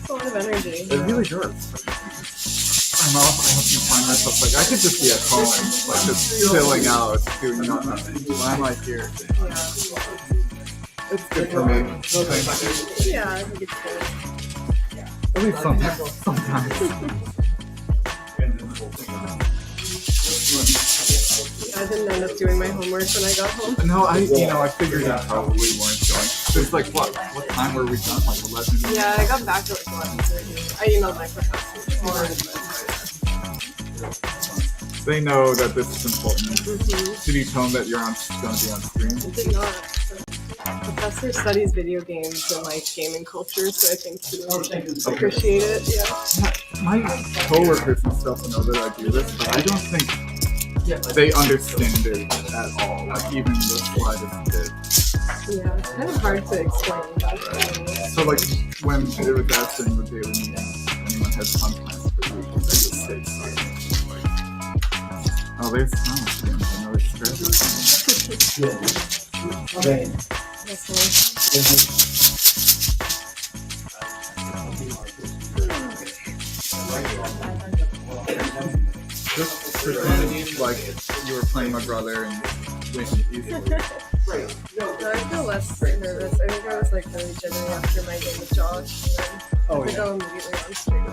a lot of energy. It really does. I often find myself like I could just be at home, like just chilling out, doing nothing. Why am I here? It's good for me. Yeah, I think it's good. At least sometimes. I didn't end up doing my homework when I got home. No, I figured you probably weren't going. It's like what time were we done? Like 11? Yeah, I got back at like 11:30. I emailed my professor. They know that this is important. Mm-hmm. Did you tell them that you're going to be on stream? I did not. Professor studies video games and like gaming culture, so I think he would appreciate it. Yeah. My coworkers and stuff know that I do this, but I don't think they understand it at all. Like even the slightest bit. Yeah, it's kind of hard to explain. So like when it was asked in the daily meeting, anyone has fun plans for the week, they just say something. Oh, there's another stress. That's nice. Just pretend like you were playing my brother and winning easily. No, I feel less nervous. I think I was like really jittery after my game with Josh. And then I go immediately on stream.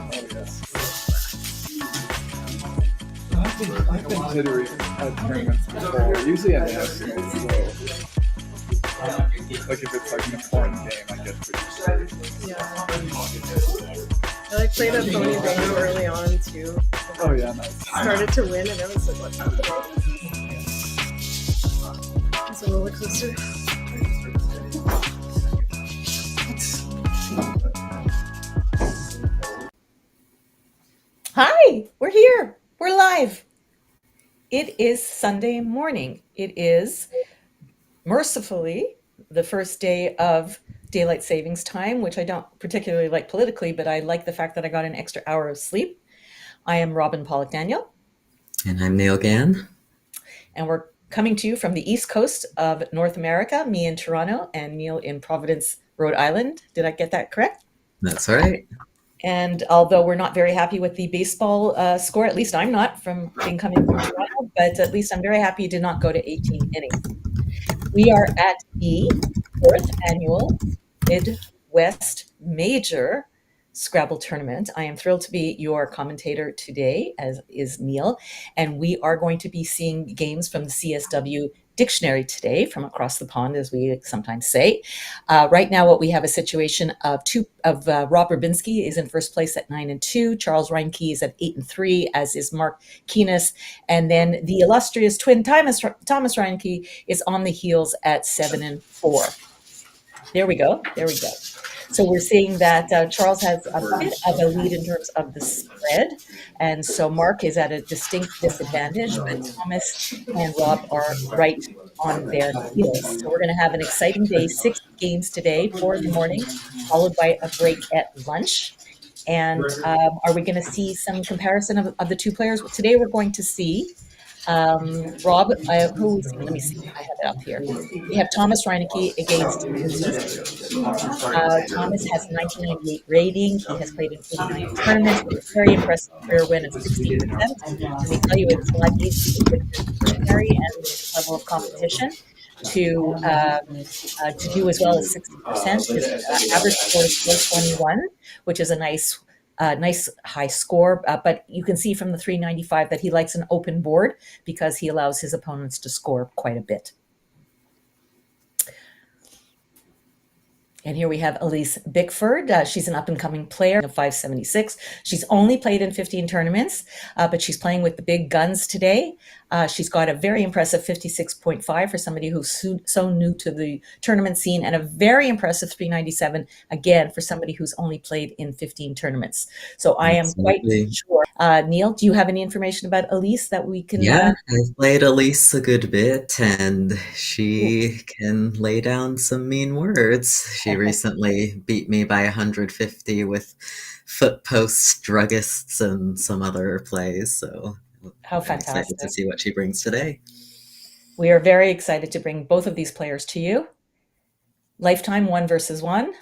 I've been jittery at tournaments before. Usually at nationals, so like if it's like an important game, I get pretty jittery. Yeah. I like played a Pony Bingo early on too. Oh yeah, nice. Started to win and I was like, what's happening? It's a roller coaster. Hi, we're here. We're live. It is Sunday morning. It is mercifully the first day of daylight savings time, which I don't particularly like politically, but I like the fact that I got an extra hour of sleep. I am Robin Pollock Daniel. And I'm Niel Gann. And we're coming to you from the east coast of North America, me in Toronto and Niel in Providence, Rhode Island. Did I get that correct? That's right. And although we're not very happy with the baseball score, at least I'm not from being coming from Toronto, but at least I'm very happy it did not go to 18 innings. We are at the 4th annual Midwest Major Scrabble tournament. I am thrilled to be your commentator today, as is Niel, and we are going to be seeing games from the CSW dictionary today from across the pond, as we sometimes say. Right now, what we have a situation of Rob Rubinski is in first place at 9-2. Charles Reinke is at 8-3, as is Mark Keenis. And then the illustrious twin Thomas Reinke is on the heels at 7-4. There we go. So we're seeing that Charles has a bit of a lead in terms of the spread. And so Mark is at a distinct disadvantage, but Thomas and Rob are right on their heels. So we're going to have an exciting day, 6 games today, 4 in the morning, followed by a break at lunch. And are we going to see some comparison of the two players? Today we're going to see Rob, let me see, I have it up here. We have Thomas Reineke against Thomas has 1998 rating. He has played in 89 tournaments with a very impressive career win of 16%. Let me tell you, it's not easy with this preliminary and this level of competition to do as well as 60%. His average score is 421, which is a nice high score, but you can see from the 395 that he likes an open board because he allows his opponents to score quite a bit. And here we have Elise Bickford. She's an up-and-coming player of 576. She's only played in 15 tournaments, but she's playing with the big guns today. She's got a very impressive 56.5 for somebody who's so new to the tournament scene, and a very impressive 397, again, for somebody who's only played in 15 tournaments. So I am quite sure. Niel, do you have any information about Elise that we can... Yeah, I've played Elise a good bit, and she can lay down some mean words. She recently beat me by 150 with foot posts, druggists, and some other plays. So how fantastic. I'm excited to see what she brings today. We are very excited to bring both of these players to you. Lifetime 1 versus 1.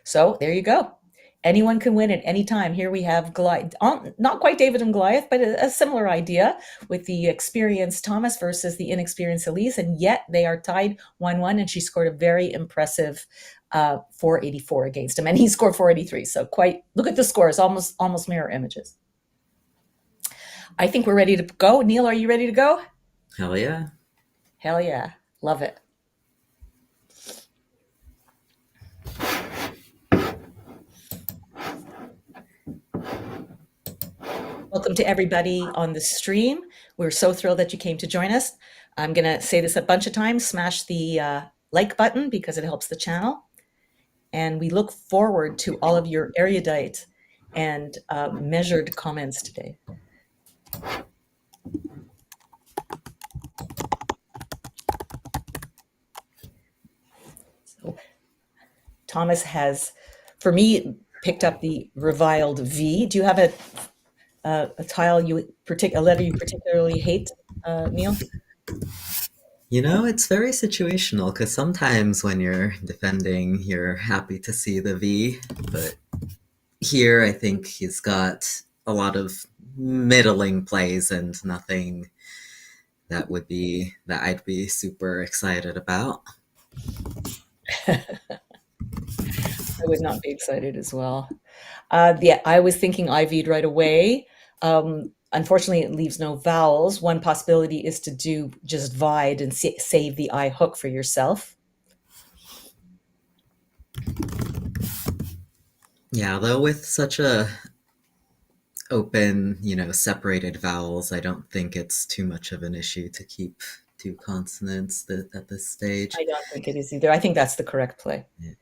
So there you go. Anyone can win at any time. Here we have Goliath, not quite David and Goliath, but a similar idea with the experienced Thomas versus the inexperienced Elise, and yet they are tied 1-1, and she scored a very impressive 484 against him, and he scored 483. So quite, look at the scores, almost mirror images. I think we're ready to go. Niel, are you ready to go? Hell yeah. Hell yeah. Love it. Welcome to everybody on the stream. We're so thrilled that you came to join us. I'm going to say this a bunch of times. Smash the like button because it helps the channel. And we look forward to all of your erudite and measured comments today. So, Thomas has, for me, picked up the reviled V. Do you have a tile a letter you particularly hate, Niel? You know, it's very situational because sometimes when you're defending, you're happy to see the V, but here I think he's got a lot of middling plays and nothing that I'd be super excited about. I would not be excited as well. Yeah, I was thinking IV'd right away. Unfortunately, it leaves no vowels. One possibility is to do just vide and save the I hook for yourself. Yeah, though with such a open, separated vowels, I don't think it's too much of an issue to keep two consonants at this stage. I don't think it is either. I think that's the correct play. Yeah.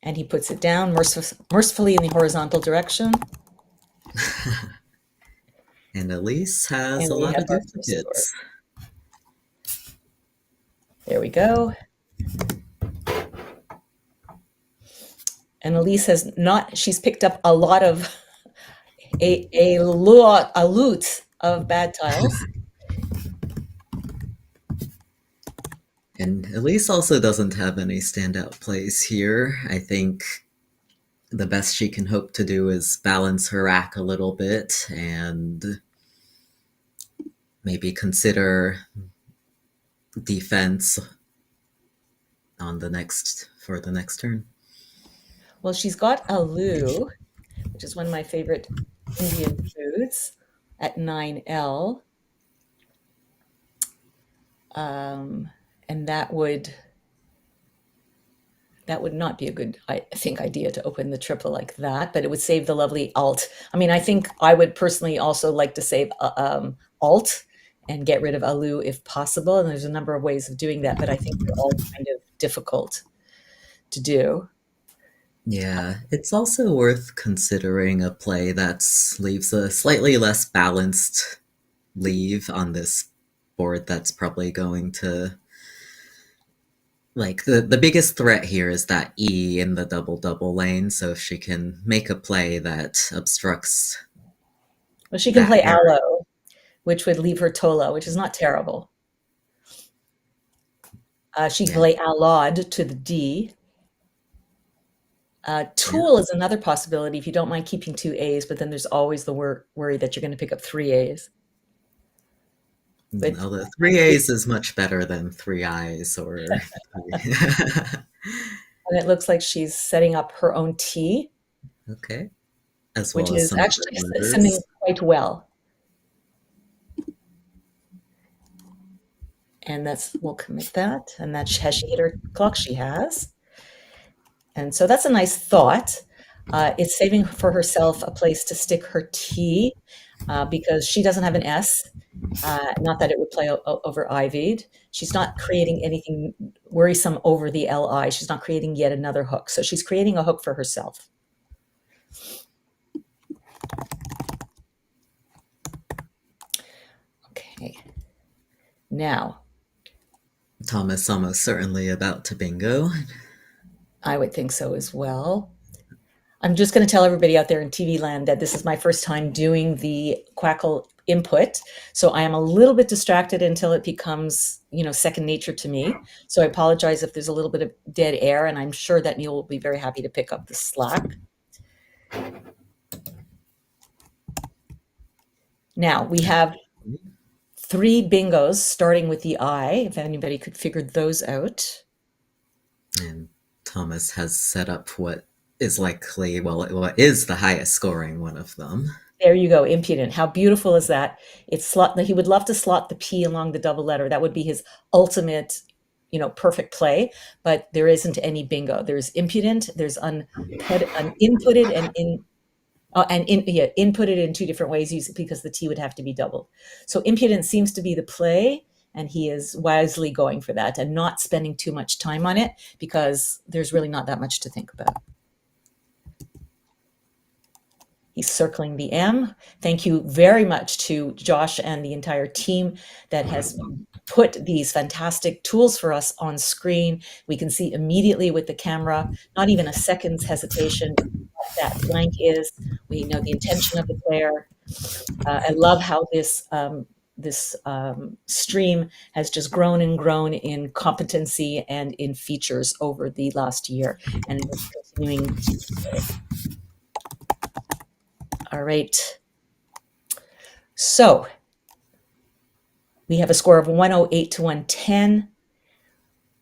And he puts it down mercifully in the horizontal direction. And Elise has a lot of duplicates. There we go. And Elise has she's picked up a lot of, a loot of bad tiles. And Elise also doesn't have any standout plays here. I think the best she can hope to do is balance her rack a little bit and maybe consider defense for the next turn. Well, she's got aloo, which is one of my favorite Indian foods, at 9L. And that would not be a good, I think, idea to open the triple like that, but it would save the lovely alt. I mean, I think I would personally also like to save alt and get rid of aloo if possible. And there's a number of ways of doing that, but I think they're all kind of difficult to do. Yeah, it's also worth considering a play that leaves a slightly less balanced leave on this board that's probably going to, like, the biggest threat here is that E in the double-double lane, so if she can make a play that obstructs... Well, she can play aloe, which would leave her tola, which is not terrible. She can play alod to the D. Tool is another possibility if you don't mind keeping 2 A's, but then there's always the worry that you're going to pick up 3 A's. But the 3 A's is much better than 3 I's or... And it looks like she's setting up her own T. Okay. As well which as is some actually sending quite well. And we'll commit that. And has she hit her clock? She has. And so that's a nice thought. It's saving for herself a place to stick her T because she doesn't have an S. Not that it would play over Ivied. She's not creating anything worrisome over the LI. She's not creating yet another hook. So she's creating a hook for herself. Okay. Now. Thomas almost certainly about to bingo. I would think so as well. I'm just going to tell everybody out there in TV land that this is my first time doing the Quackle input. So I am a little bit distracted until it becomes, second nature to me. So I apologize if there's a little bit of dead air, and I'm sure that Niel will be very happy to pick up the slack. Now we have 3 bingos starting with the I, if anybody could figure those out. And Thomas has set up what is likely, what is the highest scoring one of them. There you go, impudent. How beautiful is that? He would love to slot the P along the double letter. That would be his ultimate, perfect play, but there isn't any bingo. There's impudent, there's inputted inputted in 2 different ways because the T would have to be doubled. So impudent seems to be the play, and he is wisely going for that and not spending too much time on it because there's really not that much to think about. He's circling the M. Thank you very much to Josh and the entire team that has put these fantastic tools for us on screen. We can see immediately with the camera, not even a second's hesitation, what that blank is. We know the intention of the player. I love how this stream has just grown and grown in competency and in features over the last year, and it's continuing to. All right. So we have a score of 108 to 110.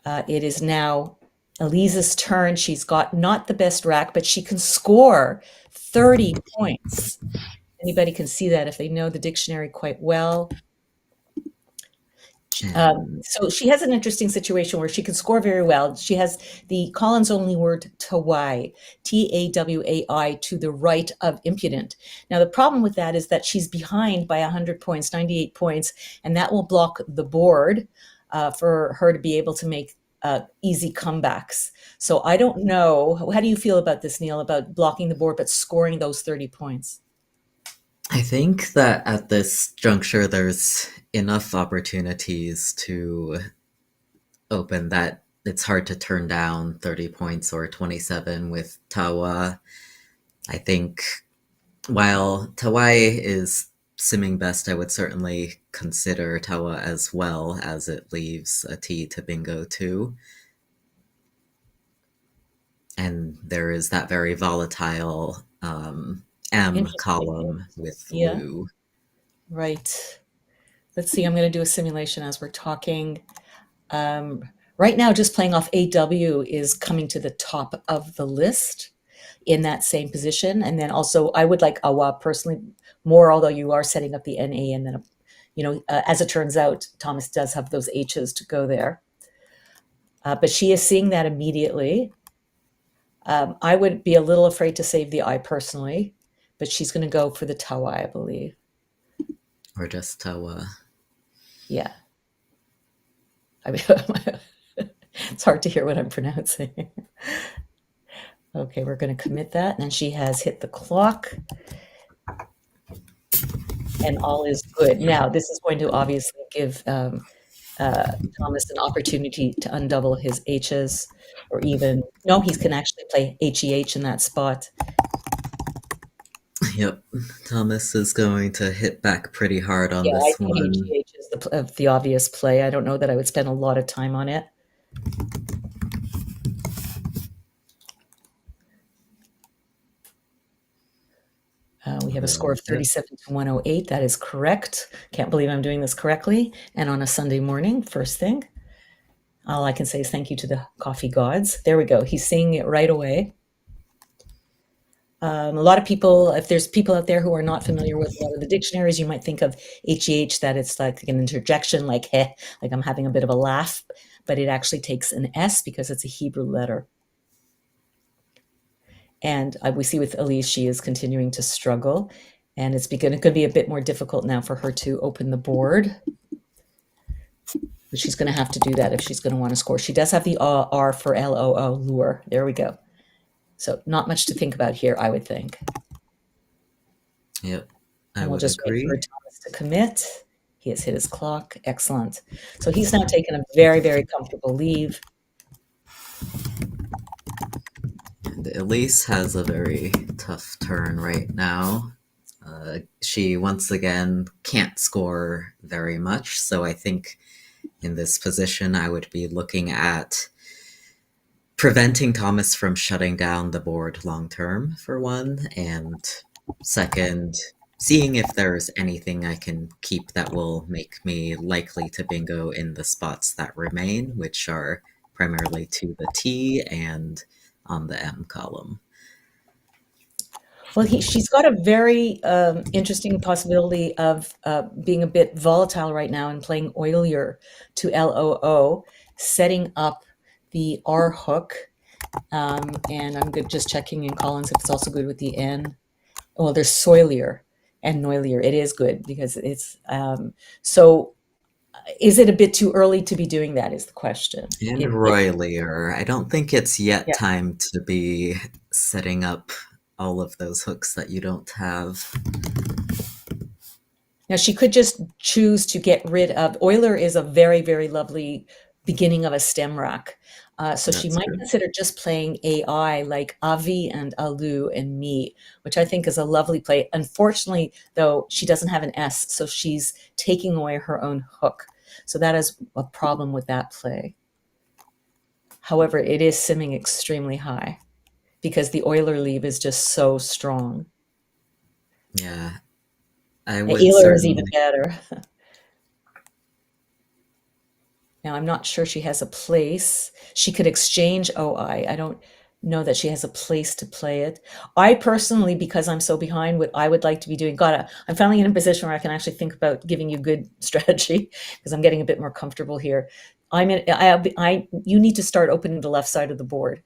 It is now Elise's turn. She's got not the best rack, but she can score 30 points. Anybody can see that if they know the dictionary quite well. So she has an interesting situation where she can score very well. She has the Collins only word tawai, Tawai, to the right of impudent. Now the problem with that is that she's behind by 100 points, 98 points, and that will block the board for her to be able to make easy comebacks. So I don't know. How do you feel about this, Niel, about blocking the board but scoring those 30 points? I think that at this juncture, there's enough opportunities to open that it's hard to turn down 30 points or 27 with Tawa. I think while Tawai is simming best, I would certainly consider Tawa as well, as it leaves a T to bingo too. And there is that very volatile M column with blue. Right. Let's see, I'm going to do a simulation as we're talking. Right now, just playing off AW is coming to the top of the list in that same position. And then also, I would like Awa personally more, although you are setting up the NA. And then, as it turns out, Thomas does have those H's to go there. But she is seeing that immediately. I would be a little afraid to save the I personally, but she's going to go for the Tawa, I believe. Or just Tawa. Yeah. I mean, it's hard to hear what I'm pronouncing. Okay, we're going to commit that. And she has hit the clock. And all is good. Now, this is going to obviously give Thomas an opportunity to undouble his H's, or even, no, he can actually play HEH in that spot. Yep, Thomas is going to hit back pretty hard on this one. I think HEH is the obvious play. I don't know that I would spend a lot of time on it. We have a score of 37 to 108. That is correct. Can't believe I'm doing this correctly. And on a Sunday morning, first thing. All I can say is thank you to the coffee gods. There we go. He's seeing it right away. A lot of people, if there's people out there who are not familiar with a lot of the dictionaries, you might think of HEH, that it's like an interjection, like heh, like I'm having a bit of a laugh, but it actually takes an S because it's a Hebrew letter. And we see with Elise, she is continuing to struggle, and it's going to be a bit more difficult now for her to open the board. But she's going to have to do that if she's going to want to score. She does have the R for LOO, lure. There we go. So not much to think about here, I would think. Yep, and we'll just wait for Thomas to commit. He has hit his clock. Excellent. So he's now taken a very, very comfortable leave. And Elise has a very tough turn right now. She once again can't score very much, so I think in this position I would be looking at preventing Thomas from shutting down the board long term, for one, and second, seeing if there's anything I can keep that will make me likely to bingo in the spots that remain, which are primarily to the T and on the M column. Well, she's got a very interesting possibility of being a bit volatile right now and playing oilier to LOO, setting up the R hook. And I'm good just checking in Collins if it's also good with the N. Well, there's soilier and noilier. It is good because it's so. Is it a bit too early to be doing that? Is the question. And roilier. I don't think it's yet time to be setting up all of those hooks that you don't have. Now she could just choose to get rid of. Euler is a very, very lovely beginning of a stem rack. So she might consider just playing AI like Avi and Alu and me, which I think is a lovely play. Unfortunately, though, she doesn't have an S, so she's taking away her own hook. So that is a problem with that play. However, it is simming extremely high because the Euler leave is just so strong. Yeah, I would. Euler is even better. Now, I'm not sure she has a place. She could exchange OI. I don't know that she has a place to play it. I personally, because I'm so behind, what I would like to be doing, I'm finally in a position where I can actually think about giving you good strategy because I'm getting a bit more comfortable here. You need to start opening the left side of the board.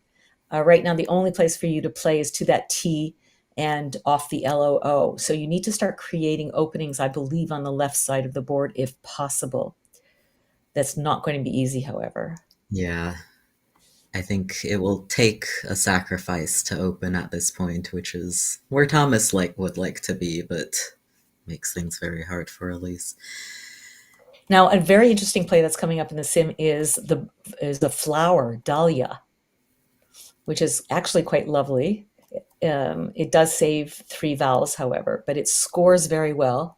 Right now, the only place for you to play is to that T and off the LOO. So you need to start creating openings, I believe, on the left side of the board if possible. That's not going to be easy, however. Yeah. I think it will take a sacrifice to open at this point, which is where Thomas would like to be, but makes things very hard for Elise. Now, a very interesting play that's coming up in the sim is the flower, Dahlia, which is actually quite lovely. It does save 3 vowels, however, but it scores very well.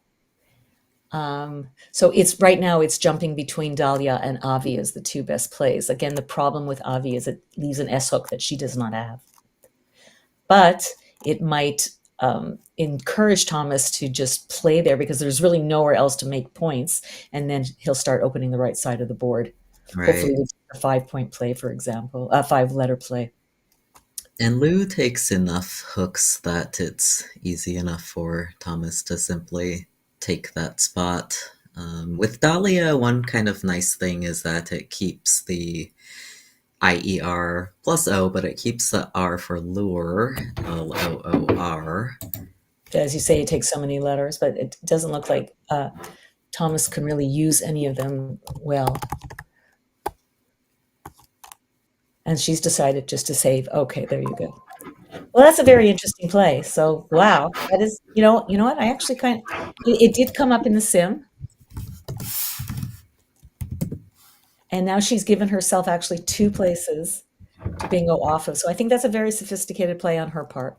So right now it's jumping between Dahlia and Avi as the 2 best plays. Again, the problem with Avi is it leaves an S hook that she does not have. But it might encourage Thomas to just play there because there's really nowhere else to make points, and then he'll start opening the right side of the board. Right. Hopefully with a 5-point play, for example, a 5-letter play. And Lou takes enough hooks that it's easy enough for Thomas to simply take that spot. With Dahlia, one kind of nice thing is that it keeps the IER plus O, but it keeps the R for lure, L-O-O-R. As you say, it takes so many letters, but it doesn't look like Thomas can really use any of them well. And she's decided just to save. Okay, there you go. Well, that's a very interesting play. So, wow, that is, you know what? I actually it did come up in the sim. And now she's given herself actually 2 places to bingo off of. So I think that's a very sophisticated play on her part.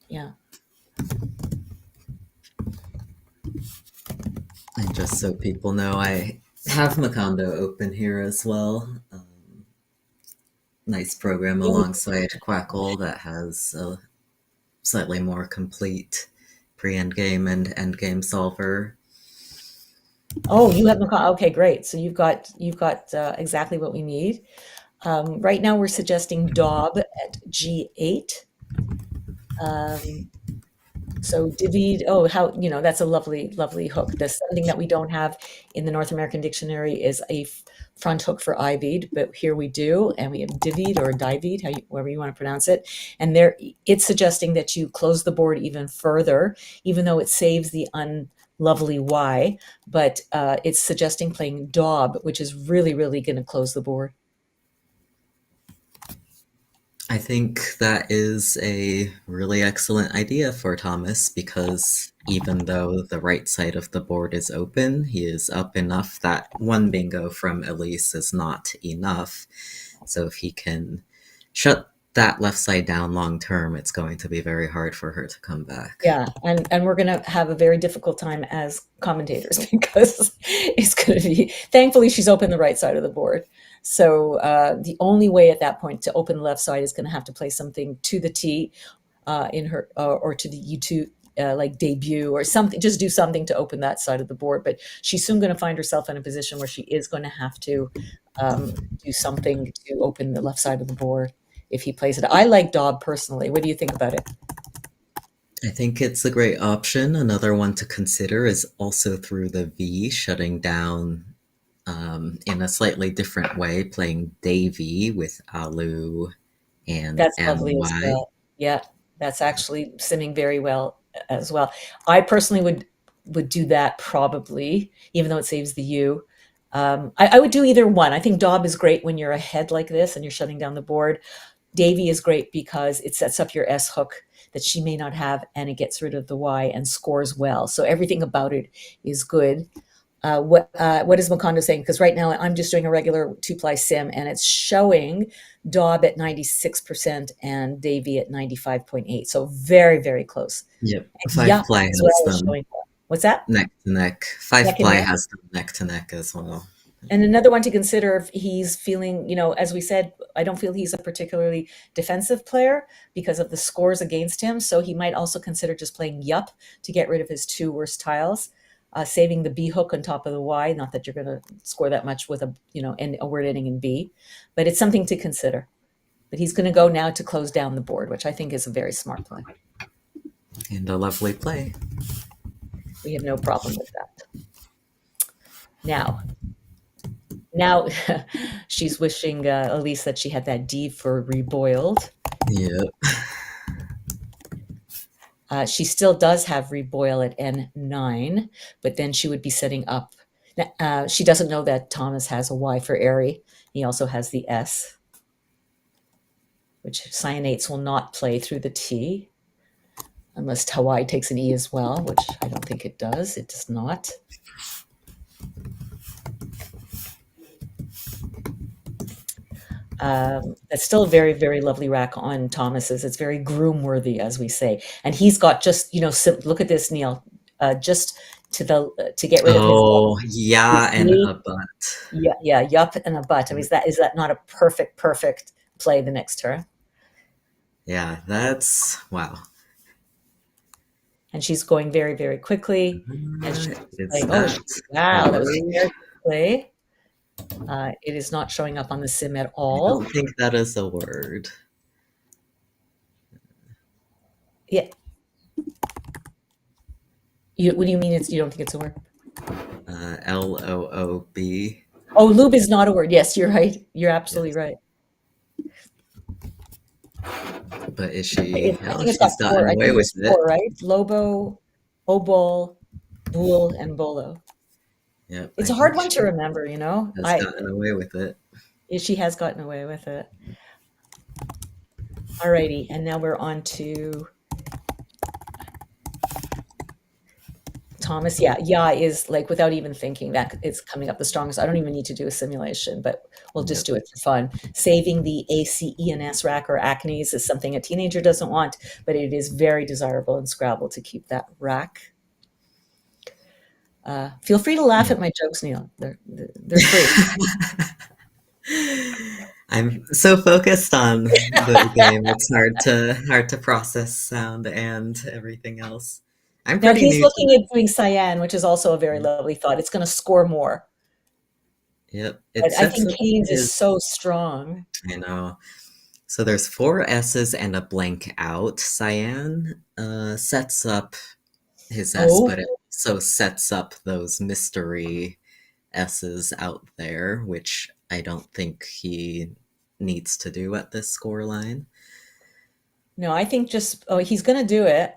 Yeah. And just so people know, I have Macondo open here as well. Nice program alongside Quackle that has a slightly more complete pre-endgame and endgame solver. Oh, you have Macondo. Okay, great. So you've got exactly what we need. Right now we're suggesting Daub at G8. So divvied, that's a lovely, lovely hook. There's something that we don't have in the North American Dictionary is a front hook for ivied, but here we do, and we have divvied or divied, however you want to pronounce it. And there, it's suggesting that you close the board even further, even though it saves the unlovely Y, but it's suggesting playing Daub, which is really, really going to close the board. I think that is a really excellent idea for Thomas because even though the right side of the board is open, he is up enough that one bingo from Elise is not enough. So if he can shut that left side down long term, it's going to be very hard for her to come back. Yeah, and we're going to have a very difficult time as commentators because it's going to be, thankfully she's open the right side of the board. So the only way at that point to open the left side is going to have to play something to the T in her or to the U2 like debut or something, just do something to open that side of the board. But she's soon going to find herself in a position where she is going to have to do something to open the left side of the board if he plays it. I like Daub personally. What do you think about it? I think it's a great option. Another one to consider is also through the V, shutting down in a slightly different way, playing Davy with Alu and That's lovely as NY. well. Yeah, that's actually simming very well as well. I personally would do that probably, even though it saves the U. I would do either one. I think Daub is great when you're ahead like this and you're shutting down the board. Davy is great because it sets up your S hook that she may not have, and it gets rid of the Y and scores well. So everything about it is good. What is Makondo saying? Because right now I'm just doing a regular two-ply sim, and it's showing Daub at 96% and Davy at 95.8. So very, very close. Yep. And Five Yup ply as has well is them showing well. What's that? neck to neck. Five Neck and ply neck. has them neck to neck as well. And another one to consider if he's feeling, as we said, I don't feel he's a particularly defensive player because of the scores against him. So he might also consider just playing Yup to get rid of his two worst tiles, saving the B hook on top of the Y. Not that you're going to score that much with a word ending in B, but it's something to consider. But he's going to go now to close down the board, which I think is a very smart play. And a lovely play. We have no problem with that. Now she's wishing Elise that she had that D for reboiled. Yep. She still does have reboil at N9, but then she would be setting up. She doesn't know that Thomas has a Y for Airy. He also has the S, which cyanates will not play through the T unless Hawaii takes an E as well, which I don't think it does. It does not. That's still a very, very lovely rack on Thomas's. It's very groom worthy, as we say. And he's got just, look at this, Niel, just to get rid of his. Oh, yeah, and a butt. Yeah, yup and a butt. I mean, is that not a perfect play the next turn? Yeah, that's wow. And she's going very, very quickly. And she's It's like, that. wow, that was a very good play. It is not showing up on the sim at I all. don't think that is a word. Yeah. What do you mean you don't think it's a word? Loob. Oh, lube is not a word. Yes, you're right. You're absolutely right. But is she? I think it's She's got gotten four. away with it. Four, right? Lobo, Obol, Bool, and Bolo. Yep. It's I a hard think one she to remember, Has gotten away with it. She has gotten away with it. Alrighty, and now we're on to Thomas. Yeah is like without even thinking that it's coming up the strongest. I don't even need to do a simulation, but we'll just do it for fun. Saving the ACENS rack or acnes is something a teenager doesn't want, but it is very desirable in Scrabble to keep that rack. Feel free to laugh at my jokes, Niel. They're free. I'm so focused on the game. It's hard to process sound and everything else. I'm Now pretty he's new looking to at doing cyan, which is also a very lovely thought. It's going to score more. Yep. But I sets think up Keynes his- is so strong. I know. So there's 4 S's and a blank out. Cyan sets up his S, Oh. but it also sets up those mystery S's out there, which I don't think he needs to do at this score line. No, I think he's going to do it.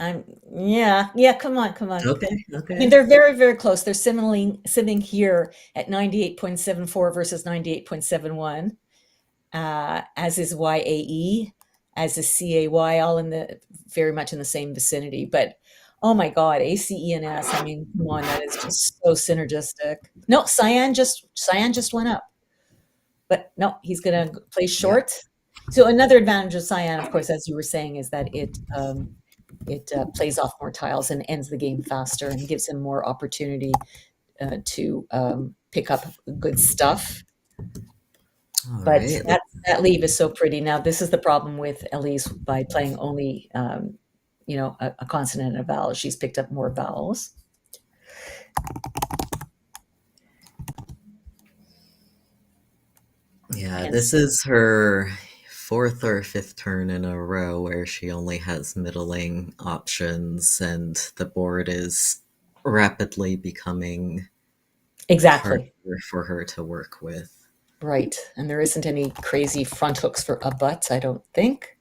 Come on. Okay. I mean, they're very, very close. They're simming here at 98.74 versus 98.71, as is YAE. as a CAY, all very much in the same vicinity. But oh my God, ACENS. I mean, come on, that is just so synergistic. No, Cyan just went up. But no, he's going to play short. So another advantage of Cyan, of course, as you were saying, is that it plays off more tiles and ends the game faster and gives him more opportunity to pick up good stuff. All But right. that leave is so pretty. Now, this is the problem with Elise by playing only, a consonant and a vowel. She's picked up more vowels. Yeah, And this is her fourth or fifth turn in a row where she only has middling options, and the board is rapidly becoming exactly. harder for her to work with. Right. And there isn't any crazy front hooks for a butt, I don't think.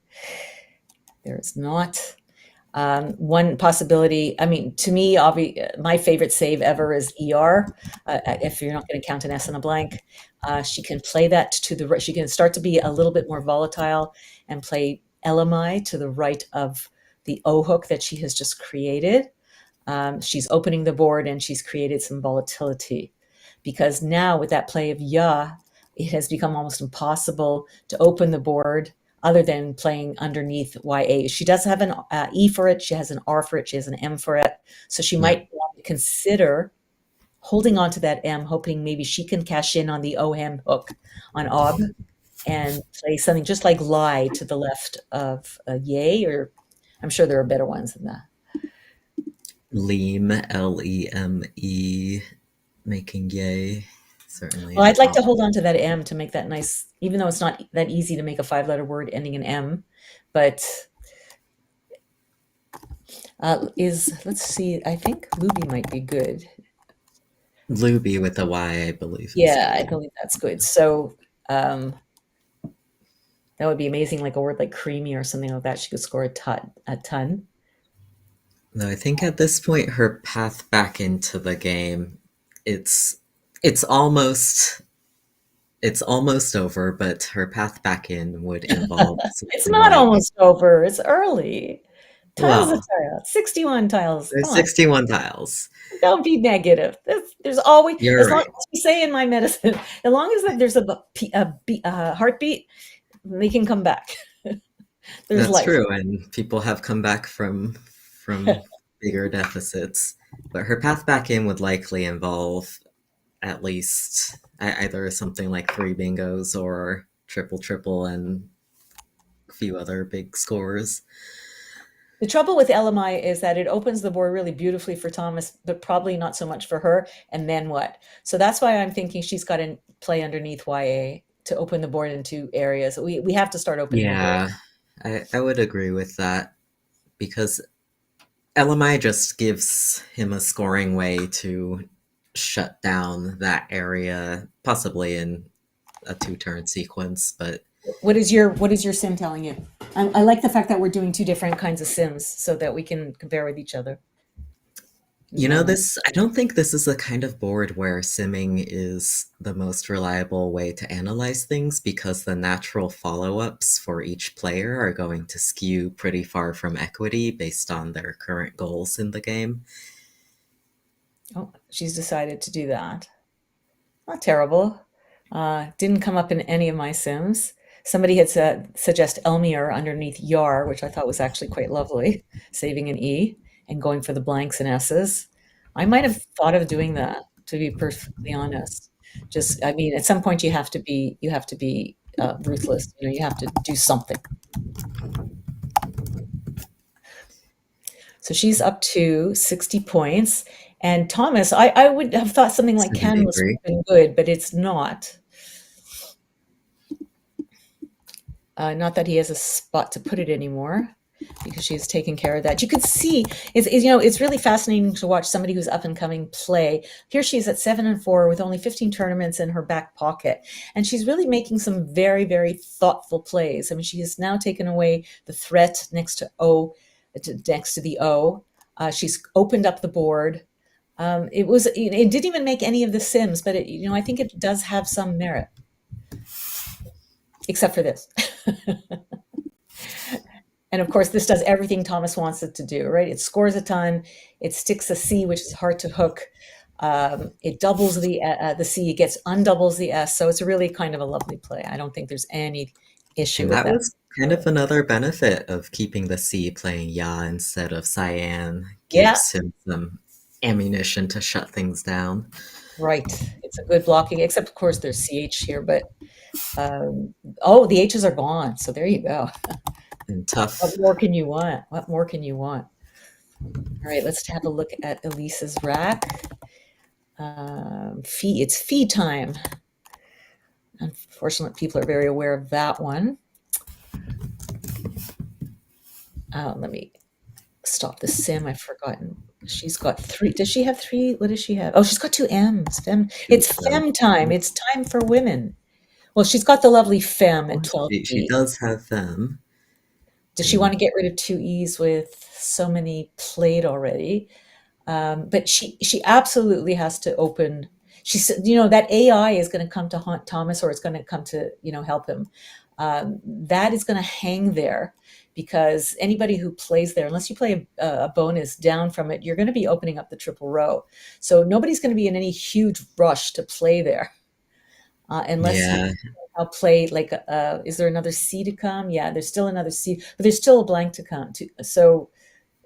There is not. One possibility, I mean, to me, my favorite save ever is ER. If you're not going to count an S and a blank, she can play that she can start to be a little bit more volatile and play LMI to the right of the O hook that she has just created. She's opening the board and she's created some volatility, because now with that play of Ya, it has become almost impossible to open the board other than playing underneath YA. She does have an E for it, she has an R for it, she has an M for it. So she might want to consider holding on to that M, hoping maybe she can cash in on the OM hook on OB and play something just like Lie to the left of Yay, or I'm sure there are better ones than that. Leme, Leme, making yay. Certainly. Well, I'd like to hold on to that M to make that nice, even though it's not that easy to make a 5-letter word ending in M. But let's see, I think Luby might be good. Luby with a Y, I believe. Yeah, I believe that's good. So that would be amazing, like a word like creamy or something like that. She could score a ton. No, I think at this point her path back into the game, it's almost over, but her path back in would involve It's not almost over. It's early. Tiles of tile. 61 tiles. There's 61 tiles. Don't be negative. There's always, You're as long right. as we say in my medicine, as long as there's a heartbeat, they can come back. There's That's life. true, and people have come back from bigger deficits. But her path back in would likely involve at least either something like 3 bingos or triple and a few other big scores. The trouble with LMI is that it opens the board really beautifully for Thomas, but probably not so much for her. And then what? So that's why I'm thinking she's got to play underneath YA to open the board into areas. We have to start opening. Yeah, I would agree with that, because LMI just gives him a scoring way to shut down that area, possibly in a 2-turn sequence. But what is your sim telling you? I like the fact that we're doing 2 different kinds of sims so that we can compare with each other. I don't think this is the kind of board where simming is the most reliable way to analyze things, because the natural follow-ups for each player are going to skew pretty far from equity based on their current goals in the game. Oh, she's decided to do that. Not terrible. Didn't come up in any of my sims. Somebody had suggest Elmir underneath Yar, which I thought was actually quite lovely, saving an E and going for the blanks and S's. I might have thought of doing that, to be perfectly honest. I mean, at some point you have to be ruthless. You have to do something. So she's up to 60 points. And Thomas, I would have thought something like Ken was good, but it's not. Not that he has a spot to put it anymore, because she's taken care of that. You could see, it's really fascinating to watch somebody who's up and coming play. Here she is at 7-4 with only 15 tournaments in her back pocket. And she's really making some very, very thoughtful plays. I mean, she has now taken away the threat next to the O. She's opened up the board. It didn't even make any of the sims, but I think it does have some merit, except for this. And of course, this does everything Thomas wants it to do, right? It scores a ton. It sticks a C, which is hard to hook. It doubles the C. It gets undoubles the S. So it's really kind of a lovely play. I don't think there's any issue And with that that. was kind of another benefit of keeping the C playing Ya instead of Cyan. Yeah. Gives him some ammunition to shut things down. Right. It's a good blocking, except of course there's CH here, but oh, the H's are gone. So there you go. And tough. What more can you want? What more can you want? All right, let's have a look at Elise's rack. It's fee time. Unfortunately, people are very aware of that one. Let me stop the sim. I've forgotten. She's got 3. Does she have 3? What does she have? Oh, she's got 2 M's. It's femme time. It's time for women. Well, she's got the lovely femme at 12. She does have femme. Does she want to get rid of 2 E's with so many played already? But she absolutely has to open. She said, that AI is going to come to haunt Thomas, or it's going to come to, help him. That is going to hang there, because anybody who plays there, unless you play a bonus down from it, you're going to be opening up the triple row. So nobody's going to be in any huge rush to play there. Unless I'll play like, is there another C to come? Yeah, there's still another C, but there's still a blank to come. So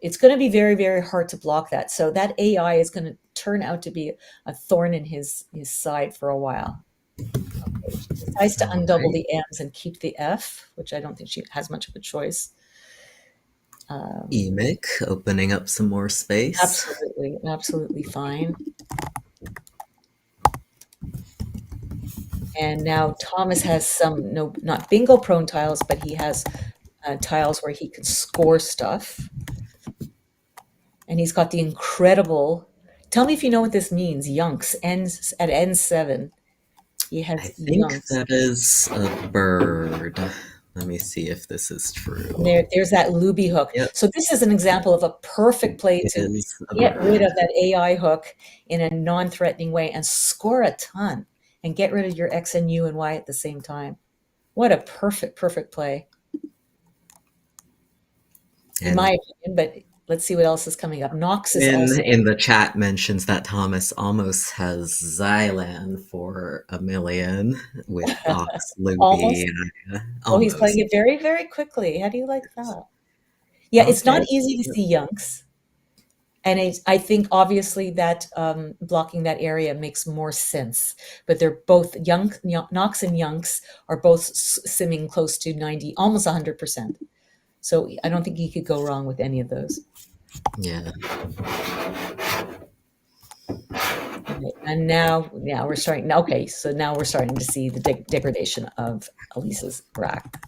it's going to be very, very hard to block that. So that AI is going to turn out to be a thorn in his side for a while. Okay. She decides to undouble the M's and keep the F, which I don't think she has much of a choice. Emic, opening up some more space. Absolutely fine. And now Thomas has some, not bingo prone tiles, but he has tiles where he can score stuff. And he's got the incredible, tell me if you know what this means, Yunks, ends at N7. He has I think Yunks. that is a bird. Let me see if this is true. There's that Luby hook. Yep. So this is an example of a perfect play to get rid of that AI hook in a non-threatening way and score a ton and get rid of your X and U and Y at the same time. What a perfect play. In my opinion, but let's see what else is coming up. Knox is also in the chat mentions that Thomas almost has Xylan for $1 million with Ox Luby. Oh, he's playing it very, very quickly. How do you like that? Yeah, it's not easy to see Yunks. And I think obviously that blocking that area makes more sense. But they're both Knox and Yunks are both simming close to 90, almost 100%. So I don't think he could go wrong with any of those. Yeah. Okay, and now we're starting. Okay, so now we're starting to see the degradation of Elise's rack.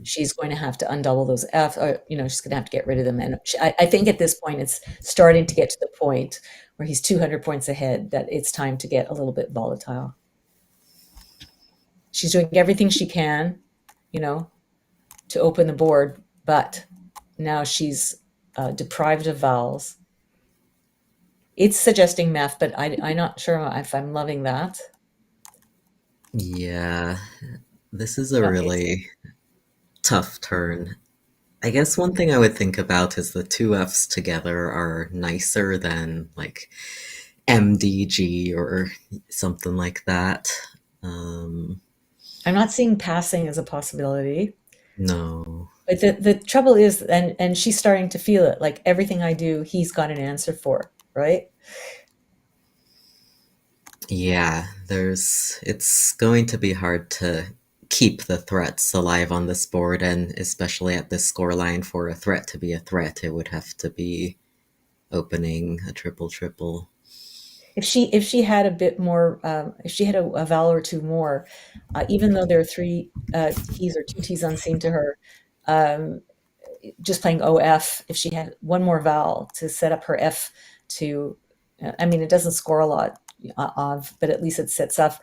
She's going to have to undouble those F, or she's going to have to get rid of them. And I think at this point, it's starting to get to the point where he's 200 points ahead that it's time to get a little bit volatile. She's doing everything she can, to open the board, but now she's deprived of vowels. It's suggesting meth, but I'm not sure if I'm loving that. Yeah, this is a really tough turn. I guess one thing I would think about is the 2 Fs together are nicer than like MDG or something like that. I'm not seeing passing as a possibility. No. But the trouble is, and she's starting to feel it, like everything I do, he's got an answer for, right? Yeah, it's going to be hard to keep the threats alive on this board, and especially at this scoreline, for a threat to be a threat, it would have to be opening a triple. If she had a bit more, if she had a vowel or 2 more, even though there are 3 T's or 2 T's unseen to her, just playing OF, if she had 1 more vowel to set up her F to, it doesn't score a lot, but at least it sets up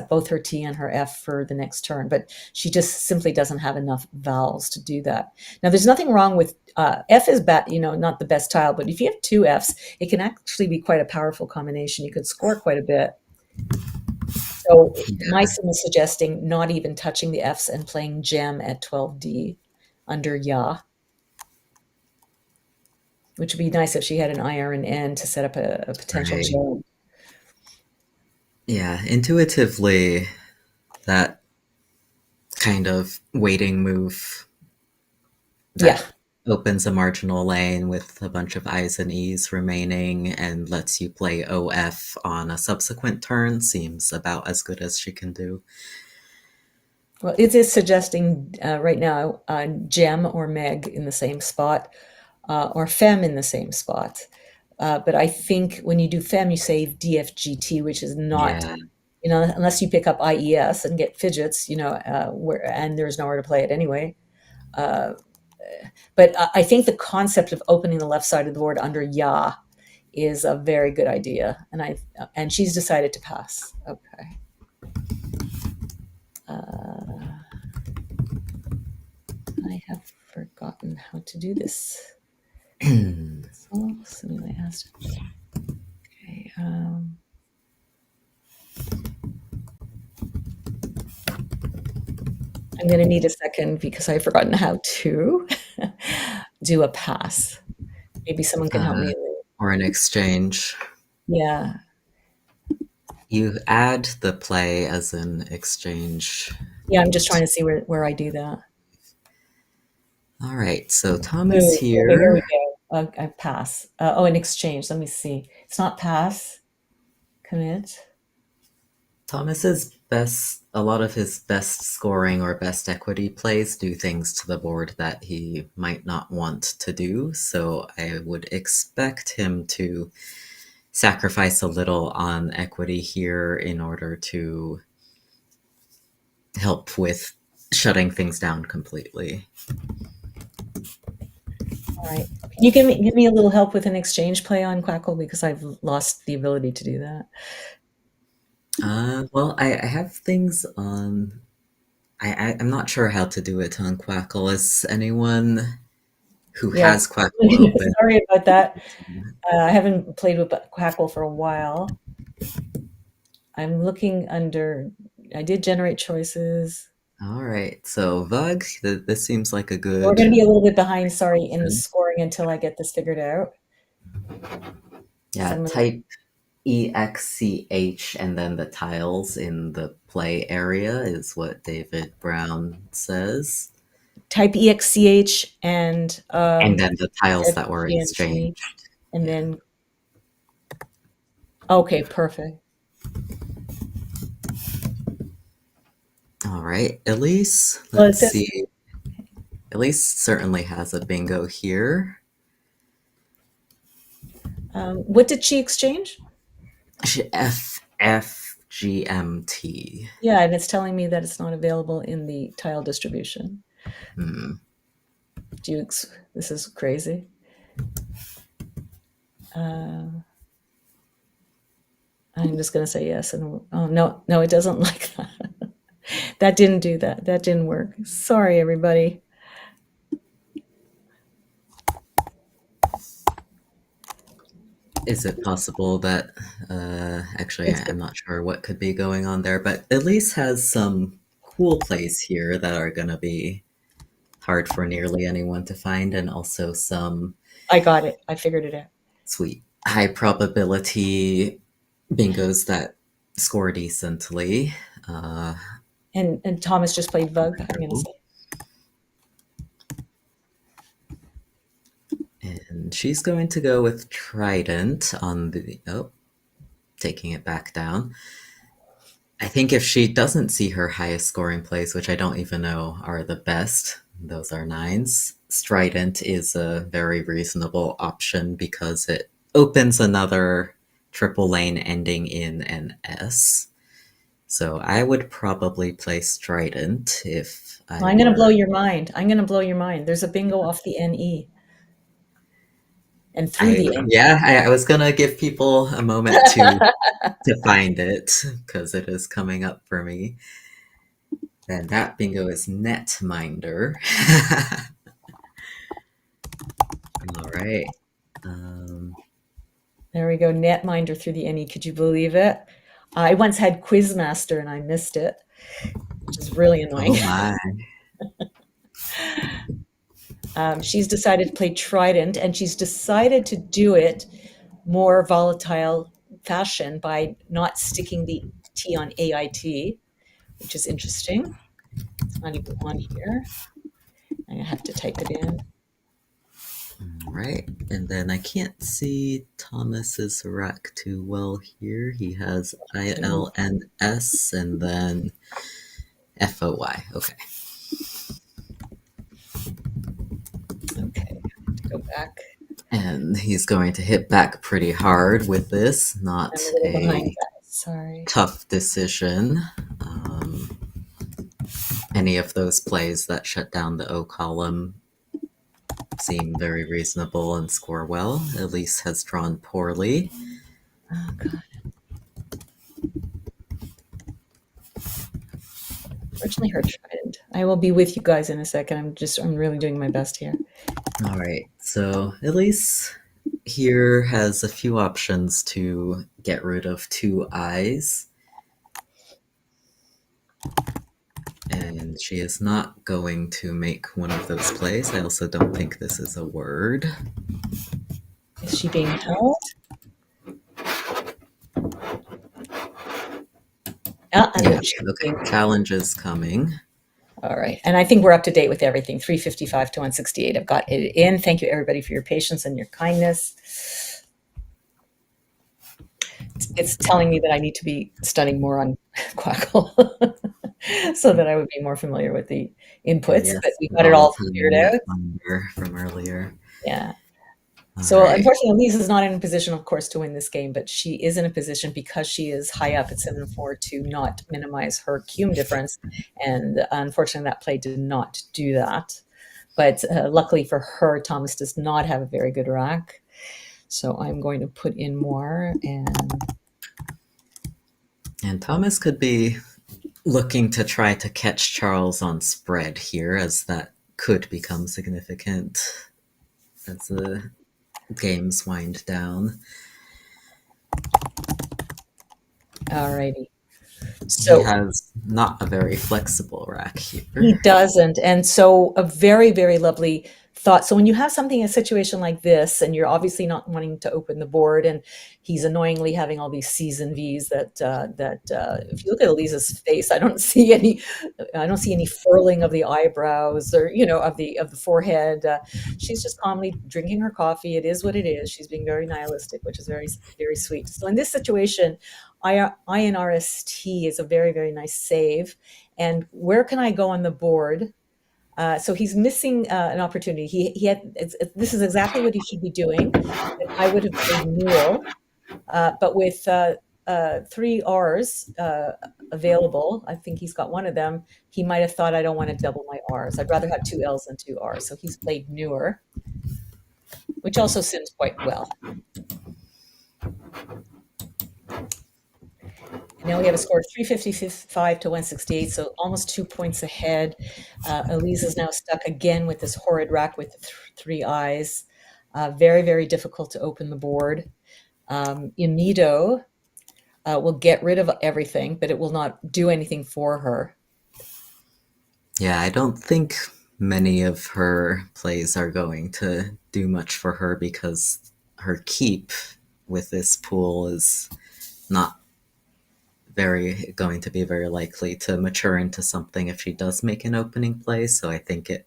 both her T and her F for the next turn. But she just simply doesn't have enough vowels to do that. Now, there's nothing wrong with F is bad, not the best tile, but if you have 2 Fs, it can actually be quite a powerful combination. You could score quite a bit. So Yeah. my son was suggesting not even touching the Fs and playing gem at 12D under ya, which would be nice if she had an IR and N to set up a potential Right. gem. Yeah, intuitively, that kind of waiting move Yeah. that opens a marginal lane with a bunch of I's and E's remaining and lets you play OF on a subsequent turn seems about as good as she can do. Well, it is suggesting right now gem or meg in the same spot or fem in the same spot. But I think when you do fem, you save DFGT, which is not, Yeah. unless you pick up IES and get fidgets, and there's nowhere to play it anyway. But I think the concept of opening the left side of the board under ya is a very good idea, and she's decided to pass. Okay. I have forgotten how to do this. So I asked. Okay. I'm going to need a second because I've forgotten how to do a pass. Maybe someone can help me. Or an exchange. Yeah. You add the play as an exchange. Yeah, I'm just trying to see where I do that. All right, so Thomas Okay, here we here. go. I pass. An exchange. Let me see. It's not pass. Commit. Thomas's a lot of his best scoring or best equity plays do things to the board that he might not want to do. So I would expect him to sacrifice a little on equity here in order to help with shutting things down completely. All right. Can you give me a little help with an exchange play on Quackle because I've lost the ability to do that. Well, I have things on. I'm not sure how to do it on Quackle. Is anyone who has Quackle open? Sorry about that. I haven't played with Quackle for a while. I'm looking under. I did generate choices. All right, so Vug, this seems like a good. We're going to be a little bit behind, sorry, in the scoring until I get this figured out. Yeah, type EXCH and then the tiles in the play area is what David Brown says. Type EXCH and then the tiles that were exchanged. And then, okay, perfect. All right, Elise, let's see. Elise certainly has a bingo here. What did she exchange? FFGMT. Yeah, and it's telling me that it's not available in the tile distribution. This is crazy. I'm just going to say yes. And oh, no, it doesn't like that. That didn't do that. That didn't work. Sorry, everybody. Is it possible that, actually, I'm not sure what could be going on there, but Elise has some cool plays here that are going to be hard for nearly anyone to find, and also some... I got it. I figured it out. Sweet. High probability bingos that score decently. And Thomas just played Vug, I'm going to say. And she's going to go with Trident on the... Oh, taking it back down. I think if she doesn't see her highest scoring plays, which I don't even know are the best, those are 9s, Strident is a very reasonable option because it opens another triple lane ending in an S. So I would probably play Strident if I'm going to blow your mind. There's a bingo off the NE. And through the NE. Yeah, I was going to give people a moment to find it because it is coming up for me. And that bingo is Netminder. All right. There we go, Netminder through the NE. Could you believe it? I once had Quizmaster and I missed it, which is really annoying. Oh my. She's decided to play Trident, and she's decided to do it more volatile fashion by not sticking the T on AIT, which is interesting. It's not even on here. I have to type it in. Right. And then I can't see Thomas's rack too well here. He has ILNS and then FOY. Okay. Okay, go back. And he's going to hit back pretty hard with this. Not I'm a little behind a that. Sorry. tough decision. Any of those plays that shut down the O column seem very reasonable and score well. Elise has drawn poorly. Oh, God. Fortunately, her Trident. I will be with you guys in a second. I'm really doing my best here. All right, so Elise here has a few options to get rid of 2 eyes. And she is not going to make one of those plays. I also don't think this is a word. Is she being held? Yeah, okay, challenge is coming. All right. And I think we're up to date with everything. 355 to 168. I've got it in. Thank you, everybody, for your patience and your kindness. It's telling me that I need to be studying more on Quackle so that I would be more familiar with the inputs. Yes, but we got it all figured out. From earlier. Yeah. All So right. unfortunately, Lisa's not in a position, of course, to win this game, but she is in a position because she is high up at 7-4 to not minimize her cum difference. And unfortunately, that play did not do that. But luckily for her, Thomas does not have a very good rack. So I'm going to put in more. And Thomas could be looking to try to catch Charles on spread here, as that could become significant as the games wind down. Alrighty. So he has not a very flexible rack here. He doesn't. And so a very, very lovely thought. So when you have something, a situation like this, and you're obviously not wanting to open the board, and he's annoyingly having all these C's and V's that if you look at Elisa's face, I don't see any furling of the eyebrows or, of the forehead. She's just calmly drinking her coffee. It is what it is. She's being very nihilistic, which is very, very sweet. So in this situation, INRST is a very, very nice save. And where can I go on the board? So he's missing an opportunity. This is exactly what he should be doing. I would have played Niel, but with 3 R's available, I think he's got one of them. He might have thought, I don't want to double my R's. I'd rather have 2 L's than 2 R's. So he's played newer, which also seems quite well. Now we have a score of 355 to 168, so almost 2 points ahead. Elise is now stuck again with this horrid rack with the 3 eyes. Very, very difficult to open the board. Imido will get rid of everything, but it will not do anything for her. Yeah, I don't think many of her plays are going to do much for her because her keep with this pool is not going to be very likely to mature into something if she does make an opening play. So I think it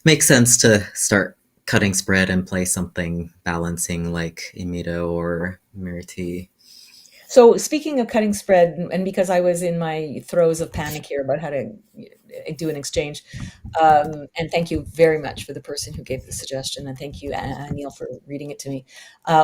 makes sense to start cutting spread and play something balancing like Imido or Mirti. So speaking of cutting spread, and because I was in my throes of panic here about how to do an exchange, and thank you very much for the person who gave the suggestion, and thank you, Niel, for reading it to me.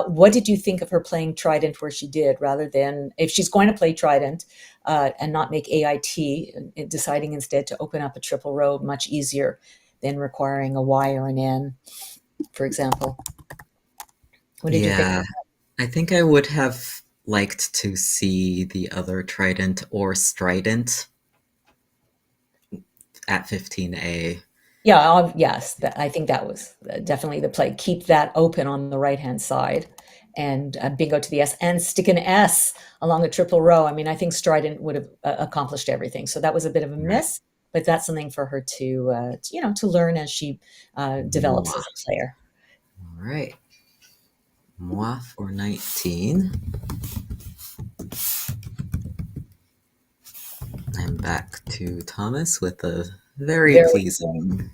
What did you think of her playing Trident where she did, rather than, if she's going to play Trident and not make AIT, deciding instead to open up a triple row, much easier than requiring a Y or an N, for example? What did you think? I think I would have liked to see the other Trident or Strident at 15A. Yeah, yes, I think that was definitely the play. Keep that open on the right-hand side and bingo to the S and stick an S along a triple row. I mean, I think Strident would have accomplished everything. So that was a bit of a miss, but that's something for her to to learn as she develops as a player. All right. Moi for 19. I'm back to Thomas with a very pleasing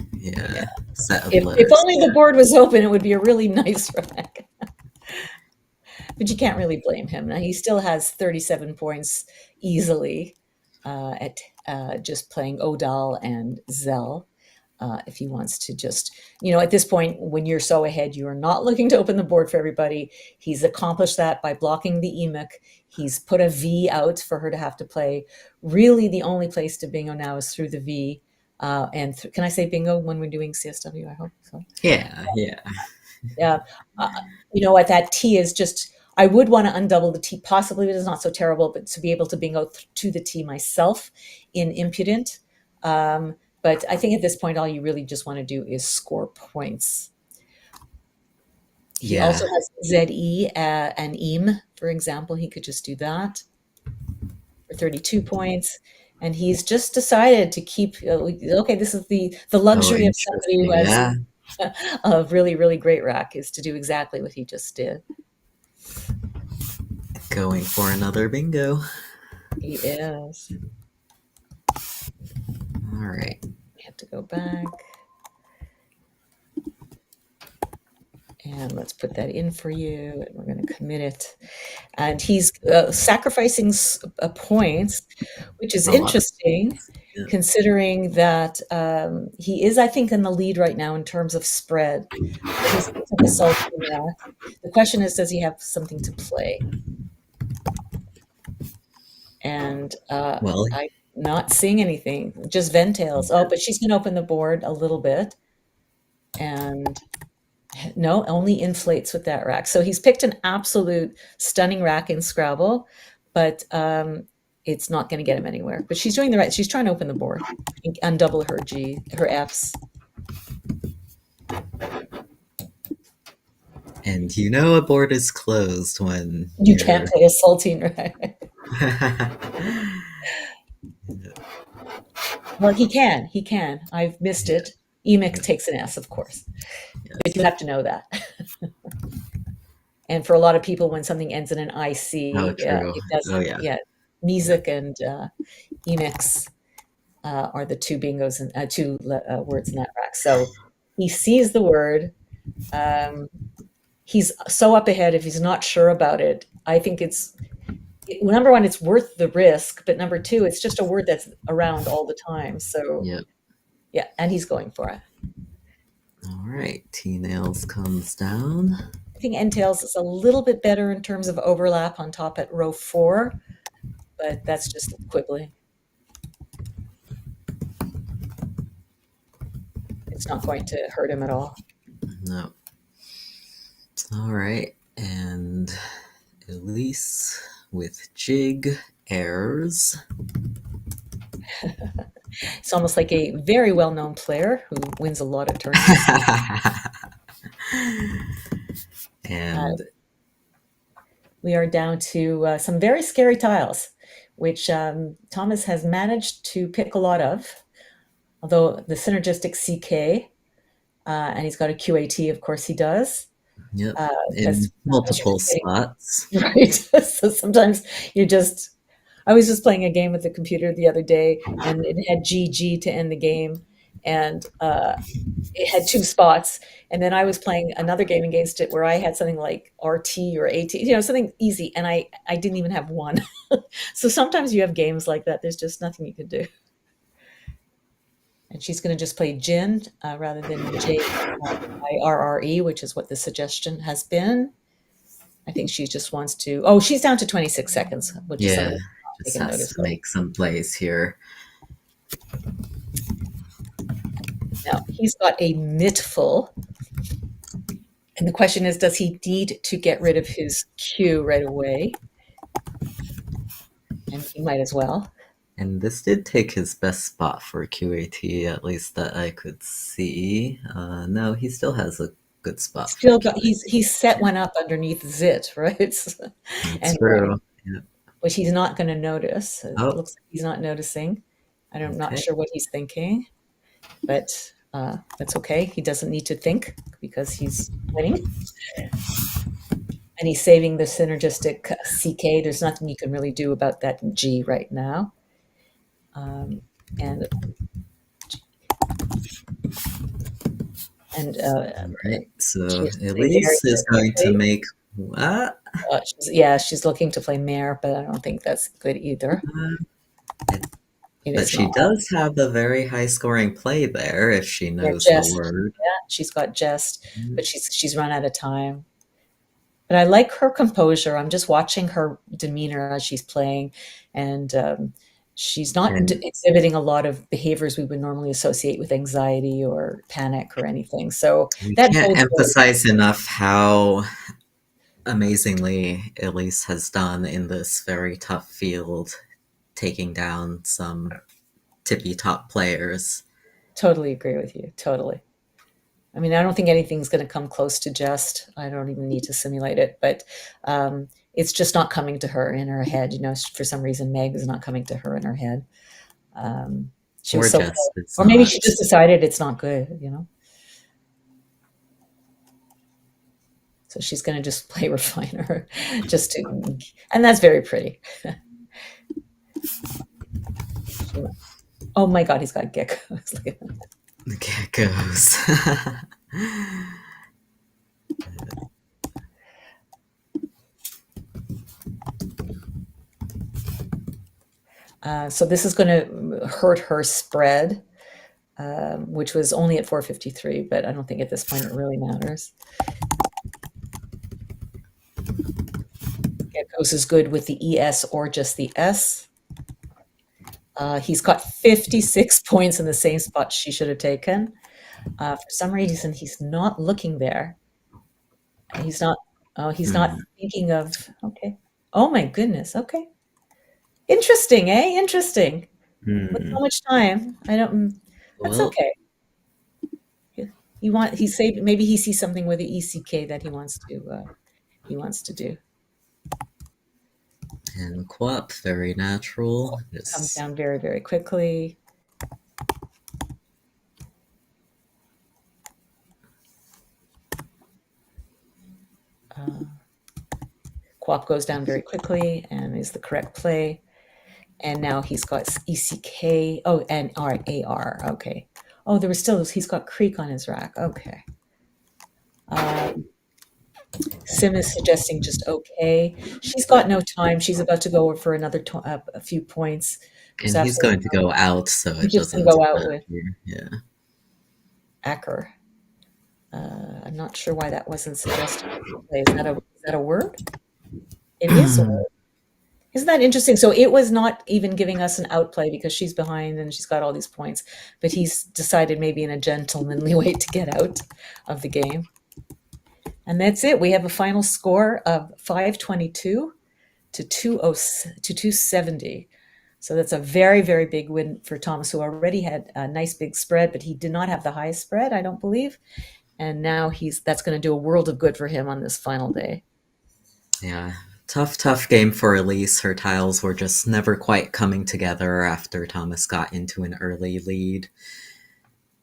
set of letters. If only the board was open, it would be a really nice rack. But you can't really blame him. Now, he still has 37 points easily at just playing Odal and Zell. If he wants to just, at this point, when you're so ahead, you are not looking to open the board for everybody. He's accomplished that by blocking the EMIC. He's put a V out for her to have to play. Really, the only place to bingo now is through the V. And can I say bingo when we're doing CSW? I hope so. Yeah. What that T is just, I would want to undouble the T. Possibly it is not so terrible, but to be able to bingo to the T myself in Impudent. But I think at this point, all you really just want to do is score points. He also has ZE and EAM, for example. He could just do that for 32 points. And he's just decided to keep, okay, this is the luxury of somebody who has a really, really great rack, is to do exactly what he just did. Going for another bingo. He is. All right. We have to go back. And let's put that in for you, and we're going to commit it. And he's sacrificing points, which is interesting, considering that he is, I think, in the lead right now in terms of spread. The question is, does he have something to play? And I'm not seeing anything, just Ventails. Oh, but she's going to open the board a little bit. And no, only inflates with that rack. So he's picked an absolute stunning rack in Scrabble, but it's not going to get him anywhere. But she's doing the right. She's trying to open the board, undouble her Fs. And a board is closed when you can't play a saltine rack. Well, he can. I've missed it. EMIC takes an S, of course. Yes. But you have to know that. And for a lot of people, when something ends in an IC, it does. Music and EMICs are the two bingos and two words in that rack. So he sees the word. He's so up ahead. If he's not sure about it, I think it's, number one, it's worth the risk. But number two, it's just a word that's around all the time. So yeah, and he's going for it. All right, T-Nails comes down. I think N-Tails is a little bit better in terms of overlap on top at row 4, but that's just quibbling. It's not going to hurt him at all. No. All right, and Elise with Jig Airs. It's almost like a very well-known player who wins a lot of tournaments. And we are down to some very scary tiles, which Thomas has managed to pick a lot of, although the synergistic CK, and he's got a QAT, of course he does. Yep, in multiple spots. Right, so sometimes I was just playing a game with the computer the other day, and it had GG to end the game, and it had 2 spots. And then I was playing another game against it where I had something like RT or AT, something easy, and I didn't even have 1. So sometimes you have games like that. There's just nothing you can do. And she's going to just play Jin rather than JIRRE, which is what the suggestion has been. I think she just wants to. Oh, she's down to 26 seconds, which is something. Just has to make some plays here. Now, he's got a mitt full. And the question is, does he need to get rid of his Q right away? And he might as well. And this did take his best spot for QAT, at least that I could see. No, he still has a good spot. Still got he's set one up underneath zit, right? That's And true. Yeah. which he's not going to notice. It Oh, looks like he's not noticing. I'm not okay. sure what he's thinking, but that's okay. He doesn't need to think because he's winning. And he's saving the synergistic CK. There's nothing you can really do about that G right now. And Right. So she's playing Elise is going to quickly. make what? She's looking to play mare, but I don't think that's good either. It But is she not. does have a very high scoring play there if she Yeah, knows the jest. word. Yeah, she's got jest, but she's run out of time. But I like her composure. I'm just watching her demeanor as she's playing, and she's not And exhibiting a lot of behaviors we would normally associate with anxiety or panic or anything. So we that can't bodes well. emphasize enough how amazingly Elise has done in this very tough field, taking down some tippy top players. Totally agree with you. Totally. I mean, I don't think anything's going to come close to jest. I don't even need to simulate it, but it's just not coming to her in her head. For some reason, Meg is not coming to her in her head. She was Or so just close. it's Or maybe not. she just decided it's not good. So she's going to just play refiner, and that's very pretty. Oh my God, he's got geckos. Look at that. The geckos. So this is going to hurt her spread, which was only at 453, but I don't think at this point it really matters. Geckos is good with the ES or just the S. He's got 56 points in the same spot she should have taken. For some reason, he's not looking there. He's not. Oh, he's not thinking of. Okay. Oh my goodness. Okay. Interesting, eh? Interesting. With so much time, I don't. That's Well, okay. Maybe he sees something with the ECK that he wants to do. and Quap, very natural. Comes down very, very quickly. Quap goes down very quickly and is the correct play. And now he's got ECK. Oh, and AR. Okay. Oh, he's got Creek on his rack. Okay. Sim is suggesting just okay. She's got no time. She's about to go for another a few points. And he's going to go out, so it just doesn't go out matter. with Yeah. Acker. I'm not sure why that wasn't suggested. Is that a word? It is a word. Isn't that interesting? So it was not even giving us an outplay because she's behind and she's got all these points, but he's decided maybe in a gentlemanly way to get out of the game. And that's it. We have a final score of 522 to 270. So that's a very, very big win for Thomas, who already had a nice big spread, but he did not have the highest spread, I don't believe. And now that's going to do a world of good for him on this final day. Yeah. Tough game for Elise. Her tiles were just never quite coming together after Thomas got into an early lead.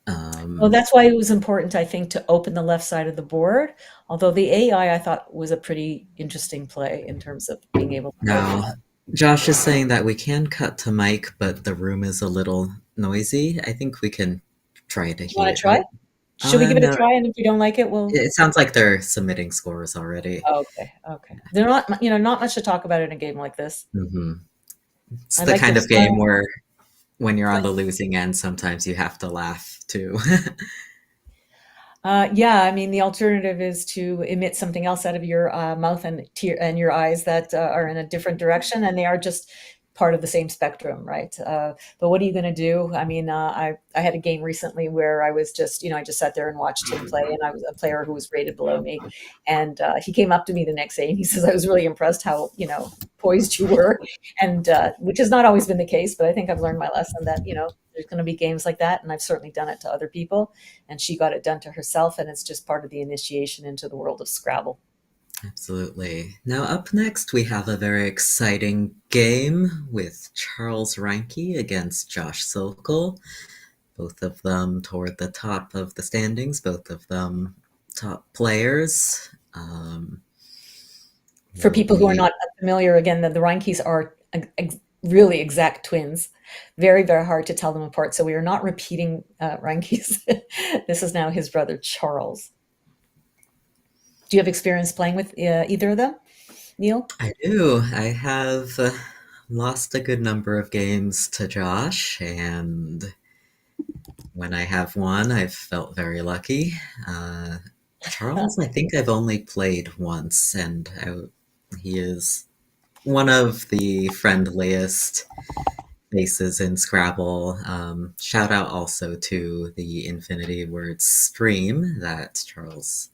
Well, that's why it was important, I think, to open the left side of the board. Although the AI, I thought, was a pretty interesting play in terms of being able to. Now, Josh is saying that we can cut to Mike, but the room is a little noisy. I think we can try to hear. Want to try? Should we give it a try? And if we don't like it, we'll. It sounds like they're submitting scores already. Okay. They're not, not much to talk about in a game like this. Mm-hmm. It's the kind of game where, when you're on the losing end, sometimes you have to laugh too. Yeah, I mean, the alternative is to emit something else out of your mouth and your eyes that are in a different direction, and they are just part of the same spectrum, right? But what are you going to do? I mean, I had a game recently where I was just, I just sat there and watched him play, and I was a player who was rated below me, and he came up to me the next day and he says, I was really impressed how, poised you were, and which has not always been the case, but I think I've learned my lesson that, There's going to be games like that, and I've certainly done it to other people, and she got it done to herself, and it's just part of the initiation into the world of Scrabble. Absolutely. Now, up next, we have a very exciting game with Charles Reinke against Josh Sokol. Both of them toward the top of the standings, both of them top players. For people who are not familiar, again, the Reinkes are really exact twins. Very, very hard to tell them apart. So we are not repeating Reinkes. This is now his brother, Charles. Do you have experience playing with either of them, Niel? I do. I have lost a good number of games to Josh, and when I have won, I've felt very lucky. Charles, I think I've only played once, and he is one of the friendliest faces in Scrabble. Shout out also to the Infinity Words stream that Charles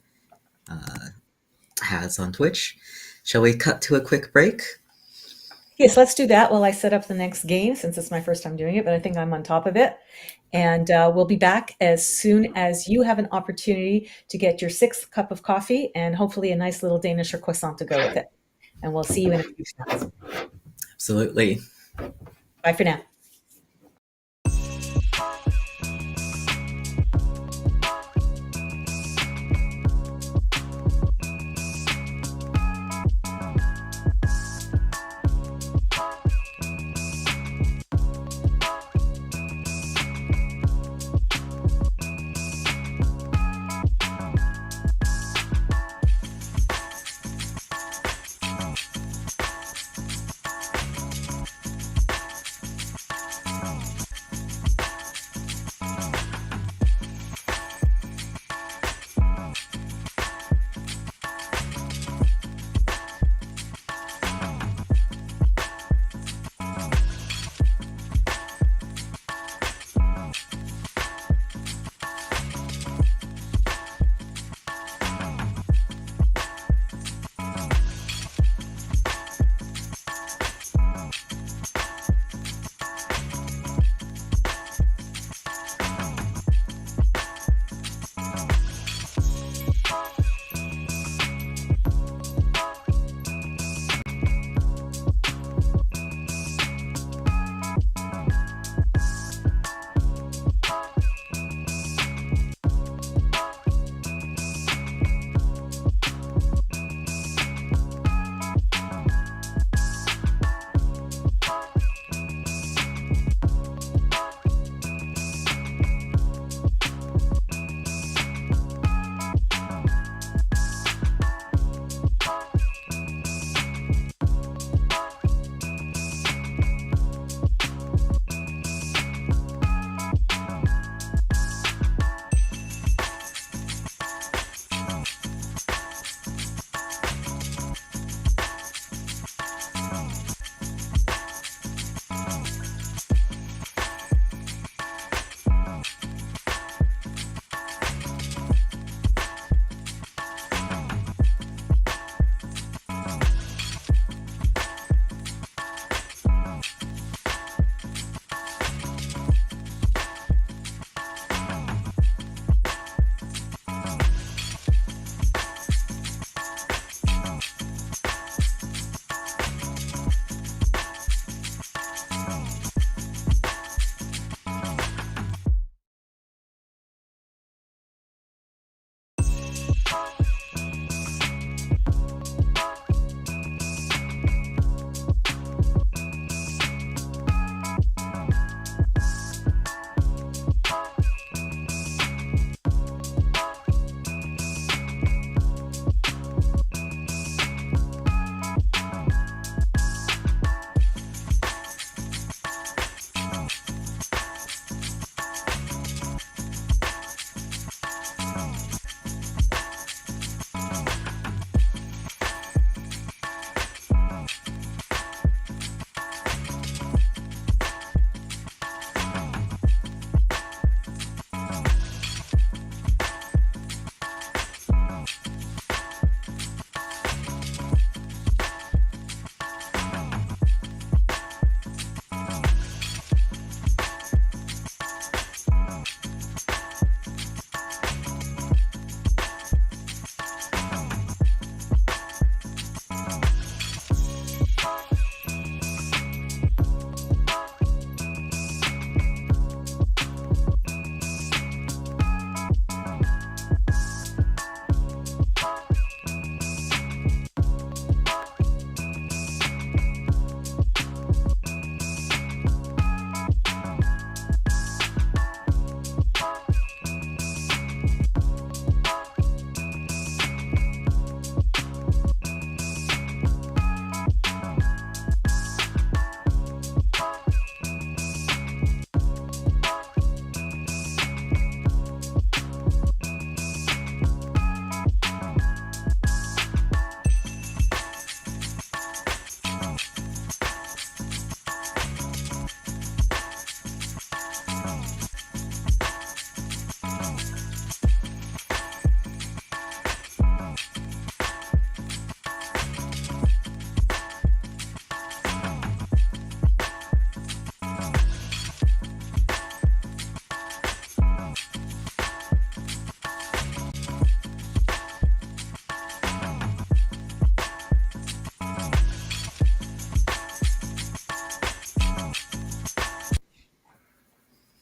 has on Twitch. Shall we cut to a quick break? Yes, let's do that while I set up the next game, since it's my first time doing it, but I think I'm on top of it. And we'll be back as soon as you have an opportunity to get your 6th cup of coffee and hopefully a nice little Danish or croissant to go with it. And we'll see you in a few seconds. Absolutely. Bye for now.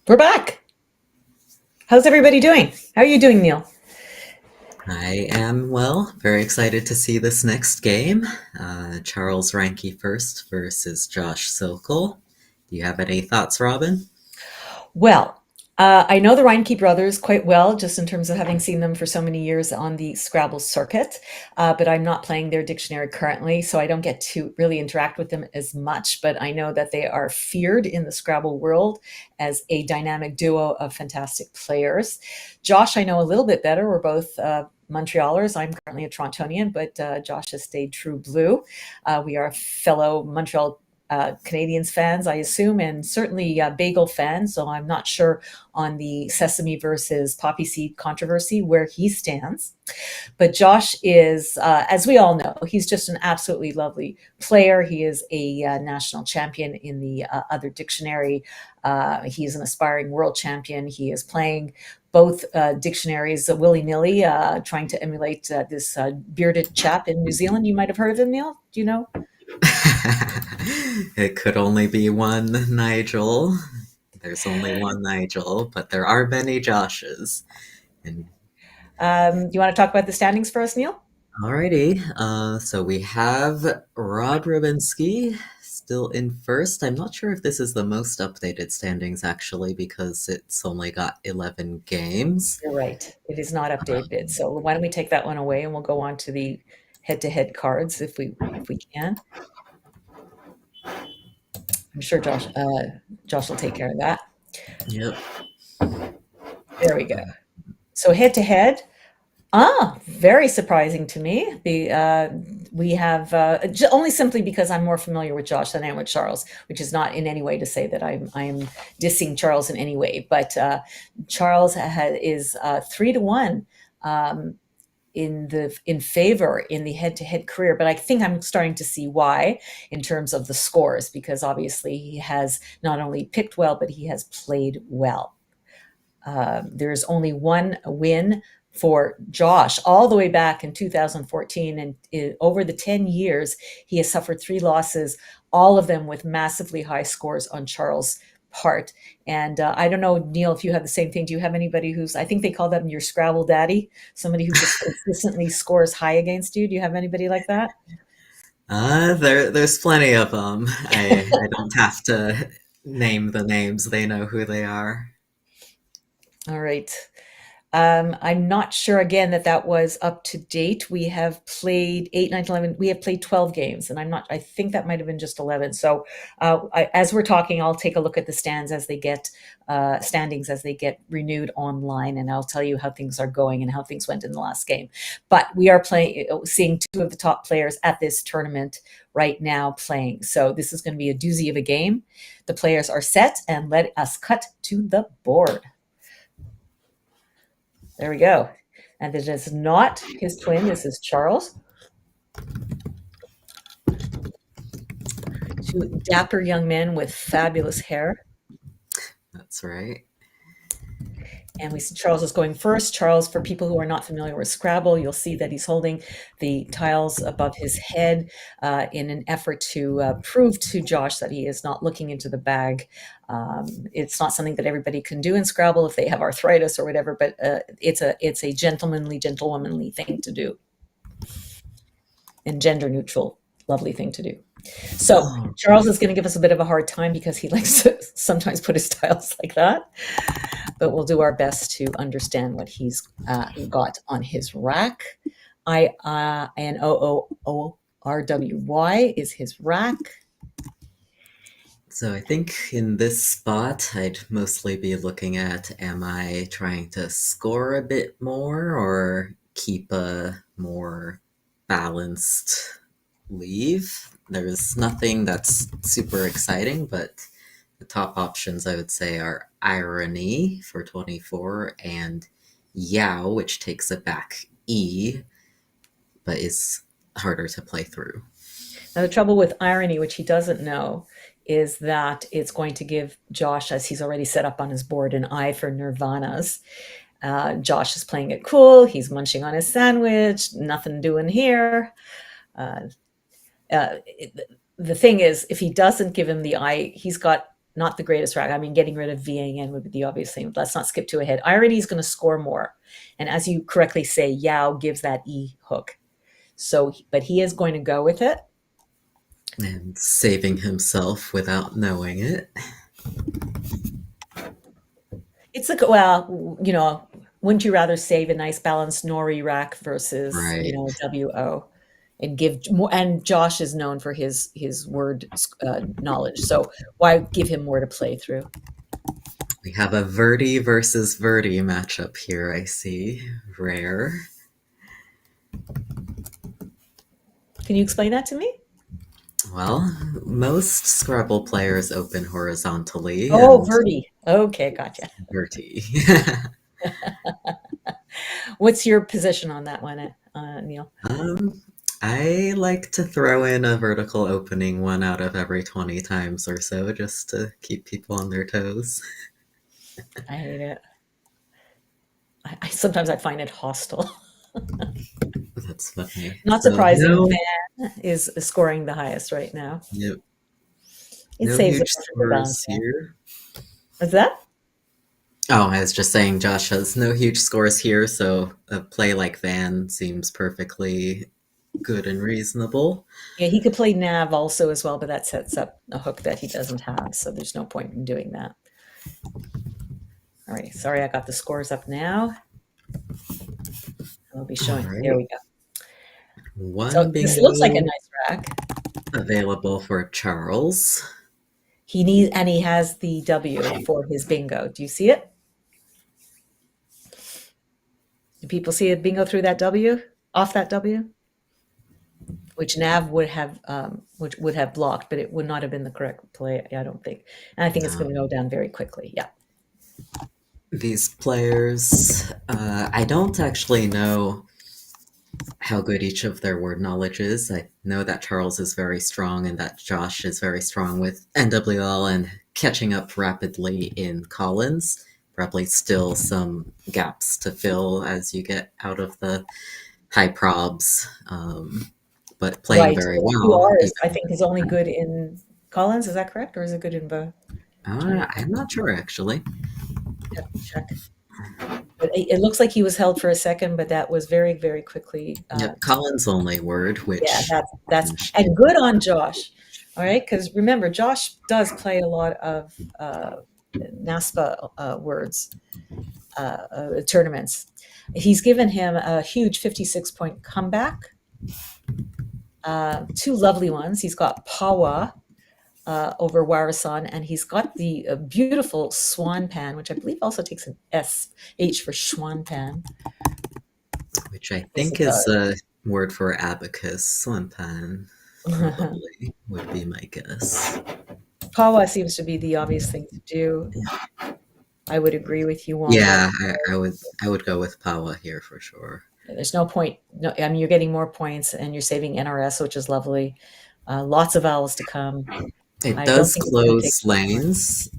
We're back. How's everybody doing? How are you doing, Niel? I am, well, very excited to see this next game. Charles Ranke first versus Josh Sokol. Do you have any thoughts, Robin? Well, I know the Reinke brothers quite well, just in terms of having seen them for so many years on the Scrabble circuit, but I'm not playing their dictionary currently, so I don't get to really interact with them as much, but I know that they are feared in the Scrabble world as a dynamic duo of fantastic players. Josh, I know a little bit better. We're both Montrealers. I'm currently a Torontonian, but Josh has stayed true blue. We are fellow Montreal Canadians fans, I assume, and certainly bagel fans. So I'm not sure on the sesame versus poppy seed controversy where he stands. But Josh is, as we all know, he's just an absolutely lovely player. He is a national champion in the other dictionary. He's an aspiring world champion. He is playing both dictionaries willy-nilly, trying to emulate this bearded chap in New Zealand. You might have heard of him, Niel. Do you know? It could only be one Nigel. There's only one Nigel, but there are many Joshes. And Do you want to talk about the standings for us, Niel? alrighty, so we have Rod Rubinski still in first. I'm not sure if this is the most updated standings, actually, because it's only got 11 games. You're right. It is not updated. So why don't we take that one away and we'll go on to the head-to-head cards if we can. I'm sure Josh will take care of that. Yep. There we go. So head-to-head. Very surprising to me. We have only simply because I'm more familiar with Josh than I am with Charles, which is not in any way to say that I'm dissing Charles in any way. But Charles is 3-1 in favor in the head-to-head career. But I think I'm starting to see why in terms of the scores, because obviously he has not only picked well, but he has played well. There's only one win for Josh all the way back in 2014, and over the 10 years he has suffered 3 losses, all of them with massively high scores on Charles' part. And I don't know, Niel, if you have the same thing. Do you have anybody who's, I think they call them your Scrabble daddy, somebody who just consistently scores high against you? Do you have anybody like that? There's plenty of them. I don't have to name the names. They know who they are. All right. I'm not sure again that was up to date. We have played 8, 9, 11. We have played 12 games, and I think that might have been just 11. So as we're talking, I'll take a look at the standings as they get renewed online, and I'll tell you how things are going and how things went in the last game. But we are seeing 2 of the top players at this tournament right now playing. So this is going to be a doozy of a game. The players are set, and let us cut to the board. There we go. And it is not his twin. This is Charles. 2 dapper young men with fabulous hair. That's right. And we see Charles is going first. Charles, for people who are not familiar with Scrabble, you'll see that he's holding the tiles above his head in an effort to prove to Josh that he is not looking into the bag. It's not something that everybody can do in Scrabble if they have arthritis or whatever, but it's a gentlewomanly thing to do. And gender neutral, lovely thing to do. So Charles is going to give us a bit of a hard time because he likes to sometimes put his tiles like that. But we'll do our best to understand what he's got on his rack. INOORWY is his rack. So I think in this spot, I'd mostly be looking at, am I trying to score a bit more or keep a more balanced leave? There's nothing that's super exciting, but the top options I would say are irony for 24 and Yao, which takes it back E, but is harder to play through. Now the trouble with irony, which he doesn't know, is that it's going to give Josh, as he's already set up on his board, an I for Nirvanas. Josh is playing it cool. He's munching on his sandwich. Nothing doing here. The thing is, if he doesn't give him the I, he's got not the greatest rack. I mean, getting rid of VAing in would be the obvious thing. Let's not skip to ahead. Irony is going to score more. And as you correctly say, Yao gives that E hook. So, but he is going to go with it. And saving himself without knowing it. It's like, well, you know, wouldn't you rather save a nice balanced Nori rack versus, Right. you know, WO? And give more, and Josh is known for his word knowledge. So why give him more to play through? We have a Verdi versus Verdi matchup here, I see. Rare. Can you explain that to me? Well, most Scrabble players open horizontally. Oh, and Verdi. Okay, gotcha. Verdi. What's your position on that one, Niel? I like to throw in a vertical opening 1 out of every 20 times or so, just to keep people on their toes. I hate it. I sometimes I find it hostile. That's funny. Not So, surprising. no, Van is scoring the highest right now. yep, It no saves huge it for the bounce. scores here. What's that? Oh, I was just saying Josh has no huge scores here, so a play like Van seems perfectly good and reasonable. Yeah, he could play Nav also as well, but that sets up a hook that he doesn't have, so there's no point in doing that. All right, sorry, I got the scores up now. I'll be showing. All right. There we go. One So bingo this looks like a nice rack. available for Charles. He has the W for his bingo. Do you see it? Do people see a bingo through that W, off that W? Which Nav would have, which would have blocked, but it would not have been the correct play, I don't think. And I think it's going to go down very quickly. Yeah. These players, I don't actually know how good each of their word knowledge is. I know that Charles is very strong and that Josh is very strong with NWL and catching up rapidly in Collins. Probably still some gaps to fill as you get out of the high probs, but playing very well. QRs, I think, is only good in Collins. Is that correct? Or is it good in both? I'm not sure, actually. Have to check. But it looks like he was held for a second, but that was very, very quickly. Yep, Collins only word, which... Yeah, that's and good on Josh. All right, because remember, Josh does play a lot of NASPA words tournaments. He's given him a huge 56-point comeback. 2 lovely ones. He's got Pawa over Warasan, and he's got the beautiful Swan Pan, which I believe also takes an SH for Schwan Pan. Which I think is a word for abacus. Swan Pan probably would be my guess. Pawa seems to be the obvious thing to do. I would agree with you on Yeah, that. I would go with Pawa here for sure. There's no point. No, I mean, you're getting more points and you're saving NRS, which is lovely. Lots of vowels to come. It I does don't think it's gonna close take- lanes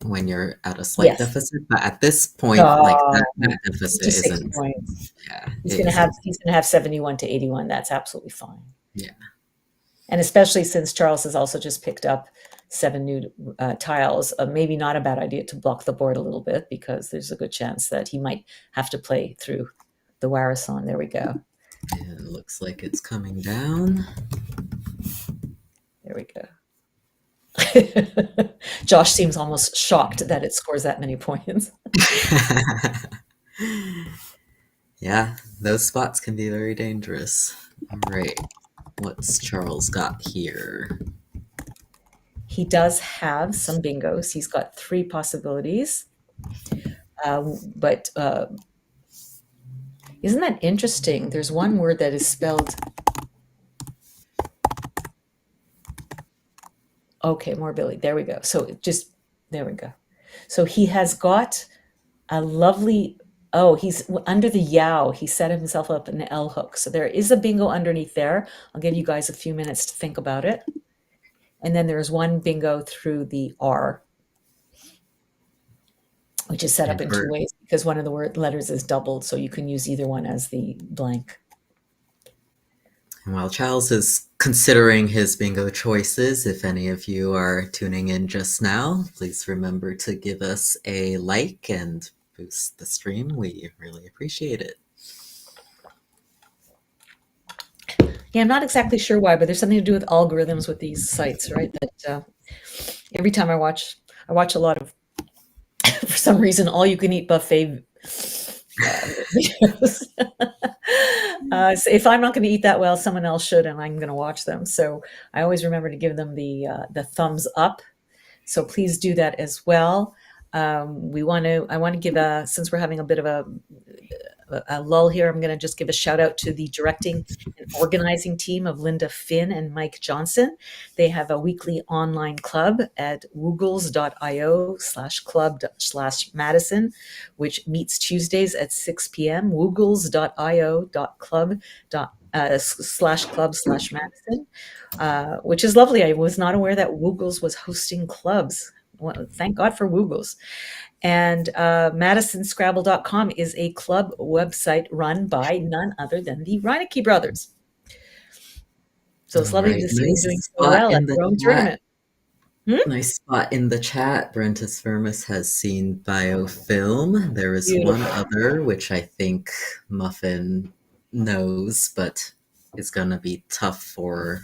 when you're at a slight Yes. deficit, but at this point, like that deficit 56 isn't. points. Yeah, He's it gonna isn't. have 71 to 81. That's absolutely fine. Yeah. And especially since Charles has also just picked up 7 new tiles, maybe not a bad idea to block the board a little bit, because there's a good chance that he might have to play through the Warasan. There we go. And it looks like it's coming down. There we go. Josh seems almost shocked that it scores that many points. Yeah, those spots can be very dangerous. All right, what's Charles got here? He does have some bingos. He's got 3 possibilities. But isn't that interesting? There's one word that is spelled. Okay, more Billy. There we go. So there we go. So he has got a lovely, he's under the Yao. He set himself up an L hook. So there is a bingo underneath there. I'll give you guys a few minutes to think about it. And then there's one bingo through the R, which is set up in 2 ways because one of the letters is doubled. So you can use either one as the blank. While Charles is considering his bingo choices, if any of you are tuning in just now, please remember to give us a like and boost the stream. We really appreciate it. Yeah, I'm not exactly sure why, but there's something to do with algorithms with these sites, right? That every time I watch a lot of, for some reason, all you can eat buffet videos. So if I'm not going to eat that well, someone else should, and I'm going to watch them. So I always remember to give them the thumbs up. So please do that as well. I want to give since we're having a bit of a lull here, I'm going to just give a shout out to the directing and organizing team of Linda Finn and Mike Johnson. They have a weekly online club at woogles.io/club/Madison, which meets Tuesdays at 6 p.m. woogles.io.club/Madison, which is lovely. I was not aware that Woogles was hosting clubs. Well, thank God for Woogles. And MadisonScrabble.com is a club website run by none other than the Reinecke brothers. So it's lovely to see them doing so well at their own tournament. Nice spot in the chat. Brentus Vermis has seen biofilm. There is one other, which I think Muffin knows, but it's going to be tough for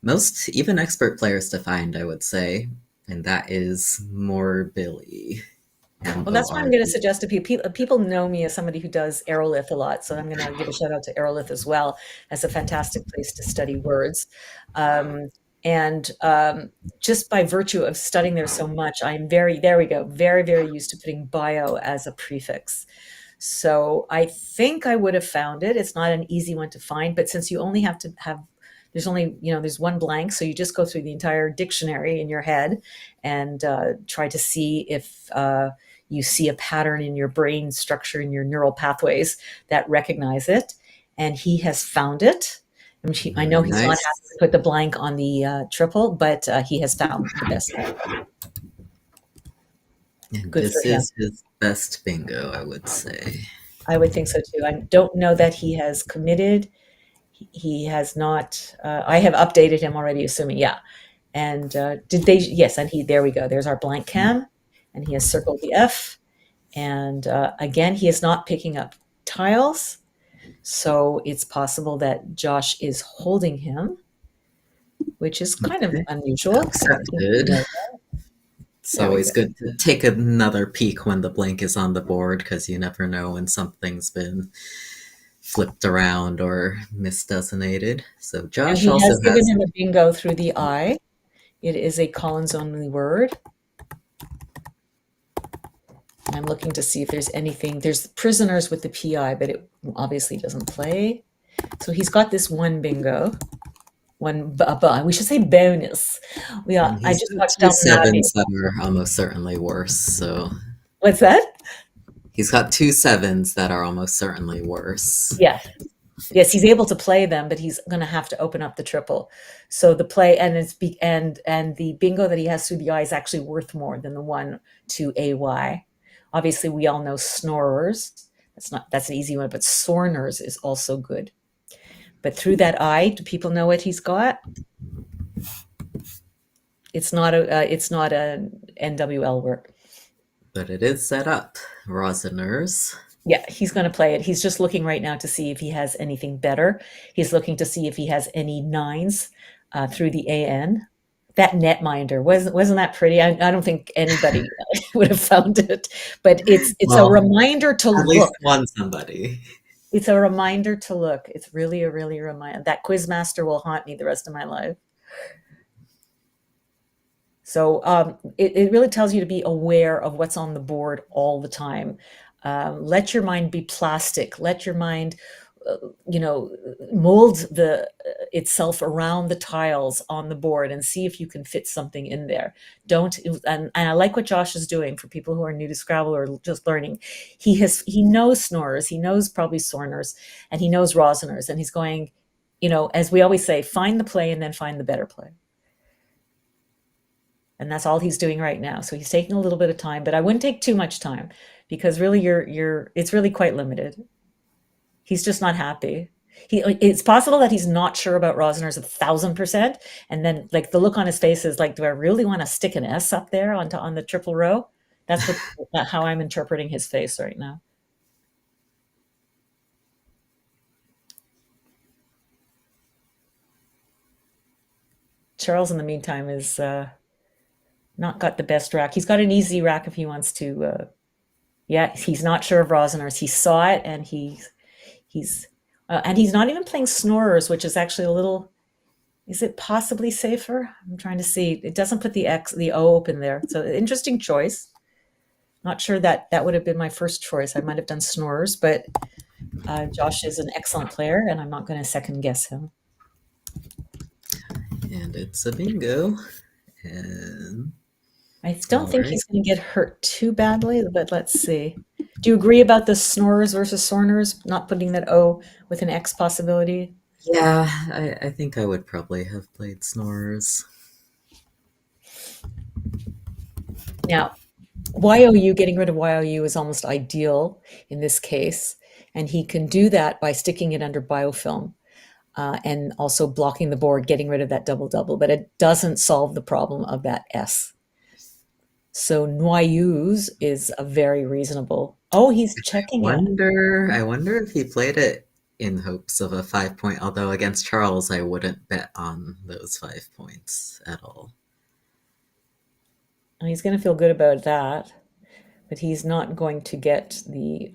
most, even expert players to find, I would say. And that is more Billy. Well, that's what I'm going to suggest to people. People know me as somebody who does Aerolith a lot, so I'm going to give a shout out to Aerolith as well as a fantastic place to study words. And just by virtue of studying there so much, I'm very, very used to putting bio as a prefix. So I think I would have found it. It's not an easy one to find, but since you only have to have, there's one blank, so you just go through the entire dictionary in your head and try to see if you see a pattern in your brain structure, in your neural pathways that recognize it. And he has found it. I know he's not happy to put the blank on the triple, but he has found the best one. This is his best bingo, I would say. I would think so too. I don't know that he has committed. He has not. I have updated him already, assuming, yeah. And did they? Yes, and there we go. There's our blank cam, and he has circled the F. And again, he is not picking up tiles, so it's possible that Josh is holding him, which is kind of unusual. Accepted. It's always good to take another peek when the blank is on the board, because you never know when something's been flipped around or misdesignated. So Josh and he also has given him a bingo through the I. It is a Collins only word. And I'm looking to see if there's anything. There's prisoners with the PI, but it obviously doesn't play. So he's got this one bingo. We should say bonus. I just watched two sevens that are almost certainly worse. So what's that? He's got 2 sevens that are almost certainly worse. Yes, he's able to play them, but he's going to have to open up the triple. So the play and the bingo that he has through the I is actually worth more than the one to AY. Obviously, we all know snorers. That's an easy one, but sorners is also good. But through that I, do people know what he's got? It's not a NWL word. But it is set up. Rosiners. Yeah, he's going to play it. He's just looking right now to see if he has anything better. He's looking to see if he has any 9s through the AN. That netminder, wasn't that pretty? I don't think anybody would have found it, but it's a reminder to look. At least one somebody. It's a reminder to look. It's really a reminder. That Quizmaster will haunt me the rest of my life. So it really tells you to be aware of what's on the board all the time. Let your mind be plastic. Let your mind, mold itself around the tiles on the board and see if you can fit something in there. And I like what Josh is doing for people who are new to Scrabble or just learning. He knows snorers, he knows probably sorners, and he knows rosiners, and he's going, as we always say, find the play and then find the better play. And that's all he's doing right now. So he's taking a little bit of time, but I wouldn't take too much time because really it's really quite limited. He's just not happy. It's possible that he's not sure about Rosner's 1,000%, and then like the look on his face is like, do I really want to stick an S up there on the triple row? That's how I'm interpreting his face right now. Charles, in the meantime, is not got the best rack. He's got an easy rack if he wants to. Yeah, he's not sure of Rosner's. He saw it, and he's not even playing Snorers, which is actually a little. Is it possibly safer? I'm trying to see. It doesn't put the O open there. So interesting choice. Not sure that would have been my first choice. I might have done Snorers, but Josh is an excellent player, and I'm not going to second guess him. And it's a bingo. And I don't think he's going to get hurt too badly, but let's see. Do you agree about the Snorers versus Sorners, not putting that O with an X possibility? Yeah, I think I would probably have played Snorers. Now, YOU, getting rid of YOU is almost ideal in this case, and he can do that by sticking it under biofilm and also blocking the board, getting rid of that double-double, but it doesn't solve the problem of that S. So Noyous is a very reasonable. Oh, he's checking it. I wonder if he played it in hopes of a 5-point, although against Charles, I wouldn't bet on those 5 points at all. And he's going to feel good about that, but he's not going to get the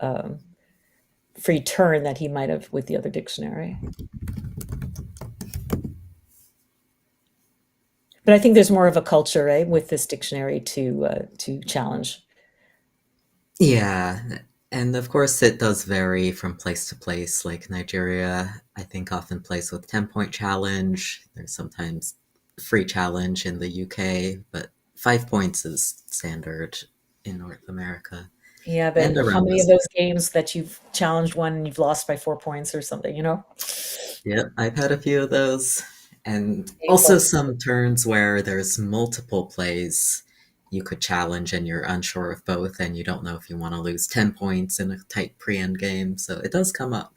free turn that he might have with the other dictionary. But I think there's more of a culture, right, with this dictionary to challenge. Yeah, and of course it does vary from place to place. Like Nigeria, I think often plays with 10-point challenge. There's sometimes free challenge in the UK, but 5 points is standard in North America. Yeah, but how many of those games that you've challenged one and you've lost by 4 points or something, you know? Yep, I've had a few of those. And also some turns where there's multiple plays you could challenge and you're unsure of both and you don't know if you want to lose 10 points in a tight pre-end game. So it does come up.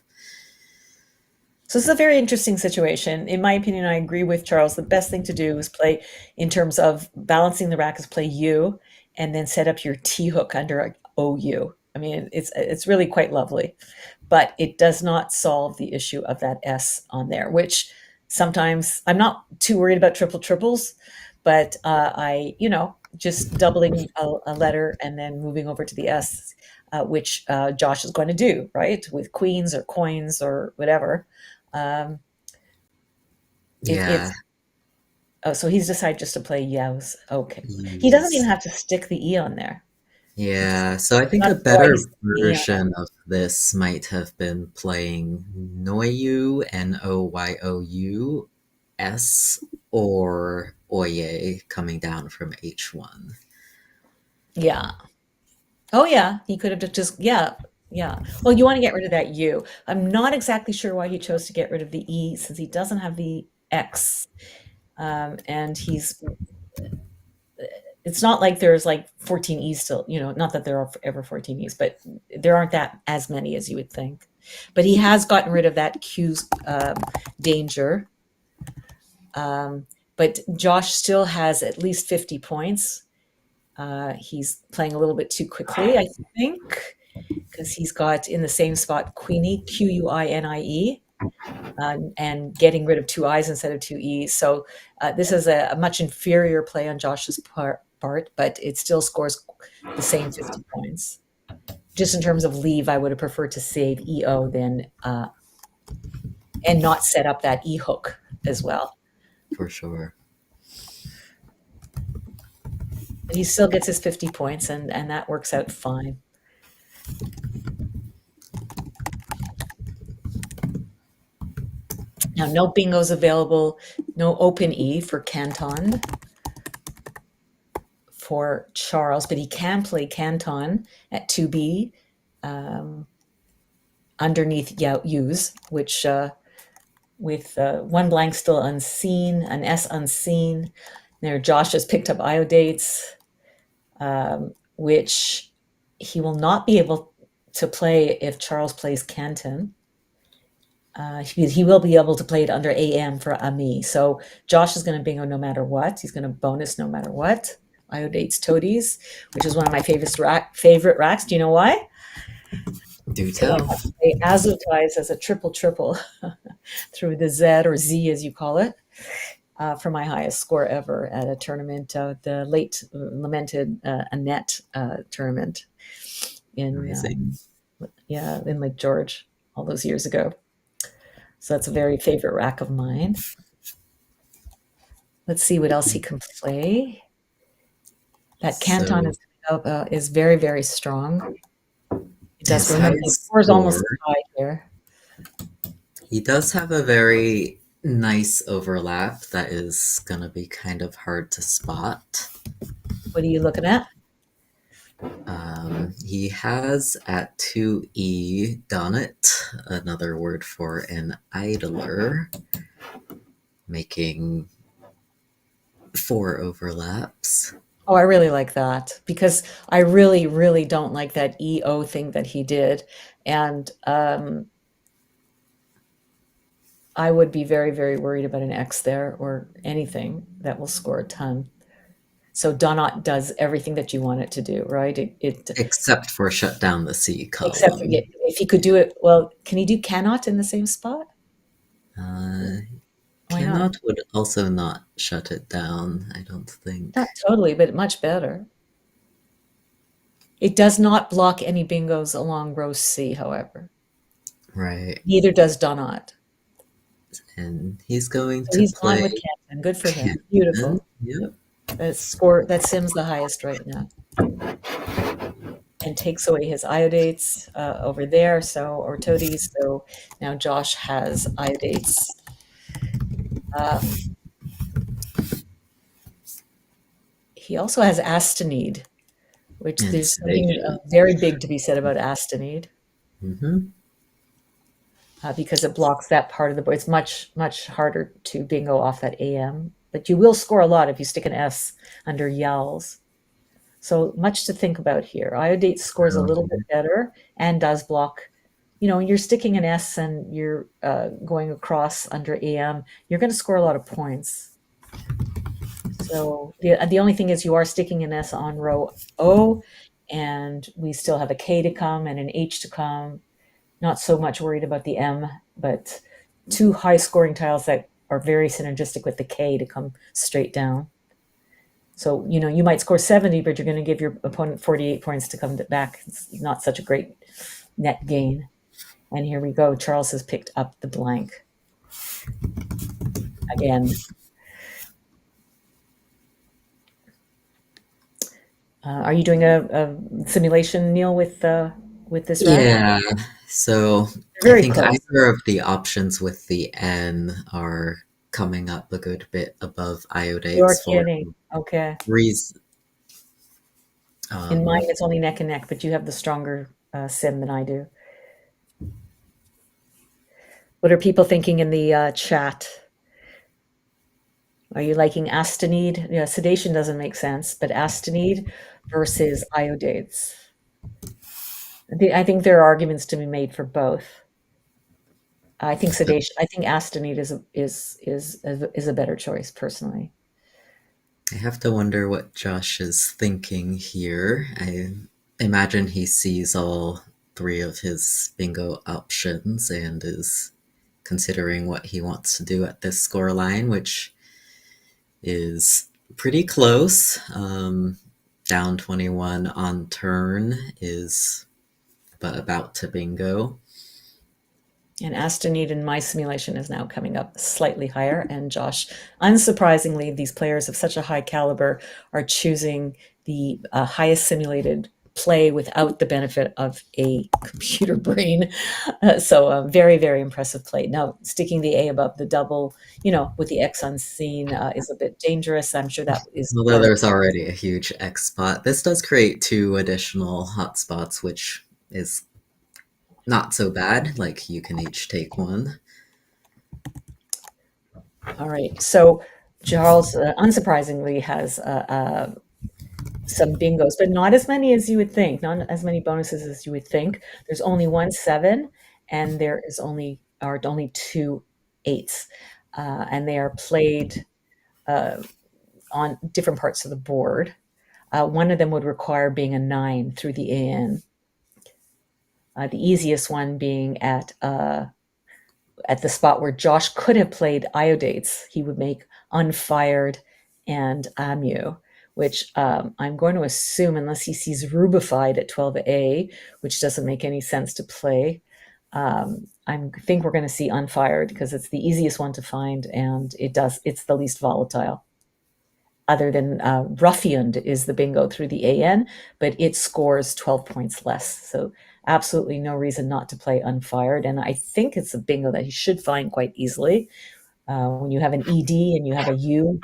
So this is a very interesting situation. In my opinion, I agree with Charles. The best thing to do is play, in terms of balancing the rack, is play U and then set up your T hook under OU. I mean, it's really quite lovely, but it does not solve the issue of that S on there, which sometimes I'm not too worried about triples, but just doubling a letter and then moving over to the S, which Josh is going to do, right? With queens or coins or whatever. So he's decided just to play Yows. Okay. Yes. He doesn't even have to stick the E on there. Yeah, so I think a better version of this might have been playing Noyu, Noyous, or Oye coming down from H1. Yeah. Oh, yeah. He could have just, yeah. Well, you want to get rid of that U. I'm not exactly sure why he chose to get rid of the E, since he doesn't have the X. And it's not like there's like 14 E's still, not that there are ever 14 E's, but there aren't that as many as you would think. But he has gotten rid of that Q's danger. But Josh still has at least 50 points. He's playing a little bit too quickly, I think, because he's got in the same spot Queenie, Quinie, and getting rid of 2 I's instead of 2 E's. So this is a much inferior play on Josh's part, but it still scores the same 50 points. Just in terms of leave, I would have preferred to save EO then and not set up that E hook as well. For sure. But he still gets his 50 points, and that works out fine. Now, no bingos available, no open E for Canton for Charles, but he can play Canton at 2B underneath U's, which with one blank still unseen, an S unseen. There, Josh has picked up iodates, which he will not be able to play if Charles plays Canton. He will be able to play it under AM for me. So Josh is going to bingo no matter what. He's going to bonus no matter what. Iodates toadies, which is one of my favorite racks. Do you know why? Do So I tell. have to play Azotize as a triple through the Z or Z as you call it, for my highest score ever at a tournament, the late lamented Annette tournament in Amazing. in Lake George all those years ago. So that's a very favorite rack of mine. Let's see what else he can play. That Canton is very, very strong. It does His remember the highest score is almost score, high here. he does have a very nice overlap that is going to be kind of hard to spot. What are you looking at? He has at 2E Garnett, another word for an idler, making 4 overlaps. Oh, I really like that because I really, really don't like that EO thing that he did. And I would be very, very worried about an X there or anything that will score a ton. So Donut does everything that you want it to do, right? Except for shut down the C except column. if he could do it, well, can he do cannot in the same spot? Why not? Cannot would also not shut it down, I don't think. Not totally, but much better. It does not block any bingos along row C, however. Right. Neither does Donut. And he's going So to he's play on with Canton. Good for him. Canton. Beautiful. Yep. That Sim's the highest right now. And takes away his iodates over there, or toadies. So now Josh has iodates. He also has Astenide, which And there's something sedation. very big to be said about Astenide. Mm-hmm. Because it blocks that part of the board. It's much, much harder to bingo off that AM. But you will score a lot if you stick an S under yells. So much to think about here. Iodate scores a little bit better and does block. You know, when you're sticking an S and you're going across under AM, you're going to score a lot of points. So the only thing is you are sticking an S on row O, and we still have a K to come and an H to come. Not so much worried about the M, but 2 high scoring tiles that are very synergistic with the K to come straight down. So, you know, you might score 70, but you're going to give your opponent 48 points to come back. It's not such a great net gain. And here we go. Charles has picked up the blank again. Are you doing a simulation, Neil, with this rack? Yeah. So I think either of the options with the N are coming up a good bit above iodates. You're kidding. Okay. Reason. In mine, it's only neck and neck, but you have the stronger sim than I do. What are people thinking in the chat? Are you liking Astenide? Yeah, sedation doesn't make sense, but Astenide versus iodates. I think there are arguments to be made for both. I think sedation. I think Astenide is a better choice personally. I have to wonder what Josh is thinking here. I imagine he sees all 3 of his bingo options and is considering what he wants to do at this score line, which is pretty close. Down 21 on turn is about to bingo. And Astenide in my simulation is now coming up slightly higher. And Josh, unsurprisingly, these players of such a high caliber are choosing the highest simulated play without the benefit of a computer brain. So very, very impressive play. Now, sticking the A above the double, you know, with the X unseen is a bit dangerous. I'm sure that is... Although there's already a huge X spot. This does create 2 additional hotspots, which is not so bad. Like, you can each take 1. All right. So Charles, unsurprisingly, has some bingos, but not as many as you would think. Not as many bonuses as you would think. There's only 1 7, and there is only are only 2 8s, and they are played on different parts of the board. One of them would require being a 9 through the AN. The easiest one being at the spot where Josh could have played iodates. He would make unfired and amu, which I'm going to assume, unless he sees rubified at 12A, which doesn't make any sense to play, I think we're going to see unfired because it's the easiest one to find, and it's the least volatile. Other than ruffianed is the bingo through the AN, but it scores 12 points less. So absolutely no reason not to play unfired. And I think it's a bingo that you should find quite easily. When you have an ED and you have a U,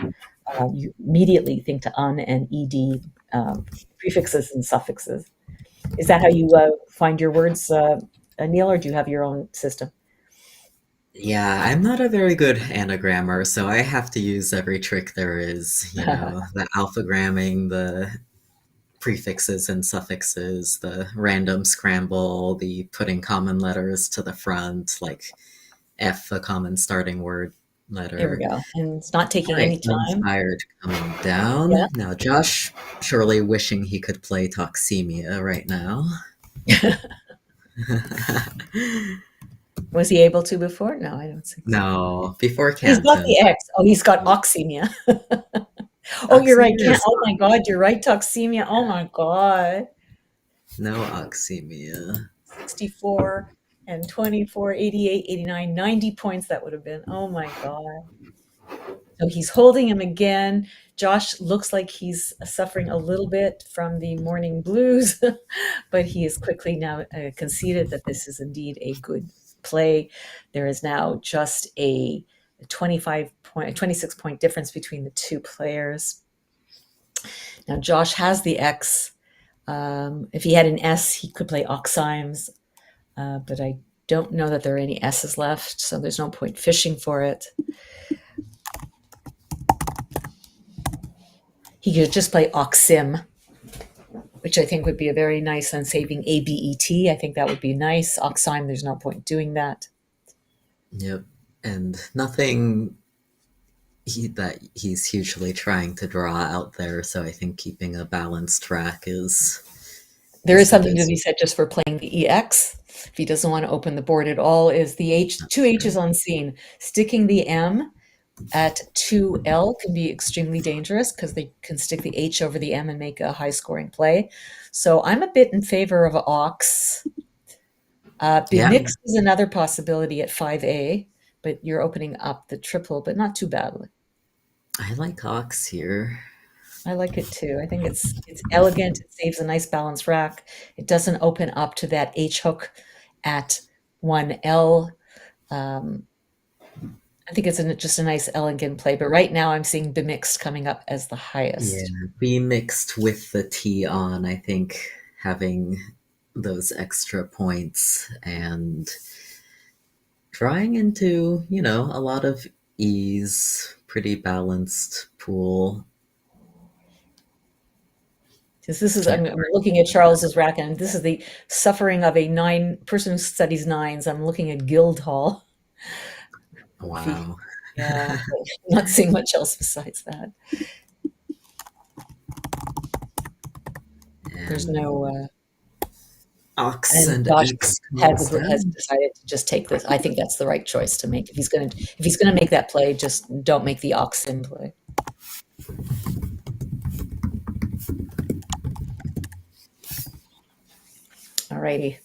you immediately think to un and ED prefixes and suffixes. Is that how you find your words, Niel, or do you have your own system? Yeah, I'm not a very good anagrammer, so I have to use every trick there is. The alphagramming, the prefixes and suffixes, the random scramble, the putting common letters to the front, like F, a common starting word letter. There we go. And it's not taking Right, any time. Inspired coming down. Yeah. Now, Josh, surely wishing he could play Toxemia right now. Was he able to before? No, I don't think so. No, before Canton. He's got the X. Oh, he's got oxemia. Oh, you're right. Oh my God, you're right. Toxemia. Oh my God. No oxemia. 64 and 24, 88, 89, 90 points that would have been. Oh my God. So he's holding him again. Josh looks like he's suffering a little bit from the morning blues, but he has quickly now conceded that this is indeed a good play. There is now just a 26 point difference between the two players. Now Josh has the X. If he had an S, he could play Oximes, but I don't know that there are any S's left, so there's no point fishing for it. He could just play Oxim, which I think would be a very nice and saving ABET. I think that would be nice. Oxime, there's no point doing that. Yep. And nothing that he's hugely trying to draw out there, so I think keeping a balanced track is... There is something to be said just for playing the EX. If he doesn't want to open the board at all, is the H, 2 H's unseen. Sticking the M at 2L can be extremely dangerous because they can stick the H over the M and make a high-scoring play. So I'm a bit in favor of Ox. Mix is another possibility at 5A, but you're opening up the triple, but not too badly. I like Ox here. I like it too. I think it's elegant. It saves a nice balanced rack. It doesn't open up to that H hook at 1L. I think it's just a nice elegant play, but right now I'm seeing bemixed coming up as the highest. Yeah, bemixed with the T on, I think having those extra points and drawing into, a lot of ease, pretty balanced pool. I'm looking at Charles's rack, and this is the suffering of a person who studies nines. I'm looking at Guildhall. Wow. Yeah, I'm not seeing much else besides that. There's no Ox and Josh X has decided to just take this. I think that's the right choice to make. If he's gonna make that play, just don't make the Ox in play. Alrighty.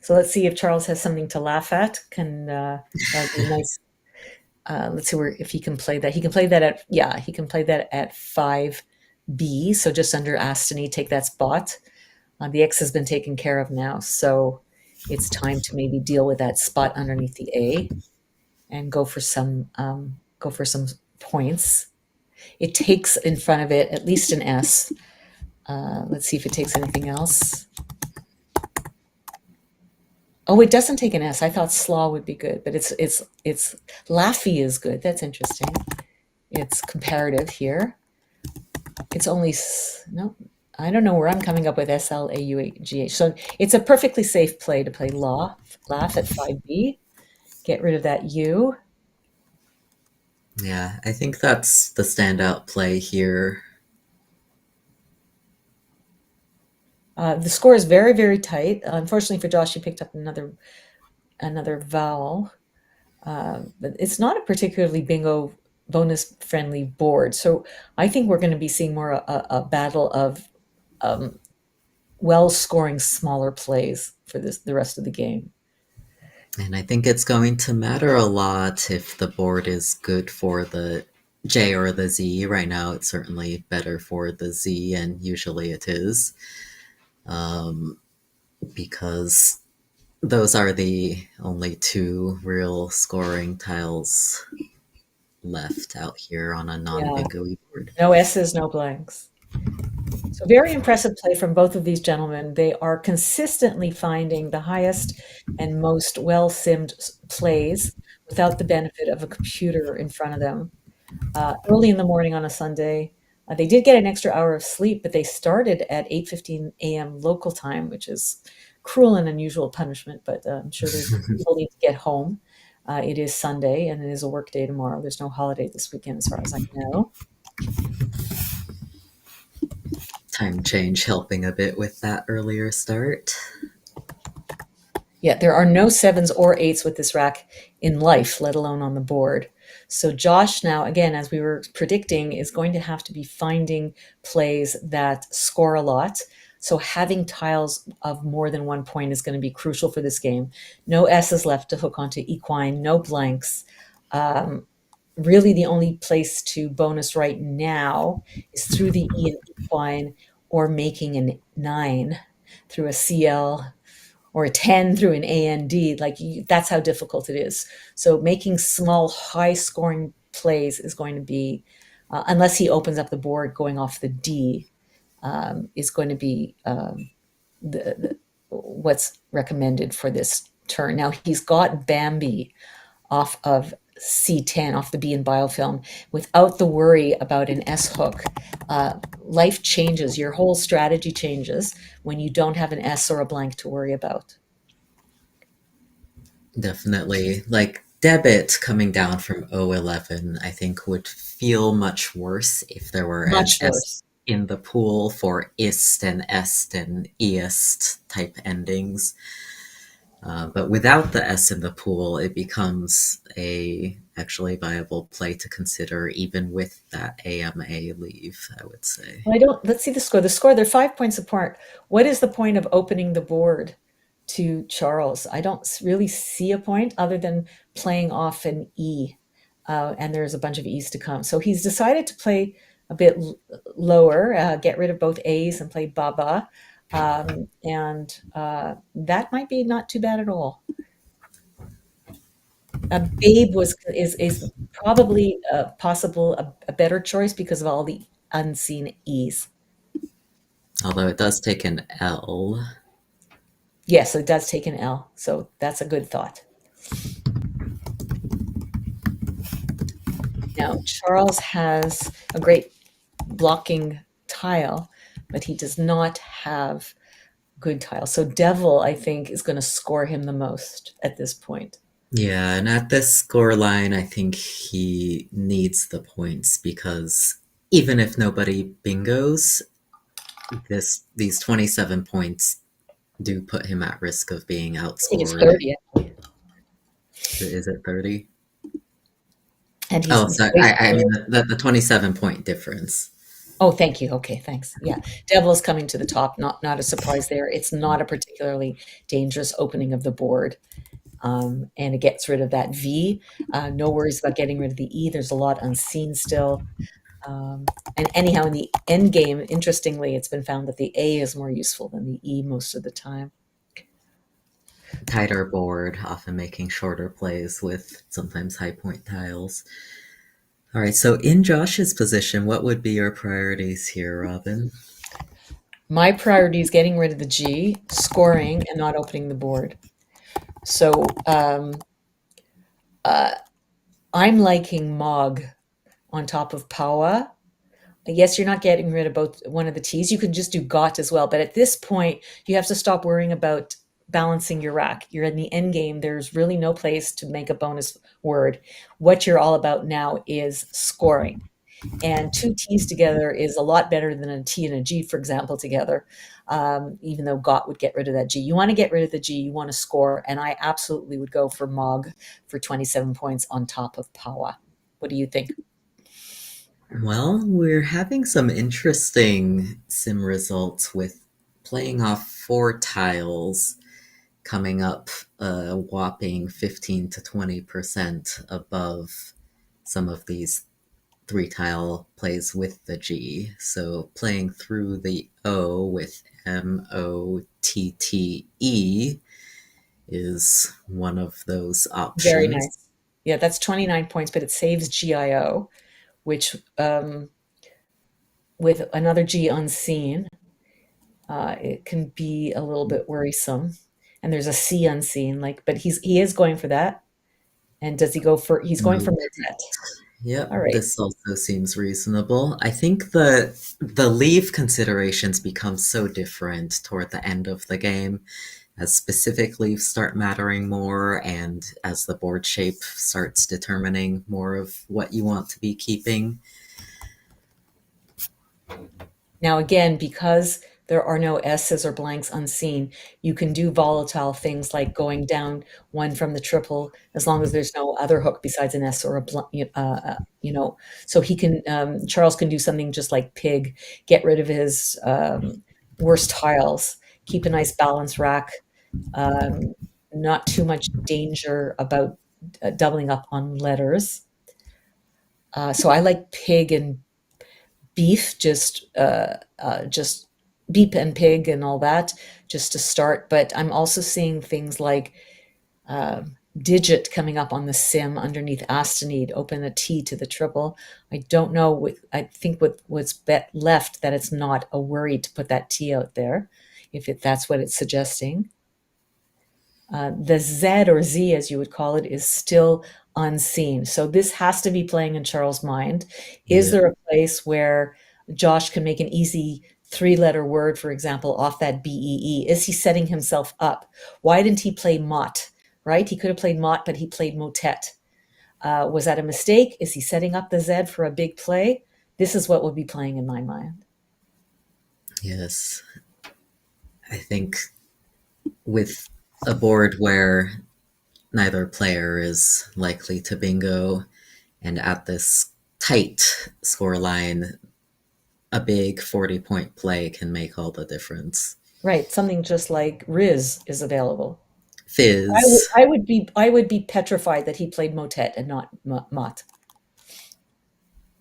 So let's see if Charles has something to laugh at. That would be nice. Let's see if he can play that. He can play that at 5B, so just under Astony, take that spot. The X has been taken care of now, so it's time to maybe deal with that spot underneath the A and go for some points. It takes in front of it at least an S. Let's see if it takes anything else. Oh, it doesn't take an S. I thought slaw would be good, but it's laffy is good. That's interesting. It's comparative here. It's only no. I don't know where I'm coming up with SLAUGH. So it's a perfectly safe play to play laugh at 5B. get rid of that U. Yeah, I think that's the standout play here. The score is very, very tight. Unfortunately for Josh, he picked up another vowel. But it's not a particularly bingo bonus friendly board. So I think we're going to be seeing more a battle of well scoring smaller plays for the rest of the game. And I think it's going to matter a lot if the board is good for the J or the Z. Right now, it's certainly better for the Z, and usually it is. Because those are the only two real scoring tiles left out here on a non-bingo board. No S's, no blanks. So very impressive play from both of these gentlemen. They are consistently finding the highest and most well-simmed plays without the benefit of a computer in front of them. Early in the morning on a Sunday, they did get an extra hour of sleep, but they started at 8:15 a.m. local time, which is cruel and unusual punishment, but I'm sure people need to get home. It is Sunday, and it is a work day tomorrow. There's no holiday this weekend, as far as I know. Time change helping a bit with that earlier start. Yeah, there are no 7s or 8s with this rack in life, let alone on the board. So Josh now, again, as we were predicting, is going to have to be finding plays that score a lot. So having tiles of more than 1 point is going to be crucial for this game. No S's left to hook onto equine, no blanks. Really the only place to bonus right now is through the E and equine, or making a 9 through a CL, or a 10 through an AND. That's how difficult it is. So making small, high-scoring plays is going to be, unless he opens up the board going off the D, is going to be what's recommended for this turn. Now he's got Bambi off of C10, off the B in biofilm, without the worry about an S hook. Life changes, your whole strategy changes when you don't have an S or a blank to worry about. Definitely. Like debit coming down from O11, I think would feel much worse if there were an S in the pool for ist and est and eist type endings. But without the S in the pool, it becomes a actually viable play to consider, even with that AMA leave, I would say. Let's see the score. They're 5 points apart. What is the point of opening the board to Charles? I don't really see a point other than playing off an E, and there's a bunch of E's to come. So he's decided to play a bit lower, get rid of both A's and play Baba. And that might be not too bad at all. Babe is probably possible a better choice because of all the unseen E's. Although it does take an L. Yes, it does take an L, so that's a good thought. Now, Charles has a great blocking tile, but he does not have good tile. So Devil, I think, is going to score him the most at this point. Yeah, and at this score line, I think he needs the points because even if nobody bingos, these 27 points do put him at risk of being outscored. I think it's 30, actually. Is it 30? And he's I mean the 27-point difference. Oh, thank you. Okay, thanks. Yeah, Devil is coming to the top. Not a surprise there. It's not a particularly dangerous opening of the board. And it gets rid of that V. No worries about getting rid of the E. There's a lot unseen still. And anyhow, in the end game, interestingly, it's been found that the A is more useful than the E most of the time. Tighter board, often making shorter plays with sometimes high point tiles. All right, so in Josh's position, what would be your priorities here, Robin? My priority is getting rid of the G, scoring, and not opening the board. So I'm liking Mog on top of Paua. Yes, you're not getting rid of one of the T's. You can just do Got as well. But at this point, you have to stop worrying about balancing your rack. You're in the end game. There's really no place to make a bonus word. What you're all about now is scoring. And two T's together is a lot better than a T and a G, for example, together, even though got would get rid of that G. You want to get rid of the G, you want to score, and I absolutely would go for Mog for 27 points on top of Pawa. What do you think? Well, we're having some interesting sim results with playing off 4 tiles coming up a whopping 15 to 20% above some of these 3-tile plays with the G. So playing through the O with MOTTE is one of those options. Very nice. Yeah, that's 29 points, but it saves GIO, which with another G unseen, it can be a little bit worrisome. And there's a C unseen, but he is going for that. And does he go for? He's going for Motet. Yep, All right. this also seems reasonable. I think the leave considerations become so different toward the end of the game, as specific leaves start mattering more, and as the board shape starts determining more of what you want to be keeping. Now, again, because there are no S's or blanks unseen, you can do volatile things like going down one from the triple, as long as there's no other hook besides an S or a blank, so he can, Charles can do something just like Pig, get rid of his worst tiles, keep a nice balanced rack, not too much danger about doubling up on letters. So I like Pig and Beef, just Beep and Pig and all that, just to start. But I'm also seeing things like Digit coming up on the sim underneath Astenede, open a T to the triple. I don't know. I think with what's left that it's not a worry to put that T out there, if that's what it's suggesting. The Z or Z, as you would call it, is still unseen. So this has to be playing in Charles' mind. Is there a place where Josh can make an easy 3-letter word, for example, off that BEE? Is he setting himself up? Why didn't he play Mott, right? He could have played Mott, but he played Motet. Was that a mistake? Is he setting up the Z for a big play? This is what would be playing in my mind. Yes. I think with a board where neither player is likely to bingo, and at this tight scoreline, a big 40-point play can make all the difference. Right, something just like Riz is available. Fizz. I would be petrified that he played Motet and not Mott.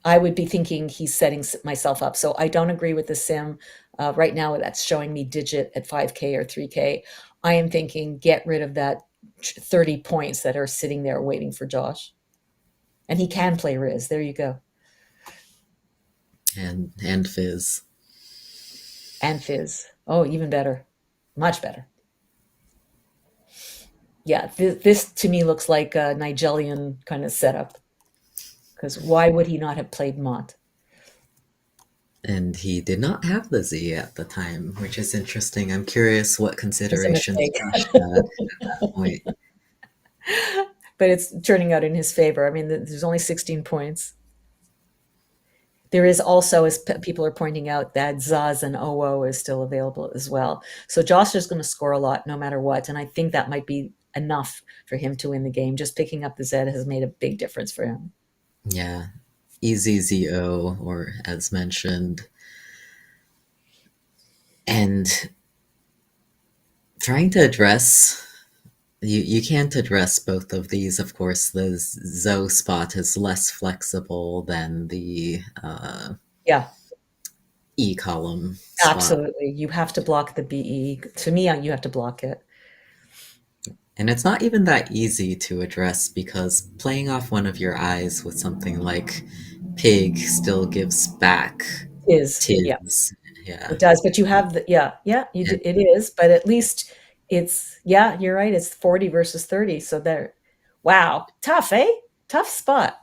I would be thinking he's setting myself up. So I don't agree with the sim. Right now, that's showing me Digit at 5K or 3K. I am thinking get rid of that 30 points that are sitting there waiting for Josh. And he can play Riz. There you go. And Fizz. And Fizz. Oh, even better. Much better. Yeah, this to me looks like a Nigelian kind of setup. Because why would he not have played Mott? And he did not have the Z at the time, which is interesting. I'm curious what considerations Josh had at that point. But it's turning out in his favor. I mean, there's only 16 points. There is also, as people are pointing out, that Zaz and OO is still available as well. So Josh is going to score a lot no matter what. And I think that might be enough for him to win the game. Just picking up the Z has made a big difference for him. Yeah. EZZO, or as mentioned. And trying to address... You can't address both of these. Of course, the ZO spot is less flexible than the E column spot. Absolutely. You have to block the BE. To me, you have to block it. And it's not even that easy to address, because playing off one of your eyes with something like Pig still gives back Tis. Yeah. It does, but you have it is, but at least it's, you're right. It's 40 versus 30. So there, wow. Tough, eh? Tough spot.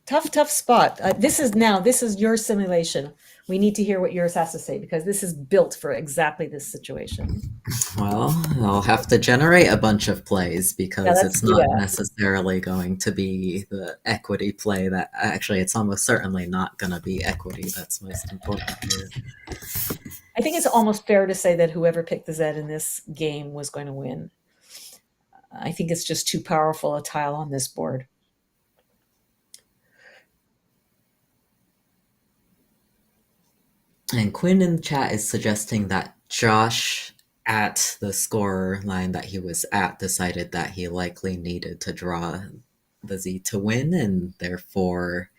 Tough spot. This is your simulation. We need to hear what yours has to say because this is built for exactly this situation. Well, I'll have to generate a bunch of plays Yeah, because let's it's do not that. necessarily going to be the equity play that actually it's almost certainly not going to be equity that's most important here. I think it's almost fair to say that whoever picked the Z in this game was going to win. I think it's just too powerful a tile on this board. And Quinn in the chat is suggesting that Josh, at the score line that he was at, decided that he likely needed to draw the Z to win and therefore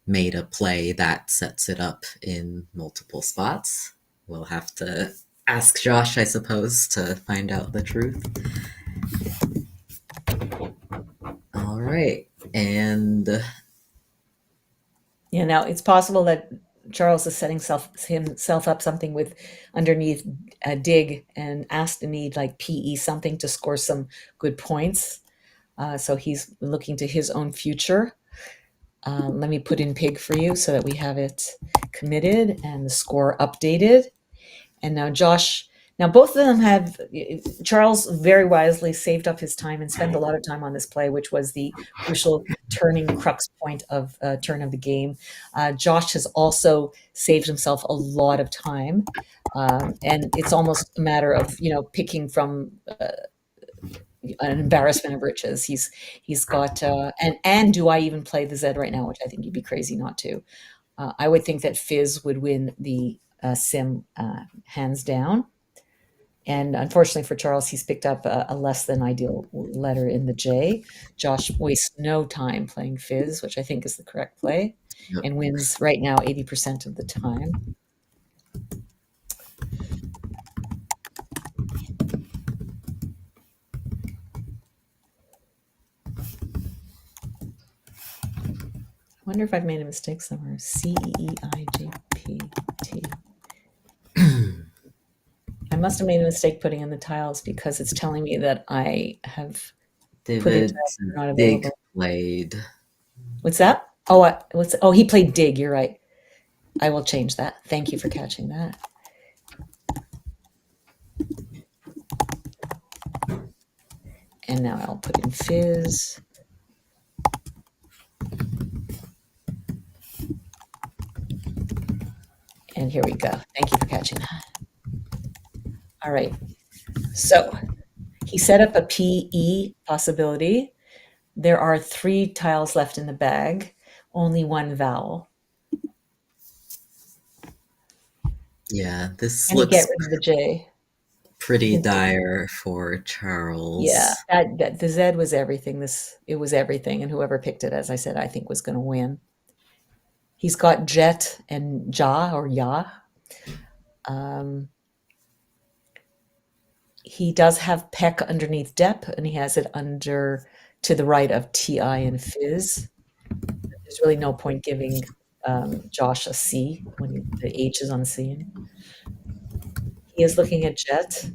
made a play that sets it up in multiple spots. We'll have to ask Josh, I suppose, to find out the truth. All right. And yeah, now it's possible that Charles is setting himself up something with underneath a dig and asked to need like PE something to score some good points. So he's looking to his own future. Let me put in pig for you so that we have it committed and the score updated. And now Josh, now both of them have, Charles very wisely saved up his time and spent a lot of time on this play, which was the crucial turning crux point of turn of the game. Josh has also saved himself a lot of time. And it's almost a matter of, picking from an embarrassment of riches. He's got and do I even play the Z right now, which I think you'd be crazy not to. I would think that Fizz would win the sim hands down. And unfortunately for Charles, he's picked up a less than ideal letter in the J. Josh wastes no time playing Fizz, which I think is the correct play, and wins right now 80% of the time. I wonder if I've made a mistake somewhere. CEEIJPT. I must have made a mistake putting in the tiles because it's telling me that I have put in tiles that are not Dig available. played. What's that? He played dig. You're right. I will change that. Thank you for catching that. And now I'll put in Fizz. And here we go. Thank you for catching that. All right. So he set up a PE possibility. There are 3 tiles left in the bag, only 1 vowel. Yeah, this And looks get rid of the J. pretty dire for Charles. Yeah, that the Z was everything. It was everything, and whoever picked it, as I said, I think was going to win. He's got Jet and Ja or Ya. He does have Peck underneath Dep, and he has it under to the right of TI and Fizz. There's really no point giving Josh a C when the H is on C. He is looking at Jet.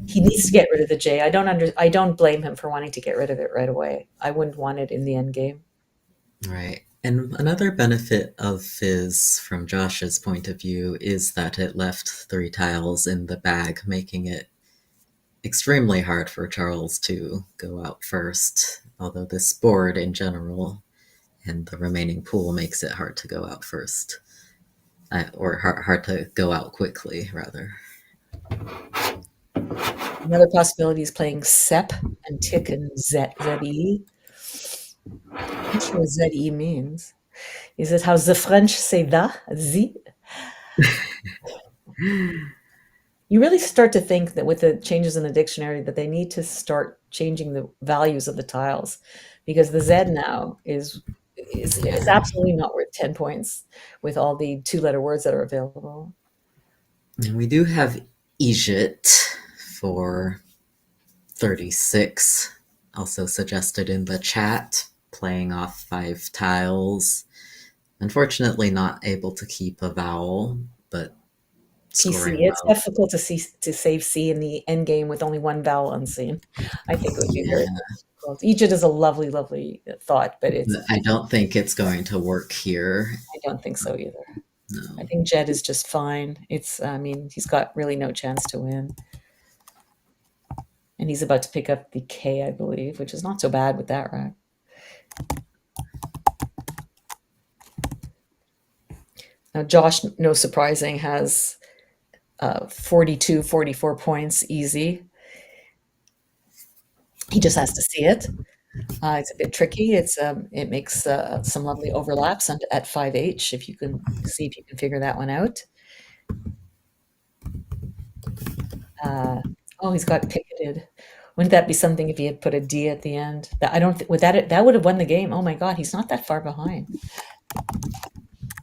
He needs to get rid of the J. I don't blame him for wanting to get rid of it right away. I wouldn't want it in the end game. Right. And another benefit of Fizz from Josh's point of view is that it left 3 tiles in the bag, making it extremely hard for Charles to go out first, although this board in general and the remaining pool makes it hard to go out first. Or hard to go out quickly, rather. Another possibility is playing Sep and Tick and ZE. I'm not sure what ZE means. Is it how the French say that? Z? You really start to think that with the changes in the dictionary that they need to start changing the values of the tiles because the Z now is absolutely not worth 10 points with all the 2-letter words that are available. And we do have Egypt for 36, also suggested in the chat, playing off 5 tiles. Unfortunately, not able to keep a vowel, but PC. It's difficult to save C in the end game with only 1 vowel unseen. I think it would be very difficult. Egypt is a lovely, lovely thought, but I don't think it's going to work here. I don't think so either. I No. think Jed is just fine. He's got really no chance to win. And he's about to pick up the K, I believe, which is not so bad with that rack. Now, Josh, no surprising, has 42, 44 points easy. He just has to see it. It's a bit tricky. It makes some lovely overlaps at 5H, if you can see if you can figure that one out. He's got picketed. Wouldn't that be something if he had put a D at the end? That would have won the game. Oh my God, he's not that far behind.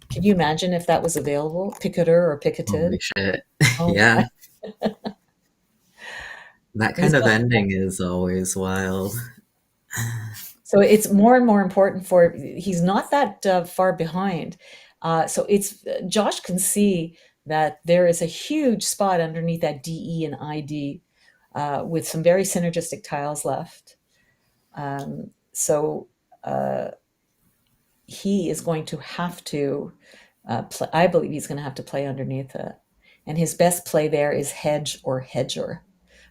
Can you imagine if that was available? Picketer or picketed? Holy shit. Oh, Yeah. That He's kind of got- ending is always wild. So it's more and more important he's not that far behind. So Josh can see that there is a huge spot underneath that DE and ID with some very synergistic tiles left. He is going to have to play. I believe he's going to have to play underneath it. And his best play there is hedge or hedger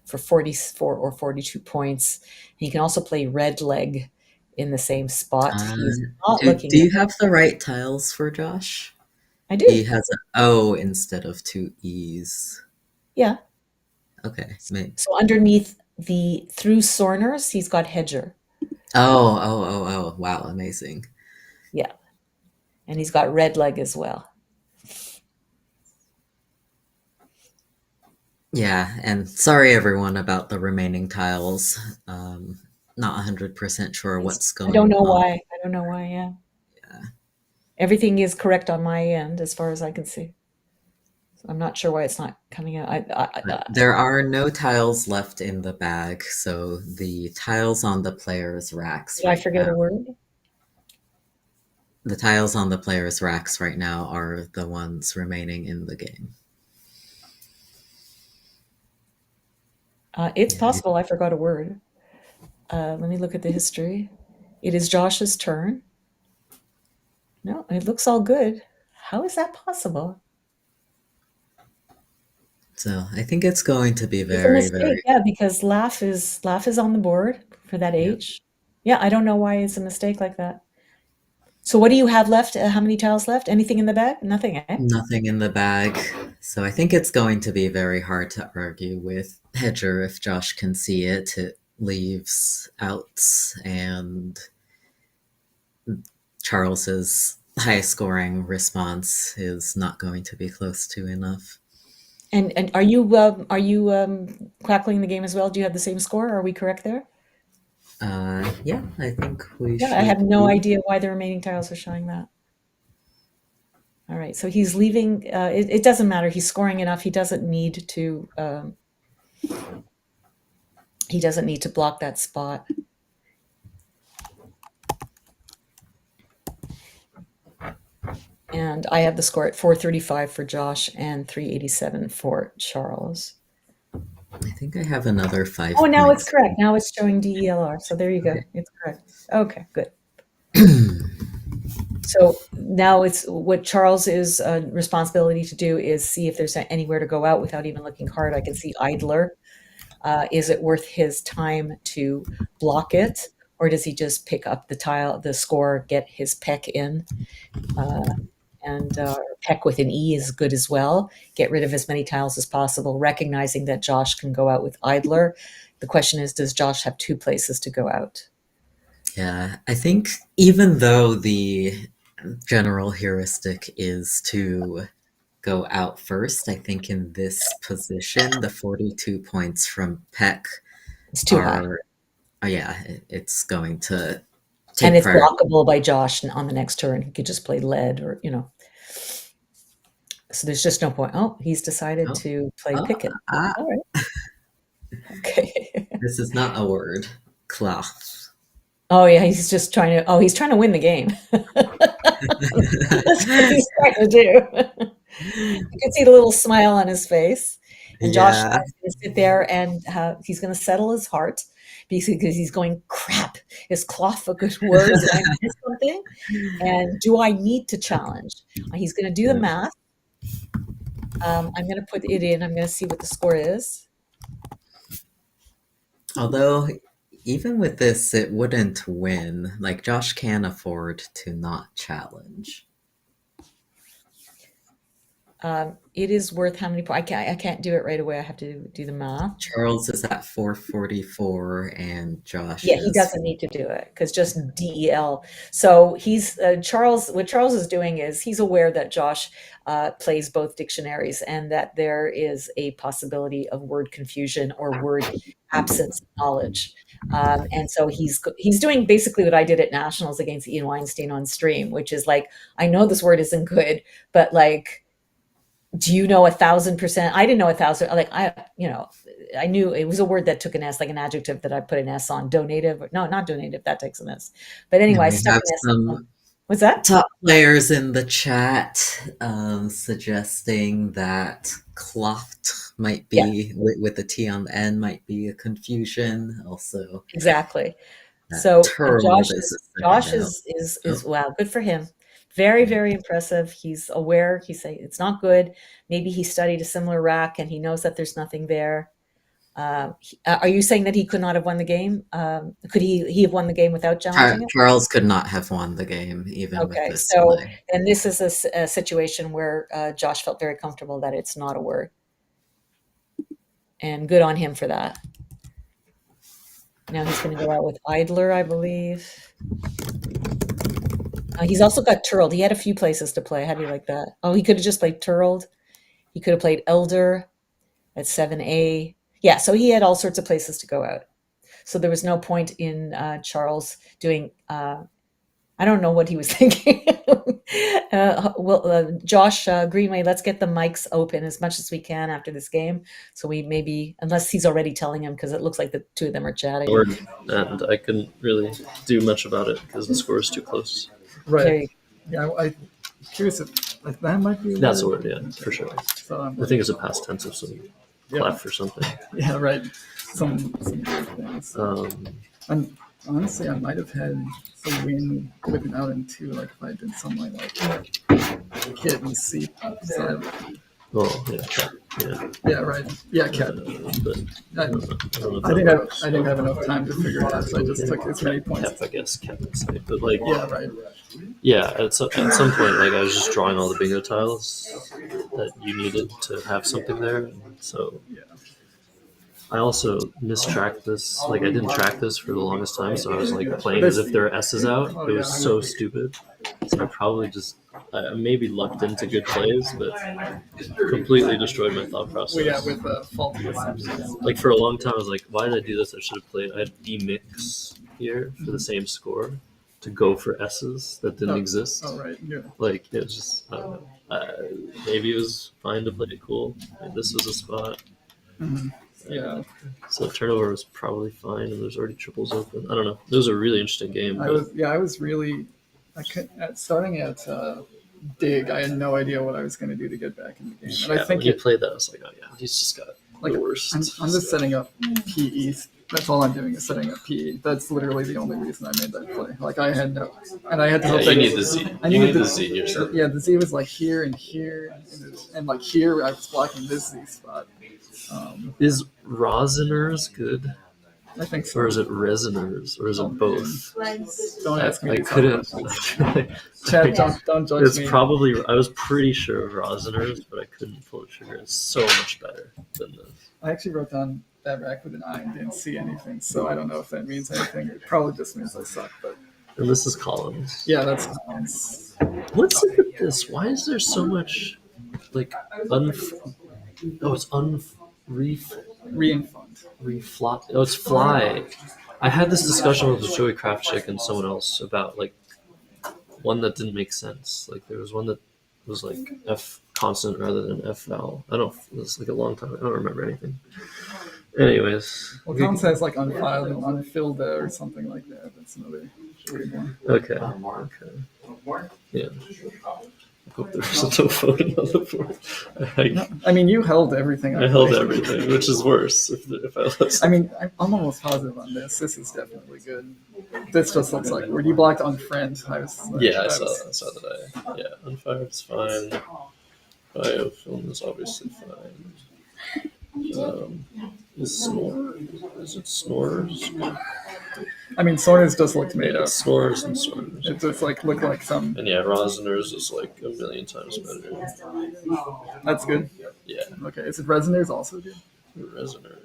for 44 or 42 points. He can also play red leg in the same spot. He's not looking. Do you have the right tiles for Josh? I do. He has an O instead of two E's. Yeah. Okay. Maybe. So underneath through Sorners, he's got hedger. Oh. Wow, amazing. Yeah. And he's got red leg as well. Yeah, and sorry everyone about the remaining tiles. Not 100% sure what's going on. I don't know why, yeah. Everything is correct on my end as far as I can see. So I'm not sure why it's not coming out. There are no tiles left in the bag, so the tiles on the players' racks. Did I forget a word? The tiles on the players' racks right now are the ones remaining in the game. It's possible I forgot a word. Let me look at the history. It is Josh's turn. No, it looks all good. How is that possible? So I think it's going to be very. Yeah, because laugh is on the board for that H. Yeah, I don't know why it's a mistake like that. So what do you have left? How many tiles left? Anything in the bag? Nothing, eh? Nothing in the bag. So I think it's going to be very hard to argue with Hedger if Josh can see it. It leaves outs, and Charles's high scoring response is not going to be close to enough. And are you crackling the game as well? Do you have the same score? Are we correct there? Yeah, I think we should. I have no idea why the remaining tiles are showing that. All right, so he's leaving. It doesn't matter. He's scoring enough. He doesn't need to. He doesn't need to block that spot. And I have the score at 435 for Josh and 387 for Charles. I think I have another 5. Oh, now it's correct. Now it's showing DELR. So there you go. Okay. It's correct. Okay, good. So now it's what Charles's responsibility to do is see if there's anywhere to go out without even looking hard. I can see idler. Is it worth his time to block it, or does he just pick up the score, get his peck in? And peck with an E is good as well. Get rid of as many tiles as possible, recognizing that Josh can go out with idler. The question is, does Josh have 2 places to go out? Yeah, I think even though the general heuristic is to go out first, I think in this position, the 42 points from Peck It's too high. Yeah, it's going to take and it's blockable by Josh on the next turn. He could just play lead or, So there's just no point. Oh, he's decided to play picket. All right. Okay. This is not a word. Cloth. Oh yeah, he's just trying to win the game. That's what he's trying to do. You can see the little smile on his face. And Josh Yeah. is going to sit there and he's going to settle his heart because he's going, crap, is cloth a good word? Did I miss something? And do I need to challenge? He's going to do the math. I'm going to put it in. I'm going to see what the score is. Although, even with this, it wouldn't win. Like, Josh can afford to not challenge. It is worth how many points? I can't do it right away. I have to do the math. Charles is at 444, and Josh Yeah, he is doesn't need to do it because just DEL. So he's Charles. What Charles is doing is he's aware that Josh plays both dictionaries and that there is a possibility of word confusion or word absence of knowledge. And so he's doing basically what I did at Nationals against Ian Weinstein on stream, which is like, I know this word isn't good, but like, do you know 1,000%? I didn't know 1,000. Like I knew it was a word that took an S, like an adjective that I put an S on. Donative? No, not donative. That takes an S. But anyway, I we stuck have an S some on. What's that? top players in the chat suggesting that cloft might be, with the T on the end, might be a confusion. Also, Exactly. that So turled is a Josh second out. is wow, good for him. Very, very impressive. He's aware. He's saying it's not good. Maybe he studied a similar rack and he knows that there's nothing there. Are you saying that he could not have won the game? Could he have won the game without challenging it? Charles could not have won the game even with Okay, this so play. and this is a situation where Josh felt very comfortable that it's not a word, and good on him for that. Now he's going to go out with idler, I believe. He's also got turled. He had a few places to play. How do you like that? Oh, he could have just played turled. He could have played elder at 7A. Yeah, so he had all sorts of places to go out. So there was no point in Charles doing, I don't know what he was thinking. Josh Greenway, let's get the mics open as much as we can after this game. So we maybe, unless he's already telling him, because it looks like the two of them are chatting. And I couldn't really do much about it because the score is too close. Right. Yeah, I'm curious if that might be. That's a word, yeah, for sure. So I think it's a past tense of some clef or something. Yeah, right. Some weird things. And honestly, I might have had some win with an out and two, like if I did something like hit and see. So, Well, yeah, cat. Yeah. yeah, right. Yeah, cat. But I didn't have enough time to figure it out, so I just took as many points. Kef, I guess, Kef would say. But like, Yeah, right. yeah, at some point, like I was just drawing all the bingo tiles that you needed to have something there. So I also mistracked this. Like I didn't track this for the longest time, so I was like playing as if there were S's out. It was so stupid. So I probably just maybe lucked into good plays, but completely destroyed my thought process. Well, yeah, with faulty assumptions. Like for a long time, I was like, "Why did I do this? I should have played." I had D mix here for the same score to go for S's that didn't exist. Oh, right. Yeah. Like it was just I don't know. Maybe it was fine to play it cool. Maybe this was a spot. Mm-hmm. Yeah. So turnover was probably fine, and there's already triples open. I don't know. It was a really interesting game. I was really, starting at dig. I had no idea what I was going to do to get back in the game, and yeah, I think when you played that, I was like, oh yeah, he's just got like the worst. I'm just setting up PE. That's all I'm doing is setting up PE. That's literally the only reason I made that play. Like I had no, and I had to. Yeah, you need the Z. You need the Z yourself. Yeah, the Z was like here and here, and like here I was blocking this Z spot. Is Rosiners good? I think so. Or is it Resoners? Or is it both? Don't ask me. I couldn't. Chad, don't judge It's me. probably. I was pretty sure of Rosiners, but I couldn't pull the trigger. It's so much better than this. I actually wrote down that rack with an I and didn't see anything, so I don't know if that means anything. It probably just means I suck, but And this is Collins. yeah, that's. What's up with this? Why is there so much like it's Reinfund. reflop? Oh, it's fly. I had this discussion with Joey Kraftchick and someone else about like one that didn't make sense. Like there was one that was like F constant rather than F vowel. I don't. It was like a long time. I don't remember anything. Anyways. Well, Tom says like unfiled and unfilled or something like that. That's another weird one. Okay. Yeah. hope there was no voting on the board. No, I mean, you held everything. I held everything, which is worse if I lost. I mean, I'm almost positive on this. This is definitely good. This just looks like where you blocked unfriend. I was like, Yeah, I saw that. Yeah, Unfired's fine. Biofilm is obviously fine. Is it Snores? I mean, Sora's just looked made up. Snores and Snores. It just like looked like some. And yeah, Rosner's is like a million times better. That's good. Yeah, Okay, is it Resonators also good? Resoners.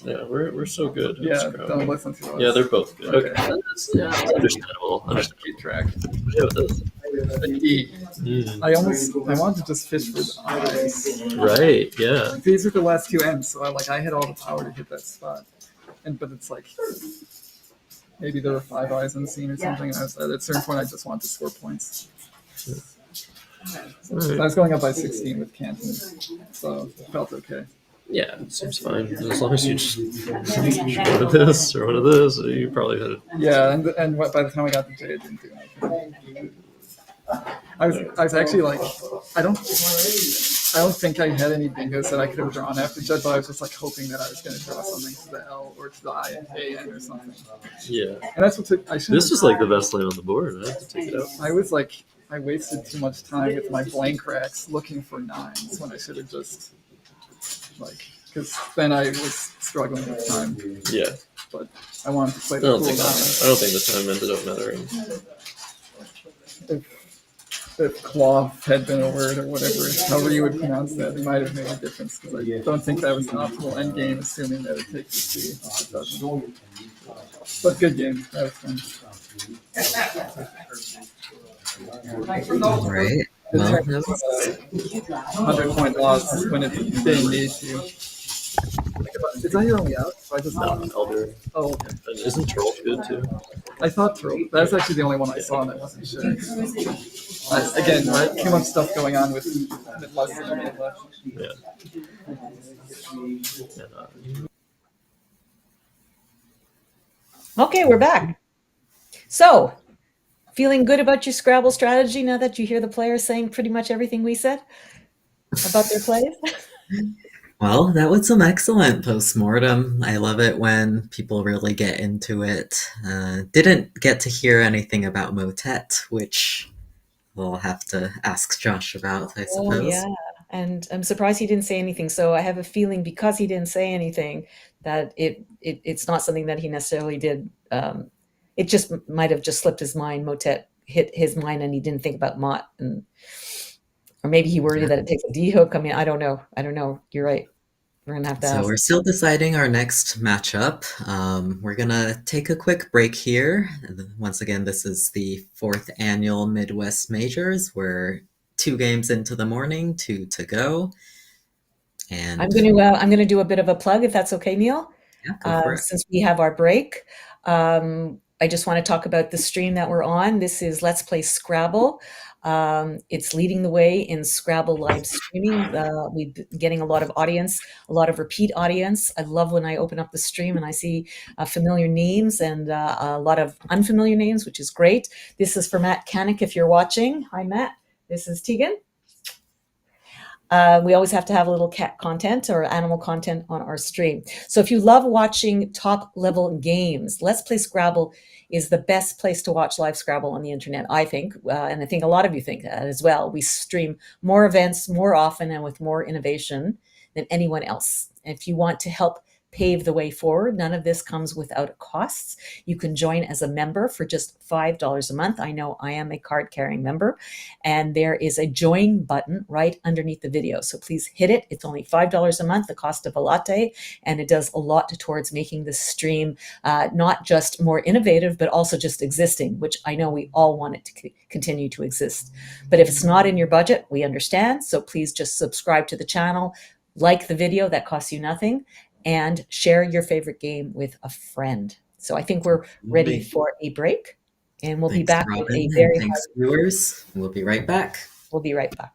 Yeah, we're so good. at Yeah, Scrabble. don't listen to those. Yeah, they're both good. Okay. That's understandable. Keep track. Yeah, it does. The E. I wanted to just fish for the eyes. Right. Yeah. These are the last two M's, so I had all the power to hit that spot, but it's like maybe there were 5 eyes unseen or something. And I was, at a certain point, I just wanted to score points. I was going up by 16 with Canton, so it felt okay. Yeah, it seems fine. As long as you just one of this or one of this, you probably had it. Yeah, and by the time I got the J, it didn't do anything. I was actually like, I don't think I had any bingos that I could have drawn after Judge, but I was just like hoping that I was going to draw something to the L or to the IAN or something. Yeah. And that's what took. This was like the best lane on the board. I have to take it out. I was like, I wasted too much time with my blank racks looking for 9s when I should have just because then I was struggling with time. Yeah. But I wanted to play I the don't cool think the time ended up mattering. If cloth had been a word or whatever, however you would pronounce that, it might have made a difference because I don't think that was an optimal end game, assuming that it takes a C. It doesn't. But good game. That was fun. All right. Well, that was 100-point loss when it didn't need to. Is that your only out? I just Elder. Oh, okay. And isn't Troll good too? I thought Troll. That's actually the only one I saw, and I wasn't sure. Again, right? Too much stuff going on with less than a minute left. Yeah. And, Okay, we're back. So, feeling good about your Scrabble strategy now that you hear the players saying pretty much everything we said about their plays? Well, that was some excellent postmortem. I love it when people really get into it. Didn't get to hear anything about Motet, which we'll have to ask Josh about, I suppose. Oh, yeah. And I'm surprised he didn't say anything. So I have a feeling because he didn't say anything that it's not something that he necessarily did. It just might have just slipped his mind. Motet hit his mind and he didn't think about Mott. Or maybe he worried that it takes a D hook. I mean, I don't know. You're right. We're going to have to ask. So we're still deciding our next matchup. We're going to take a quick break here. Once again, this is the 4th annual Midwest Majors. We're 2 games into the morning, 2 to go. And I'm going to do a bit of a plug, if that's okay, Niel. Yeah, go for it. Since we have our break, I just want to talk about the stream that we're on. This is Let's Play Scrabble. It's leading the way in Scrabble live streaming. We've been getting a lot of audience, a lot of repeat audience. I love when I open up the stream and I see familiar names and a lot of unfamiliar names, which is great. This is for Matt Canick, if you're watching. Hi, Matt. This is Tegan. We always have to have a little cat content or animal content on our stream. So if you love watching top level games, Let's Play Scrabble is the best place to watch live Scrabble on the internet, I think. And I think a lot of you think that as well. We stream more events more often and with more innovation than anyone else. If you want to help pave the way forward, none of this comes without costs. You can join as a member for just $5 a month. I know I am a card-carrying member, and there is a join button right underneath the video. So please hit it. It's only $5 a month, the cost of a latte, and it does a lot towards making this stream not just more innovative, but also just existing, which I know we all want it to continue to exist. But if it's not in your budget, we understand. So please just subscribe to the channel, like the video, that costs you nothing, and share your favorite game with a friend. So I think we're ready for a break, and we'll be back Robin, with a very thanks, viewers. We'll be right back. We'll be right back.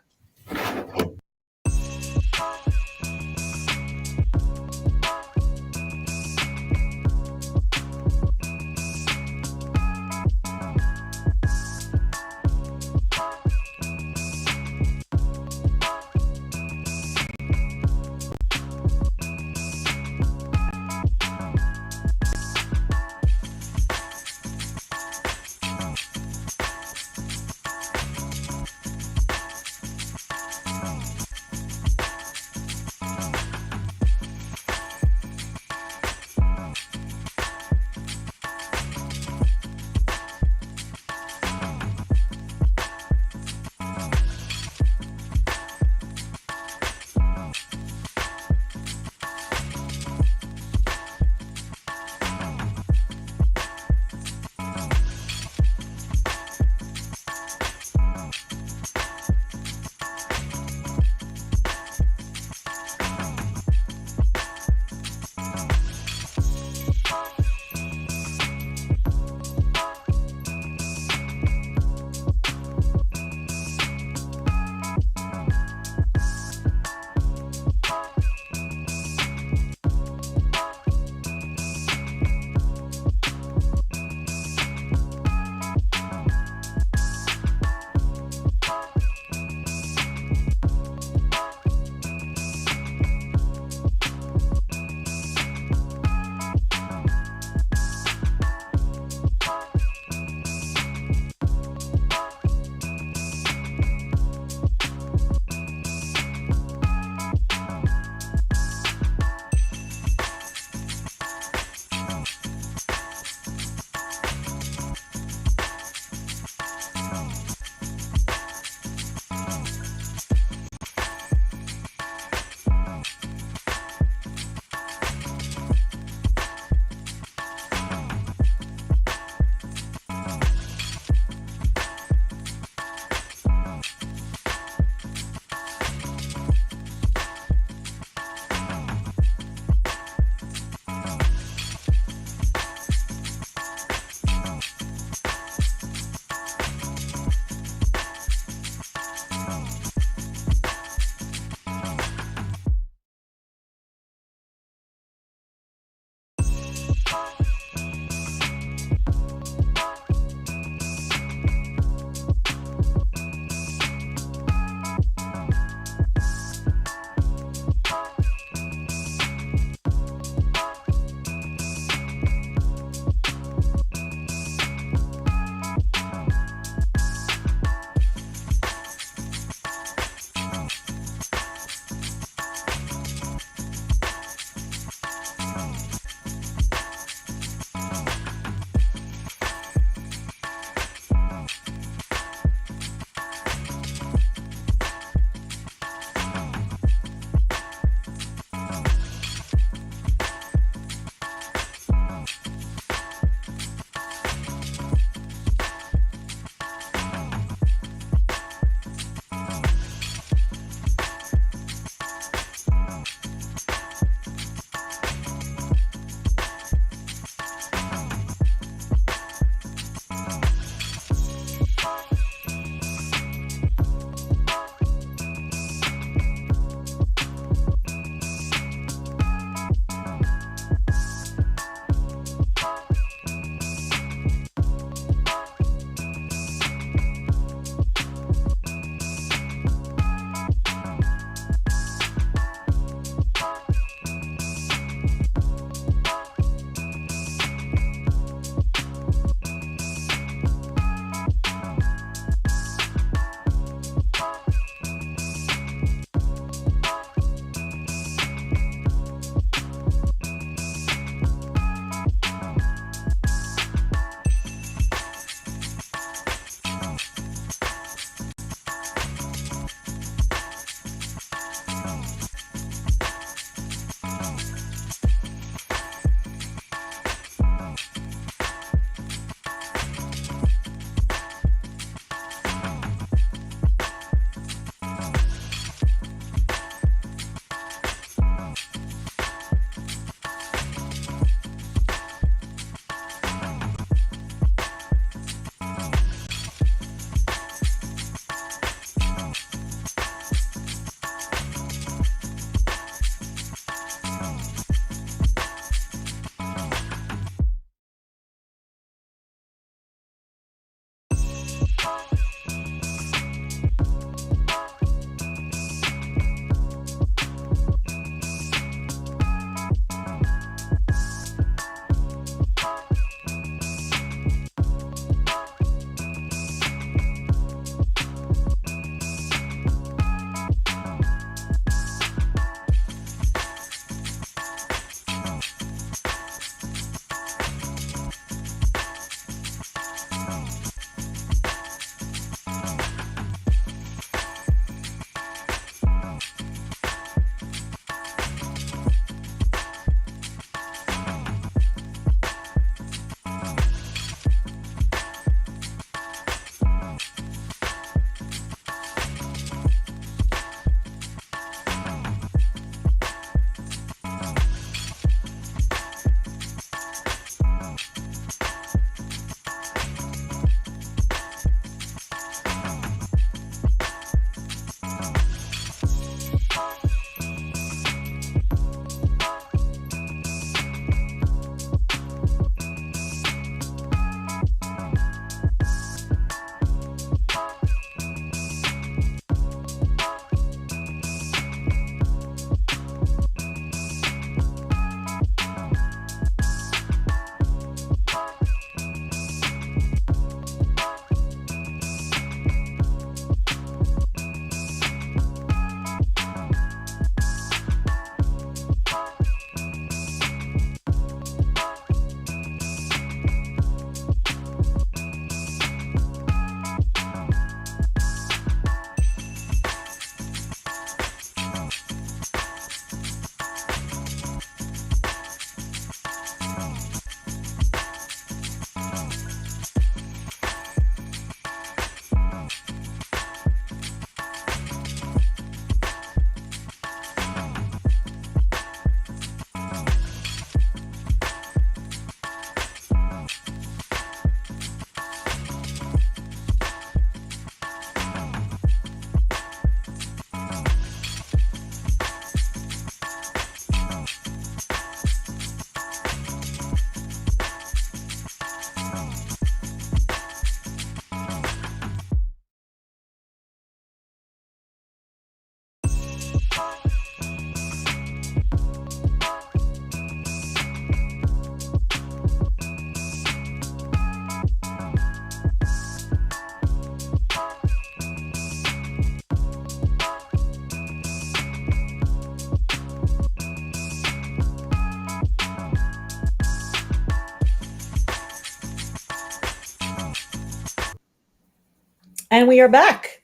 And we are back.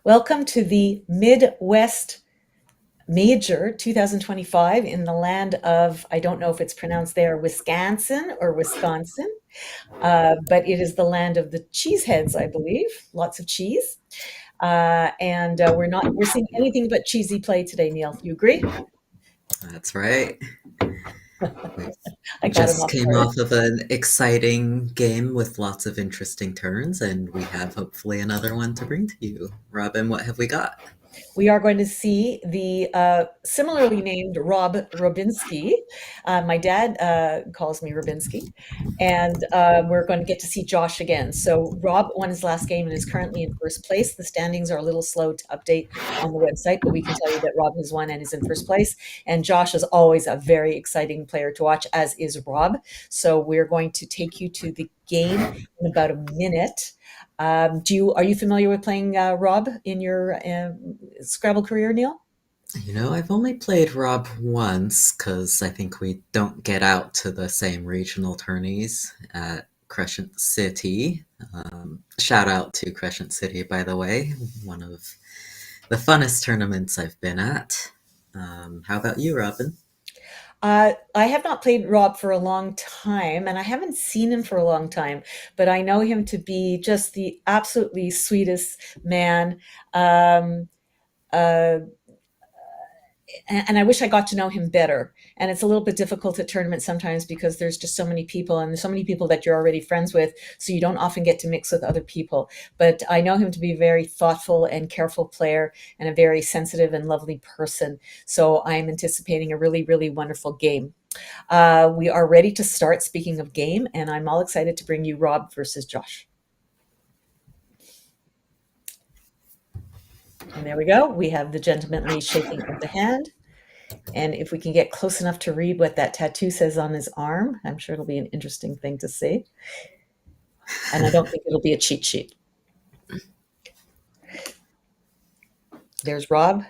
Welcome to the Midwest Major 2025 in the land of, I don't know if it's pronounced there, Wisconsin or Wisconsin, but it is the land of the cheeseheads, I believe. Lots of cheese. And we're seeing anything but cheesy play today, Niel. You agree? That's right. I We got him just off came guard. off of an exciting game with lots of interesting turns, and we have hopefully another one to bring to you. Robin, what have we got? We are going to see the similarly named Rob Robinski. My dad calls me Robinski. And we're going to get to see Josh again. So Rob won his last game and is currently in first place. The standings are a little slow to update on the website, but we can tell you that Rob has won and is in first place. And Josh is always a very exciting player to watch, as is Rob. So we're going to take you to the game in about a minute. Are you familiar with playing Rob in your Scrabble career, Niel? I've only played Rob once because I think we don't get out to the same regional tourneys at Crescent City. Shout out to Crescent City, by the way, one of the funnest tournaments I've been at. How about you, Robin? I have not played Rob for a long time, and I haven't seen him for a long time, but I know him to be just the absolutely sweetest man. Um, uh, and I wish I got to know him better. And it's a little bit difficult at tournaments sometimes because there's just so many people, and there's so many people that you're already friends with, so you don't often get to mix with other people. But I know him to be a very thoughtful and careful player and a very sensitive and lovely person. So I'm anticipating a really, really wonderful game. We are ready to start, speaking of game, and I'm all excited to bring you Rob versus Josh. And there we go. We have the gentlemanly shaking of the hand. And if we can get close enough to read what that tattoo says on his arm, I'm sure it'll be an interesting thing to see. And I don't think it'll be a cheat sheet. There's Rob.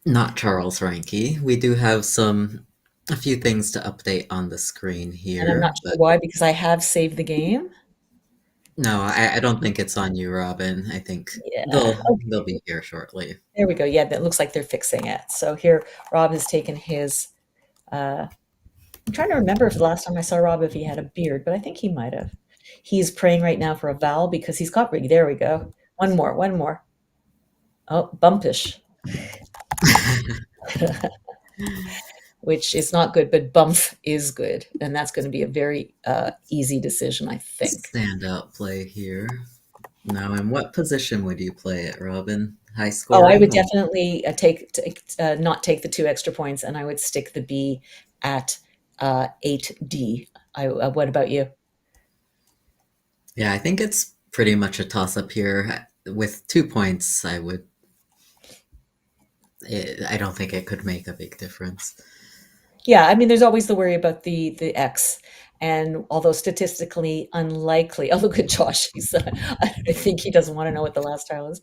Not Charles Reinke. We do have a few things to update on the screen here. And I'm not sure why, because I have saved the game. No, I don't think it's on you, Robin. I think they'll be here shortly. There we go. Yeah, that looks like they're fixing it. So here, Rob has taken his. I'm trying to remember if the last time I saw Rob if he had a beard, but I think he might have. He's praying right now for a vowel because he's got. There we go. One more. Oh, bumpish. Which is not good, but bump is good. And that's going to be a very easy decision, I think. Standout play here. Now, in what position would you play it, Robin? High score? Oh, I would definitely not take the 2 extra points, and I would stick the B at 8D. What about you? Yeah, I think it's pretty much a toss-up here. With 2 points, I don't think it could make a big difference. Yeah, I mean, there's always the worry about the X. And although statistically unlikely, oh, look at Josh. I think he doesn't want to know what the last tile is.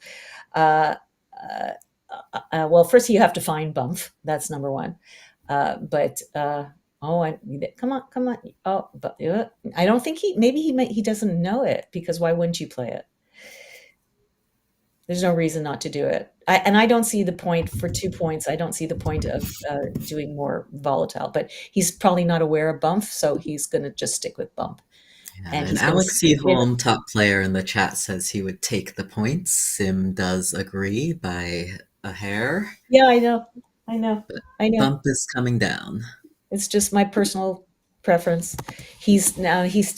Well, first you have to find bump. That's number one. Come on. Oh, but I don't think he doesn't know it, because why wouldn't you play it? There's no reason not to do it. I don't see the point for 2 points. I don't see the point of doing more volatile, but he's probably not aware of bump, so he's going to just stick with bump. Yeah, and Alex Seaholm, top player in the chat, says he would take the points. Sim does agree by a hair. Yeah, I know. Bump is coming down. It's just my personal preference. He's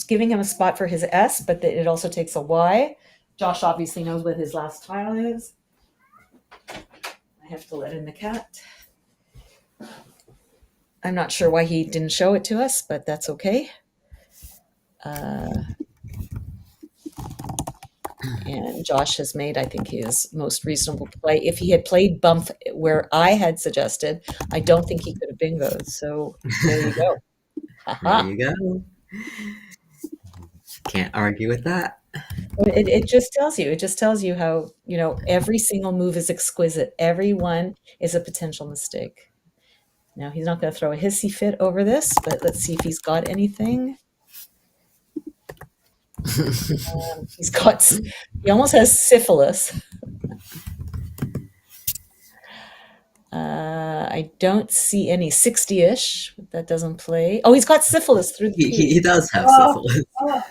giving him a spot for his S, but it also takes a Y. Josh obviously knows what his last tile is. I have to let in the cat. I'm not sure why he didn't show it to us, but that's okay. And Josh has made, I think, his most reasonable play. If he had played bump where I had suggested, I don't think he could have bingoed. So there you go. There you go. Can't argue with that. It just tells you how, every single move is exquisite. Every one is a potential mistake. Now, he's not going to throw a hissy fit over this, but let's see if he's got anything. He almost has syphilis. I don't see any 60-ish. That doesn't play. Oh, he's got syphilis through the He P. does have Oh, syphilis. oh.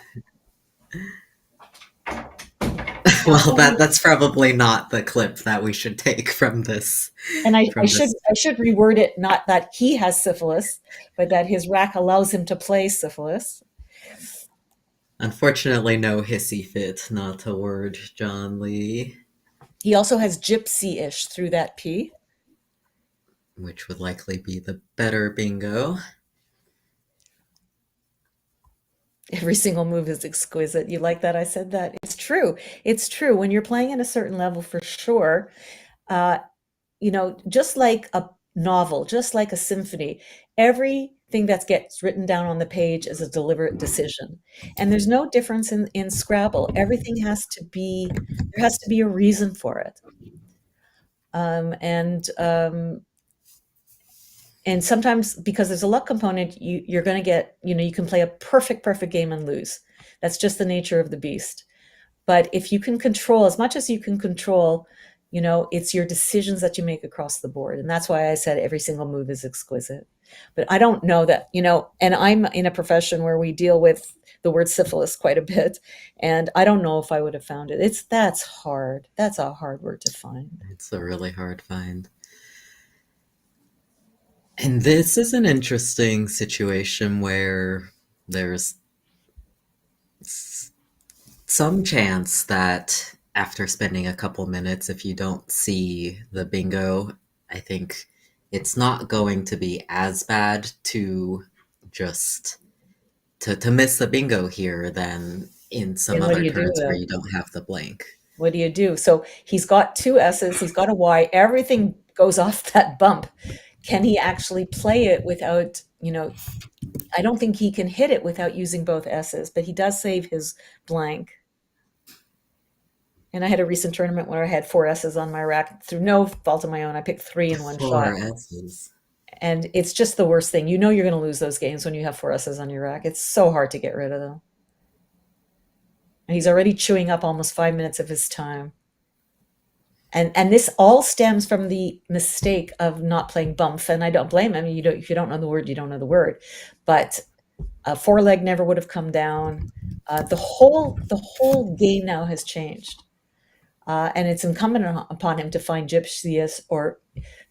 Well, that's probably not the clip that we should take from this. And I From should reword it, not that he has syphilis, but that his rack allows him to play syphilis. Unfortunately, no hissy fit, not a word, John Lee. He also has gypsy-ish through that P. Which would likely be the better bingo. Every single move is exquisite. You like that I said that? It's true. It's true. When you're playing at a certain level, for sure, just like a novel, just like a symphony, everything that gets written down on the page is a deliberate decision. And there's no difference in Scrabble. Everything there has to be a reason for it. And sometimes, because there's a luck component, you're going to get, you can play a perfect game and lose. That's just the nature of the beast. But if you can control, as much as you can control, it's your decisions that you make across the board. And that's why I said every single move is exquisite. But I don't know that, and I'm in a profession where we deal with the word syphilis quite a bit. And I don't know if I would have found it. That's hard. That's a hard word to find. It's a really hard find. And this is an interesting situation where there's some chance that after spending a couple minutes, if you don't see the bingo, I think it's not going to be as bad to just to miss the bingo here than in some other turns where you don't have the blank. What do you do? So he's got two S's, he's got a Y, everything goes off that bump. Can he actually play it without, I don't think he can hit it without using both S's, but he does save his blank. And I had a recent tournament where I had 4 S's on my rack through no fault of my own. I picked 3 in one shot. 4 S's. And it's just the worst thing. You're going to lose those games when you have 4 S's on your rack. It's so hard to get rid of them. And he's already chewing up almost 5 minutes of his time. And this all stems from the mistake of not playing bump. And I don't blame him. If you don't know the word, you don't know the word. But a 4-leg never would have come down. The whole game now has changed. And it's incumbent upon him to find gypsy or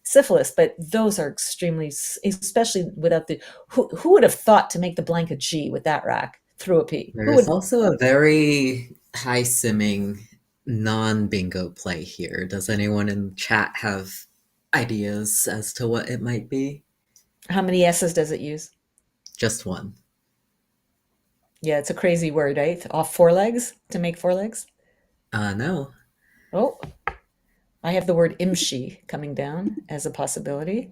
syphilis, but those are extremely, especially without who would have thought to make the blank a G with that rack through a P? There's also a very high simming non-bingo play here. Does anyone in chat have ideas as to what it might be? How many S's does it use? Just one. Yeah, it's a crazy word, right? Off 4 legs to make 4 legs? No. Oh, I have the word imshi coming down as a possibility.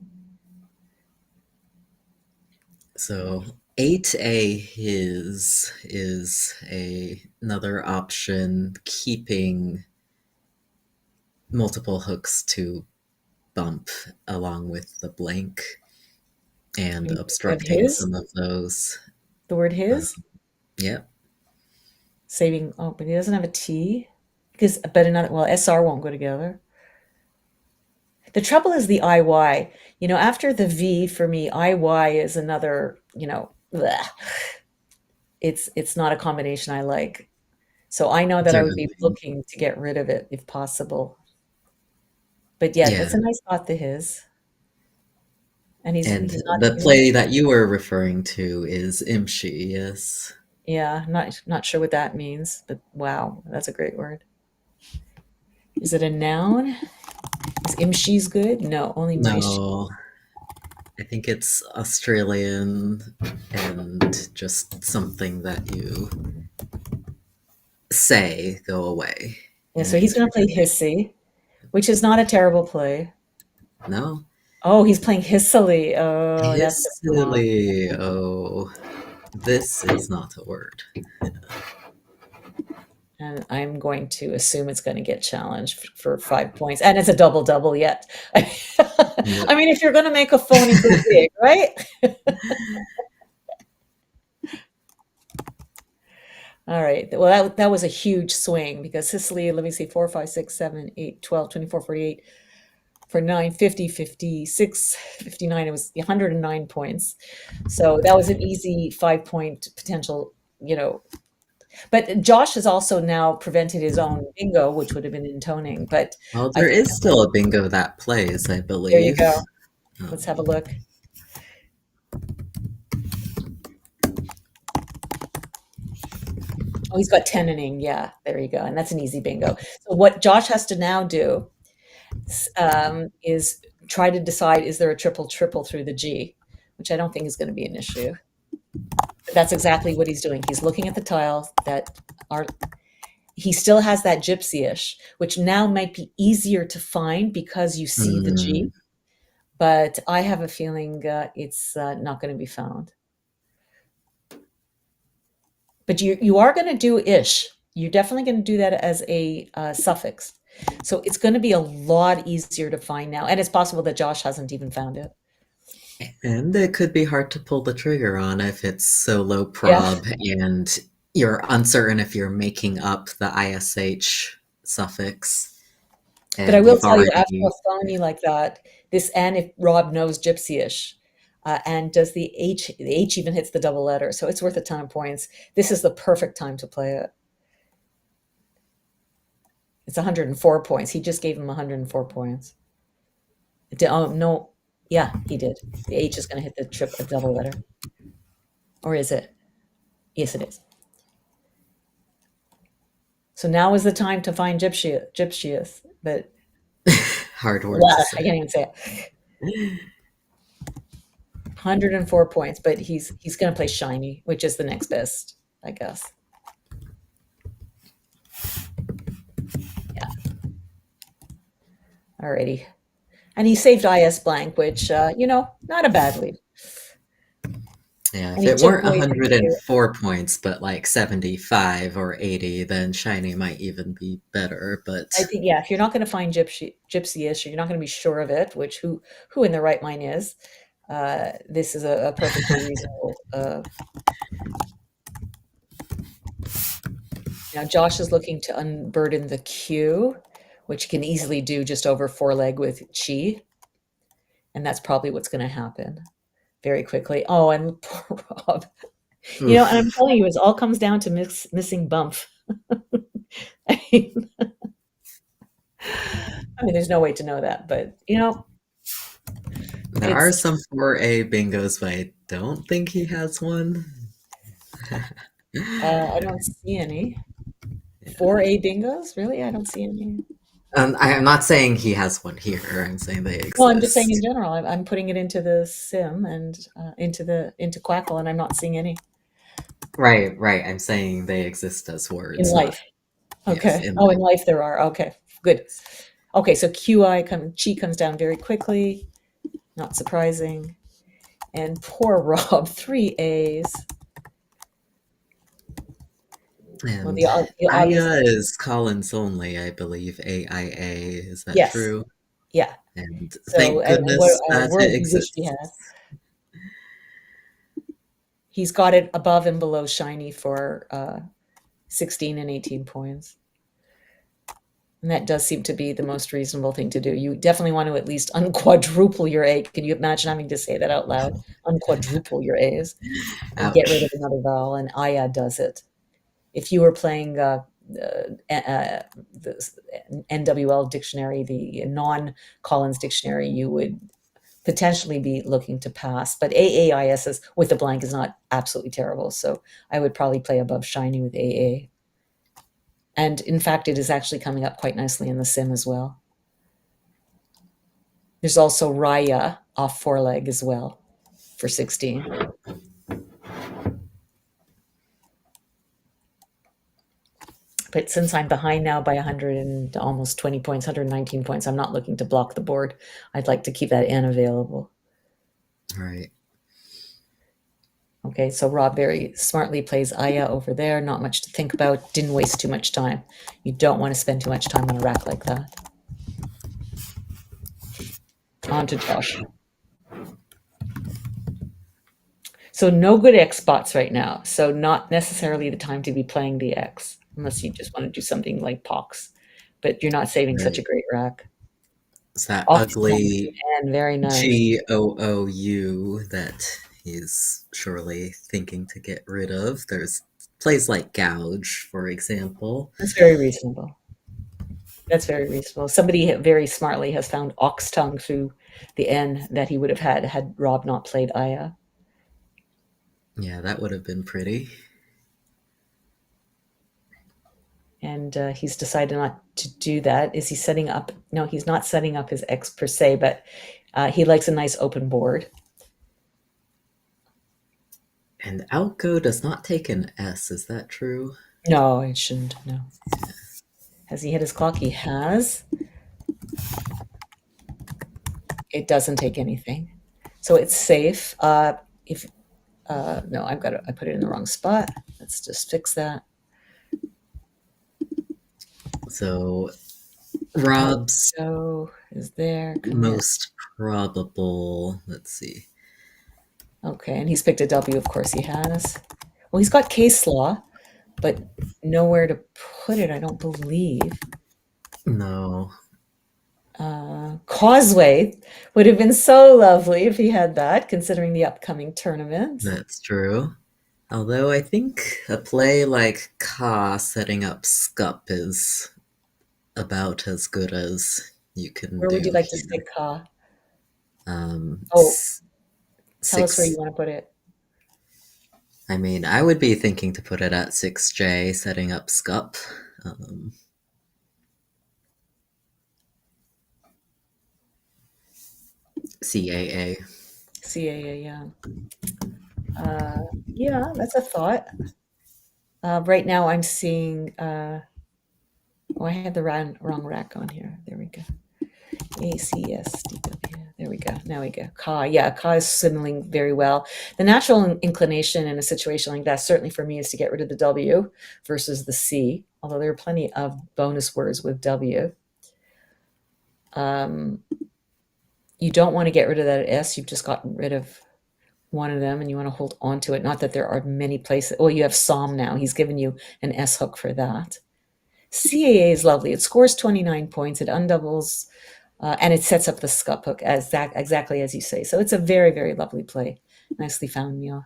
So 8A is another option, keeping multiple hooks to bump along with the blank and obstructing some of those. The word his? Yep. Saving, but he doesn't have a T. But SR won't go together. The trouble is the IY. After the V, for me, IY is another, bleh. It's not a combination I like. So I know that I would be looking to get rid of it if possible. But yeah, that's a nice thought to his. And he's not the play that you were referring to is imshi, yes. Yeah, not sure what that means, but wow, that's a great word. Is it a noun? Is imshi's good? No, only maishi. No, I think it's Australian and just something that you say, go away. Yeah, so he's going to play hissy, which is not a terrible play. No. Oh, he's playing hissily. Oh, hissily. Oh, this is not a word. And I'm going to assume it's going to get challenged for 5 points. And it's a double yet. I mean, if you're going to make a phony go big, right? All right. Well, that was a huge swing because Sicily, let me see, 4, 5, 6, 7, 8, 12, 24, 48, for 9, 50, 56, 59. It was 109 points. So that was an easy 5-point potential, you know. But Josh has also now prevented his own bingo, which would have been intoning. But Well, I there think is still a bingo that plays, I there you believe. go. Let's have a look. Oh, he's got 10 inning. Yeah, there you go. And that's an easy bingo. So what Josh has to now do is try to decide, is there a triple through the G, which I don't think is going to be an issue. But that's exactly what he's doing. He's looking at the tiles that are, he still has that gypsy-ish, which now might be easier to find because you see the G. But I have a feeling it's not going to be found. But you are going to do ish. You're definitely going to do that as a suffix. So it's going to be a lot easier to find now. And it's possible that Josh hasn't even found it. And it could be hard to pull the trigger on if it's so low Yeah. prob and you're uncertain if you're making up the ISH suffix. But I will tell you, after already a phony like that, and if Rob knows gypsy-ish, and does the H even hits the double letter, so it's worth a ton of points. This is the perfect time to play it. It's 104 points. He just gave him 104 points. Oh, no. Yeah, he did. The H is going to hit the double letter. Or is it? Yes, it is. So now is the time to find gypsius, but hard word yeah, to I say. can't even say it. 104 points, but he's going to play shiny, which is the next best, I guess. Yeah. Alrighty. And he saved IS blank, which, not a bad lead. Yeah, And if he it took weren't away the 104 points, but like 75 or 80, then shiny might even be better. But I think, yeah, if you're not going to find gypsy-ish, or you're not going to be sure of it, which who in their right mind is, this is a perfectly reasonable. Now Josh is looking to unburden the Q, which you can easily do just over 4-leg with chi, and that's probably what's going to happen very quickly. Oh, and poor Rob. And I'm telling you, it all comes down to missing bump. I mean, there's no way to know that, but there are it's some 4A bingos, but I don't think he has one. I don't see any 4A bingos. Really, I don't see any. I'm not saying he has one here. I'm saying they exist. Well, I'm just saying in general. I'm putting it into the sim and into Quackle, and I'm not seeing any Right. I'm saying they exist as words. in life. Okay. Yes, in In life there are. Okay, good. Okay, so chi comes down very quickly. Not surprising. And poor Rob, 3 A's. And Well, the obvious. Aya is Collins only, I believe. AIA, is that Yes. true? Yeah. And So, thank and goodness what that word it do you wish exists. he had? He's got it above and below shiny for 16 and 18 points. And that does seem to be the most reasonable thing to do. You definitely want to at least unquadruple your A. Can you imagine having to say that out loud? Unquadruple your A's and get rid of another vowel. And Aya does it. If you were playing the NWL dictionary, the non-Collins dictionary, you would potentially be looking to pass. But AAIS with the blank is not absolutely terrible. So I would probably play above shiny with AA. And in fact, it is actually coming up quite nicely in the sim as well. There's also Raya off 4-leg as well for 16. But since I'm behind now by 100 and almost 20 points, 119 points, I'm not looking to block the board. I'd like to keep that N available. Right. Okay, so Rob very smartly plays Aya over there. Not much to think about. Didn't waste too much time. You don't want to spend too much time on a rack like that. On to Josh. So no good X spots right now. So not necessarily the time to be playing the X, unless you just want to do something like Pox. But you're not saving such a Right. great rack. It's that Ox ugly and very nice. GOOU that he's surely thinking to get rid of. There's plays like Gouge, for example. That's very reasonable. That's very reasonable. Somebody very smartly has found Ox tongue through the N that he would have had Rob not played Aya. Yeah, that would have been pretty. And he's decided not to do that. Is he setting up? No, he's not setting up his X per se, but he likes a nice open board. And Outgo does not take an S, is that true? No, it shouldn't. No. Has he hit his clock? He has. It doesn't take anything, so it's safe. No, I put it in the wrong spot. Let's just fix that. So Rob's So is there most probable, let's see. Okay, and he's picked a W, of course he has. Well, he's got case law, but nowhere to put it, I don't believe. No. Causeway would have been so lovely if he had that, considering the upcoming tournament. That's true. Although I think a play like Ka setting up Scup is about as good as you can Where do. would you like to here. stick Ka? Oh, Tell us where you want to put it. I mean, I would be thinking to put it at 6J, setting up Scup. CAA. CAA, yeah. Yeah, that's a thought. Right now I'm seeing, I had the wrong rack on here. There we go. ACSDW. There we go. Now we go. Ka. Yeah, Ka is signaling very well. The natural inclination in a situation like that, certainly for me, is to get rid of the W versus the C, although there are plenty of bonus words with W. You don't want to get rid of that S. You've just gotten rid of one of them and you want to hold on to it. Not that there are many places. Well, you have Psalm now. He's given you an S hook for that. CAA is lovely. It scores 29 points. It undoubles, and it sets up the scup hook exactly as you say. So it's a very, very lovely play. Nicely found, Niel.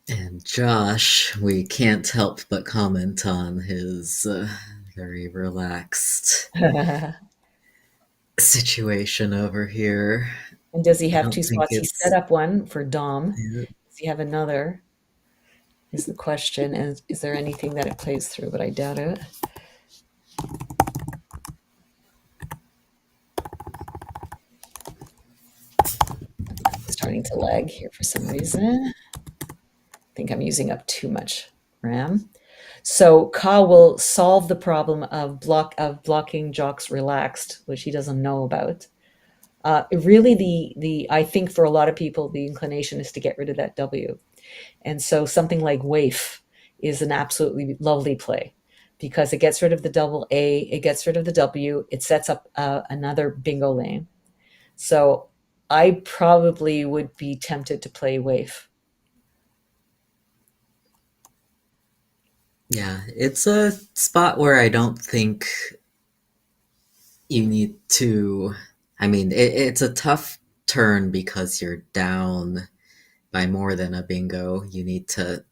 And Josh, we can't help but comment on his very relaxed situation over here. And does he have two spots? He set up one for Dom. Yeah. Does he have another? Is the question. And is there anything that it plays through? But I doubt it. It's starting to lag here for some reason. I think I'm using up too much RAM. So Ka will solve the problem of blocking Jock's relaxed, which he doesn't know about. Really, I think for a lot of people, the inclination is to get rid of that W. And so something like Waif is an absolutely lovely play because it gets rid of the double A, it gets rid of the W, it sets up another bingo lane. So I probably would be tempted to play Waif. Yeah, it's a spot where I don't think you need to. I mean, it's a tough turn because you're down by more than a bingo. You need to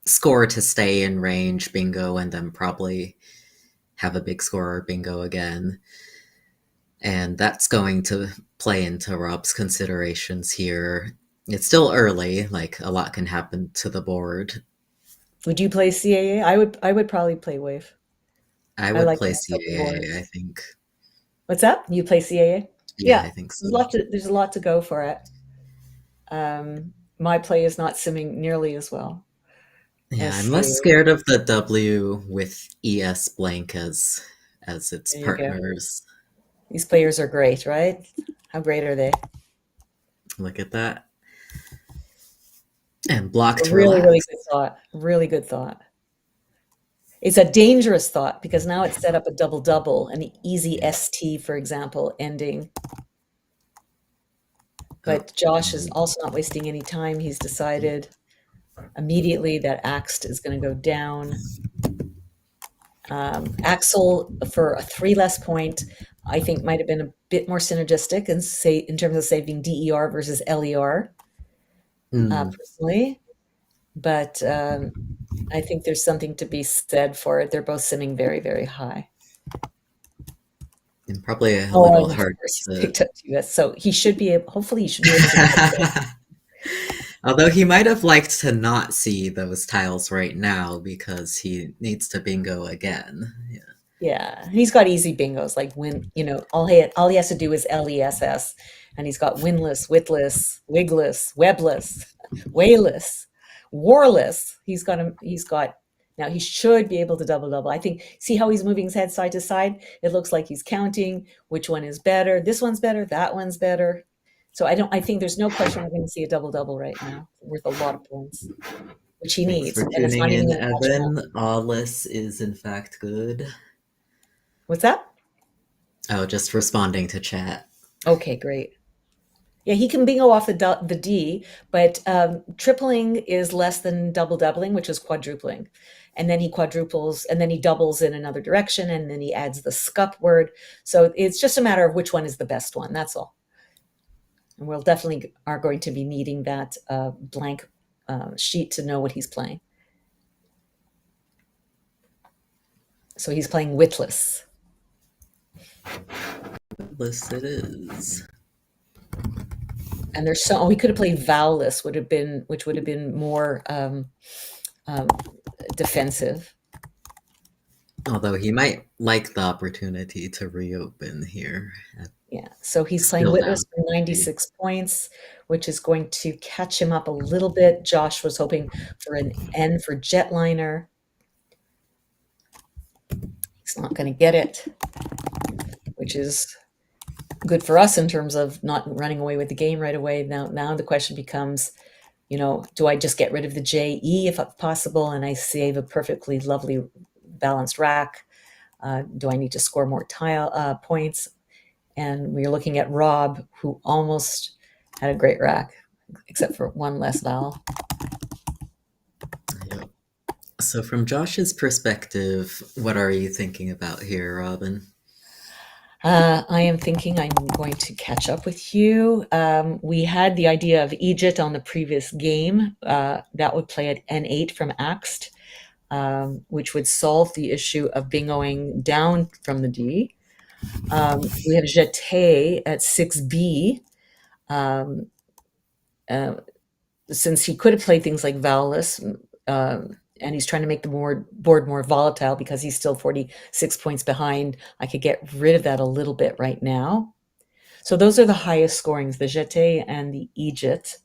score to stay in range bingo and then probably have a big scorer bingo again. And that's going to play into Rob's considerations here. It's still early, like a lot can happen to the board. Would you play CAA? I would probably play Wave. I would play CAA, I think. What's up? You play CAA? Yeah, I think so. There's a lot to go for it. My play is not simming nearly as well. Yeah, I'm less scared of the W with ES blank as its partners. These players are great, right? How great are they? Look at that. And blocked really good thought. Really good thought. It's a dangerous thought because now it's set up a double, an easy ST, for example, ending. But Josh is also not wasting any time. He's decided immediately that Axt is going to go down. Axel, for a 3 less point, I think might have been a bit more synergistic and say in terms of saving DER versus LER, personally. But I think there's something to be said for it. They're both simming very, very high. And probably a little and hard of course, he's to. picked up US, so he should be able. Hopefully, he should be able to. Although he might have liked to not see those tiles right now because he needs to bingo again. Yeah. Yeah, and he's got easy bingos like win. All he has to do is LESS, and he's got winless, witless, wigless, webless, wayless, warless. He's got now he should be able to double. I think. See how he's moving his head side to side? It looks like he's counting which one is better. This one's better. That one's better. So I think there's no question we're going to see a double right now, worth a lot of points, which he Thanks needs. for And it's tuning not even in, gonna catch him up. Evan. Awless is in fact good. What's that? Oh, just responding to chat. Okay, great. Yeah, he can bingo off the D, but tripling is less than doubling, which is quadrupling. And then he quadruples, and then he doubles in another direction, and then he adds the scup word. So it's just a matter of which one is the best one. That's all. And we'll definitely are going to be needing that blank sheet to know what he's playing. So he's playing witless. Witless it is. And there's we could have played vowelless, which would have been more defensive. Although he might like the opportunity to reopen here. Yeah, so he's playing witless for 96 points, which is going to catch him up a little bit. Josh was hoping for an N for jetliner. He's not going to get it, which is good for us in terms of not running away with the game right away. Now the question becomes, do I just get rid of the JE if possible and I save a perfectly lovely balanced rack? Do I need to score more tile points? And we're looking at Rob, who almost had a great rack, except for one less vowel. Yep. So from Josh's perspective, what are you thinking about here, Robin? I am thinking I'm going to catch up with you. We had the idea of Egypt on the previous game. That would play at N8 from Axt, which would solve the issue of bingoing down from the D. We have jeté at 6B. Since he could have played things like vowelless, and he's trying to make the board more volatile because he's still 46 points behind, I could get rid of that a little bit right now. So those are the highest scorings, the jeté and the Egypt.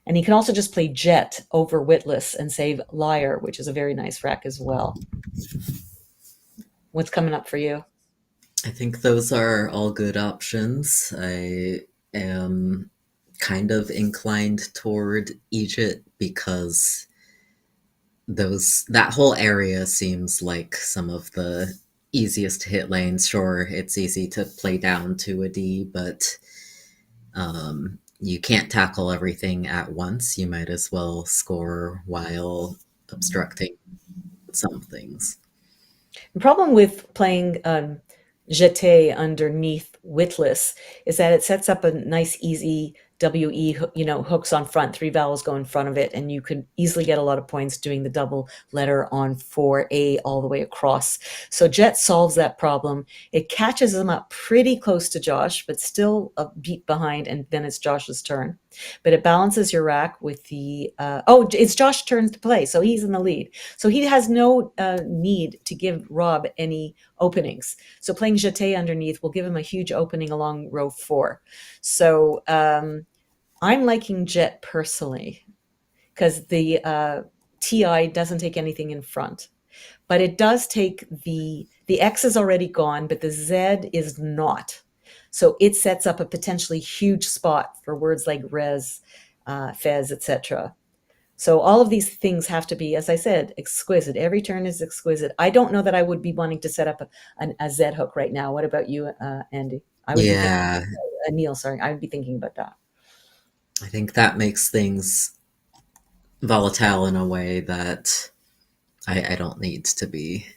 And he can also just play jet over witless and save liar, which is a very nice rack as well. What's coming up for you? I think those are all good options. I am kind of inclined toward Egypt because that whole area seems like some of the easiest to hit lanes. Sure, it's easy to play down to a D, but you can't tackle everything at once. You might as well score while obstructing some things. The problem with playing jeté underneath witless is that it sets up a nice easy WE, hooks on front, 3 vowels go in front of it, and you could easily get a lot of points doing the double letter on 4A all the way across. So jet solves that problem. It catches them up pretty close to Josh, but still a beat behind, and then it's Josh's turn. But it balances your rack with the, it's Josh's turn to play, so he's in the lead. So he has no need to give Rob any openings. So playing jeté underneath will give him a huge opening along row 4. So I'm liking jet personally because the TI doesn't take anything in front, but it does take the X is already gone, but the Z is not. So it sets up a potentially huge spot for words like res, fez, etc. So all of these things have to be, as I said, exquisite. Every turn is exquisite. I don't know that I would be wanting to set up a Z hook right now. What about you, Andy? I would be thinking, Niel, sorry. I would be thinking about that. I think that makes things volatile in a way that I don't need to be.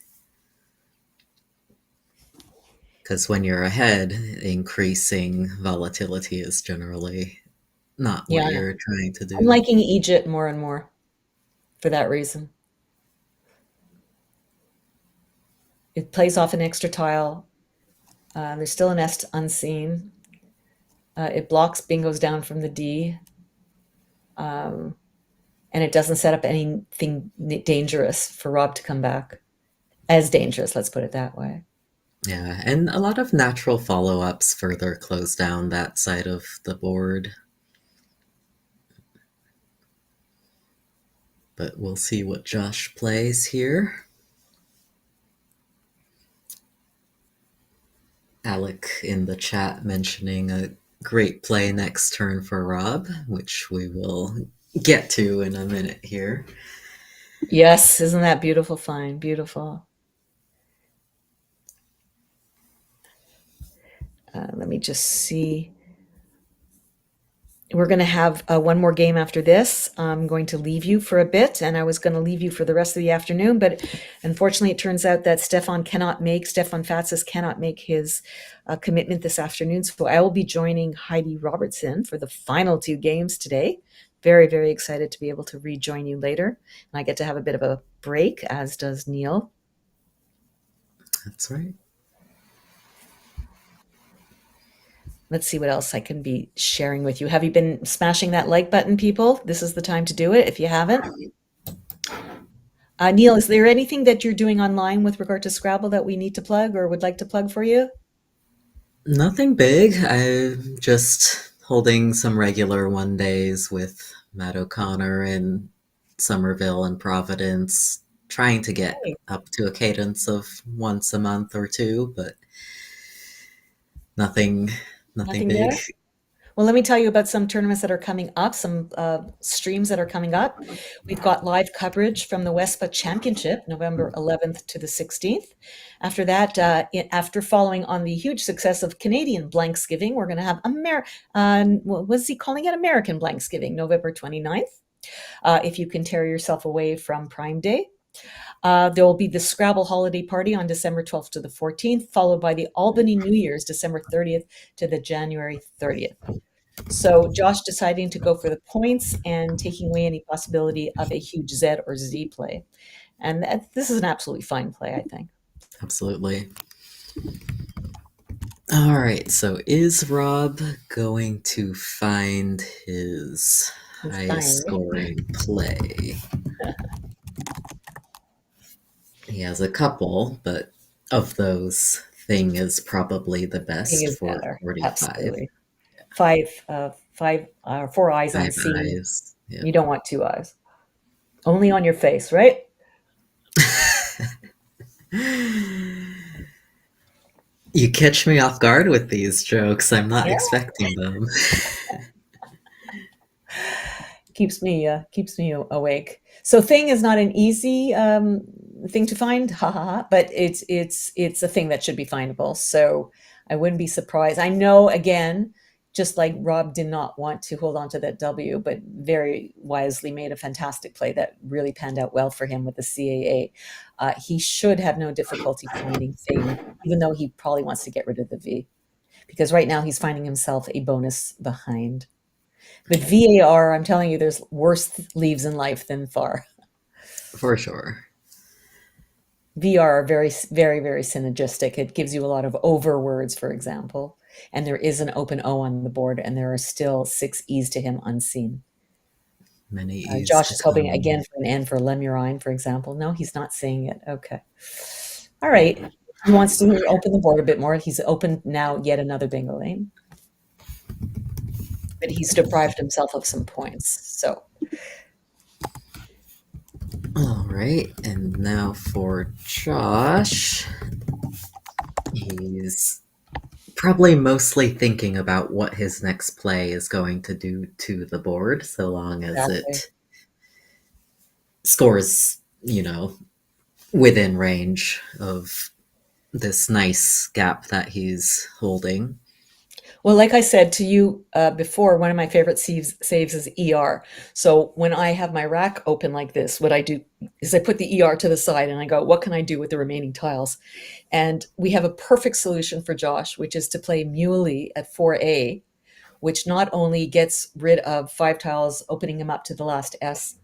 Because when you're ahead, increasing volatility is generally not what Yeah, you're trying to I'm do. liking Egypt more and more for that reason. It plays off an extra tile. There's still an est unseen. It blocks bingos down from the D. Um, and it doesn't set up anything dangerous for Rob to come back. As dangerous, let's put it that way. Yeah, and a lot of natural follow-ups further close down that side of the board. But we'll see what Josh plays here. Alec in the chat mentioning a great play next turn for Rob, which we will get to in a minute here. Yes, isn't that beautiful? Fine, beautiful. Let me just see. We're going to have one more game after this. I'm going to leave you for a bit, and I was going to leave you for the rest of the afternoon, but unfortunately it turns out that Stefan Fatsis cannot make his commitment this afternoon, so I will be joining Heidi Robertson for the final 2 games today. Very, very excited to be able to rejoin you later, and I get to have a bit of a break, as does Niel. That's right. Let's see what else I can be sharing with you. Have you been smashing that like button, people? This is the time to do it if you haven't. Niel, is there anything that you're doing online with regard to Scrabble that we need to plug or would like to plug for you? Nothing big. I'm just holding some regular one days with Matt O'Connor in Somerville and Providence, trying to get up to a cadence of once a month or 2, but nothing big. There? Well, let me tell you about some tournaments that are coming up, some streams that are coming up. We've got live coverage from the WESPA Championship, November 11th to the 16th. After that, after following on the huge success of Canadian Blanksgiving, we're going to have what was he calling it? American Blanksgiving, November 29th. If you can tear yourself away from Prime Day. There will be the Scrabble holiday party on December 12th to the 14th, followed by the Albany New Year's, December 30th to the January 30th. So Josh deciding to go for the points and taking away any possibility of a huge Z or Z play. And this is an absolutely fine play, I think. Absolutely. All right, so is Rob going to find his highest scoring play? He has a couple, but of those, Thing is probably the best for better. 45. Absolutely. 4 eyes on C. Eyes. Yep. You don't want 2 eyes. Only on your face, right? You catch me off guard with these jokes. I'm not expecting them. Keeps me awake. So Thing is not an easy thing to find, but it's a thing that should be findable. So I wouldn't be surprised. I know, again, just like Rob did not want to hold on to that W, but very wisely made a fantastic play that really panned out well for him with the CAA. He should have no difficulty finding Thing, even though he probably wants to get rid of the V, because right now he's finding himself a bonus behind. But VAR, I'm telling you, there's worse leaves in life than FAR. For sure. VR are very, very, very synergistic. It gives you a lot of over words, for example. And there is an open O on the board, and there are still 6 E's to him unseen. Many E's. Josh is hoping again for an N for Lemurine, for example. No, he's not saying it. Okay. All right. He wants to open the board a bit more. He's opened now yet another bingo lane. But he's deprived himself of some points. So. All right, and now for Josh. He's probably mostly thinking about what his next play is going to do to the board, so long as it scores, within range of this nice gap that he's holding. Well, like I said to you before, one of my favorite saves is ER. So when I have my rack open like this, what I do is I put the ER to the side and I go, what can I do with the remaining tiles? And we have a perfect solution for Josh, which is to play Muley at 4A, which not only gets rid of 5 tiles, opening him up to the last S,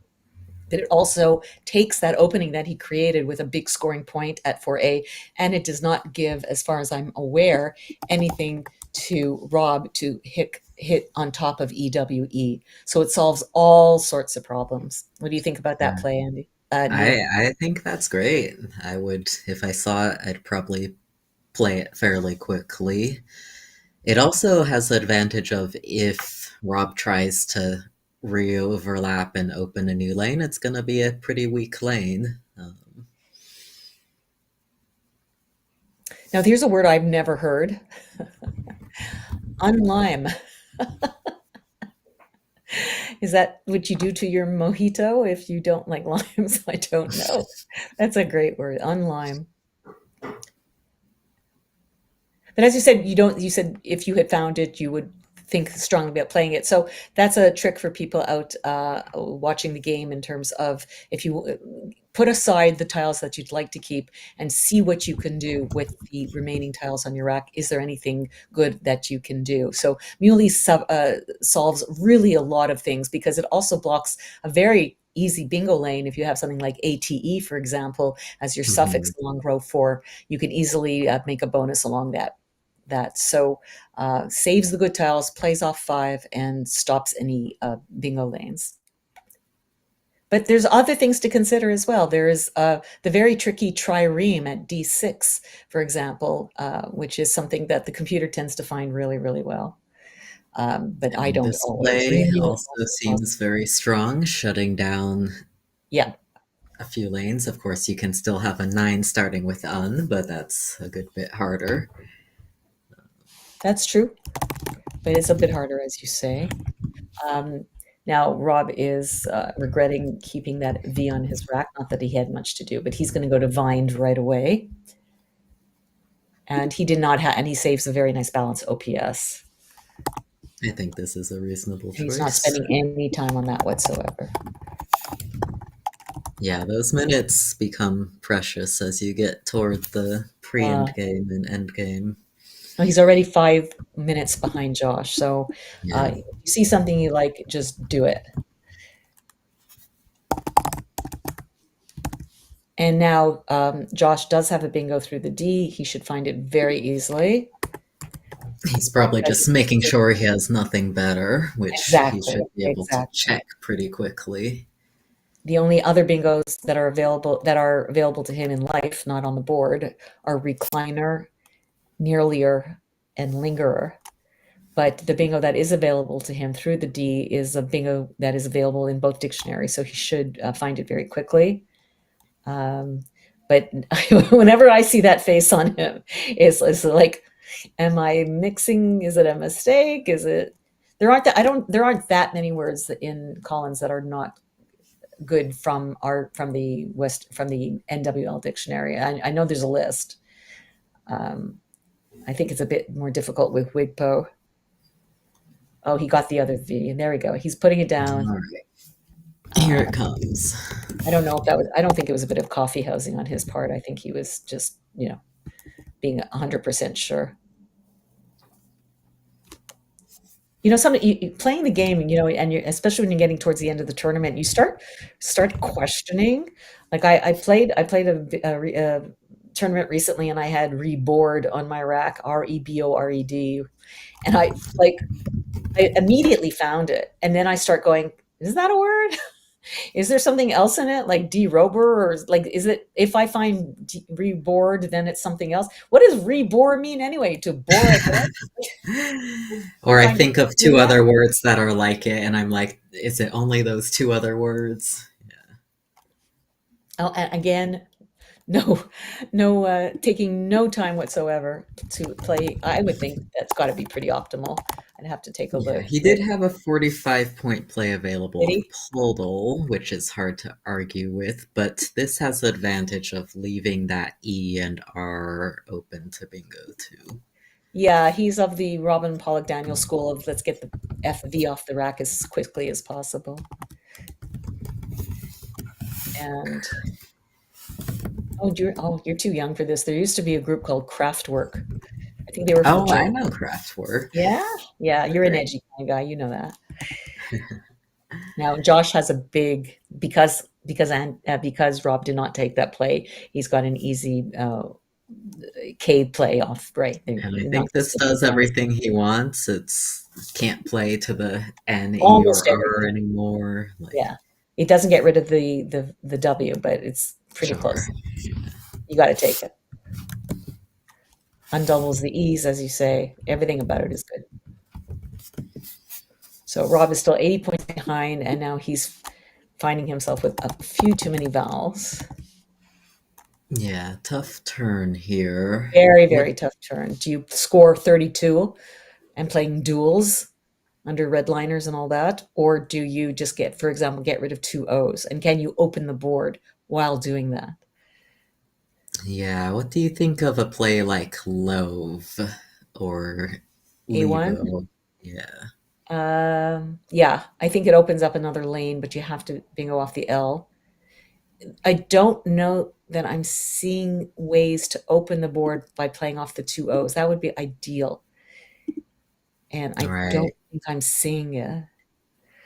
but it also takes that opening that he created with a big scoring point at 4A, and it does not give, as far as I'm aware, anything to Rob to hit on top of EWE. So it solves all sorts of problems. What do you think about that Yeah. play, Andy? Neil? I think that's great. I would, if I saw it, I'd probably play it fairly quickly. It also has the advantage of if Rob tries to re-overlap and open a new lane, it's going to be a pretty weak lane. Now, here's a word I've never heard. Unlime. Is that what you do to your mojito if you don't like limes? I don't know. That's a great word, unlime. But as you said, you said if you had found it, you would think strongly about playing it. So that's a trick for people out watching the game in terms of if you put aside the tiles that you'd like to keep and see what you can do with the remaining tiles on your rack. Is there anything good that you can do? So Muley solves really a lot of things because it also blocks a very easy bingo lane. If you have something like ATE, for example, as your suffix along row 4, you can easily make a bonus along that. So saves the good tiles, plays off 5, and stops any bingo lanes. But there's other things to consider as well. There is the very tricky trireme at D6, for example, which is something that the computer tends to find really, really well. But I don't This always. play also seems very strong, shutting down Yeah, a few lanes. Of course, you can still have a 9 starting with un, but that's a good bit harder. that's true. But it's a bit harder, as you say. Now, Rob is regretting keeping that V on his rack. Not that he had much to do, but he's going to go to Vined right away. And he did not have, and he saves a very nice balance OPS. I think this is a reasonable choice. He's not spending any time on that whatsoever. Yeah, those minutes become precious as you get toward the pre-end game and end game. Well, he's already 5 minutes behind Josh. So if you see something you like, just do it. And now Josh does have a bingo through the D. He should find it very easily. He's probably just making sure he has nothing better, which he should be able to check pretty quickly. The only other bingos that are available to him in life, not on the board, are Recliner, Nearlier, and Lingerer. But the bingo that is available to him through the D is a bingo that is available in both dictionaries, so he should find it very quickly. But whenever I see that face on him, it's like, am I mixing? Is it a mistake? Is it? There aren't that many words in Collins that are not good from the NWL dictionary. I know there's a list. I think it's a bit more difficult with WGPO. Oh, he got the other V, and there we go. He's putting it down. All right. Here it comes. I don't know if I don't think it was a bit of coffee housing on his part. I think he was just, being 100% sure. Playing the game, and especially when you're getting towards the end of the tournament, you start questioning. Like I played a tournament recently, and I had reboard on my rack, REBORED, and I immediately found it, and then I start going, is that a word? Is there something else in it, like derober, or like, is it, if I find reboard, then it's something else? What does rebore mean anyway? To bore again? Or I think of 2 other words that are like it, and I'm like, is it only those 2 other words? Yeah. Oh, and again, no, taking no time whatsoever to play. I would think that's got to be pretty optimal. I'd have to take a look. He did have a 45-point play available Did with he? Poldle, which is hard to argue with, but this has the advantage of leaving that E and R open to bingo too. Yeah, he's of the Robin Pollock Daniel school of let's get the FV off the rack as quickly as possible. And you're too young for this. There used to be a group called Kraftwerk. I think they were from Oh, I Germany. know Kraftwerk. Yeah, yeah, you're an edgy kind of guy, you know that. Now Josh has a big because Rob did not take that play. He's got an easy K play off right. And I Not think this does everything he wants. It's can't play to the N, E, almost or R everything. anymore. Like, Yeah, it doesn't get rid of the W, but it's pretty sure. close. You got to take it. Undoubles the E's, as you say. Everything about it is good. So Rob is still 80 points behind, and now he's finding himself with a few too many vowels. Yeah, tough turn here. Very, very tough turn. Do you score 32 and playing duels under redliners and all that? Or do you just for example, get rid of 2 O's? And can you open the board while doing that? Yeah, what do you think of a play like Love or A1? Levo? Yeah. Yeah, I think it opens up another lane, but you have to bingo off the L. I don't know that I'm seeing ways to open the board by playing off the 2 O's. That would be ideal. And I don't think I'm seeing it.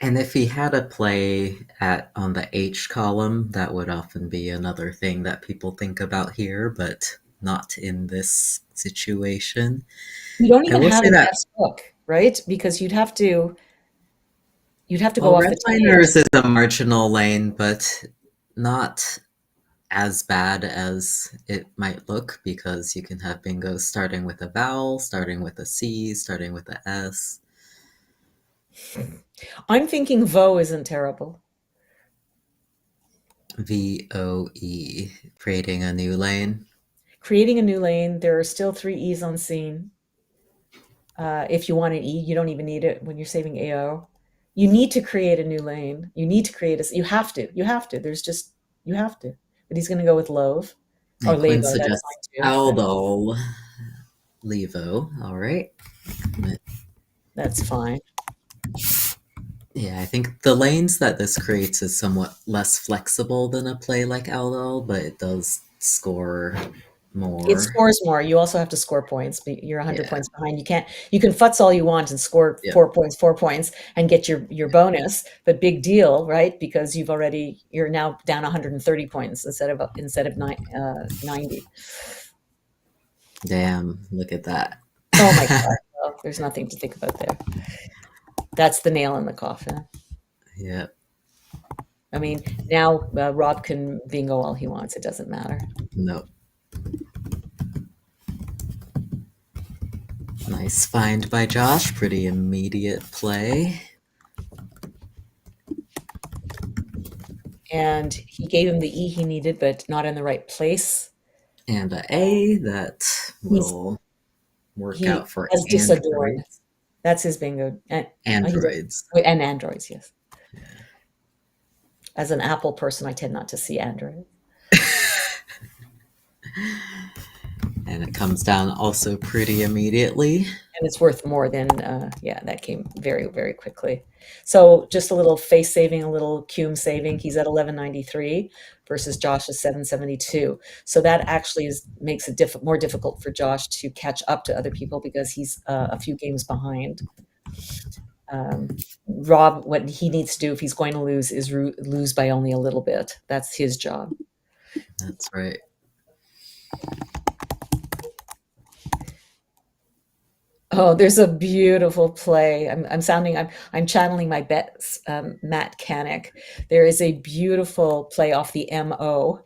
And if he had a play on the H column, that would often be another thing that people think about here, but not in this situation. You don't even have an that S hook, right? Because you'd have to go well, off the redliners is a marginal lane, but not as bad as it might look, because you can have bingos starting with a vowel, starting with a C, starting with a S. I'm thinking Vo isn't terrible. VOE, creating a new lane. Creating a new lane. There are still 3 E's on scene. If you want an E, you don't even need it when you're saving AO. You need to create a new lane. You need to create you have to. You have to. You have to. But he's going to go with Love. Or Quinn Levo, suggests that's fine too. Aldol. Levo, all right. That's fine. Yeah, I think the lanes that this creates is somewhat less flexible than a play like Aldol, but it does score more. It scores more. You also have to score points. You're 100 points behind. You can futz all you want and score 4 points and get your bonus, but big deal, right? Because you're now down 130 points instead of 90. Damn, look at that. Oh my God. Well, there's nothing to think about there. That's the nail in the coffin. Yeah. I mean, now Rob can bingo all he wants. It doesn't matter. No. Nice find by Josh. Pretty immediate play. And he gave him the E he needed, but not in the right place. And an A that will work out for Androids. That's his bingo. Androids. And androids, yes. Yeah. As an Apple person, I tend not to see Android. And it comes down also pretty immediately. And it's worth more than, that came very, very quickly. So just a little face saving, a little cum saving. He's at 1193 versus Josh is 772. So that actually makes it more difficult for Josh to catch up to other people because he's a few games behind. Rob, what he needs to do if he's going to lose is lose by only a little bit. That's his job. That's right. Oh, there's a beautiful play. I'm channeling my Matt Canick. There is a beautiful play off the MO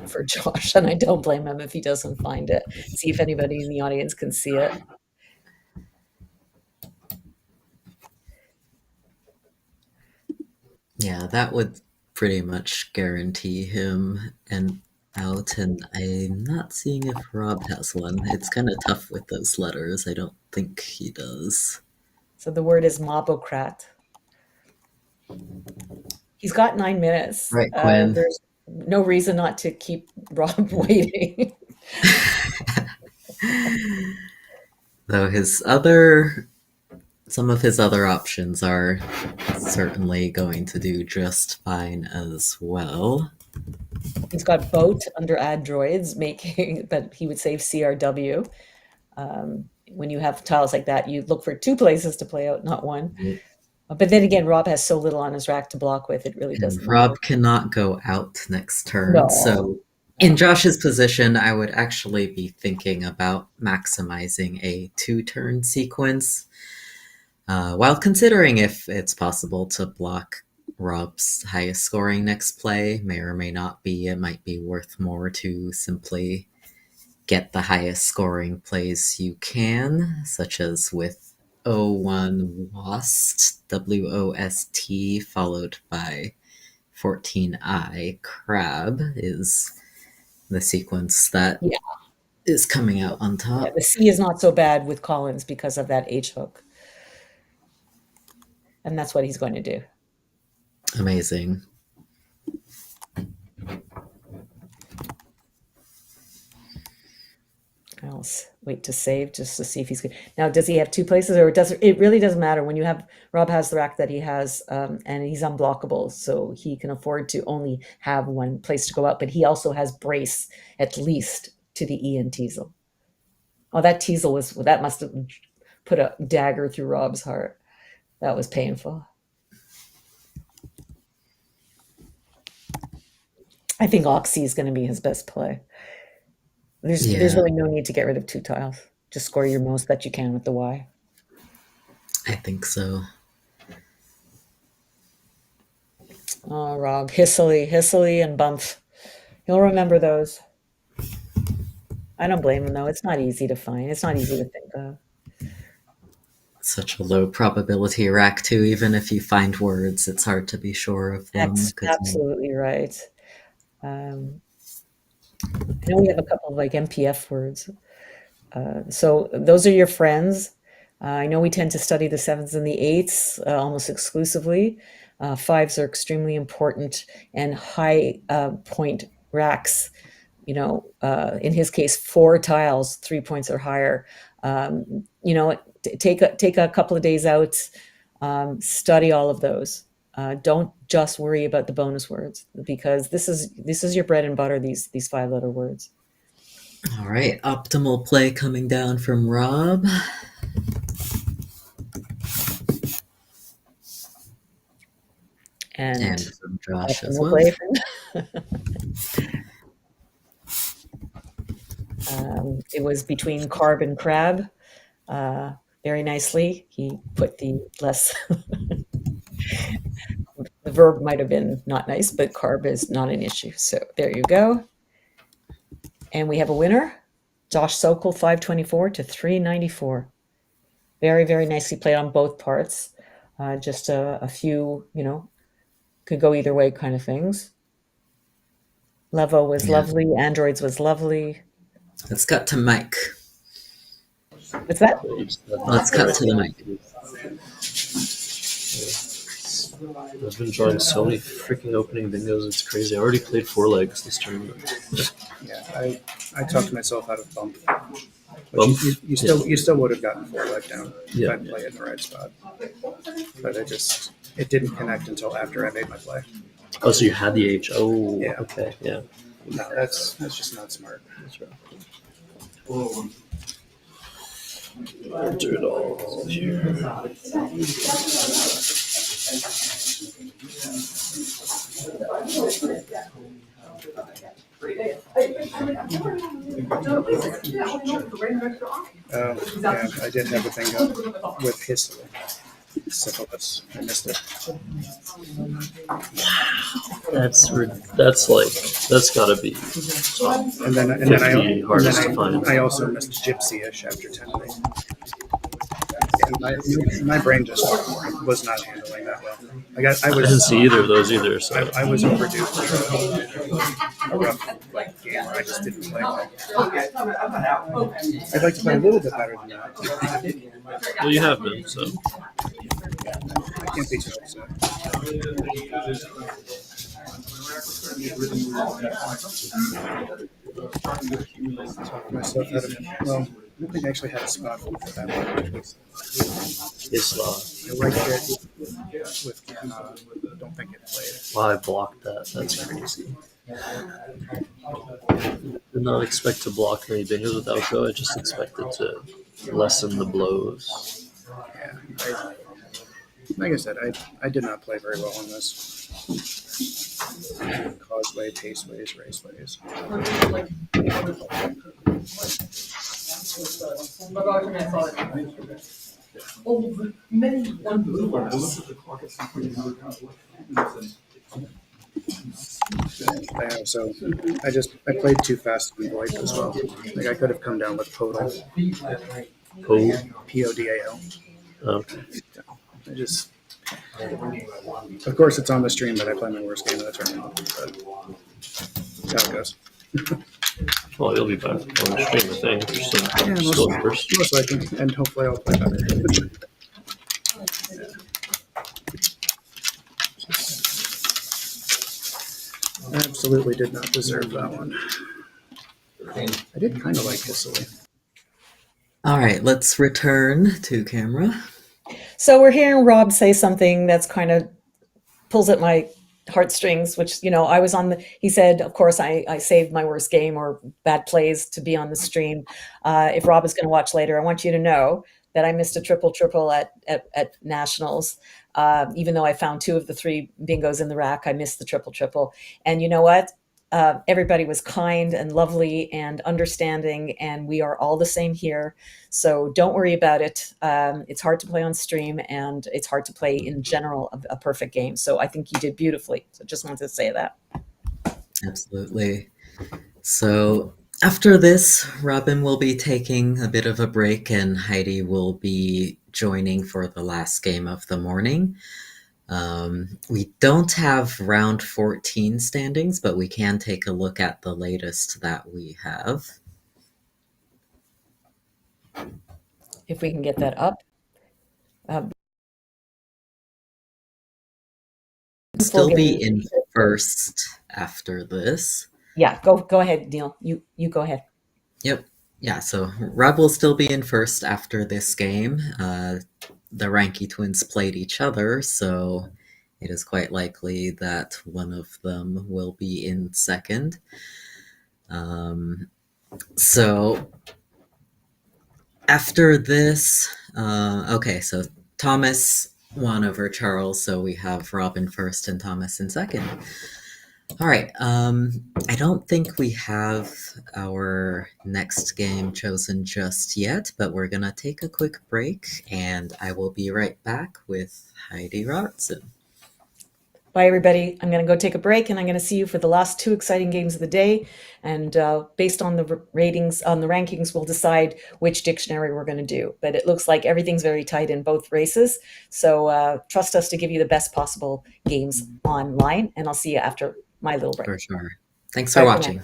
for Josh, and I don't blame him if he doesn't find it. See if anybody in the audience can see it. Yeah, that would pretty much guarantee him an out, and I'm not seeing if Rob has one. It's kind of tough with those letters. I don't think he does. So the word is mobocrat. He's got 9 minutes. Right, Quinn. There's no reason not to keep Rob waiting. Though some of his other options are certainly going to do just fine as well. He's got boat under add droids, making that he would save CRW. When you have tiles like that, you look for 2 places to play out, not 1. Yep. But then again, Rob has so little on his rack to block with, it really And doesn't Rob matter. cannot go out next turn. No. So in Josh's position, I would actually be thinking about maximizing a 2-turn sequence, while considering if it's possible to block Rob's highest scoring next play. May or may not be. It might be worth more to simply get the highest scoring plays you can, such as with 01 WOST, WOST, followed by 14I Crab is the sequence that is coming out on top. Yeah, the C is not so bad with Collins because of that H hook. And that's what he's going to do. Amazing. I'll wait to save just to see if he's good. Now, does he have 2 places, or it really doesn't matter when you have Rob has the rack that he has, and he's unblockable, so he can afford to only have 1 place to go out, but he also has brace at least to the E and Teasel. Oh, that Teasel that must have put a dagger through Rob's heart. That was painful. I think Oxy is going to be his best play. There's really no need to get rid of 2 tiles. Just score your most that you can with the Y. I think so. Oh, Rob. Hissily, and Bumph. You'll remember those. I don't blame him, though. It's not easy to find. It's not easy to think of. Such a low probability rack, too. Even if you find words, it's hard to be sure of them. That's absolutely right. I know we have a couple of MPF words. So those are your friends. I know we tend to study the 7s and the 8s almost exclusively. 5s are extremely important, and high point racks, in his case, 4 tiles, 3 points or higher. Take a couple of days out, study all of those. Don't just worry about the bonus words, because this is your bread and butter, these 5-letter words. All right, optimal play coming down from Rob. And from Josh as optimal well. play it was between Carb and Crab. Very nicely, he put the less... The verb might have been not nice, but Carb is not an issue. So there you go. And we have a winner, Josh Sokol, 524 to 394. Very, very nicely played on both parts. Just a few, could go either way kind of things. Levo was lovely. Androids was lovely. Let's cut to Mike. What's that? Let's cut to the mic. I've been drawing so many freaking opening bingos, it's crazy. I already played 4 legs this tournament. Yeah, I talked myself out of bump. Bump? You still would have gotten 4 leg down if I played in the right spot. But it didn't connect until after I made my play. Oh, so you had the H. Oh, Yeah. okay, yeah. No, that's just not smart. That's right. I'll do it all here. Yeah, I did have a thing up with syphilis. I missed it. That's gotta be tough. And then 50 hardest to find. I also missed Gypsy-ish after 10 days. And my brain just was not handling that well. I didn't see either of those either. So I was overdue for a rough game where I just didn't play well. I'd like to play a little bit better than that. well, you have been. So I can't be too upset. Myself had a, well, I don't think I actually had a spot for that one. Isla. I liked it with don't think it played. Wow, I blocked that. That's crazy. Did not expect to block many bingos without go. I just expected to lessen the blows. Yeah, like I said, I did not play very well on this. Causeway, paceways, raceways. So I played too fast on VoIP as well. Like I could have come down with Podal. Podal. Okay. I just, of course, it's on the stream, but I play my worst game of the tournament. But that's how it goes. Well, you'll be back on the stream, I think. You're still first. Most likely, and hopefully I'll play better. I absolutely did not deserve that one. I did kind of like Sicily. All right, let's return to camera. So we're hearing Rob say something that's kind of pulls at my heartstrings, which, you know, I was on he said, of course, I saved my worst game or bad plays to be on the stream. If Rob is going to watch later, I want you to know that I missed a triple at Nationals. Even though I found 2 of the 3 bingos in the rack, I missed the triple. And you know what? Everybody was kind and lovely and understanding, and we are all the same here. So don't worry about it. It's hard to play on stream, and it's hard to play in general a perfect game. So I think you did beautifully. So just wanted to say that. Absolutely. So after this, Robin will be taking a bit of a break, and Heidi will be joining for the last game of the morning. We don't have round 14 standings, but we can take a look at the latest that we have. If we can get that up. Still be in first after this. Yeah, go ahead, Niel. You go ahead. Yep. Yeah, so Rob will still be in first after this game. The Ranky twins played each other, so it is quite likely that one of them will be in second. So after this, okay, so Thomas won over Charles, so we have Robin first and Thomas in second. All right, I don't think we have our next game chosen just yet, but we're going to take a quick break, and I will be right back with Heidi Robertson. Bye, everybody. I'm going to go take a break, and I'm going to see you for the last 2 exciting games of the day. And based on the ratings, on the rankings, we'll decide which dictionary we're going to do. But it looks like everything's very tight in both races. So trust us to give you the best possible games online. And I'll see you after my little break. For sure. Thanks for watching.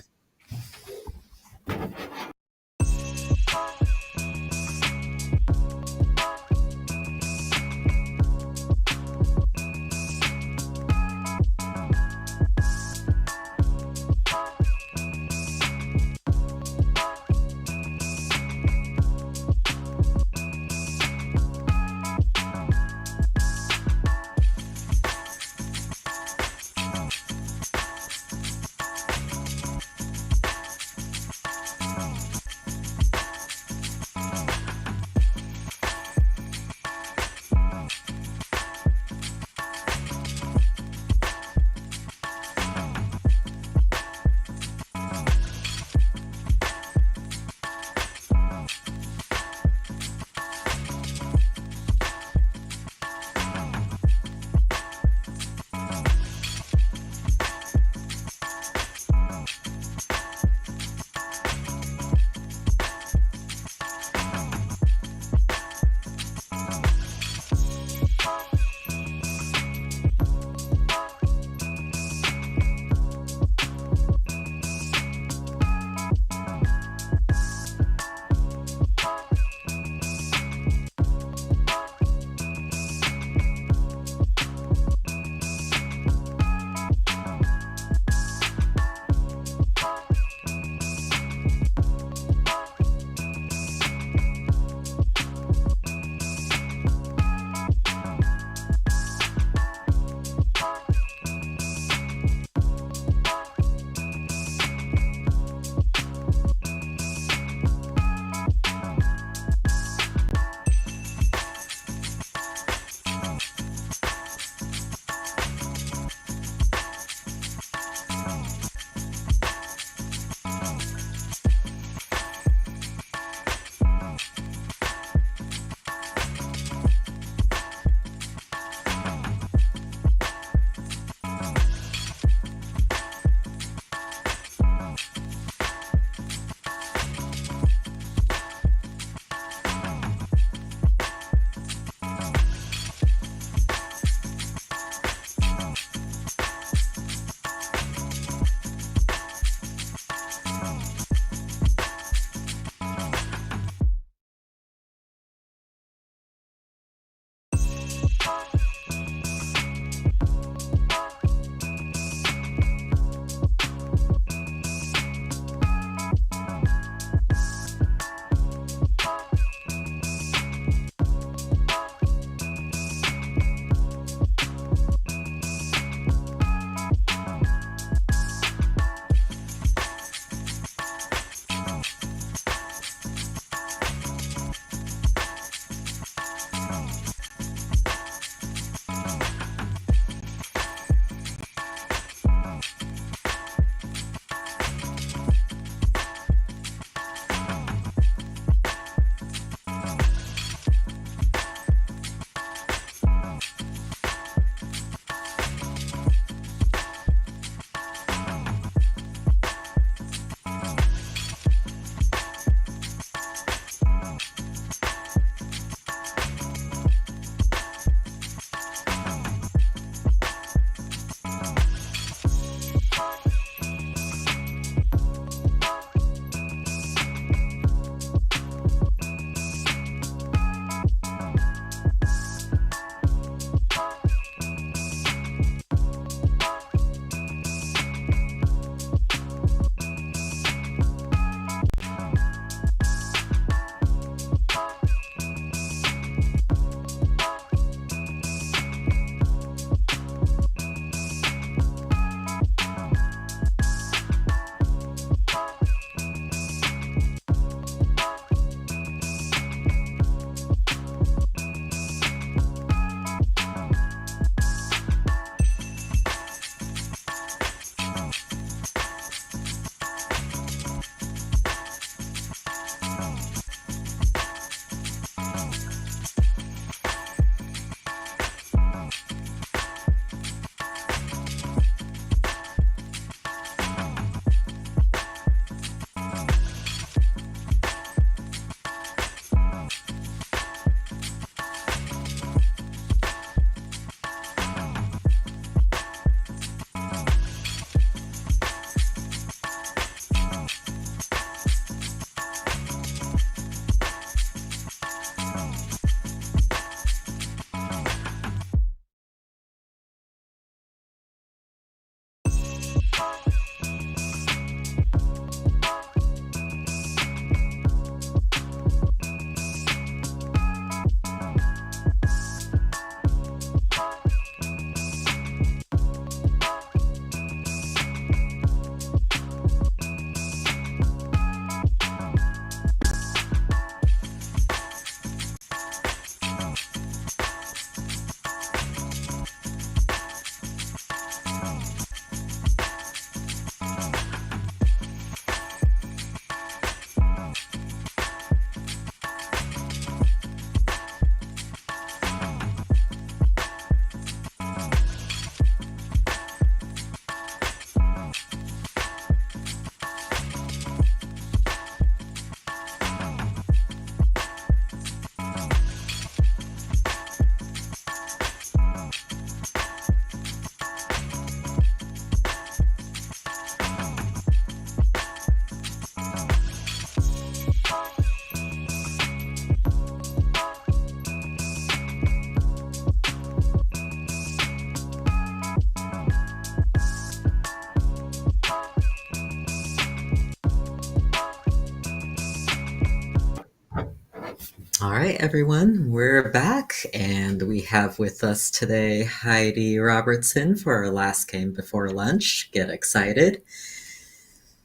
everyone. We're back, and we have with us today Heidi Robertson for our last game before lunch. Get excited.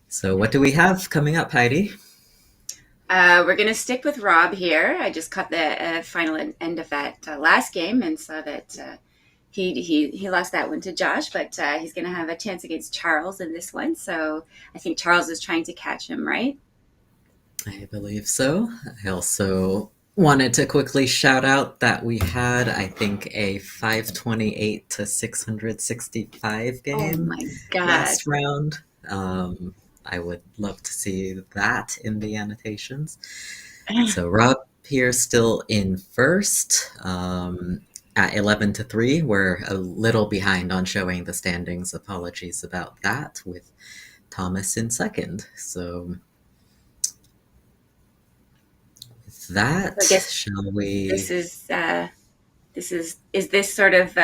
So, what do we have coming up, Heidi? We're going to stick with Rob here. I just caught the final end of that last game and saw that he lost that one to Josh, but he's going to have a chance against Charles in this one. So I think Charles is trying to catch him, right? I believe so. I also wanted to quickly shout out that we had, I think, a 528 to 665 game Oh my God. last round. I would love to see that in the annotations. So Rob here still in first at 11 to 3. We're a little behind on showing the standings. Apologies about that, with Thomas in second. So with that, I guess shall we? Is this sort of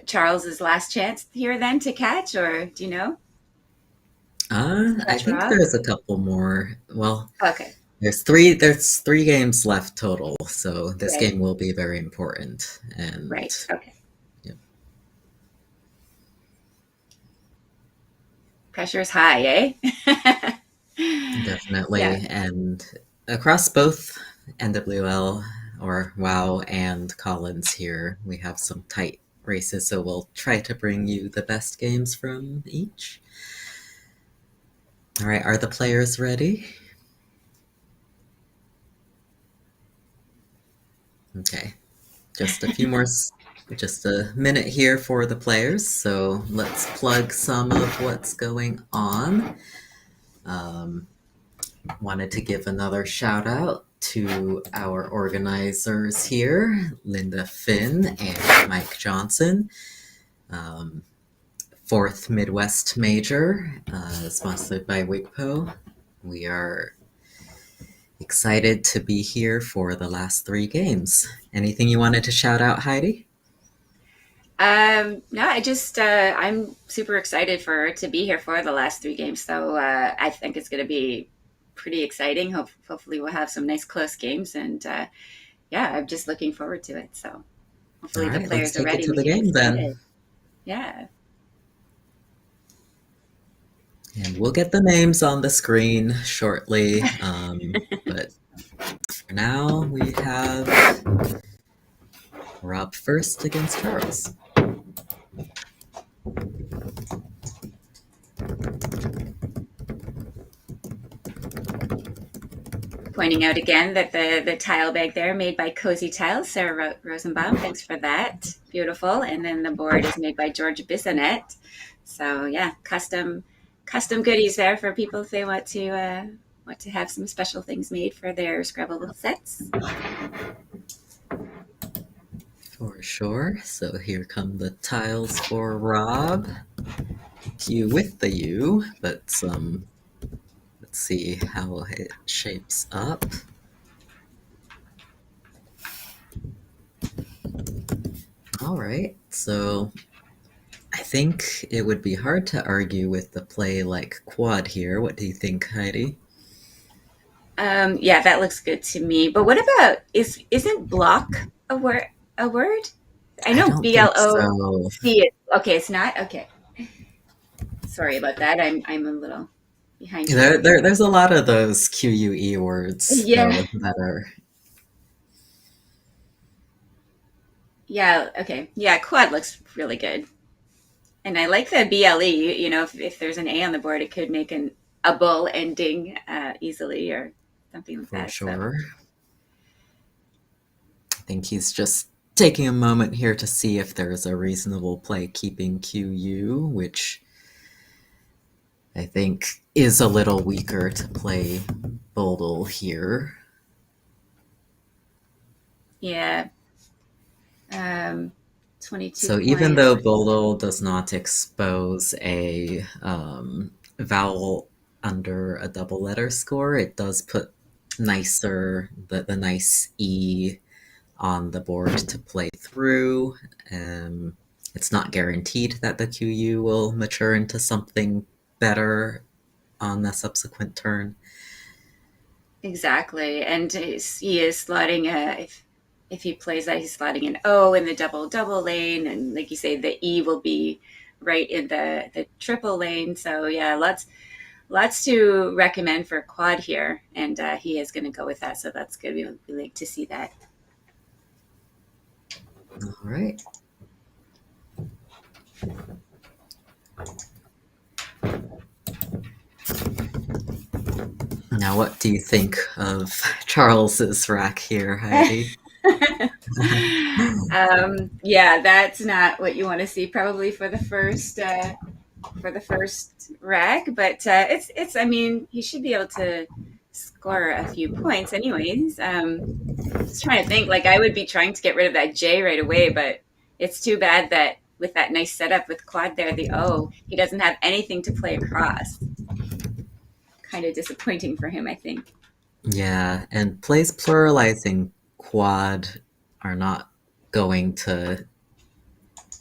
Charles's last chance here then to catch, or do you know? I think Rob? there's a couple more. Well, Okay. there's three games left total, so this Right. game will be very important. And Right. Okay. Yep. Pressure is high, eh? Definitely. Yeah. And across both NWL or WoW and Collins here, we have some tight races, so we'll try to bring you the best games from each. All right, are the players ready? Okay, just a few more, just a minute here for the players, so let's plug some of what's going on. Wanted to give another shout out to our organizers here, Linda Finn and Mike Johnson. Fourth Midwest Major, sponsored by WGPO. We are excited to be here for the last 3 games. Anything you wanted to shout out, Heidi? No, I just I'm super excited to be here for the last 3 games. So I think it's going to be pretty exciting. Hopefully we'll have some nice close games, and yeah, I'm just looking forward to it. So hopefully All the right, players let's are take ready. it to the We can game get then. started. Yeah. And we'll get the names on the screen shortly. But for now, we have Rob first against Charles. Pointing out again that the tile bag there made by Cozy Tiles, Sarah Rosenbaum. Thanks for that. Beautiful. And then the board is made by George Bissonette. So yeah, custom goodies there for people if they want to have some special things made for their Scrabble sets. For sure. So here come the tiles for Rob. Q with the U, but some. Let's see how it shapes up. All right, so I think it would be hard to argue with the play like quad here. What do you think, Heidi? Yeah, that looks good to me. But what about isn't block a word? I know don't think BLOC. Okay, it's not. Okay, sorry about that. I'm a little behind. There's a lot of those QUE words Yeah. though, that are. Yeah. Okay. Yeah. Quad looks really good, and I like the BLE. You know, if there's an A on the board, it could make a bull ending easily or something like For that. sure. I think he's just taking a moment here to see if there's a reasonable play keeping QU, which I think is a little weaker to play Bodel here. Yeah. 22. So even though Bodel does not expose a vowel under a double letter score, it does put the nice E on the board to play through. It's not guaranteed that the QU will mature into something better on the subsequent turn. Exactly, and he is slotting if he plays that, he's slotting an O in the double lane, and like you say, the E will be right in the triple lane. So yeah, lots to recommend for quad here, and he is going to go with that. So that's good. We like to see that. All right. Now, what do you think of Charles's rack here, Heidi? Yeah, that's not what you want to see probably for the first rag, but it's. I mean, he should be able to score a few points, anyways. Just trying to think. Like I would be trying to get rid of that J right away, but it's too bad that with that nice setup with quad there, the O, he doesn't have anything to play across. Kind of disappointing for him, I think. Yeah, and plays pluralizing quad are not going to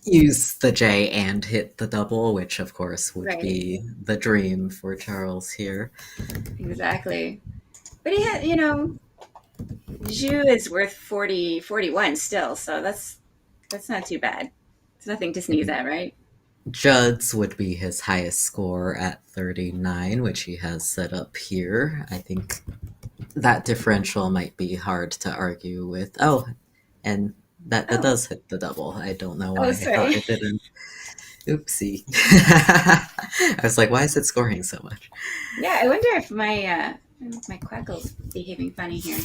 use the J and hit the double, which of course would Right. be the dream for Charles here. Exactly. But he had, Zhu is worth 41 still, so that's not too bad. It's nothing to sneeze at, right? Judd's would be his highest score at 39, which he has set up here. I think that differential might be hard to argue with. Oh, and that does hit the double. I don't know why I thought it didn't. Oopsie. I was like, why is it scoring so much? Yeah, I wonder if my quackle's behaving funny here.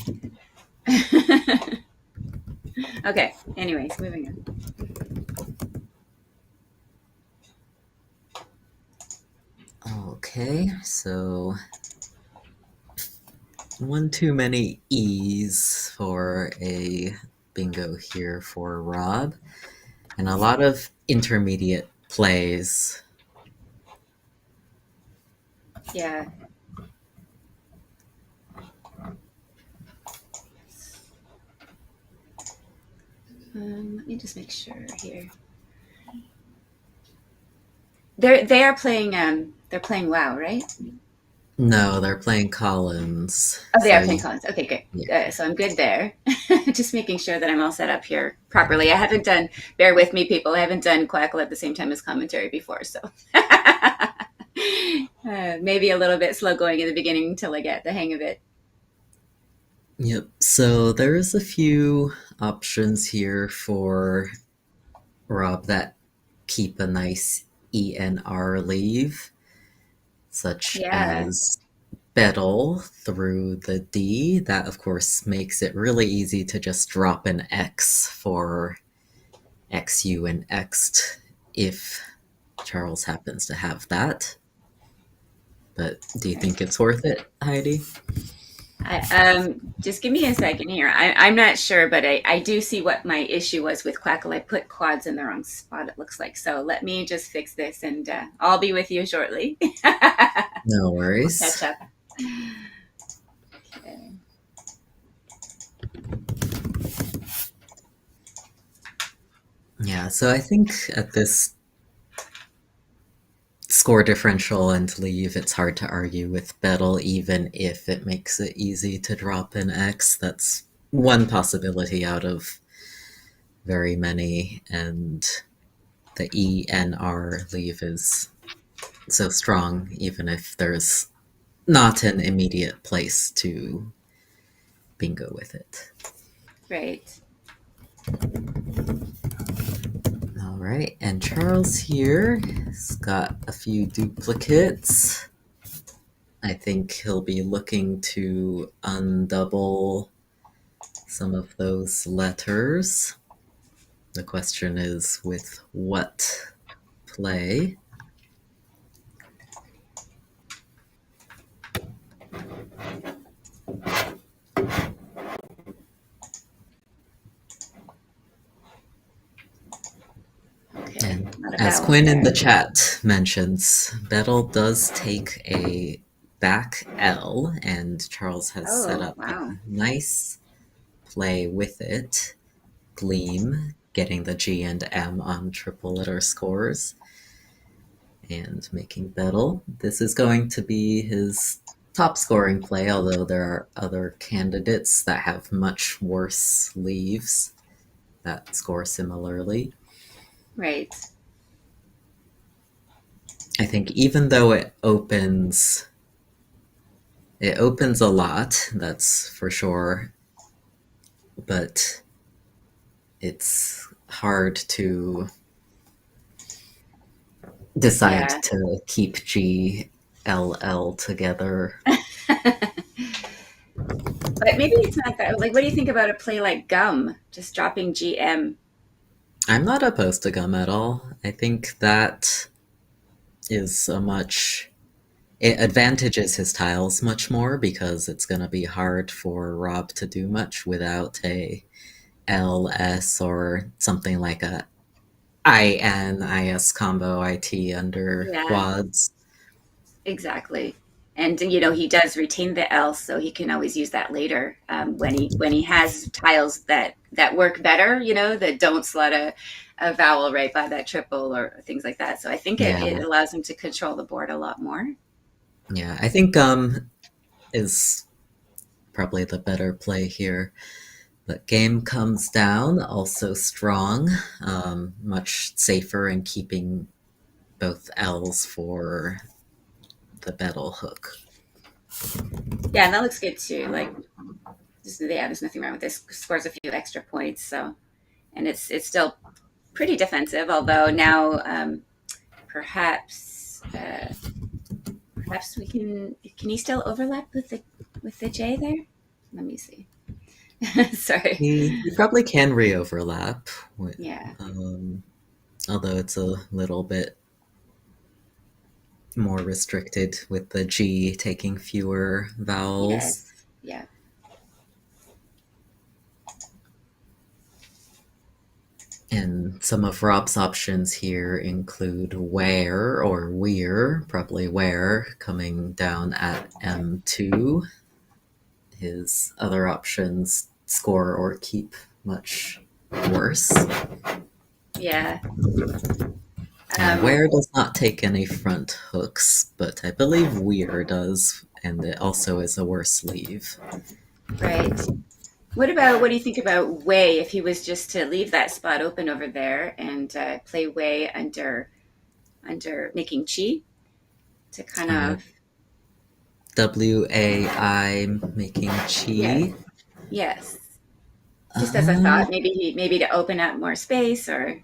Okay, anyways, moving on. Okay, so one too many E's for a bingo here for Rob, and a lot of intermediate plays. Yeah. Let me just make sure here. They are playing they're playing WoW, right? No, they're playing Collins. Oh, they are playing Collins. Okay, good. Yeah. So I'm good there. Just making sure that I'm all set up here properly. I haven't done, bear with me, people, I haven't done Quackle at the same time as commentary before, so maybe a little bit slow going in the beginning until I get the hang of it. Yep, so there's a few options here for Rob that keep a nice ENR leave, such as Bettle through the D. That, of course, makes it really easy to just drop an X for XU and Xed if Charles happens to have that. But do you think it's worth it, Heidi? Just give me a second here. I'm not sure, but I do see what my issue was with Quackle. I put quads in the wrong spot, it looks like. So let me just fix this, and I'll be with you shortly. No worries. Catch up. Okay. Yeah, so I think at this score differential and leave, it's hard to argue with Bettle, even if it makes it easy to drop an X. That's one possibility out of very many, and the ENR leave is so strong, even if there's not an immediate place to bingo with it. Right. All right, and Charles here has got a few duplicates. I think he'll be looking to undouble some of those letters. The question is with what play? And as Quinn in the chat mentions, Bettle does take a back L, and Charles has set up a nice play with it. Gleam, getting the G and M on triple letter scores, and making Bettle. This is going to be his top scoring play, although there are other candidates that have much worse leaves that score similarly. Right. I think even though it opens a lot, that's for sure, but it's hard to decide Yeah. to keep GLL together. But maybe it's not that. Like, what do you think about a play like Gum, just dropping GM? I'm not opposed to Gum at all. I think that is it advantages his tiles much more because it's going to be hard for Rob to do much without a LS or something like a IS combo IT under Yeah, quads. exactly. And he does retain the L, so he can always use that later when he has tiles that work better. That don't slot a vowel right by that triple or things like that. So I think Yeah. it allows him to control the board a lot more. Yeah, I think Gum is probably the better play here. But game comes down, also strong, much safer in keeping both L's for the battle hook. Yeah, and that looks good too. Like, there's nothing wrong with this. Scores a few extra points, so and it's still pretty defensive. Although now, perhaps we can he still overlap with the J there? Let me see. Sorry. He probably can re-overlap, Yeah. although it's a little bit more restricted with the G taking fewer vowels. Yes. Yeah. And some of Rob's options here include where or we're, probably where, coming down at M2. His other options score or keep much worse. Yeah. And where does not take any front hooks, but I believe we're does, and it also is a worse leave. Right. What do you think about way if he was just to leave that spot open over there and play way under making chi to kind of WAI making chi. Yes. Just as a thought, maybe to open up more space or.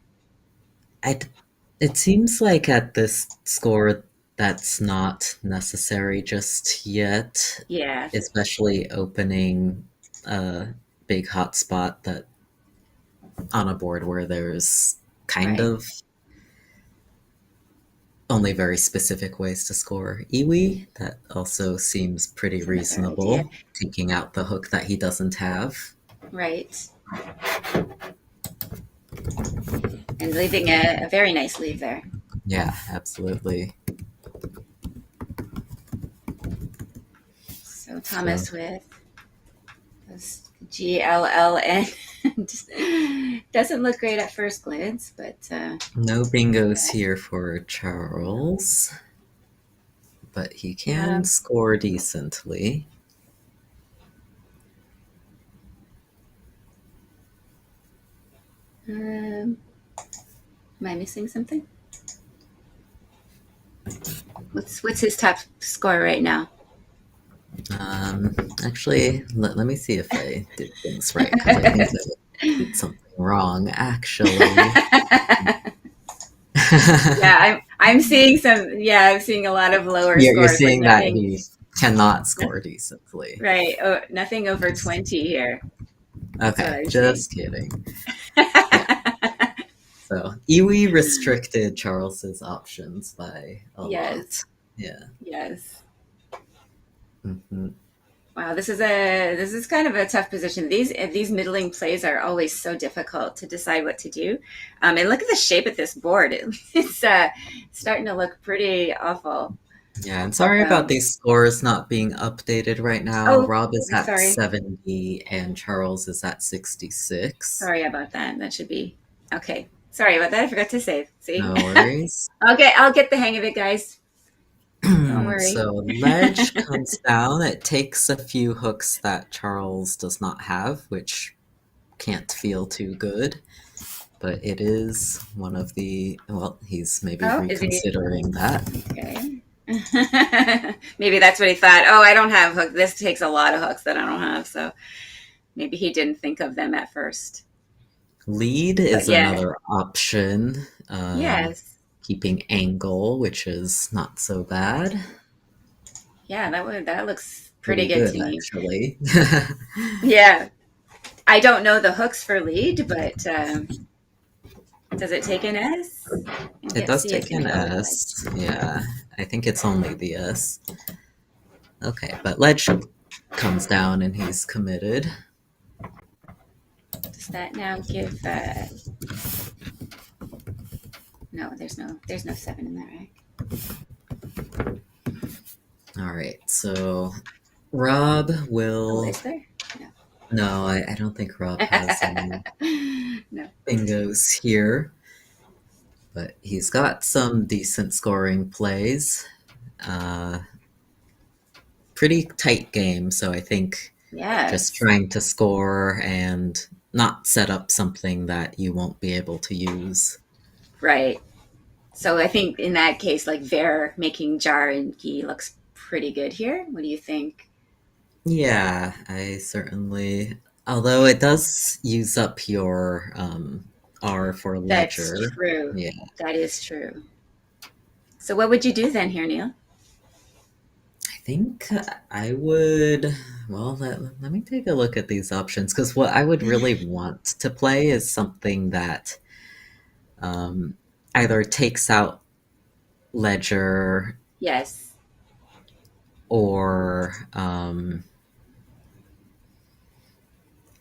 It seems like at this score that's not necessary just yet. Yeah. Especially opening a big hotspot that on a board where there's kind of only very specific ways to score iwi. That also seems pretty reasonable, taking out the hook that he doesn't have. Right. And leaving a very nice leave there. Yeah, absolutely. So Thomas with GLLN doesn't look great at first glance, but no bingos here for Charles, but he can score decently. Am I missing something? What's his top score right now? Actually, let me see if I did things right, because I think I did something wrong, actually. Yeah, I'm seeing I'm seeing a lot of lower scores. You're seeing that he cannot score decently. Right. Oh, nothing over 20 here. Okay, just kidding. Yeah. So, iwi restricted Charles's options by a lot. Yeah. Yes. Mm-hmm. Wow, this is kind of a tough position. These middling plays are always so difficult to decide what to do. And look at the shape of this board. It's starting to look pretty awful. Yeah, and sorry about these scores not being updated right now. Rob is at 70 and Charles is at 66. Sorry about that. That should be okay. Sorry about that. I forgot to save. See? No worries. Okay, I'll get the hang of it, guys. Don't worry. Sorry. so ledge comes down. It takes a few hooks that Charles does not have, which can't feel too good. But it is one of the, well, he's maybe Oh, is he? reconsidering that. Okay. Maybe that's what he thought. Oh, I don't have hooks. This takes a lot of hooks that I don't have. So maybe he didn't think of them at first. Lead But is yeah, another option. yes. Keeping angle, which is not so bad. Yeah, that looks pretty good good, to me. actually. Yeah. I don't know the hooks for lead, but does it take an S? And It get does C is take going an to go with S. Yeah, I think it's only the S. Okay, but ledge comes down and he's committed. ledge. Does that now give? No, there's no 7 in that, right? All right, so Rob Oh, will. is there? No, I don't think Rob has any No. bingos here, but he's got some decent scoring plays. Pretty tight game, so I think Yes. just trying to score and not set up something that you won't be able to use. Right. So I think in that case, like Ver making jar and key looks pretty good here. What do you think? Yeah, I certainly. Although it does use up your R for ledger. That's true. Yeah. That is true. So what would you do then here, Niel? I think I would. Well, let me take a look at these options because what I would really want to play is something that either takes out ledger Yes. or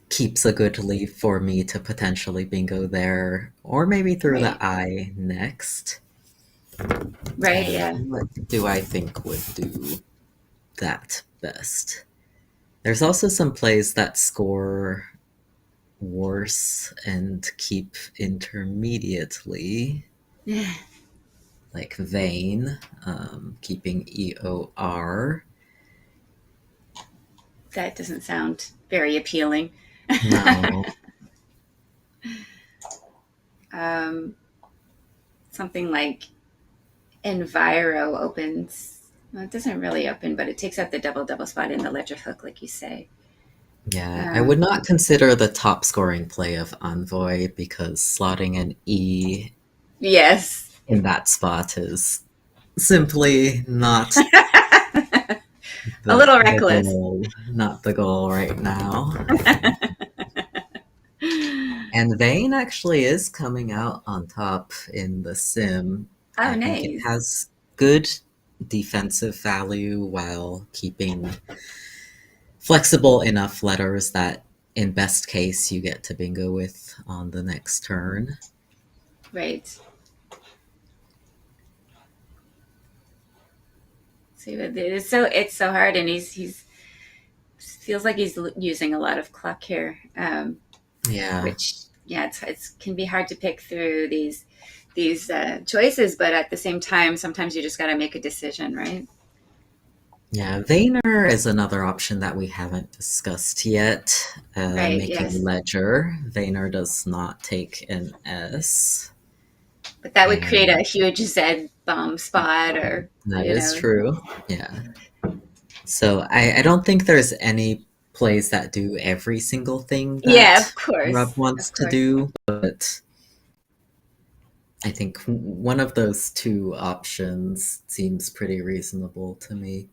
keeps a good lead for me to potentially bingo there, or maybe through Right. the I next. Right, yeah. What do I think would do that best? There's also some plays that score worse and keep intermediately, like Vane, keeping EOR. That doesn't sound very appealing. No. Something like Enviro opens. Well, it doesn't really open, but it takes out the double spot in the ledger hook, like you say. Yeah, I would not consider the top scoring play of Envoy because slotting an E Yes. in that spot is simply not A little reckless. goal, not the goal right now. And Vane actually is coming out on top in the sim. Oh, I think it nice. has good defensive value while keeping flexible enough letters that in best case you get to bingo with on the next turn. Right. See, it's so hard, and he's feels like he's using a lot of clock here. Yeah. Which it's can be hard to pick through these choices, but at the same time, sometimes you just got to make a decision, right? Yeah, Vayner is another option that we haven't discussed yet. Right, Making yes. ledger. Vayner does not take an S. But that would create a huge Z bomb spot, or That is true. Yeah. So I don't think there's any plays that do every single thing that yeah, of course. Rob wants to do, but I think one of those two options seems pretty reasonable to me.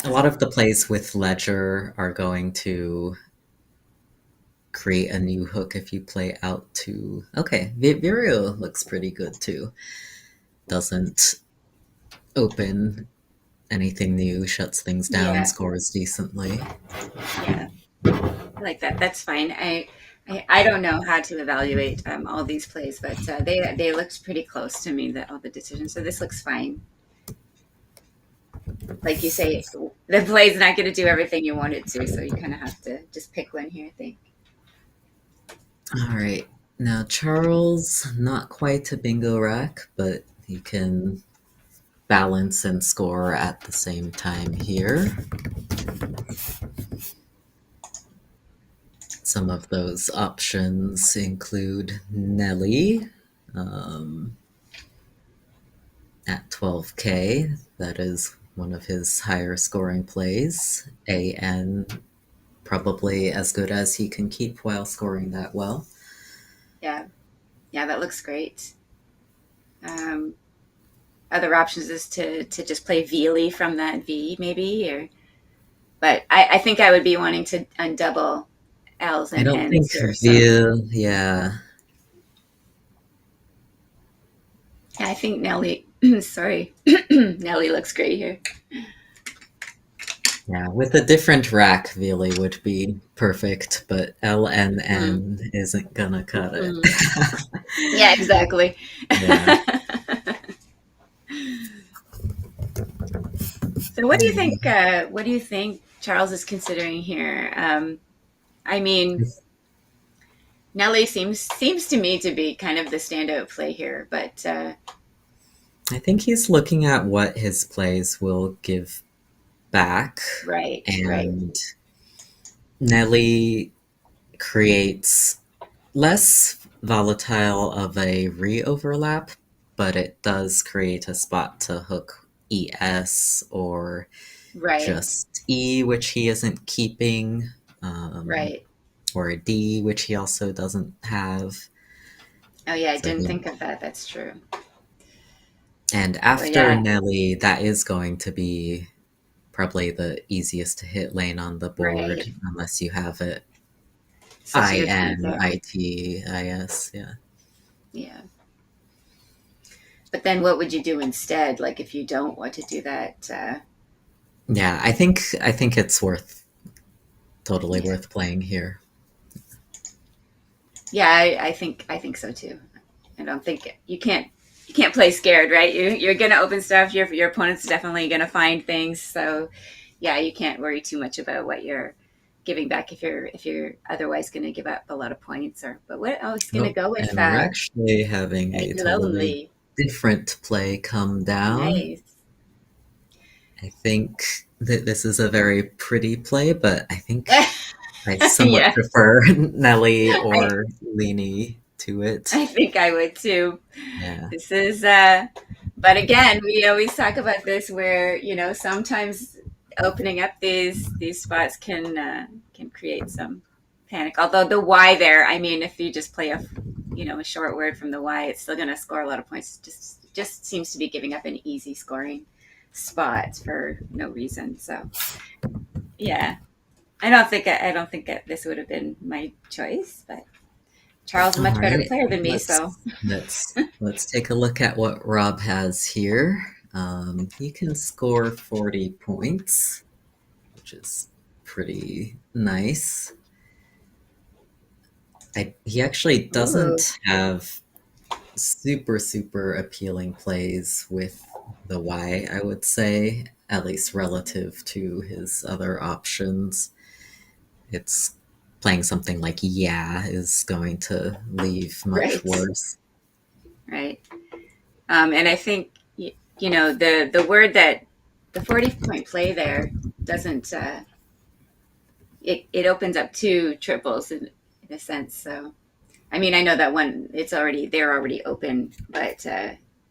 A lot of the plays with ledger are going to create a new hook if you play out to... Okay, Virio looks pretty good too. Doesn't open anything new, shuts things down, scores decently. Yeah, I like that. That's fine. I don't know how to evaluate all these plays, but they looked pretty close to me, all the decisions. So this looks fine. Like you say, the play's not going to do everything you want it to, so you kind of have to just pick one here, I think. All right. Now, Charles, not quite a bingo rack, but he can balance and score at the same time here. Some of those options include Nelly at 12K. That is one of his higher scoring plays. AN, probably as good as he can keep while scoring that well. Yeah, that looks great. Other options is to just play Veely from that V maybe, but I think I would be wanting to undouble L's I and don't think N's here. yeah. I think Nelly, sorry, Nelly looks great here. Yeah, with a different rack, Veely would be perfect, but LNN isn't gonna cut it. Yeah, exactly. Yeah. So what do you think? What do you think Charles is considering here? I mean, Nelly seems to me to be kind of the standout play here, but I think he's looking at what his plays will give back. Right. Nelly creates less volatile of a re-overlap, but it does create a spot to hook ES or just E, which he isn't keeping. Or a D, which he also doesn't have. Oh yeah, I didn't think of that. That's true. And after Nelly, that is going to be probably the easiest to hit lane on the board, unless you have it INITIS. Yeah. But then what would you do instead? Like if you don't want to do that? Yeah, I think it's totally worth playing here. Yeah, I think so too. I don't think you can't play scared, right? You're gonna open stuff. Your opponent's definitely gonna find things. So yeah, you can't worry too much about what you're giving back if you're otherwise gonna give up a lot of points. But what? Oh, he's gonna go with and we're actually having a totally different play come down. Nice. I think that this is a very pretty play, but I think I somewhat prefer Nelly or Leany to it. I think I would too. Yeah. This is, but again, we always talk about this where, sometimes opening up these spots can create some panic. Although the Y there, I mean, if you just play a short word from the Y, it's still going to score a lot of points. Just seems to be giving up an easy scoring spot for no reason. So, yeah. I don't think this would have been my choice, but Charles is a much better player than me, so let's take a look at what Rob has here. He can score 40 points, which is pretty nice. He actually doesn't have super appealing plays with the Y, I would say, at least relative to his other options. It's playing something like is going to leave much worse. Right. And I think, the word that the 40-point play there doesn't, it opens up two triples in a sense. So, I mean, I know that one, they're already open, but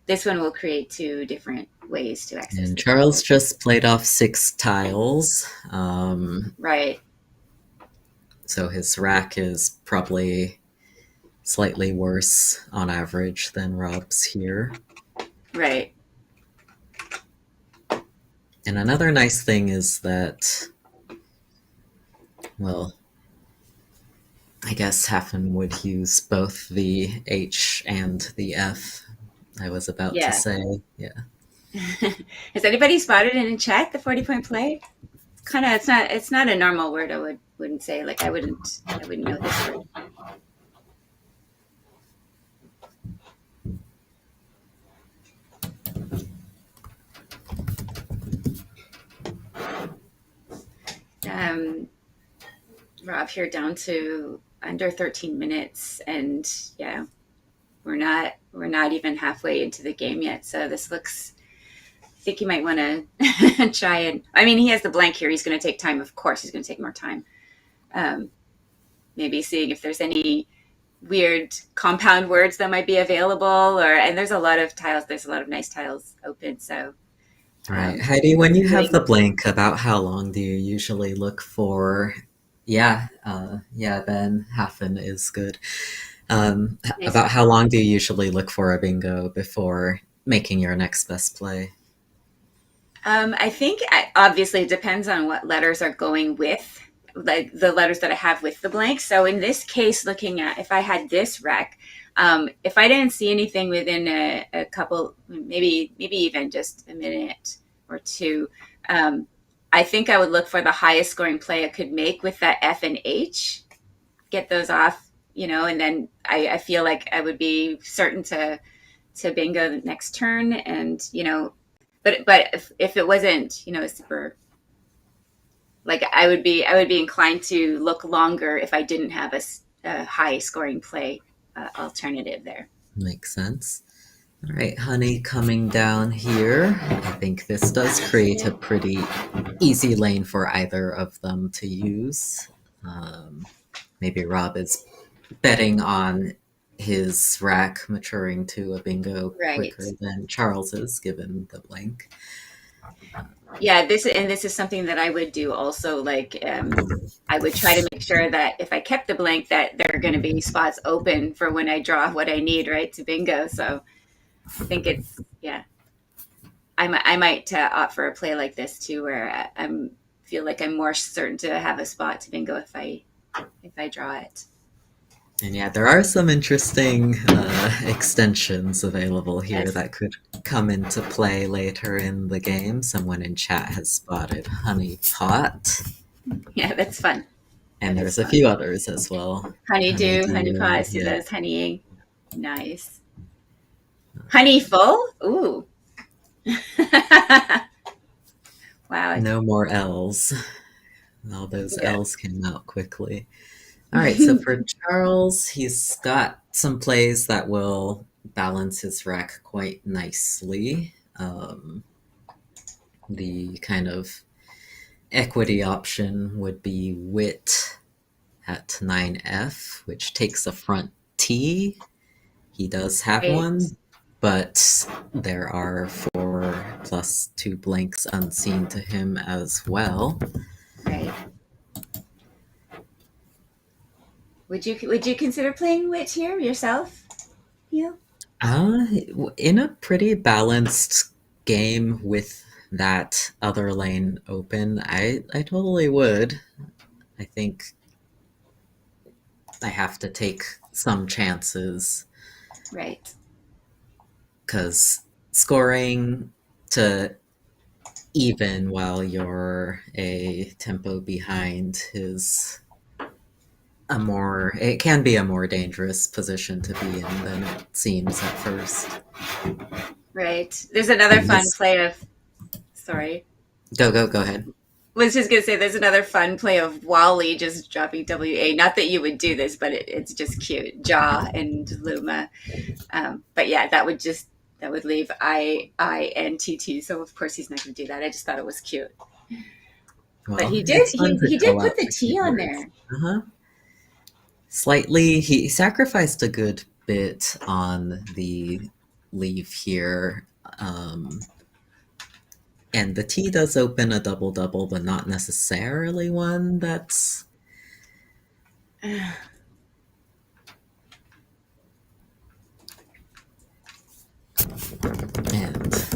this one will create two different ways to access. And Charles just played off 6 tiles. Right. So his rack is probably slightly worse on average than Rob's here. Right. And another nice thing is that, well, I guess Hafen would use both the H and the F, I was about to say. Yeah. Has anybody spotted it in chat, the 40-point play? It's not a normal word. I wouldn't say, like, I wouldn't know this word. Rob here down to under 13 minutes, and we're not even halfway into the game yet. So this looks think you might want to try and. I mean, he has the blank here. He's going to take time. Of course, he's going to take more time. Maybe seeing if there's any weird compound words that might be available, and there's a lot of tiles. There's a lot of nice tiles open. So, Right. Heidi, when you have the blank, about how long do you usually look for? Yeah, Ben Hafen is good. Nice. About how long do you usually look for a bingo before making your next best play? I think obviously it depends on what letters are going with, like the letters that I have with the blank. So in this case, looking at if I had this rec, if I didn't see anything within a couple, maybe even just a minute or two, I think I would look for the highest scoring play I could make with that F and H, get those off, and then I feel like I would be certain to bingo the next turn, and but if it wasn't super, like I would be inclined to look longer if I didn't have a high scoring play alternative there. Makes sense. All right, honey, coming down here. I think this does create a pretty easy lane for either of them to use. Maybe Rob is betting on his rack maturing to a bingo quicker than Charles is, given the blank. Yeah, this is something that I would do also. Like, I would try to make sure that if I kept the blank, that there are going to be spots open for when I draw what I need, right, to bingo. So I think it's, I might opt for a play like this too, where I feel like I'm more certain to have a spot to bingo if I draw it. And yeah, there are some interesting extensions available here that could come into play later in the game. Someone in chat has spotted Honey Pot. Yeah, that's fun. And there's a few others as well. Honeydew, honey pot, see those honeying. Nice. Honeyful? Ooh. Wow. No more L's. All those L's came out quickly. All right, so for Charles, he's got some plays that will balance his rack quite nicely. The kind of equity option would be Wit at 9F, which takes a front T. He does have one, but there are 4 plus 2 blanks unseen to him as well. Right. Would you consider playing Wit here yourself, Niel? In a pretty balanced game with that other lane open, I totally would. I think I have to take some chances. Right. Because scoring to even while you're a tempo behind is it can be a more dangerous position to be in than it seems at first. Right. There's another fun play of, sorry. Go ahead. Was just going to say there's another fun play of Wally just dropping WA. Not that you would do this, but it's just cute. Jaw and Luma. But yeah, that would leave I and TT. So of course he's not going to do that. I just thought it was cute. Well, but he did put the T on there. Uh-huh. Slightly, he sacrificed a good bit on the leave here. And the T does open a double-double, but not necessarily one that's... And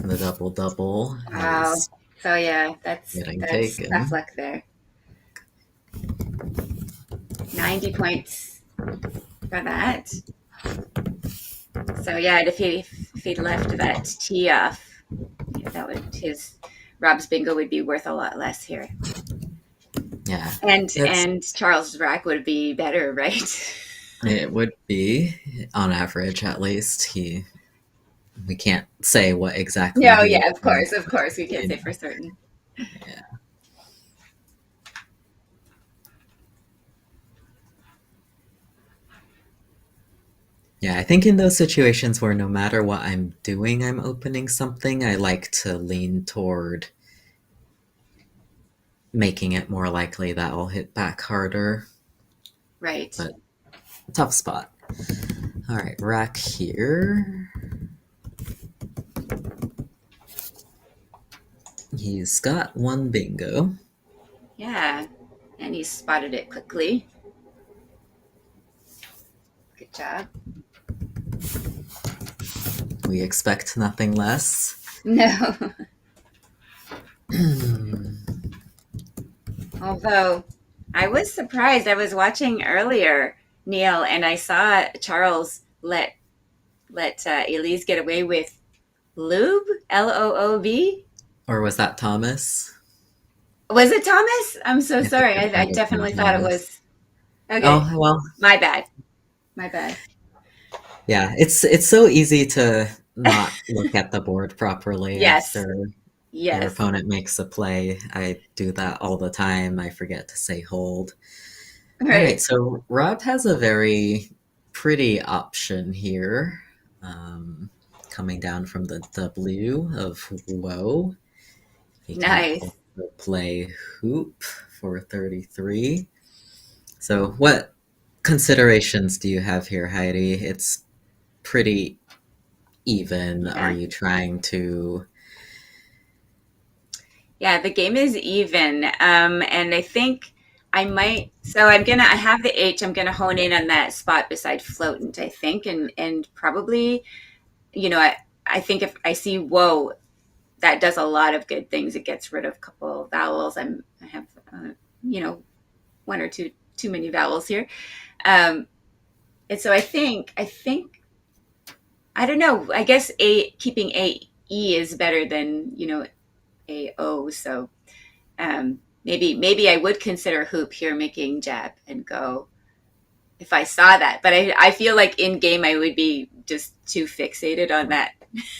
the double-double. Wow. So yeah, that's taken. tough luck there. 90 points for that. So yeah, if he left that T off, that would Rob's bingo would be worth a lot less here. Yeah. And Charles' rack would be better, right? It would be, on average at least. We can't say what exactly. No, yeah, of course we can't say for certain. Yeah. Yeah, I think in those situations where no matter what I'm doing, I'm opening something, I like to lean toward making it more likely that I'll hit back harder. Right. But tough spot. All right, rack here. He's got one bingo. Yeah. And he spotted it quickly. Good job. We expect nothing less. No. Although I was surprised. I was watching earlier, Niel, and I saw Charles let Elise get away with loob, Loob. Or was that Thomas? Was it Thomas? I'm so I think sorry. it I might have definitely been thought it Thomas. was. Okay, Oh, well, my bad. My bad. yeah, it's so easy to not look at the board properly Yes. after your Yes. opponent makes a play. I do that all the time. I forget to say hold. All right, Right. so Rob has a very pretty option here, coming down from the W of whoa. He can Nice. also play hoop for 33. So what considerations do you have here, Heidi? It's pretty even. Yeah. Are you trying to... Yeah, the game is even. And I think I might, so I have the H, I'm gonna hone in on that spot beside floatant, I think, and probably, I think if I see whoa, that does a lot of good things. It gets rid of a couple vowels. I have, one or two too many vowels here. And so I think, I don't know, I guess keeping A-E is better than, A-O. So maybe I would consider hoop here, making jab and go if I saw that. But I feel like in game I would be just too fixated on that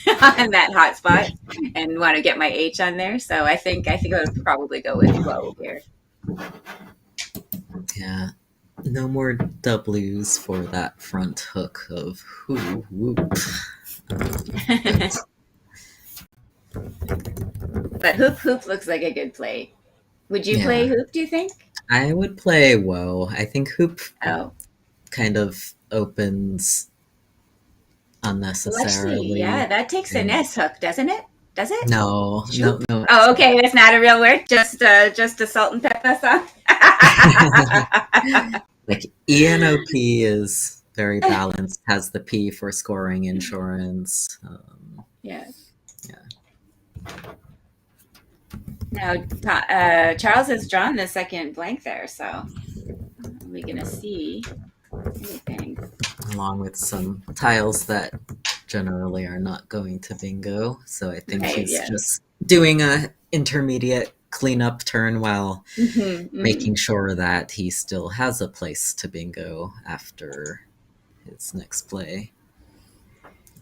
on that hot spot and want to get my H on there. So I think I would probably go with whoa here. Yeah, no more W's for that front hook of whoo whoop. But hoop looks like a good play. Would you play hoop, do you think? I would play whoa. I think hoop kind of opens unnecessarily. Let's see. Yeah, that takes an S hook, doesn't it? Does it? No. Oh, okay. That's not a real word. Just a salt and pepper song. Like ENOP is very balanced. Has the P for scoring insurance. Yeah. Now, Charles has drawn the second blank there, so are we gonna see anything? Along with some tiles that generally are not going to bingo. So I think he's just doing a intermediate cleanup turn while making sure that he still has a place to bingo after his next play.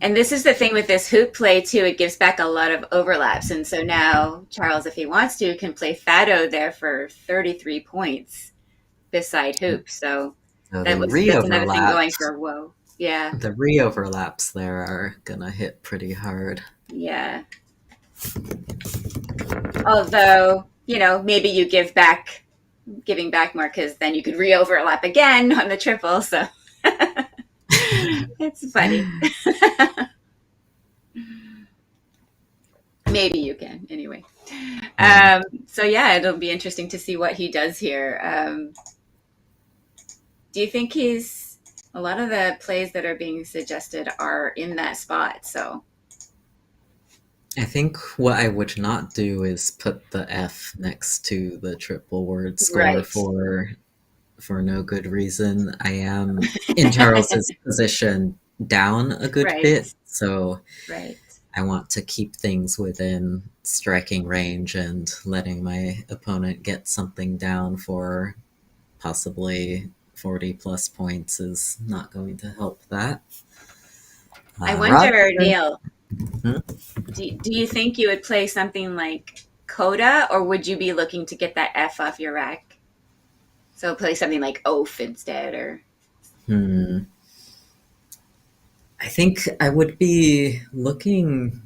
And this is the thing with this hoop play too, it gives back a lot of overlaps. And so now Charles, if he wants to, can play Fado there for 33 points beside hoop. So that's another thing going for whoa. Yeah. The re-overlaps there are gonna hit pretty hard. Yeah. Although, maybe you giving back more because then you could re-overlap again on the triple. So it's funny. Maybe you can anyway. So yeah, it'll be interesting to see what he does here. Do you think a lot of the plays that are being suggested are in that spot? So I think what I would not do is put the F next to the triple word score for no good reason. I am in Charles's position down a good bit, so I want to keep things within striking range, and letting my opponent get something down for possibly 40 plus points is not going to help that. I wonder, Niel, do you think you would play something like Coda, or would you be looking to get that F off your rack? So play something like Oaf instead, or... think I would be looking,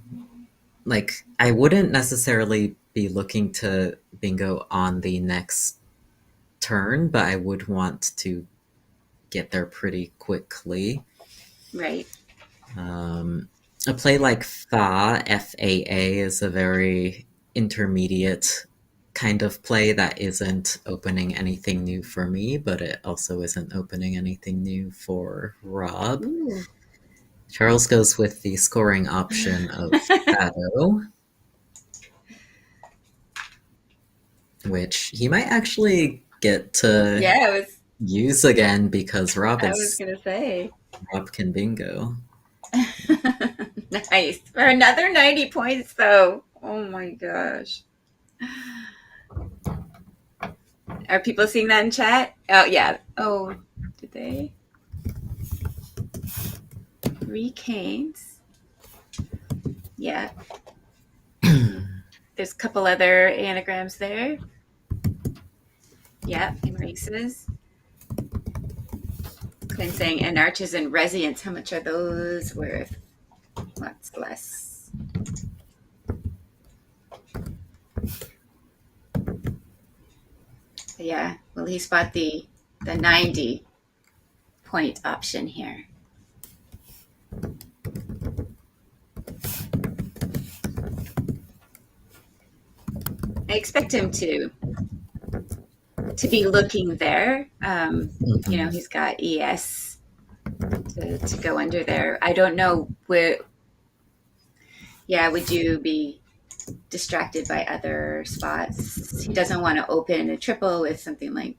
like, I wouldn't necessarily be looking to bingo on the next turn, but I would want to get there pretty quickly. Right. A play like FAA is a very intermediate kind of play that isn't opening anything new for me, but it also isn't opening anything new for Rob. Ooh. Charles goes with the scoring option of Shadow, which he might actually get to Yeah, use again because I was gonna say. Rob can bingo. Nice. For another 90 points though. Oh my gosh. Are people seeing that in chat? Oh yeah. Oh, did they? 3 canes. Yeah. There's a couple other anagrams there. Yeah, and races. Quinn saying, and arches and resonance, how much are those worth? Lots less. Yeah, will he spot the 90 point option here? I expect him to be looking there. You know, he's got ES to go under there. I don't know where. Yeah, would you be distracted by other spots? He doesn't want to open a triple with something like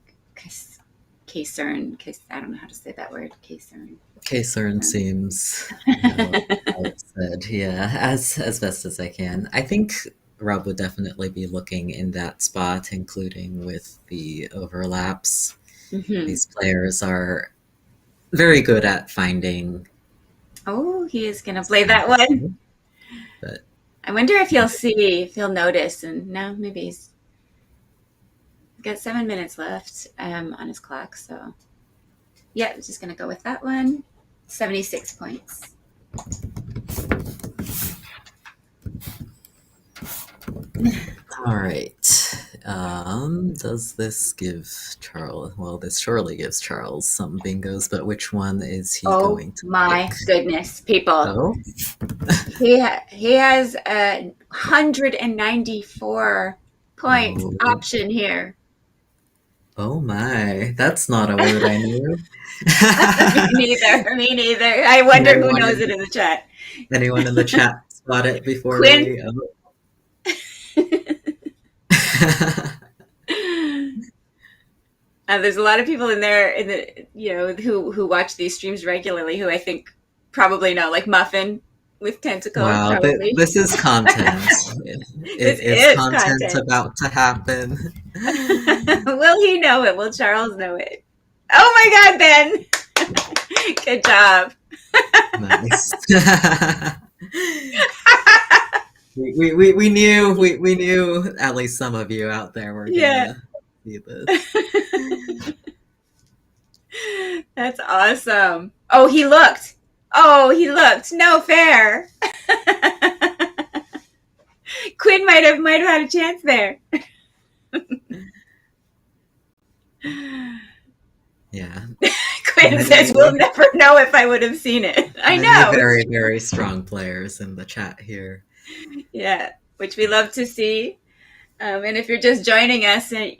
K-cern. I don't know how to say that word. K-cern. K-cern seems said, yeah, as best as I can. I think Rob would definitely be looking in that spot, including with the overlaps. Mm-hmm. These players are very good at finding. Oh, he is going to play that one. But I wonder if he'll notice. And no, maybe he's got 7 minutes left on his clock. So, yeah, I'm just going to go with that one. 76 points. all right. Does this give Charles? Well, this surely gives Charles some bingos, but which one is he going to? Oh my goodness, people! Oh? He has a 194 point option here. Oh my, that's not a word I knew. Me neither. I wonder who knows it in the chat. Anyone in the chat spot it before Quinn? There's a lot of people in there who watch these streams regularly who I think probably know, like Muffin with Tentacle. Wow, this is content. It is content about to happen. Will he know it? Will Charles know it? Oh my God, Ben! Good job. Nice. we knew at least some of you out there were gonna see this. That's awesome. Oh, he looked. No fair. Quinn might have had a chance there. Yeah. Quinn says we'll never know if I would have seen it. I know. Very, very strong players in the chat here. Yeah, which we love to see. And if you're just joining us, and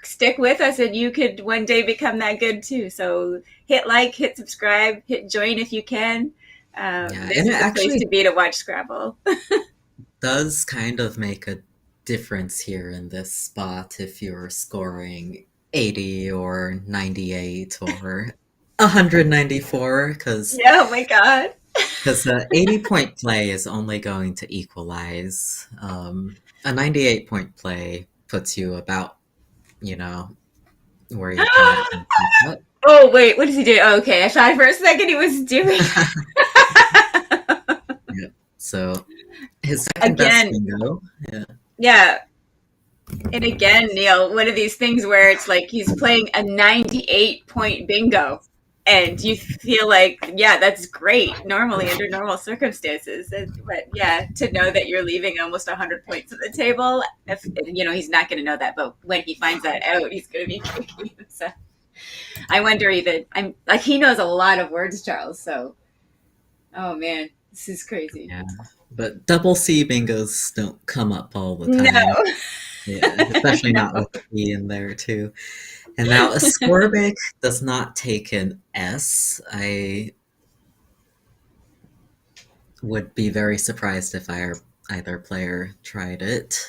stick with us, and you could one day become that good too. So hit like, hit subscribe, hit join if you can. This is the place to be to watch Scrabble. Does kind of make a difference here in this spot if you're scoring 80 or 98 or 194, because oh my God, because the 80-point play is only going to equalize. A 98-point play puts you about, where you're at. Oh wait, what does he do? Oh, okay, I thought for a second he was doing. Yeah. So his second best bingo. Yeah. Yeah. And again, Niel, one of these things where it's like he's playing a 98-point bingo. and you feel like, yeah, that's great normally under normal circumstances. But yeah, to know that you're leaving almost 100 points on the table, if, he's not going to know that, but when he finds that out, he's going to be kicking himself. I wonder even, I'm like, he knows a lot of words, Charles. So, oh man, this is crazy. Yeah, but double C bingos don't come up all the time. No. Yeah, especially not with E in there too. And now ascorbic does not take an S. I would be very surprised if either player tried it.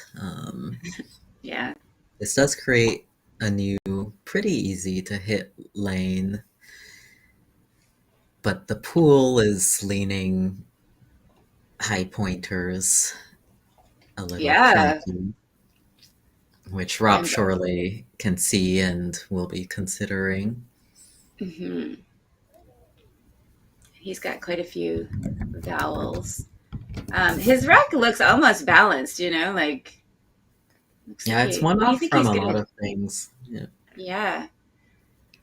Yeah. This does create a new, pretty easy to hit lane, but the pool is leaning high pointers a little clunky, which Rob surely can see and will be considering. Mm-hmm. He's got quite a few vowels. His rec looks almost balanced, like. Yeah, it's one off from a lot of things. Yeah. Yeah.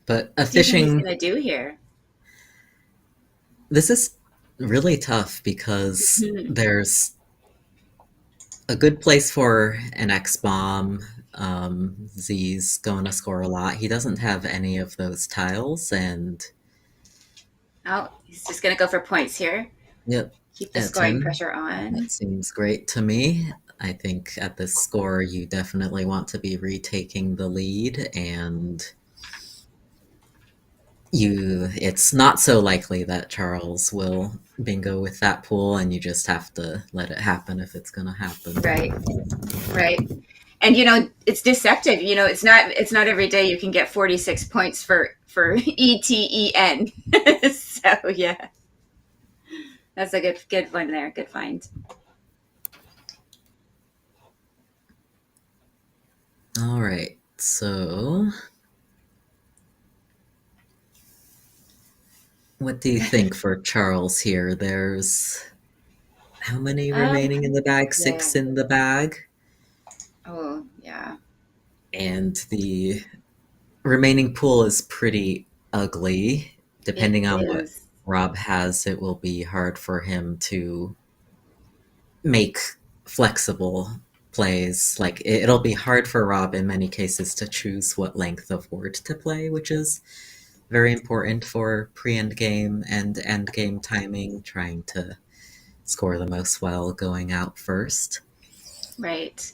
But a what do you think fishing. he's gonna do here? This is really tough because there's a good place for an X bomb. Z's going to score a lot. He doesn't have any of those tiles, and he's just gonna go for points here. Yep. Keep the scoring pressure on. That seems great to me. I think at this score, you definitely want to be retaking the lead, and it's not so likely that Charles will bingo with that pool, and you just have to let it happen if it's going to happen. Right. And it's deceptive. It's not every day you can get 46 points for ETEN. So yeah, that's a good one there. Good find. All right, so what do you think for Charles here? There's how many remaining in the bag? 6 in the bag. Oh, yeah. And the remaining pool is pretty ugly. Depending on what Rob has, it will be hard for him to make flexible plays. Like, it'll be hard for Rob in many cases to choose what length of word to play, which is very important for pre-end game and end game timing, trying to score the most while going out first. Right.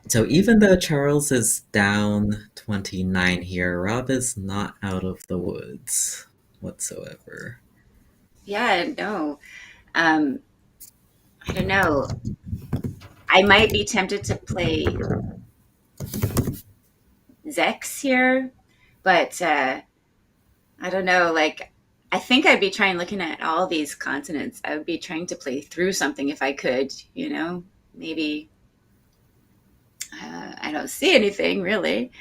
So even though Charles is down 29 here, Rob is not out of the woods whatsoever. Yeah, no. I don't know. I might be tempted to play Zex here, but I don't know. Like, I think I'd be looking at all these continents. I would be trying to play through something if I could, maybe. I don't see anything really.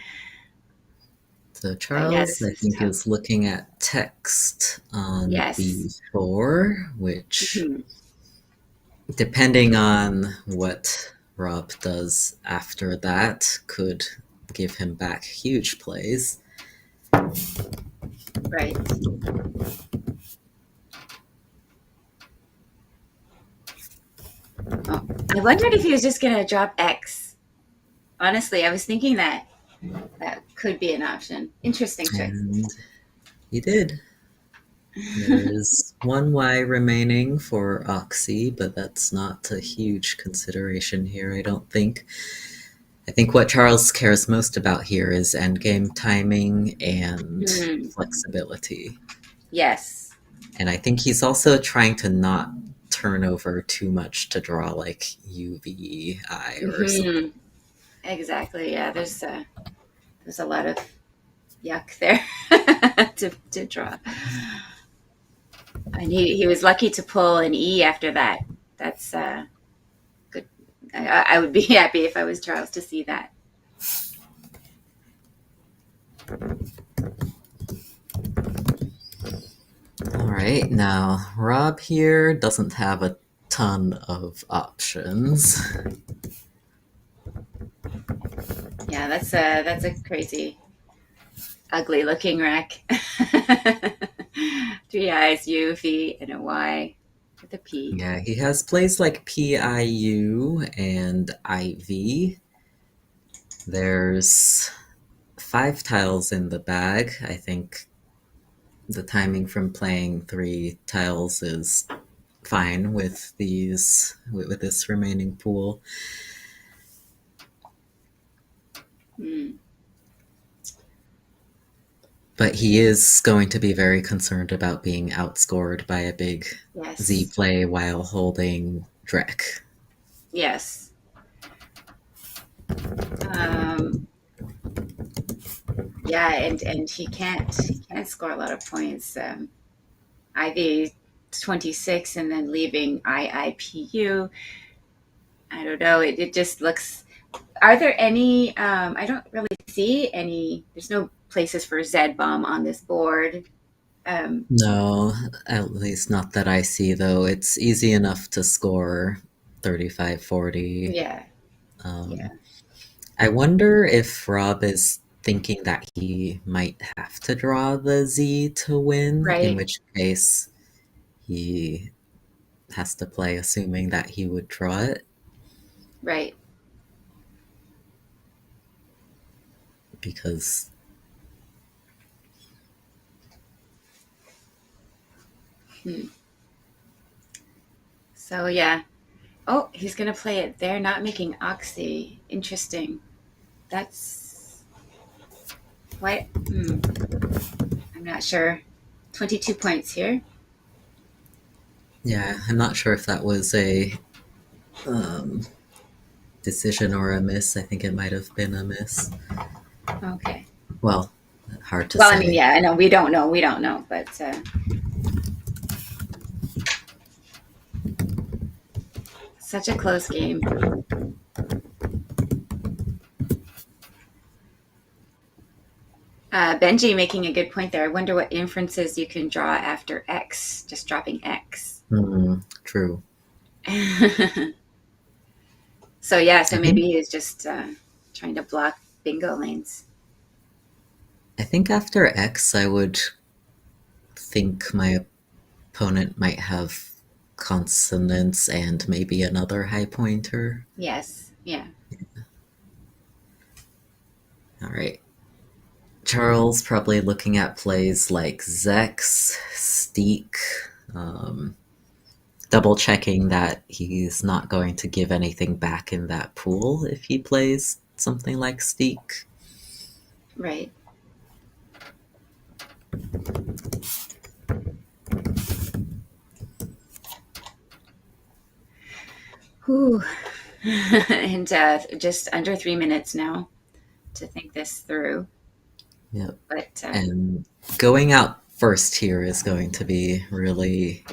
So Charles, I think, is looking at text on B4, which, depending on what Rob does after that, could give him back huge plays. Right. Oh, I wondered if he was just going to drop X. Honestly, I was thinking that could be an option. Interesting choice. And he did. There's one Y remaining for Oxy, but that's not a huge consideration here, I don't think. I think what Charles cares most about here is endgame timing and flexibility. Yes. And I think he's also trying to not turn over too much to draw like UVI or something. Exactly. Yeah, there's a lot of yuck there to draw. And he was lucky to pull an E after that. That's good. I would be happy if I was Charles to see that. All right, now Rob here doesn't have a ton of options. Yeah, that's a crazy, ugly looking rack. Three I's, U, V, and a Y with a P. Yeah, he has plays like PIU and IV. There's 5 tiles in the bag. I think the timing from playing 3 tiles is fine with this remaining pool. Hmm. But he is going to be very concerned about being outscored by a big Yes. Z play while holding Drek. Yes. Yeah, and he can't score a lot of points. IV 26 and then leaving IIPU. I don't know. It just looks. Are there any? I don't really see any. There's no places for Z bomb on this board. No, at least not that I see, though. It's easy enough to score 35, 40. Yeah. Yeah. I wonder if Rob is thinking that he might have to draw the Z to win, Right. in which case he has to play assuming that he would draw it. Right. Because So yeah. Oh, he's gonna play it. They're not making Oxy. Interesting. That's why. I'm not sure. 22 points here. yeah, I'm not sure if that was a decision or a miss. I think it might have been a miss. Okay. Well, hard to Well, say. I mean, yeah, I know we don't know, but such a close game. Benji making a good point there. I wonder what inferences you can draw after X, just dropping X. True. So maybe he's just trying to block bingo lanes. I think after X, I would think my opponent might have consonants and maybe another high pointer. Yes, yeah. All right. Charles probably looking at plays like Zex, Steek, double checking that he's not going to give anything back in that pool if he plays something like Steek. Right. Whew. And just under 3 minutes now to think this through. Yep. But And going out first here is going to be really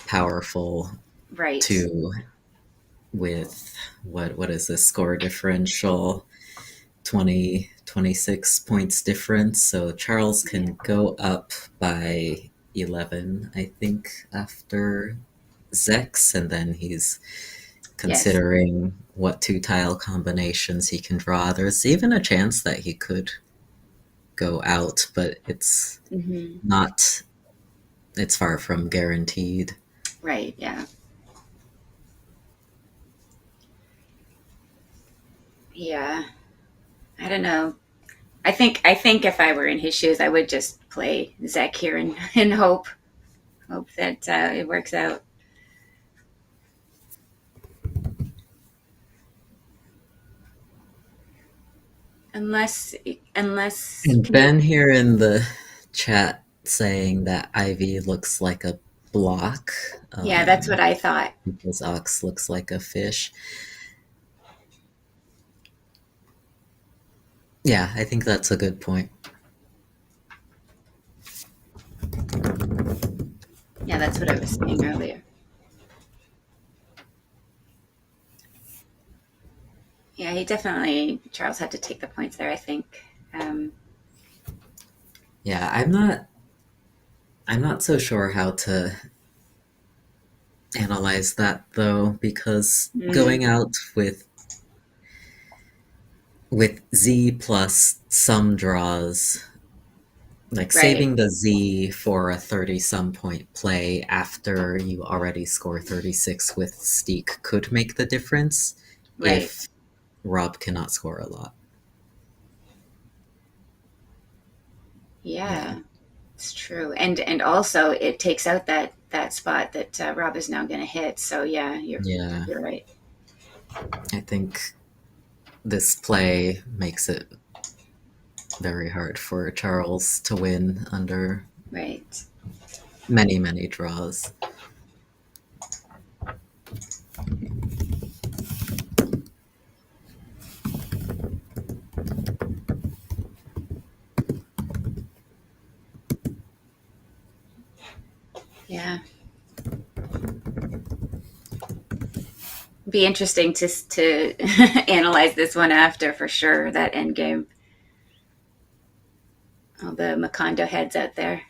powerful. Right. With what is this score differential? 26 points difference. So Charles can go up by 11, I think, after Zex, and then he's considering what 2 tile combinations he can draw. There's even a chance that he could go out, but it's not, it's far from guaranteed. Right, yeah. Yeah. I don't know. I think if I were in his shoes, I would just play Zek here and hope that it works out. Unless And Ben here in the chat saying that Ivy looks like a block. Yeah, that's what I thought. Because Ox looks like a fish. Yeah, I think that's a good point. Yeah, that's what I was saying earlier. Yeah, Charles had to take the points there, I think. Yeah, I'm not so sure how to analyze that though, because going out with Z plus some draws Like Right. saving the Z for a 30-some point play after you already score 36 with Steak could make the difference Right. if Rob cannot score a lot. Yeah, it's true. And also it takes out that spot that Rob is now going to hit. So yeah, Yeah, you're right. I think this play makes it very hard for Charles to win under Right. many, many draws. Yeah. Be interesting to analyze this one after for sure, that end game. All the Macondo heads out there.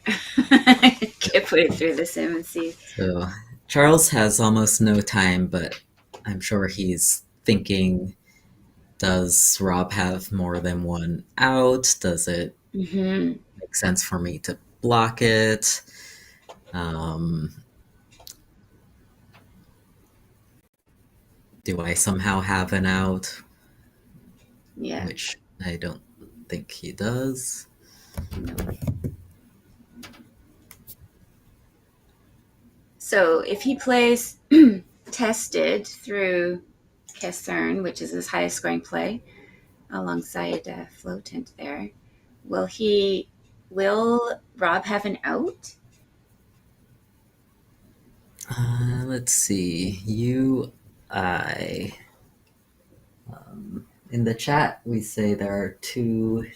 Can't put it through the sim and see. So Charles has almost no time, but I'm sure he's thinking, does Rob have more than one out? Does it Mm-hmm. make sense for me to block it? Do I somehow have an out? Yeah. Which I don't think he does. No. So if he plays tested through Kessern, which is his highest scoring play, alongside Floatant there, will Rob have an out? Let's see. In the chat, we say there are two.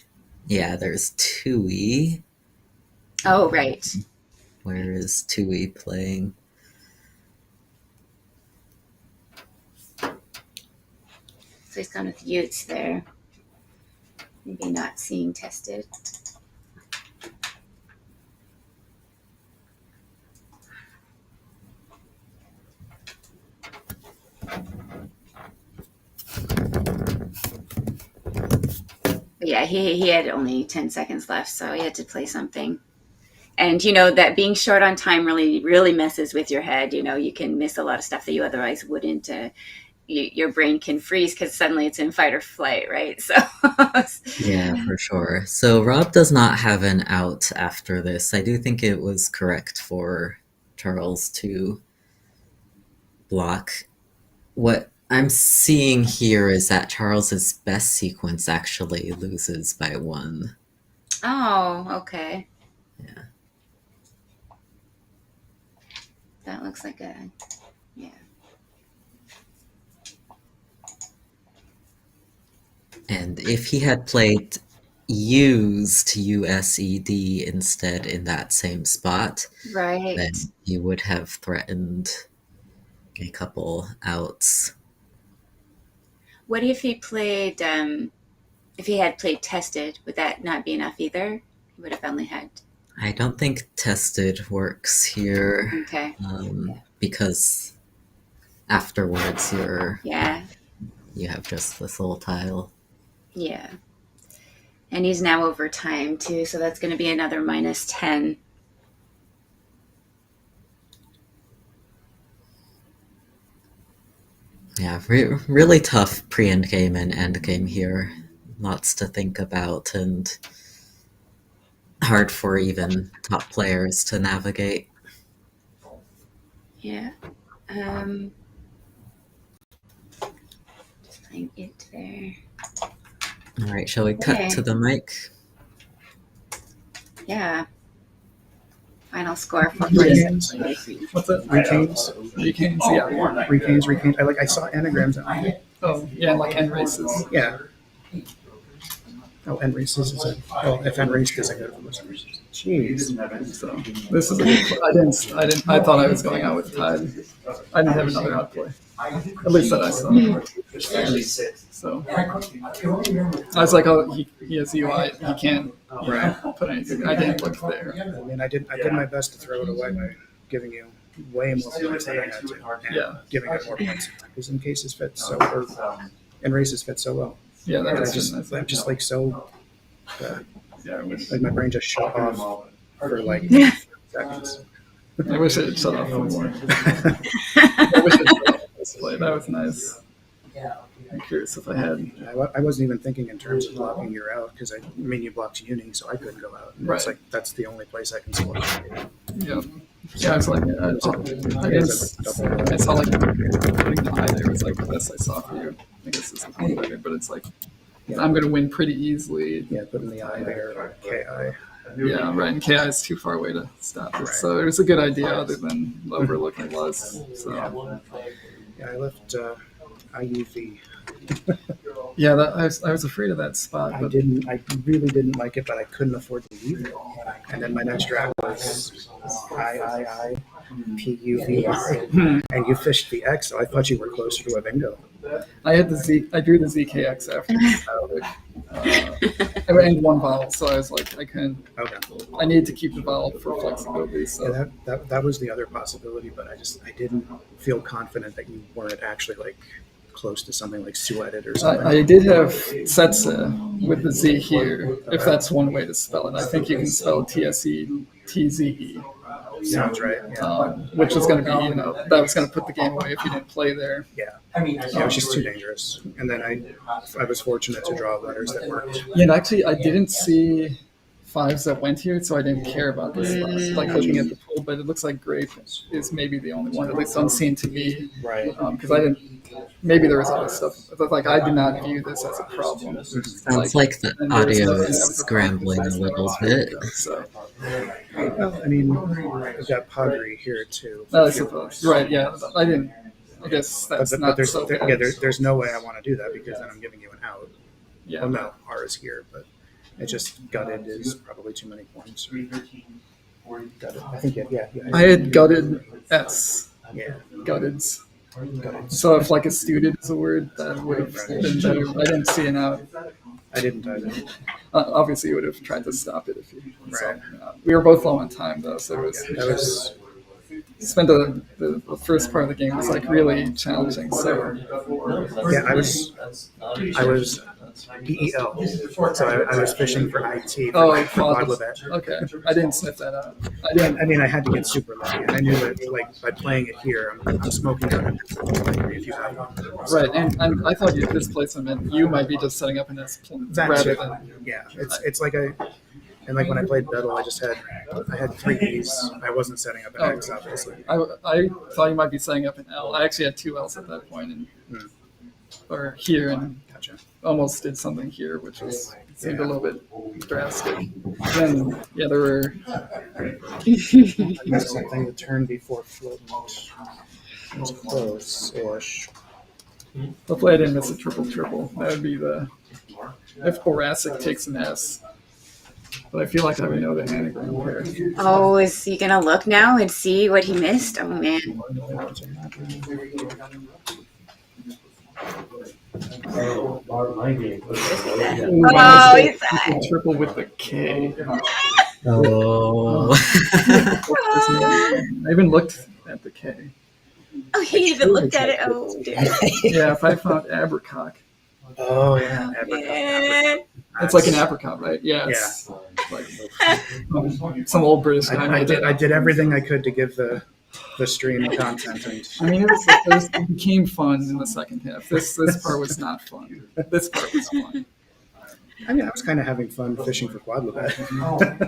Yeah, there's 2E. Oh, right. Where is 2E playing? So he's gone with Utes there. Maybe not seeing tested. But yeah, he had only 10 seconds left, so he had to play something. And you know that being short on time really messes with your head. You know, you can miss a lot of stuff that you otherwise wouldn't. Your brain can freeze because suddenly it's in fight or flight, right? So Yeah, for sure. So Rob does not have an out after this. I do think it was correct for Charles to block. What I'm seeing here is that Charles's best sequence actually loses by 1. Oh, okay. Yeah. That looks like a, yeah. And if he had played used USED instead in that same spot, Right. then he would have threatened a couple outs. What if he played, if he had played tested, would that not be enough either? He would have only had. I don't think tested works here. Okay. Because afterwards Yeah. you have just the soul tile. Yeah. And he's now over time too, so that's going to be another -10. Yeah, really tough pre-end game and end game here. Lots to think about and hard for even top players to navigate. Yeah. Just playing it there. All right, shall we cut to the mic? Yeah. Final score for places. What's that? Recanes? Recanes, yeah. Recanes. I saw anagrams on it. Oh, yeah, like end races. Yeah. Oh, end races is a, well, if end race is a good one. Jeez. So this is a good play. I thought I was going out with Tide. I didn't have another out play. At least that I saw. So I was like, oh, he has UI. He can't put anything. I didn't look there. I mean, I did my best to throw it away by giving you way more points than I had to, and giving it more points because in cases fit so, or in races fit so well. Yeah, And that's I'm just like so. Yeah, I wish. Like my brain just shut off for like seconds. I wish it had shut off for more. I wish it shut off the display. That was nice. I'm curious if I had. I wasn't even thinking in terms of blocking your out because I mean you blocked uni, so I couldn't go out. And Right. It's like that's the only place I can score. Yeah. Yeah, I was like, I saw like putting the eye there was like the best I saw for you. I guess this is better, but it's like I'm gonna win pretty easily. Yeah, putting the eye there, KI. Yeah, right. And KI is too far away to stop it. So it was a good idea other than overlooking was. So Yeah, I left IUV. yeah, I was afraid of that spot, I but really didn't like it, but I couldn't afford to leave it. And then my next draft was I, PUV, and you fished the X, so I thought you were closer to a bingo. I drew the ZKX after I ended one vowel, so I was like, Okay. I needed to keep the vowel for flexibility. So Yeah, that was the other possibility, but I didn't feel confident that you weren't actually like close to something like Sueted or something. I did have Setsa with the Z here, if that's one way to spell it. I think you can spell TSE. Sounds right. Yeah. Which was going to be, that was going to put the game away if you didn't play there. Yeah, it was just too dangerous. And then I was fortunate to draw letters that worked. Yeah, and actually, I didn't see fives that went here, so I didn't care about this spot. Like looking at the pool, but it looks like grape is maybe the only one, at least unseen to me. Right. Because I didn't. Maybe there was other stuff, but like I did not view this as a problem. Sounds like the audio is scrambling a little bit. So, Well, I mean, we've got Padre here too. I suppose. Right? Yeah. I didn't. I guess that's But not there's, so. there's no way I want to do that because then I'm giving you an out. Yeah. Well, no, R is here, but it just gutted is probably too many points. Gutted. I think yeah. I had gutted S. Yeah. Gutteds. Gutted. So if like astuded is a word, that would have been better. I didn't see an out. I didn't either. Obviously, you would have tried to stop it if you. Right. So, we were both low on time though, so it was. That was Spent the first part of the game was like really challenging. So yeah. I was EEL, so I was fishing for IT for Quadlibet. Okay, I didn't sniff that out. I mean, I had to get super lucky, and I knew that like by playing it here, I'm smoking out if you have one. Right, and I thought this placement meant you might be just setting up an S rather than. Yeah, it's like and like when I played Battle, I had 3 E's. I wasn't setting up an X, obviously. I thought you might be setting up an L. I actually had 2 L's at that point, or here, and Gotcha. almost did something here, which seemed a little bit drastic. Then yeah, there were. I missed something the turn before flip. It was close-ish. Hopefully, I didn't miss a triple. That would be if Boracic takes an S. But I feel like I would know the anagram here. Oh, is he gonna look now and see what he missed? Oh man. Oh, he's that. Triple with the K. Oh. I even looked at the K. Oh, he even looked at it. Oh, dear. Yeah, if I found Abercock. Oh yeah. Yeah. It's like an apricot, right? Yeah. It's like some old British guy. I did everything I could to give the stream content. And I mean, it became fun in the second half. This part was not fun. This part was fun. I mean, I was kind of having fun fishing for Quadlibet.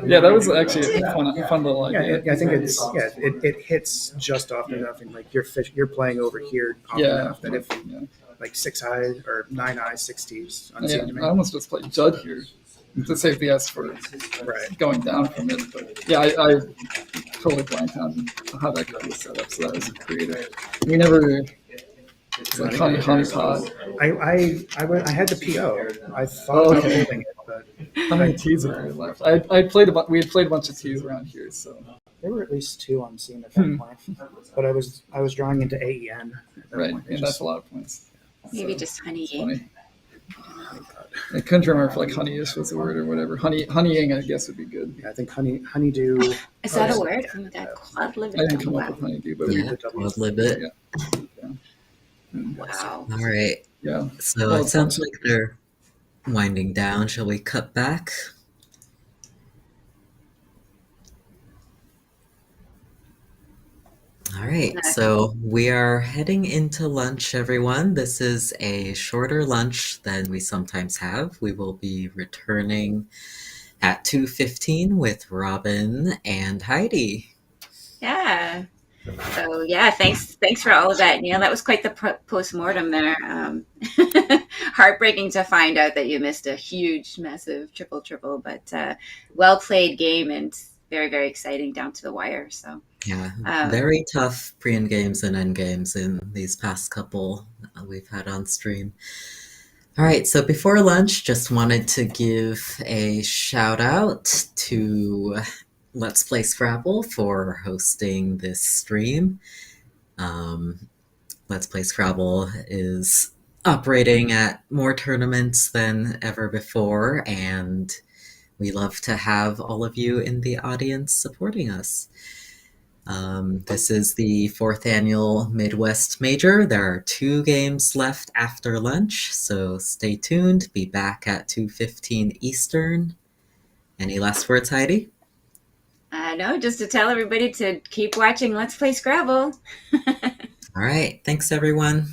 Yeah, that was actually a fun little idea. I think it hits just often enough, and like you're playing over here often enough that if like 6 high or 9 high 60s unseen to me. I almost just played Judd here to save the S for going down from it. But yeah, I totally blanked on how that could be set up, so that was creative. We never. It's like honey pot. I had the PO. I thought about holding it, but how many tees are there left? We had played a bunch of tees around here, so there were at least 2 unseen at that point. But I was drawing into AEN. Right, and that's a lot of points. Maybe just honeying. Funny. I couldn't remember if like honeyish was the word or whatever. Honeying, I guess, would be good. Yeah, I think honeydew. Is that a word? Oh my god, Quadlibet. I didn't come up with honeydew, but Yeah, Quadlibet. Yeah. Wow. All right. Yeah. So it sounds like they're winding down. Shall we cut back? All right, so we are heading into lunch, everyone. This is a shorter lunch than we sometimes have. We will be returning at 2:15 with Robin and Heidi. Yeah. So yeah, thanks for all of that, Niel. That was quite the post-mortem there. Heartbreaking to find out that you missed a huge, massive triple, but well played game and very, very exciting down to the wire. So Yeah, very tough pre-end games and end games in these past couple we've had on stream. All right, so before lunch, just wanted to give a shout out to Let's Play Scrabble for hosting this stream. Let's Play Scrabble is operating at more tournaments than ever before, and we love to have all of you in the audience supporting us. This is the 4th annual Midwest Major. There are 2 games left after lunch, so stay tuned. Be back at 2:15 Eastern. Any last words, Heidi? No, just to tell everybody to keep watching Let's Play Scrabble. All right, thanks everyone.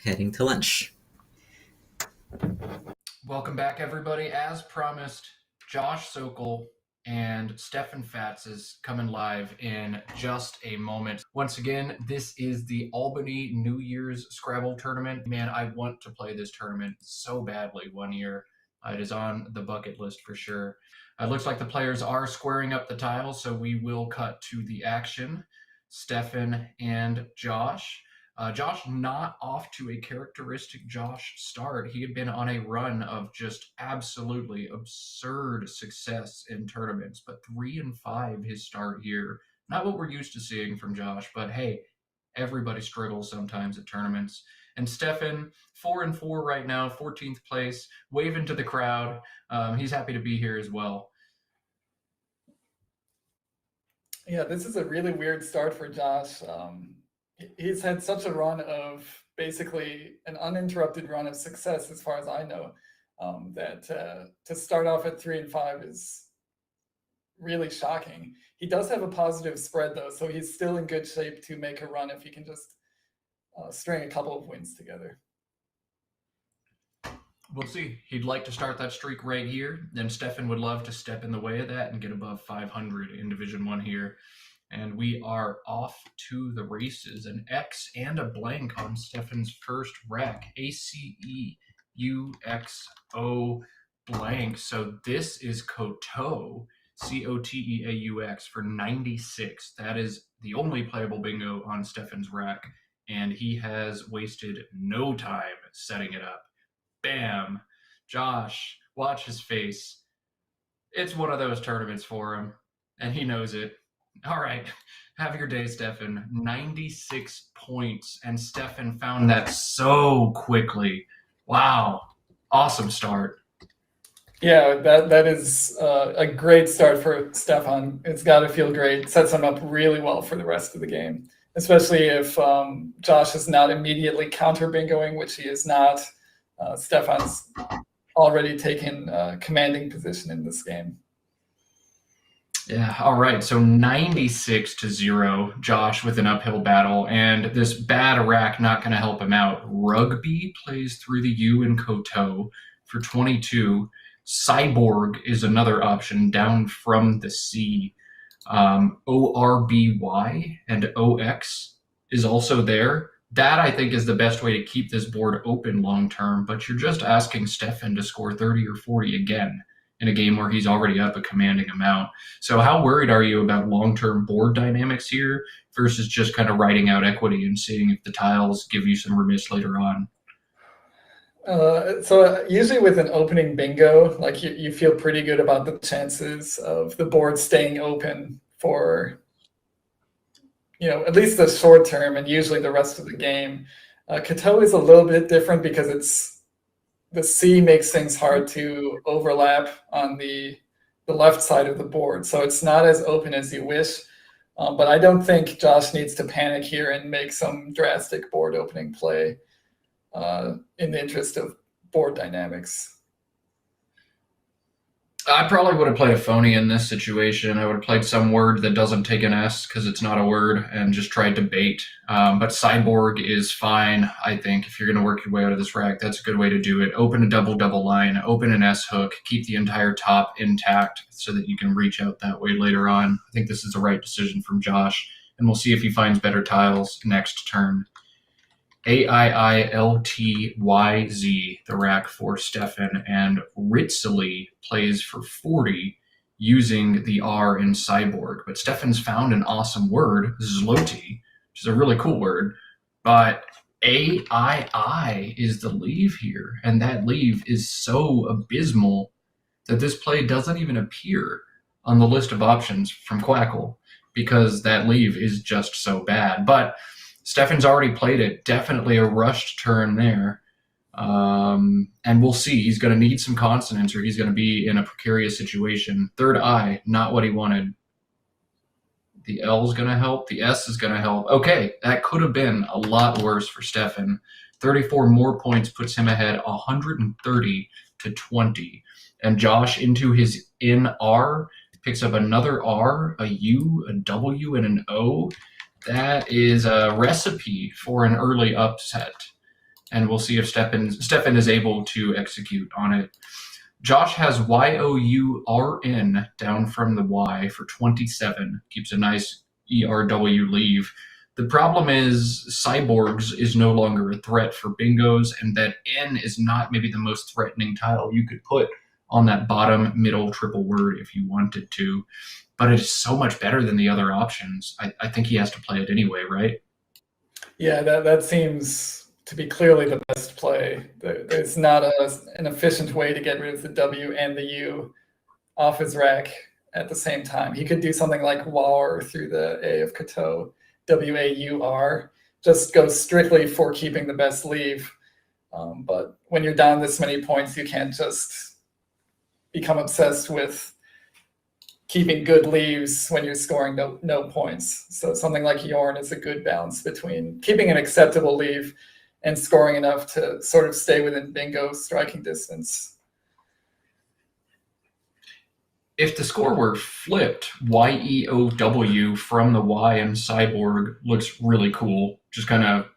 Heading to lunch. Welcome back, everybody. As promised, Josh Sokol and Stefan Fatsis is coming live in just a moment. Once again, this is the Albany New Year's Scrabble tournament. Man, I want to play this tournament so badly one year. It is on the bucket list for sure. It looks like the players are squaring up the tiles, so we will cut to the action. Stefan and Josh. Josh not off to a characteristic Josh start. He had been on a run of just absolutely absurd success in tournaments, but 3-5 his start here. Not what we're used to seeing from Josh, but hey, everybody struggles sometimes at tournaments. And Stefan, 4-4 right now, 14th place, waving to the crowd. He's happy to be here as well. Yeah, this is a really weird start for Josh. He's had such a run of basically an uninterrupted run of success, as far as I know, that to start off at 3-5 is really shocking. He does have a positive spread, though, so he's still in good shape to make a run if he can just string a couple of wins together. We'll see. He'd like to start that streak right here. Then Stefan would love to step in the way of that and get above 500 in Division 1 here. And we are off to the races. An X and a blank on Stefan's first rec. ACEUXO blank. So this is Coteau, COTEAUX, for 96. That is the only playable bingo on Stefan's rec. And he has wasted no time setting it up. Bam. Josh, watch his face. It's one of those tournaments for him, and he knows it. All right, have your day, Stefan. 96 points, and Stefan found that so quickly. Wow, awesome start. Yeah, that is a great start for Stefan. It's got to feel great. Sets him up really well for the rest of the game, especially if Josh is not immediately counter bingoing, which he is not. Stefan's already taken a commanding position in this game. Yeah, all right. So 96-0, Josh with an uphill battle, and this bad rack not going to help him out. Rugby plays through the U in Coteau for 22. Cyborg is another option down from the C. ORBY and OX is also there. That, I think, is the best way to keep this board open long term, but you're just asking Stefan to score 30 or 40 again in a game where he's already up a commanding amount. So how worried are you about long-term board dynamics here versus just kind of writing out equity and seeing if the tiles give you some remiss later on? So usually with an opening bingo, like you feel pretty good about the chances of the board staying open for, at least the short term and usually the rest of the game. Coteau is a little bit different because the C makes things hard to overlap on the left side of the board. So it's not as open as you wish. But I don't think Josh needs to panic here and make some drastic board opening play in the interest of board dynamics. I probably would have played a phony in this situation. I would have played some word that doesn't take an S because it's not a word and just tried to bait. But cyborg is fine, I think. If you're going to work your way out of this rack, that's a good way to do it. Open a double line, open an S hook, keep the entire top intact so that you can reach out that way later on. I think this is the right decision from Josh, and we'll see if he finds better tiles next turn. AIILTYZ, the rack for Stefan, and Ritzely plays for 40 using the R in cyborg. But Stefan's found an awesome word, zloty, which is a really cool word. But AII is the leave here, and that leave is so abysmal that this play doesn't even appear on the list of options from Quackle because that leave is just so bad. But Stefan's already played it. Definitely a rushed turn there. And we'll see. He's going to need some consonants or he's going to be in a precarious situation. Third I, not what he wanted. The L is going to help. The S is going to help. Okay, that could have been a lot worse for Stefan. 34 more points puts him ahead 130 to 20. And Josh, into his in R, picks up another R, a U, a W, and an O. That is a recipe for an early upset. And we'll see if Stefan is able to execute on it. Josh has YOURN down from the Y for 27. Keeps a nice ERW leave. The problem is cyborgs is no longer a threat for bingos, and that N is not maybe the most threatening tile you could put on that bottom middle triple word if you wanted to. But it is so much better than the other options. I think he has to play it anyway, right? Yeah, that seems to be clearly the best play. There's not an efficient way to get rid of the W and the U off his rack at the same time. He could do something like WAR through the A of Kato, WAUR, just go strictly for keeping the best leave. But when you're down this many points, you can't just become obsessed with keeping good leaves when you're scoring no points. So something like Yorn is a good balance between keeping an acceptable leave and scoring enough to sort of stay within bingo striking distance. If the score were flipped, YEOW from the Y in cyborg looks really cool. Just kind of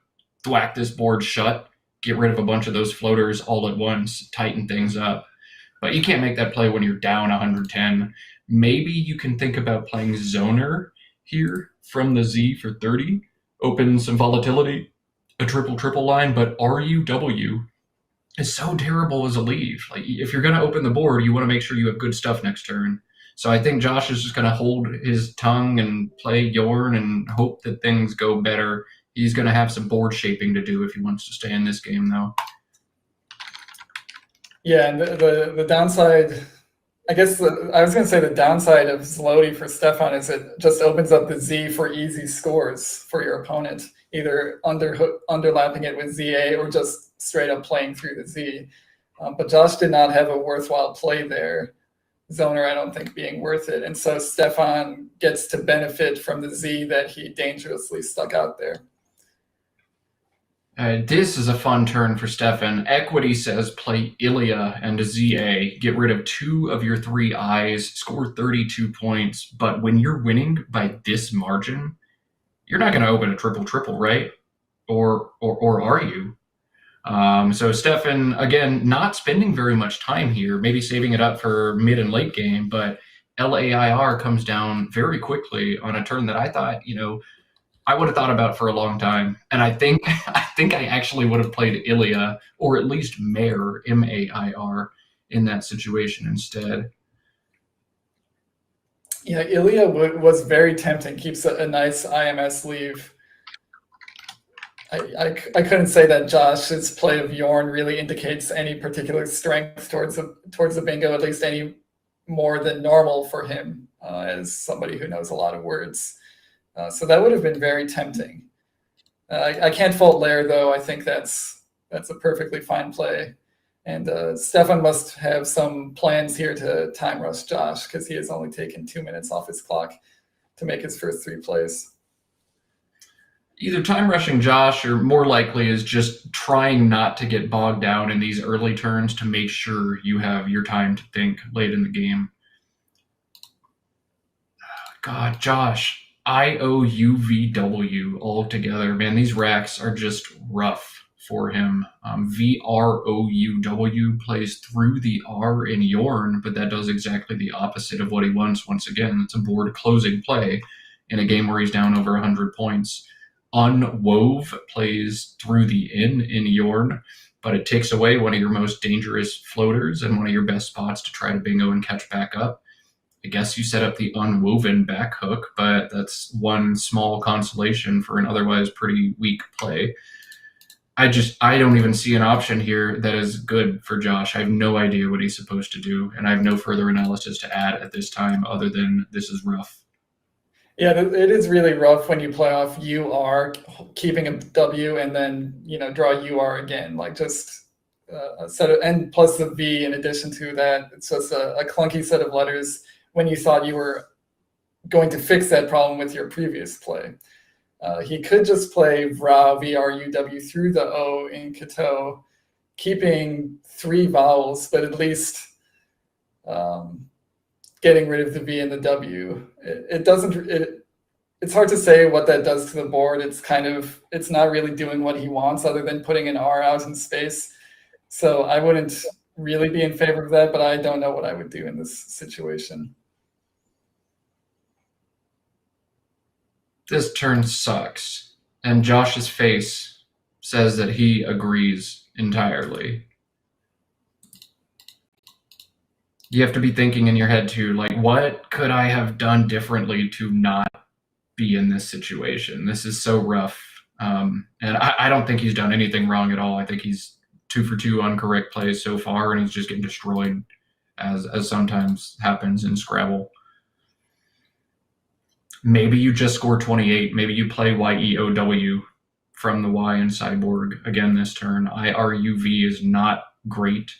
thwack this board shut, get rid of a bunch of those floaters all at once, tighten things up. But you can't make that play when you're down 110. Maybe you can think about playing Zoner here from the Z for 30, open some volatility, a triple line, but RUW is so terrible as a leave. Like if you're going to open the board, you want to make sure you have good stuff next turn. So I think Josh is just going to hold his tongue and play Yorn and hope that things go better. He's going to have some board shaping to do if he wants to stay in this game, though. Yeah, and the downside, I guess I was going to say the downside of Zloty for Stefan is it just opens up the Z for easy scores for your opponent, either underlapping it with ZA or just straight up playing through the Z. But Josh did not have a worthwhile play there. Zoner, I don't think, being worth it. And so Stefan gets to benefit from the Z that he dangerously stuck out there. This is a fun turn for Stefan. Equity says play Ilya and a ZA. Get rid of 2 of your 3 I's, score 32 points. But when you're winning by this margin, you're not going to open a triple, right? Or are you? So Stefan, again, not spending very much time here, maybe saving it up for mid and late game, but LAIR comes down very quickly on a turn that I thought, I would have thought about for a long time. And I think I actually would have played Ilya or at least Mair, MAIR, in that situation instead. Yeah, Ilya was very tempting, keeps a nice IMS leave. I couldn't say that Josh's play of Yorn really indicates any particular strength towards the bingo, at least any more than normal for him as somebody who knows a lot of words. So that would have been very tempting. I can't fault Lair, though. I think that's a perfectly fine play. And Stefan must have some plans here to time rush Josh because he has only taken 2 minutes off his clock to make his first 3 plays. either time rushing Josh or more likely is just trying not to get bogged down in these early turns to make sure you have your time to think late in the game. God, Josh, IOUVW altogether. Man, these racks are just rough for him. VROUW plays through the R in Yorn, but that does exactly the opposite of what he wants. Once again, it's a board closing play in a game where he's down over 100 points. Unwove plays through the in Yorn, but it takes away one of your most dangerous floaters and one of your best spots to try to bingo and catch back up. I guess you set up the unwoven back hook, but that's one small consolation for an otherwise pretty weak play. I don't even see an option here that is good for Josh. I have no idea what he's supposed to do, and I have no further analysis to add at this time other than this is rough. Yeah, it is really rough when you play off UR, keeping a W, and then draw UR again. Like just a set of, and plus the V in addition to that. It's just a clunky set of letters when you thought you were going to fix that problem with your previous play. He could just play VRAW, VRUW through the O in Kato, keeping 3 vowels, but at least getting rid of the V and the W. It's hard to say what that does to the board. It's not really doing what he wants other than putting an R out in space. So I wouldn't really be in favor of that, but I don't know what I would do in this situation. This turn sucks, and Josh's face says that he agrees entirely. You have to be thinking in your head too, like, what could I have done differently to not be in this situation? This is so rough. And I don't think he's done anything wrong at all. I think he's 2 for 2 on correct plays so far, and he's just getting destroyed, as sometimes happens in Scrabble. Maybe you just score 28. Maybe you play YEOW from the Y in Cyborg again this turn. IRUV is not great,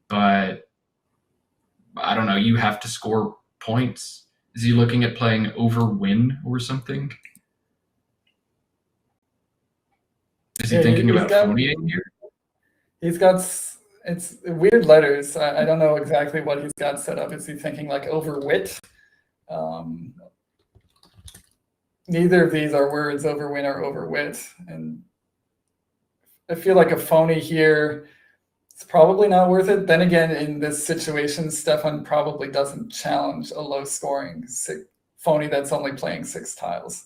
but I don't know. You have to score points. Is he looking at playing over win or something? Is he thinking about phonying here? He's got, it's weird letters. I don't know exactly what he's got set up. Is he thinking like over wit? Neither of these are words, over win or over wit. And I feel like a phony here, it's probably not worth it. Then again, in this situation, Stefan probably doesn't challenge a low scoring phony that's only playing 6 tiles.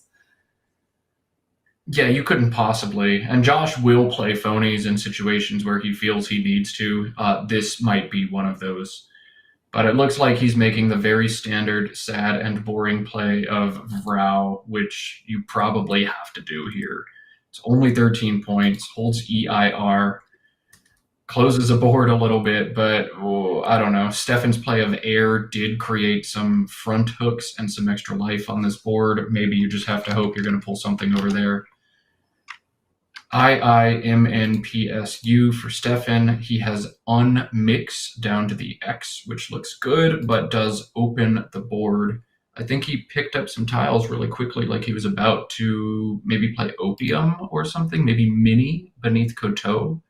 Yeah, you couldn't possibly. And Josh will play phonies in situations where he feels he needs to. This might be one of those. But it looks like he's making the very standard, sad, and boring play of Vrau, which you probably have to do here. It's only 13 points, holds EIR, closes a board a little bit, but I don't know. Stefan's play of air did create some front hooks and some extra life on this board. Maybe you just have to hope you're going to pull something over there. IIMNPSU for Stefan. He has unmix down to the X, which looks good, but does open the board. I think he picked up some tiles really quickly, like he was about to maybe play Opium or something, maybe Mini beneath Koto.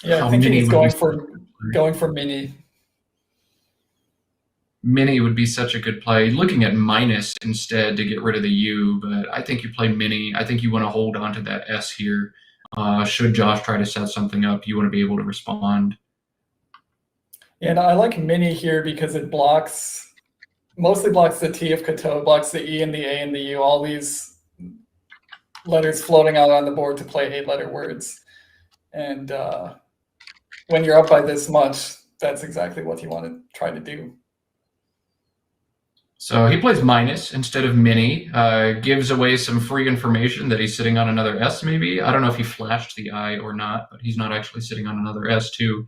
Yeah, I think he's going for Mini. Mini would be such a good play. Looking at minus instead to get rid of the U, but I think you play Mini. I think you want to hold on to that S here. Should Josh try to set something up, you want to be able to respond. Yeah, and I like Mini here because it mostly blocks the T of Koto, blocks the E and the A and the U, all these letters floating out on the board to play 8-letter words. And when you're up by this much, that's exactly what you want to try to do. So he plays minus instead of Mini, gives away some free information that he's sitting on another S maybe. I don't know if he flashed the I or not, but he's not actually sitting on another S too.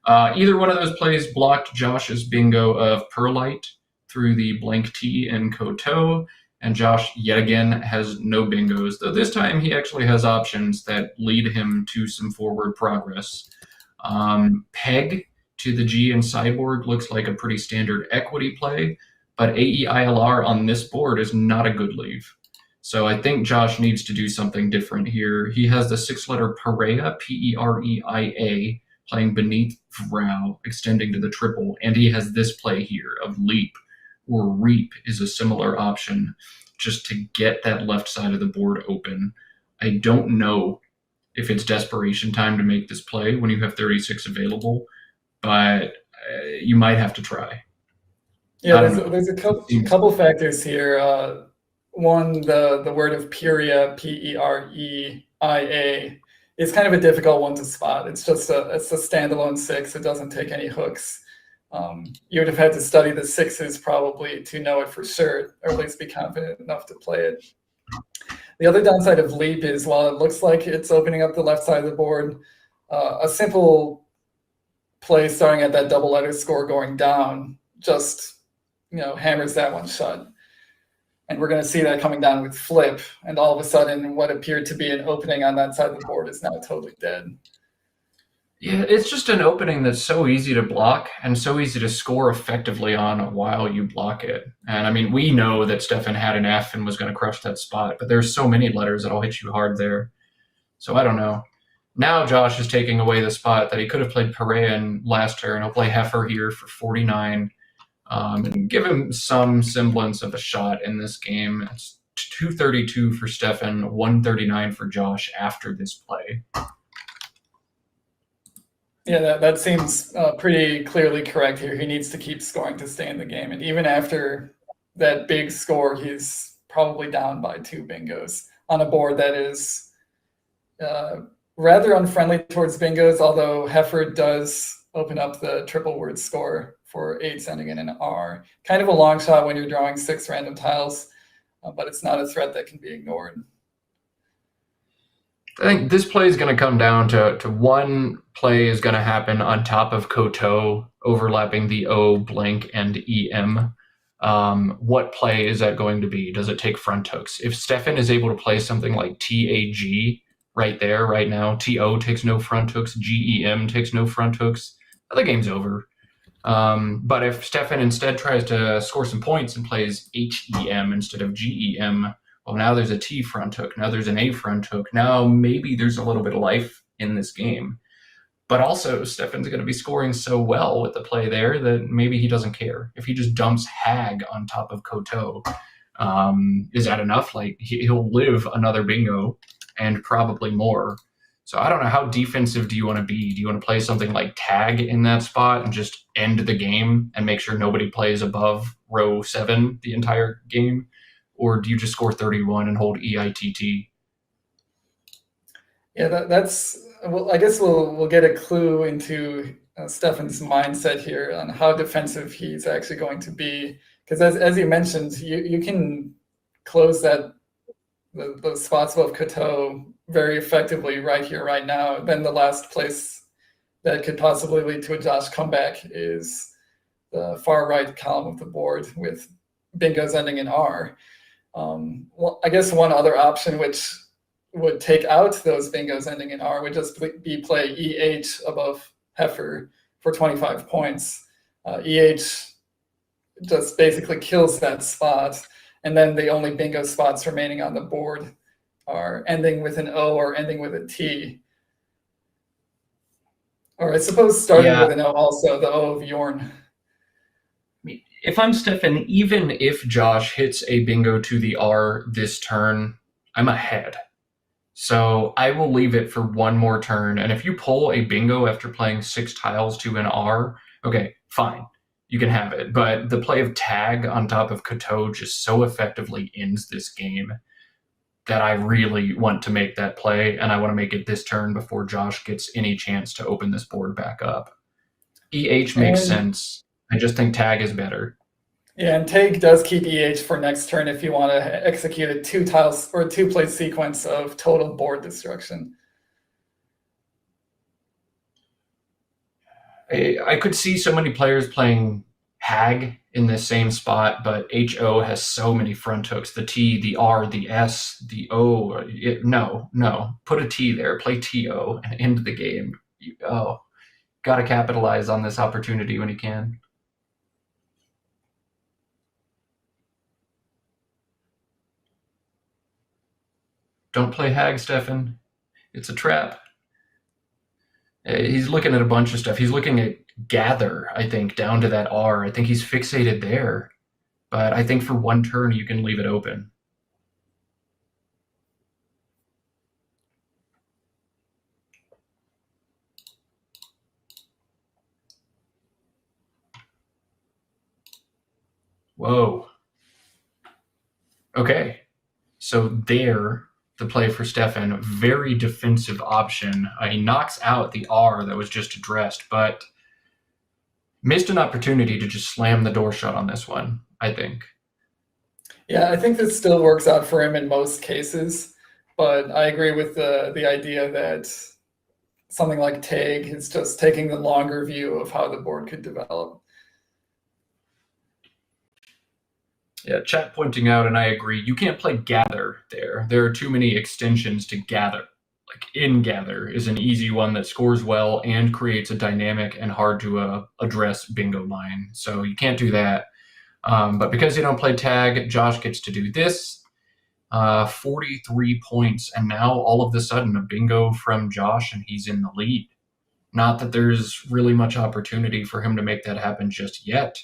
Either one of those plays blocked Josh's bingo of Perlite through the blank T in Koto, and Josh yet again has no bingos, though this time he actually has options that lead him to some forward progress. Peg to the G in Cyborg looks like a pretty standard equity play, but AEILR on this board is not a good leave. So I think Josh needs to do something different here. He has the 6-letter Pereia, P-E-R-E-I-A, playing beneath Vrow, extending to the triple, and he has this play here of Leap, or Reap is a similar option, just to get that left side of the board open. I don't know if it's desperation time to make this play when you have 36 available, but you might have to try. Yeah, there's a couple factors here. One, the word of Pereia, P-E-R-E-I-A, is kind of a difficult one to spot. It's just a standalone 6. It doesn't take any hooks. You would have had to study the 6s probably to know it for sure, or at least be confident enough to play it. The other downside of Leap is, while it looks like it's opening up the left side of the board, a simple play starting at that double letter score going down just hammers that one shut. And we're going to see that coming down with Flip, and all of a sudden what appeared to be an opening on that side of the board is now totally dead. Yeah, it's just an opening that's so easy to block and so easy to score effectively on while you block it. And I mean, we know that Stefan had an F and was going to crush that spot, but there's so many letters that'll hit you hard there. So I don't know. Now Josh is taking away the spot that he could have played Pereira in last turn. He'll play Heifer here for 49 and give him some semblance of a shot in this game. It's 232 for Stefan, 139 for Josh after this play. Yeah, that seems pretty clearly correct here. He needs to keep scoring to stay in the game. And even after that big score, he's probably down by 2 bingos on a board that is rather unfriendly towards bingos, although Heifer does open up the triple word score for 8s ending in an R. Kind of a long shot when you're drawing 6 random tiles, but it's not a threat that can be ignored. I think this play is going to come down to one play is going to happen on top of Koto, overlapping the O, blank, and EM. What play is that going to be? Does it take front hooks? If Stefan is able to play something like TAG right there, right now, TO takes no front hooks, GEM takes no front hooks, the game's over. But if Stefan instead tries to score some points and plays HEM instead of GEM, well, now there's a T front hook. Now there's an A front hook. Now maybe there's a little bit of life in this game. But also, Stefan's going to be scoring so well with the play there that maybe he doesn't care. If he just dumps Hag on top of Koto, is that enough? Like, he'll live another bingo and probably more. So I don't know, how defensive do you want to be? Do you want to play something like Tag in that spot and just end the game and make sure nobody plays above row 7 the entire game? Or do you just score 31 and hold EITT? Yeah, that's well. I guess we'll get a clue into Stefan's mindset here on how defensive he's actually going to be. Because as you mentioned, you can close the spots above Koto very effectively right here, right now. Then the last place that could possibly lead to a Josh comeback is the far right column of the board with bingos ending in R. Well, I guess one other option which would take out those bingos ending in R would just be play EH above Heifer for 25 points. EH just basically kills that spot, and then the only bingo spots remaining on the board are ending with an O or ending with a T. Or I suppose starting with an O also, the O of Yorn. If I'm Stefan, even if Josh hits a bingo to the R this turn, I'm ahead. So I will leave it for one more turn. And if you pull a bingo after playing 6 tiles to an R, okay, fine. You can have it. But the play of Tag on top of Koto just so effectively ends this game that I really want to make that play. And I want to make it this turn before Josh gets any chance to open this board back up. EH makes sense. I just think Tag is better. Yeah, and Tag does keep EH for next turn if you want to execute a 2 tiles or a 2-play sequence of total board destruction. I could see so many players playing Hag in the same spot, but HO has so many front hooks. The T, the R, the S, the O. No. Put a T there. Play TO and end the game. Got to capitalize on this opportunity when you can. Don't play hag, Stefan. It's a trap. He's looking at a bunch of stuff. He's looking at gather, I think, down to that R. I think he's fixated there. But I think for one turn, you can leave it open. Whoa. Okay. So there, the play for Stefan, very defensive option. He knocks out the R that was just addressed, but missed an opportunity to just slam the door shut on this one, I think. Yeah, I think this still works out for him in most cases, but I agree with the idea that something like tag is just taking the longer view of how the board could develop. Yeah, chat pointing out, and I agree, you can't play gather there. There are too many extensions to gather. Like in gather is an easy one that scores well and creates a dynamic and hard to address bingo line. So you can't do that. But because you don't play tag, Josh gets to do this. 43 points, and now all of a sudden a bingo from Josh, and he's in the lead. Not that there's really much opportunity for him to make that happen just yet.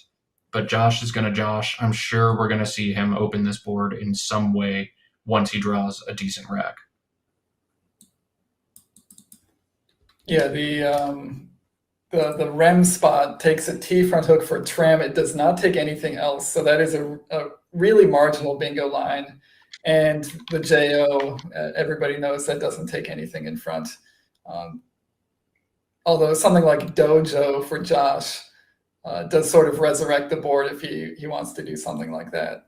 But Josh is going to Josh. I'm sure we're going to see him open this board in some way once he draws a decent rack. Yeah, the rem spot takes a T front hook for trim. It does not take anything else. So that is a really marginal bingo line. And the JO, everybody knows that doesn't take anything in front. Although something like Dojo for Josh does sort of resurrect the board if he wants to do something like that.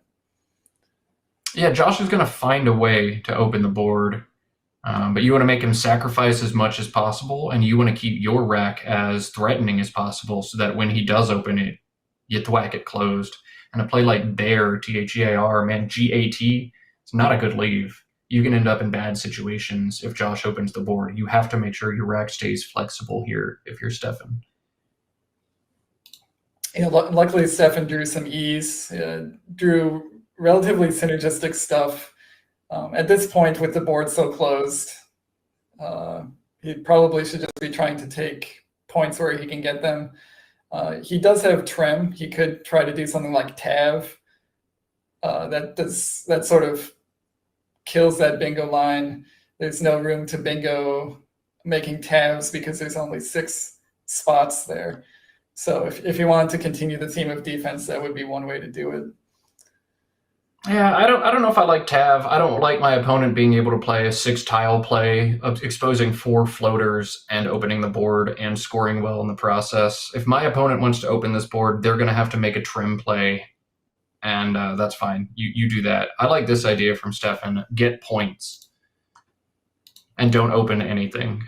Yeah, Josh is going to find a way to open the board, but you want to make him sacrifice as much as possible, and you want to keep your rack as threatening as possible so that when he does open it, you thwack it closed. And a play like there, THEAR, man, GAT, it's not a good leave. You can end up in bad situations if Josh opens the board. You have to make sure your rack stays flexible here if you're Stefan. You know, luckily Stefan drew some ease, drew relatively synergistic stuff. At this point, with the board so closed, he probably should just be trying to take points where he can get them. He does have trim. He could try to do something like Tav. That sort of kills that bingo line. There's no room to bingo making tabs because there's only 6 spots there. So if you wanted to continue the theme of defense, that would be one way to do it. Yeah, I don't know if I like Tav. I don't like my opponent being able to play a 6-tile play of exposing 4 floaters and opening the board and scoring well in the process. If my opponent wants to open this board, they're going to have to make a trim play, and that's fine. You do that. I like this idea from Stefan. Get points and don't open anything.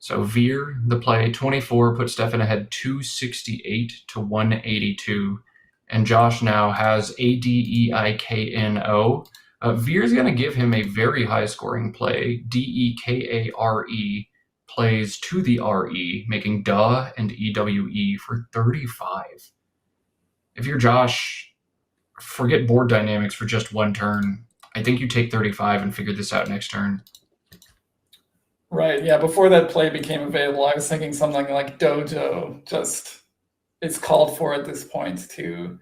So Veer, the play, 24, put Stefan ahead 268 to 182. And Josh now has ADEIKNO. Veer's going to give him a very high scoring play. DEKARE plays to the RE, making DA and EWE for 35. If you're Josh, forget board dynamics for just one turn. I think you take 35 and figure this out next turn. Right, yeah, before that play became available, I was thinking something like Dojo just is called for at this point to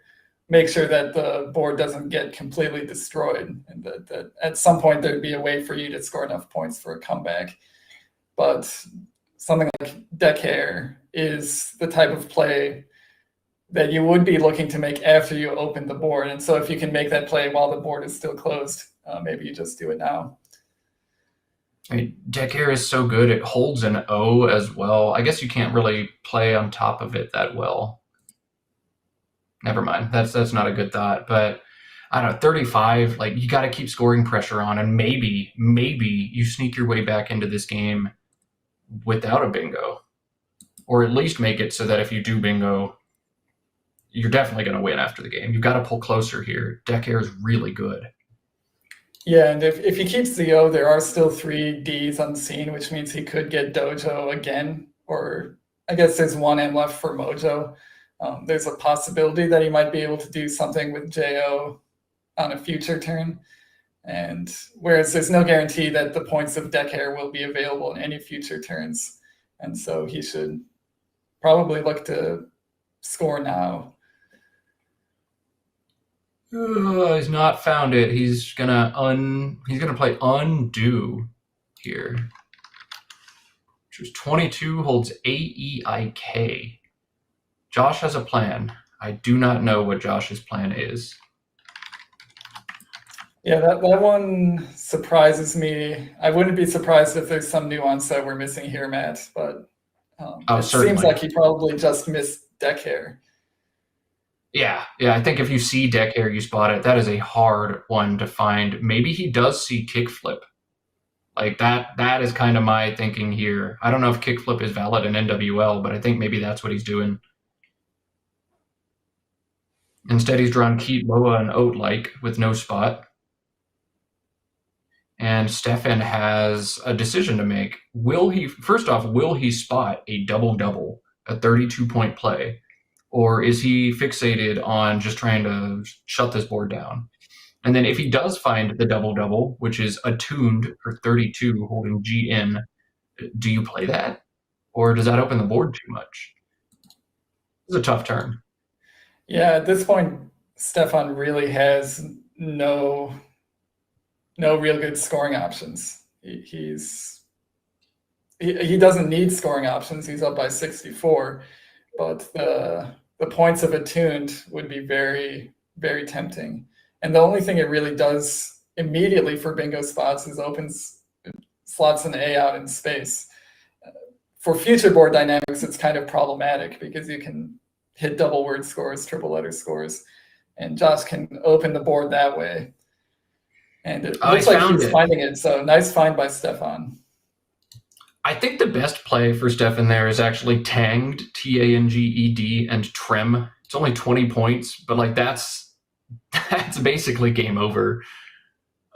make sure that the board doesn't get completely destroyed, and that at some point there'd be a way for you to score enough points for a comeback. But something like Decker is the type of play that you would be looking to make after you open the board. And so if you can make that play while the board is still closed, maybe you just do it now. I mean, Decker is so good. It holds an O as well. I guess you can't really play on top of it that well. Never mind. That's not a good thought. But I don't know, 35, like you got to keep scoring pressure on, and maybe you sneak your way back into this game without a bingo, or at least make it so that if you do bingo, you're definitely going to win after the game. You've got to pull closer here. Decker is really good. Yeah, and if he keeps the O, there are still 3 Ds unseen, which means he could get Dojo again, or I guess there's 1 M left for Mojo. There's a possibility that he might be able to do something with JO on a future turn. And whereas there's no guarantee that the points of deck hair will be available in any future turns. And so he should probably look to score now. He's not found it. He's gonna play undo here. Which is 22, holds AEIK. Josh has a plan. I do not know what Josh's plan is. Yeah, that one surprises me. I wouldn't be surprised if there's some nuance that we're missing here, Matt, but it certainly. seems like he probably just missed deck hair. Yeah, I think if you see deck hair, you spot it. That is a hard one to find. Maybe he does see kickflip. Like that is kind of my thinking here. I don't know if kickflip is valid in NWL, but I think maybe that's what he's doing. Instead, he's drawn Keat, Loa, and Oat-like with no spot. And Stefan has a decision to make. Will he spot a double-double, a 32-point play? Or is he fixated on just trying to shut this board down? And then if he does find the double-double, which is attuned for 32, holding GN, do you play that? Or does that open the board too much? It's a tough turn. Yeah, at this point, Stefan really has no real good scoring options. He doesn't need scoring options. He's up by 64, but the points of attuned would be very, very tempting. And the only thing it really does immediately for bingo spots is opens slots an A out in space. For future board dynamics, it's kind of problematic because you can hit double word scores, triple letter scores, and Josh can open the board that way. And it looks like he's finding it. So nice find by Stefan. I think the best play for Stefan there is actually tanged, Tanged, and trem. It's only 20 points, but like that's basically game over.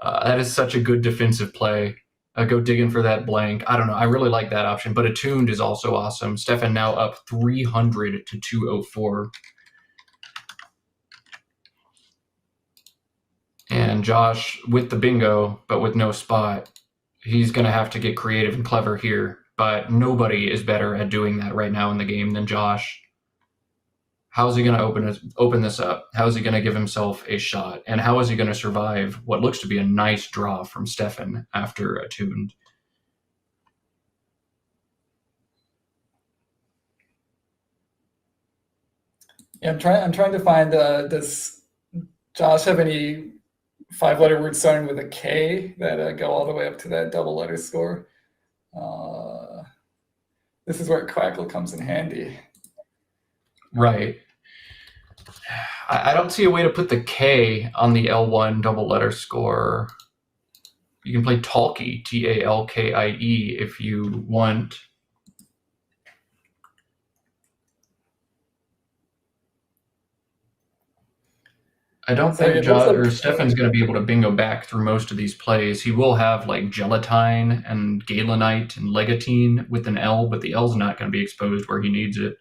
That is such a good defensive play. Go digging for that blank. I don't know. I really like that option, but attuned is also awesome. Stefan now up 300 to 204. And Josh with the bingo, but with no spot, he's going to have to get creative and clever here. But nobody is better at doing that right now in the game than Josh. How's he going to open this up? How is he going to give himself a shot? And how is he going to survive what looks to be a nice draw from Stefan after attuned? Yeah, I'm trying to find, does Josh have any 5-letter words starting with a K that go all the way up to that double letter score? This is where Quackle comes in handy. Right. I don't see a way to put the K on the L1 double letter score. You can play Talkie, Talkie, if you want. I don't think Stefan's going to be able to bingo back through most of these plays. He will have like gelatine and galenite and legatine with an L, but the L's not going to be exposed where he needs it.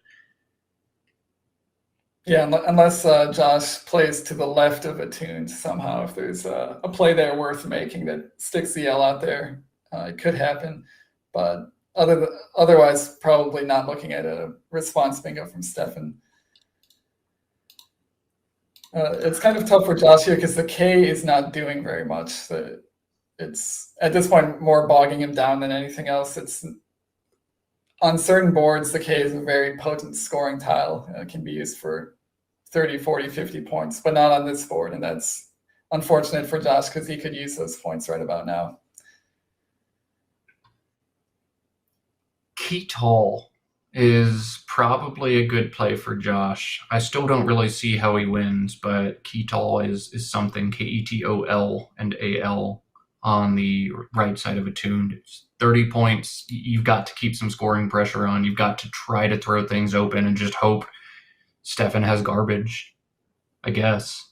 Yeah, unless Josh plays to the left of attuned somehow. If there's a play there worth making that sticks the L out there, it could happen. But otherwise, probably not looking at a response bingo from Stefan. It's kind of tough for Josh here because the K is not doing very much. It's at this point more bogging him down than anything else. It's on certain boards, the K is a very potent scoring tile. It can be used for 30, 40, 50 points, but not on this board. And that's unfortunate for Josh because he could use those points right about now. Ketal is probably a good play for Josh. I still don't really see how he wins, but Ketal is something, Ketol and AL on the right side of attuned. It's 30 points. You've got to keep some scoring pressure on. You've got to try to throw things open and just hope Stefan has garbage, I guess.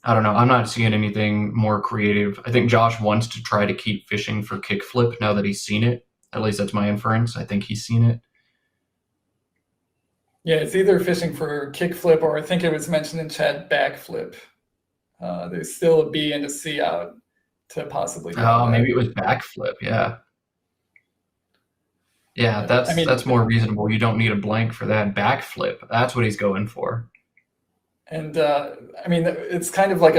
I don't know. I'm not seeing anything more creative. I think Josh wants to try to keep fishing for kickflip now that he's seen it. At least that's my inference. I think he's seen it. Yeah, it's either fishing for kickflip or I think it was mentioned in chat backflip. There's still a B and a C out to possibly draw. Oh, maybe it was backflip. Yeah. Yeah, I mean, that's more reasonable. You don't need a blank for that. Backflip. That's what he's going for. And I mean, it's kind of like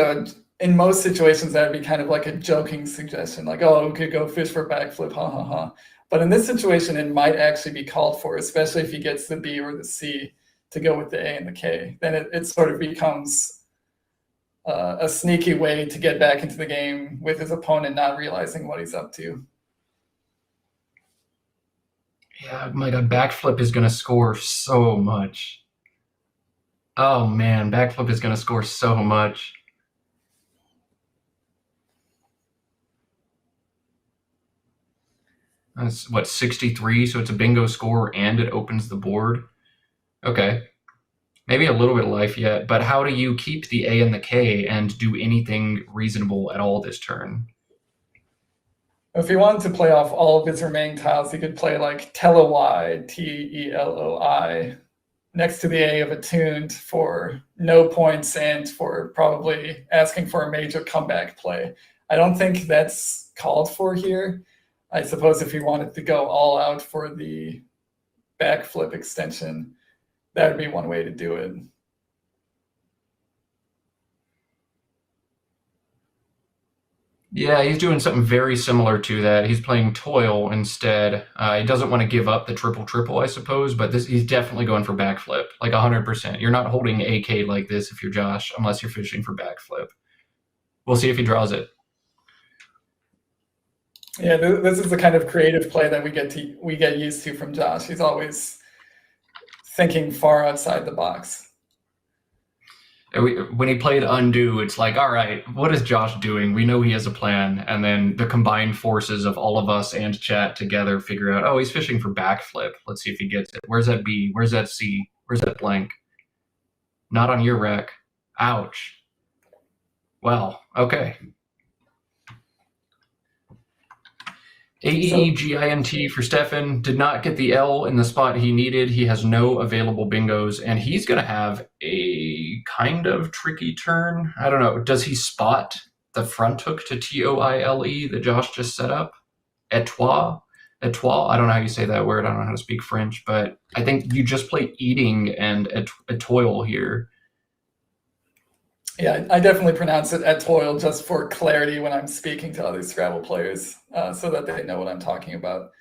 in most situations, that would be kind of like a joking suggestion, like, oh, we could go fish for backflip, ha ha ha. But in this situation, it might actually be called for, especially if he gets the B or the C to go with the A and the K. Then it sort of becomes a sneaky way to get back into the game with his opponent not realizing what he's up to. Yeah, my God, backflip is going to score so much. Oh, man, backflip is going to score so much. That's, what, 63? So it's a bingo score and it opens the board. Okay. Maybe a little bit of life yet, but how do you keep the A and the K and do anything reasonable at all this turn? If he wanted to play off all of his remaining tiles, he could play like Teloi, Teloi, next to the A of attuned for no points and for probably asking for a major comeback play. I don't think that's called for here. I suppose if he wanted to go all out for the backflip extension, that would be one way to do it. Yeah, he's doing something very similar to that. He's playing Toil instead. He doesn't want to give up the triple, I suppose, but he's definitely going for backflip, like 100%. You're not holding AK like this if you're Josh, unless you're fishing for backflip. We'll see if he draws it. Yeah, this is the kind of creative play that we get used to from Josh. He's always thinking far outside the box. When he played Undo, it's like, all right, what is Josh doing? We know he has a plan. And then the combined forces of all of us and chat together figure out, oh, he's fishing for backflip. Let's see if he gets it. Where's that B? Where's that C? Where's that blank? Not on your rack. Ouch. Well, okay. AEGINT for Stefan did not get the L in the spot he needed. He has no available bingos, and he's going to have a kind of tricky turn. I don't know. Does he spot the front hook to TOILE that Josh just set up? Etoile? Etoile? I don't know how you say that word. I don't know how to speak French, but I think you just play eating and etoile here. Yeah, I definitely pronounce it etoile just for clarity when I'm speaking to other Scrabble players, so that they know what I'm talking about.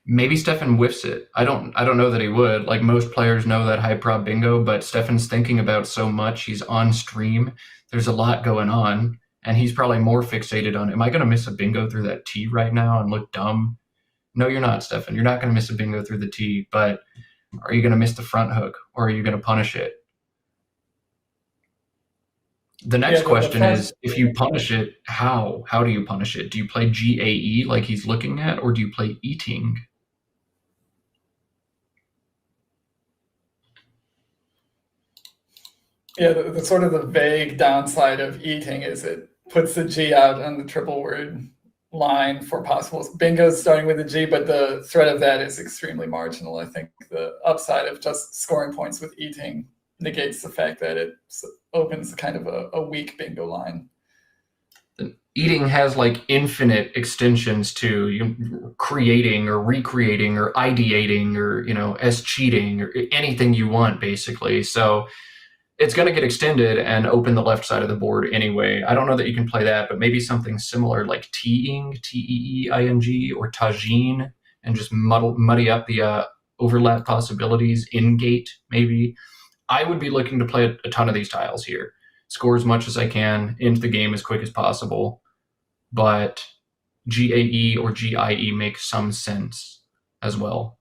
Maybe Stefan whiffs it. I don't know that he would. Like, most players know that high prob bingo, but Stefan's thinking about so much. He's on stream. There's a lot going on, and he's probably more fixated on, am I going to miss a bingo through that T right now and look dumb? No, you're not, Stefan. You're not going to miss a bingo through the T, but are you going to miss the front hook, or are you going to punish it? The next question is, if you punish it, how? How do you punish it? Do you play GAE like he's looking at, or do you play eating? Yeah, the sort of the vague downside of eating is it puts the G out on the triple word line for possible bingos starting with a G, but the threat of that is extremely marginal. I think the upside of just scoring points with eating negates the fact that it opens kind of a weak bingo line. Eating has like infinite extensions to you creating or recreating or ideating or, as cheating or anything you want, basically. So it's going to get extended and open the left side of the board anyway. I don't know that you can play that, but maybe something similar like teeing, T-E-E-I-N-G, or tagine, and just muddy up the overlap possibilities in gate, maybe. I would be looking to play a ton of these tiles here. Score as much as I can, into the game as quick as possible. But GAE or GIE makes some sense as well.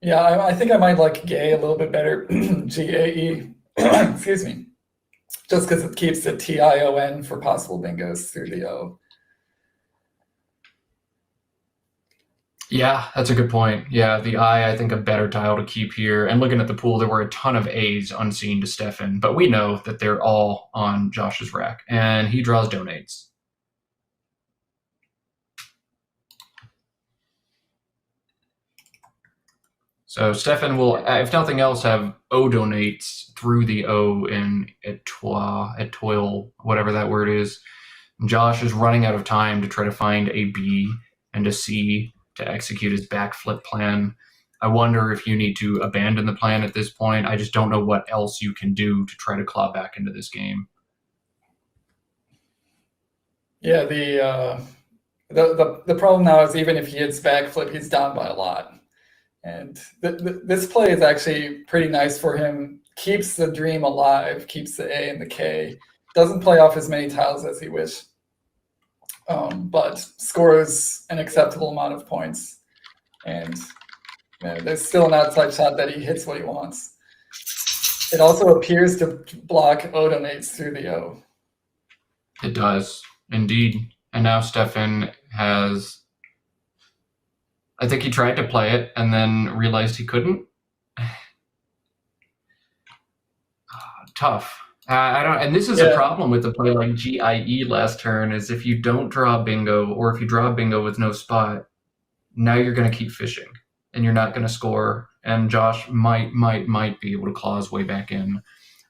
Yeah, I think I might like GAE a little bit better. GAE, excuse me. Just because it keeps the TION for possible bingos through the O. Yeah, that's a good point. Yeah, the I think, a better tile to keep here. And looking at the pool, there were a ton of A's unseen to Stefan, but we know that they're all on Josh's rack, and he draws donates. So Stefan will, if nothing else, have O donates through the O in toil, whatever that word is. And Josh is running out of time to try to find a B and a C to execute his backflip plan. I wonder if you need to abandon the plan at this point. I just don't know what else you can do to try to claw back into this game. Yeah, the problem now is even if he hits backflip, he's down by a lot. And this play is actually pretty nice for him. Keeps the dream alive, keeps the A and the K. Doesn't play off as many tiles as he wished, but scores an acceptable amount of points. And there's still an outside shot that he hits what he wants. It also appears to block O donates through the O. It does, indeed. And now Stefan has... I think he tried to play it and then realized he couldn't. Tough. I don't, and this is a problem with the play like GIE last turn, is if you don't draw bingo, or if you draw bingo with no spot, now you're going to keep fishing and you're not going to score. And Josh might be able to claw his way back in.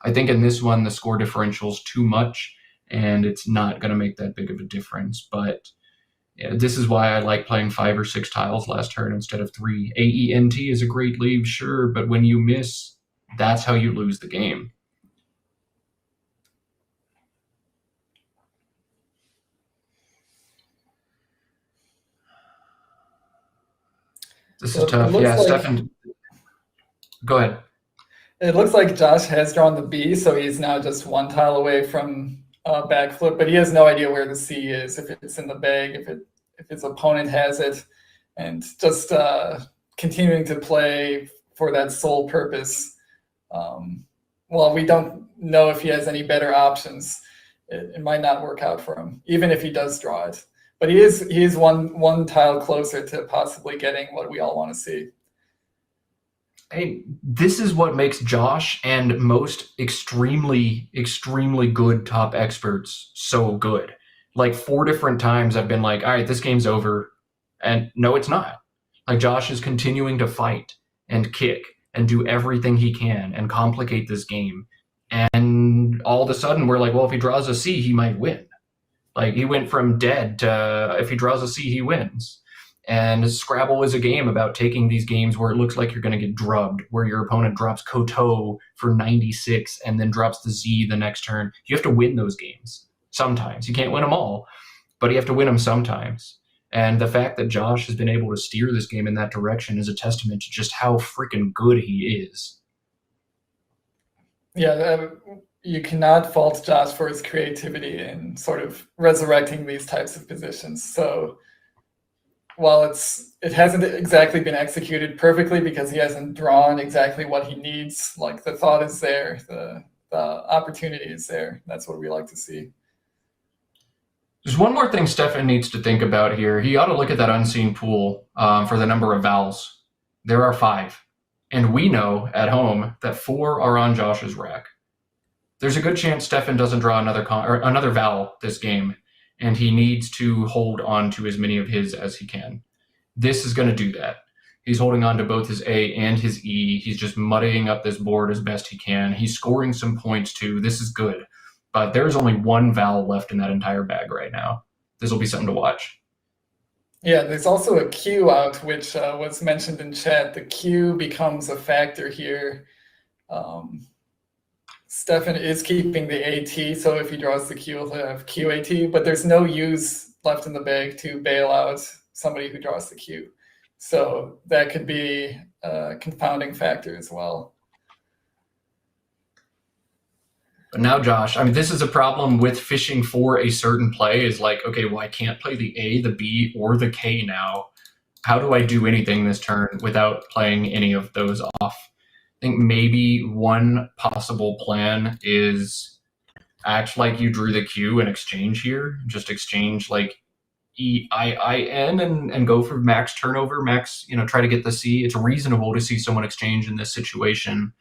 I think in this one, the score differential is too much and it's not going to make that big of a difference. But yeah, this is why I like playing 5 or 6 tiles last turn instead of 3. AENT is a great leave, sure, but when you miss, that's how you lose the game. This is tough. Yeah, like, Stefan, go ahead. It looks like Josh has drawn the B, so he's now just 1 tile away from backflip, but he has no idea where the C is, if it's in the bag, if his opponent has it, and just continuing to play for that sole purpose. While we don't know if he has any better options, it might not work out for him, even if he does draw it. But he is one tile closer to possibly getting what we all want to see. Hey, this is what makes Josh and most extremely good top experts so good. Like 4 different times I've been like, all right, this game's over. And no, it's not. Like Josh is continuing to fight and kick and do everything he can and complicate this game. And all of a sudden we're like, well, if he draws a C, he might win. Like he went from dead to if he draws a C, he wins. And Scrabble is a game about taking these games where it looks like you're going to get drubbed, where your opponent drops Koto for 96 and then drops the Z the next turn. You have to win those games sometimes. You can't win them all, but you have to win them sometimes. And the fact that Josh has been able to steer this game in that direction is a testament to just how freaking good he is. Yeah, you cannot fault Josh for his creativity in sort of resurrecting these types of positions. So while it hasn't exactly been executed perfectly because he hasn't drawn exactly what he needs, like the thought is there, the opportunity is there. That's what we like to see. There's one more thing Stefan needs to think about here. He ought to look at that unseen pool for the number of vowels. There are 5. And we know at home that 4 are on Josh's rack. There's a good chance Stefan doesn't draw another vowel this game, and he needs to hold on to as many of his as he can. This is going to do that. He's holding on to both his A and his E. He's just muddying up this board as best he can. He's scoring some points too. This is good. But there's only 1 vowel left in that entire bag right now. This will be something to watch. Yeah, there's also a Q out, which was mentioned in chat. The Q becomes a factor here. Stefan is keeping the AT, so if he draws the Q, he'll have QAT, but there's no U's left in the bag to bail out somebody who draws the Q. So that could be a confounding factor as well. But now, Josh, I mean, this is a problem with fishing for a certain play is like, okay, well, I can't play the A, the B, or the K now. How do I do anything this turn without playing any of those off? I think maybe one possible plan is act like you drew the Q and exchange here. Just exchange like EIIN and go for max turnover, max, try to get the C. It's reasonable to see someone exchange in this situation.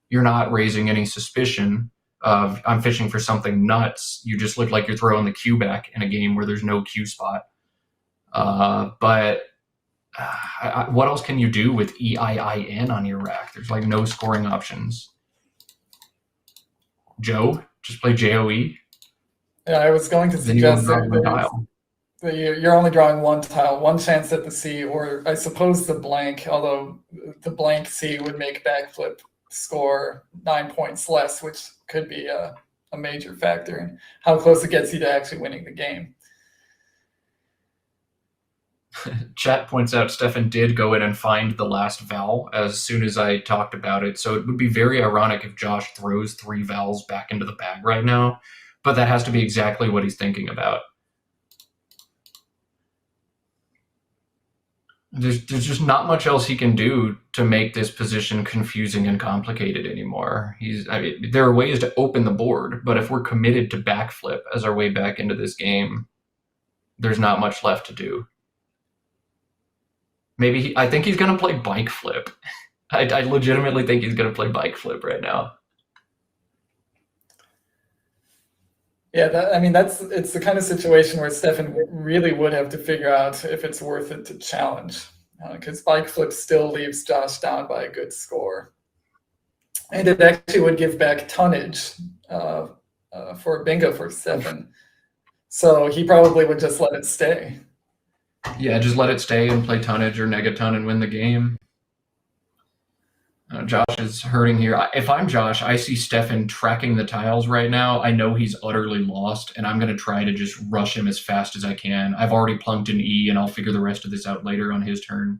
You're not raising any suspicion of I'm fishing for something nuts. You just look like you're throwing the Q back in a game where there's no Q spot. But what else can you do with EIIN on your rack? There's like no scoring options. Joe, just play JOE. Yeah, I was going to Then you suggest draw one tile. you're only drawing one tile, one chance at the C, or I suppose the blank, although the blank C would make backflip score 9 points less, which could be a major factor in how close it gets you to actually winning the game. Chat points out Stefan did go in and find the last vowel as soon as I talked about it. So it would be very ironic if Josh throws 3 vowels back into the bag right now, but that has to be exactly what he's thinking about. There's just not much else he can do to make this position confusing and complicated anymore. There are ways to open the board, but if we're committed to backflip as our way back into this game, there's not much left to do. Maybe I think he's going to play bike flip. I legitimately think he's going to play bike flip right now. Yeah, it's the kind of situation where Stefan really would have to figure out if it's worth it to challenge, because bike flip still leaves Josh down by a good score, and it actually would give back tonnage for a bingo for Stefan. So he probably would just let it stay. Yeah, just let it stay and play tonnage or negaton and win the game. Josh is hurting here. If I'm Josh, I see Stefan tracking the tiles right now. I know he's utterly lost, and I'm going to try to just rush him as fast as I can. I've already plunked an E, and I'll figure the rest of this out later on his turn.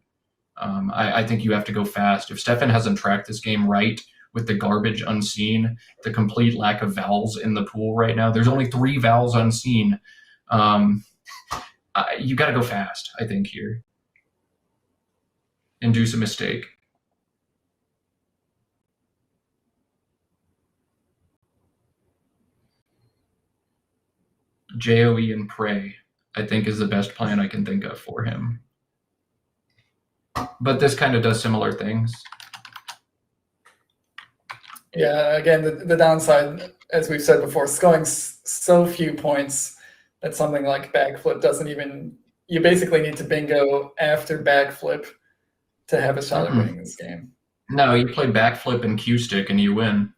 I think you have to go fast. If Stefan hasn't tracked this game right with the garbage unseen, the complete lack of vowels in the pool right now, there's only 3 vowels unseen. You got to go fast, I think, here. Induce a mistake. JOE and pray, I think, is the best plan I can think of for him. But this kind of does similar things. Yeah, again, the downside, as we've said before, scoring so few points that something like backflip doesn't even, you basically need to bingo after backflip to have a shot at winning this game. No, you play backflip and Q stick and you win.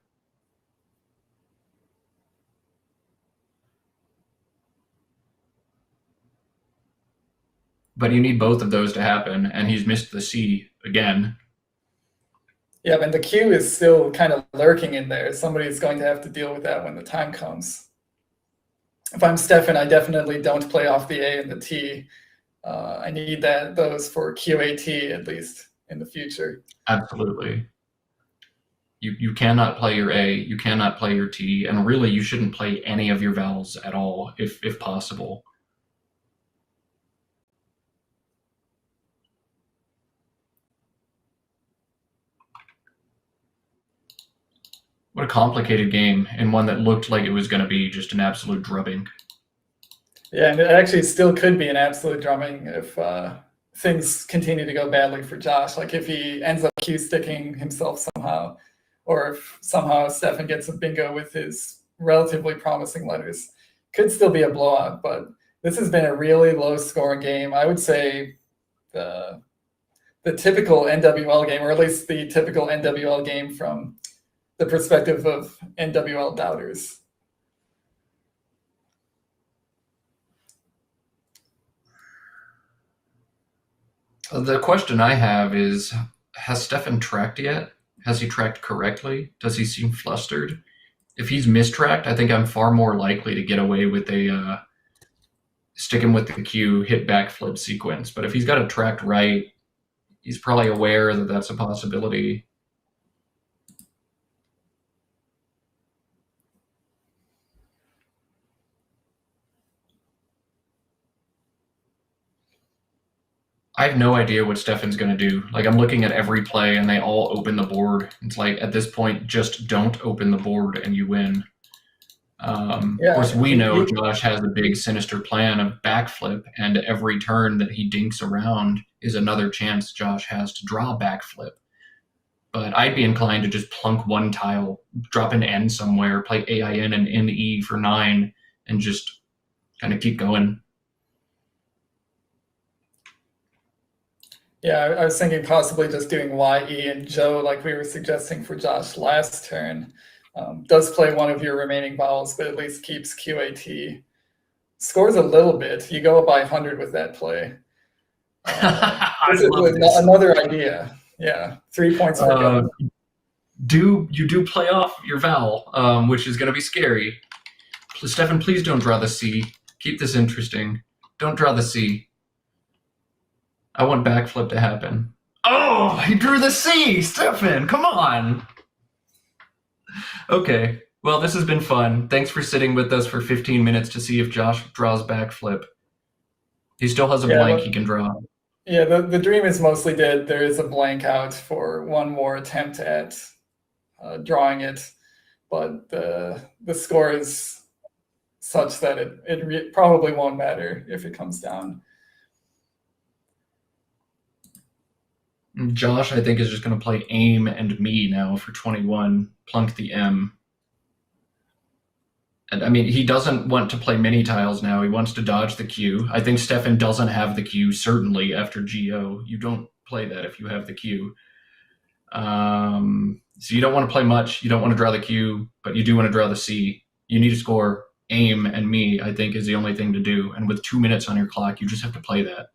But you need both of those to happen, and he's missed the C again. Yeah, and the Q is still kind of lurking in there. Somebody's going to have to deal with that when the time comes. If I'm Stefan, I definitely don't play off the A and the T. I need those for QAT at least in the future. Absolutely. You cannot play your A, you cannot play your T, and really you shouldn't play any of your vowels at all, if possible. What a complicated game, and one that looked like it was going to be just an absolute drubbing. Yeah, and it actually still could be an absolute drumming if things continue to go badly for Josh. Like if he ends up Q-sticking himself somehow, or if somehow Stefan gets a bingo with his relatively promising letters. Could still be a blowout, but this has been a really low-scoring game. I would say the typical NWL game, or at least the typical NWL game from the perspective of NWL doubters. The question I have is, has Stefan tracked yet? Has he tracked correctly? Does he seem flustered? If he's mistracked, I think I'm far more likely to get away with a stick him with the Q, hit backflip sequence. But if he's got it tracked right, he's probably aware that that's a possibility. I have no idea what Stefan's going to do. Like, I'm looking at every play, and they all open the board. It's like, at this point, just don't open the board, and you win. Of course, we know Josh has a big sinister plan of backflip, and every turn that he dinks around is another chance Josh has to draw backflip. But I'd be inclined to just plunk one tile, drop an N somewhere, play AIN and NE for 9, and just kind of keep going. Yeah, I was thinking possibly just doing Y, E, and Joe like we were suggesting for Josh last turn. Does play one of your remaining vowels, but at least keeps QAT. Scores a little bit. You go up by 100 with that play. I love this. Another idea. Yeah, 3 points for go. You do play off your vowel, which is going to be scary. Stefan, please don't draw the C. Keep this interesting. Don't draw the C. I want backflip to happen. Oh, he drew the C! Stefan, come on! Okay, well, this has been fun. Thanks for sitting with us for 15 minutes to see if Josh draws backflip. He still has a blank he can draw. Yeah, the dream is mostly dead. There is a blank out for one more attempt at drawing it, but the score is such that it probably won't matter if it comes down. Josh, I think, is just going to play aim and me now for 21, plunk the M. And I mean, he doesn't want to play mini tiles now. He wants to dodge the Q. I think Stefan doesn't have the Q, certainly, after GO. You don't play that if you have the Q. So you don't want to play much. You don't want to draw the Q, but you do want to draw the C. You need to score aim and me, I think, is the only thing to do. And with 2 minutes on your clock, you just have to play that.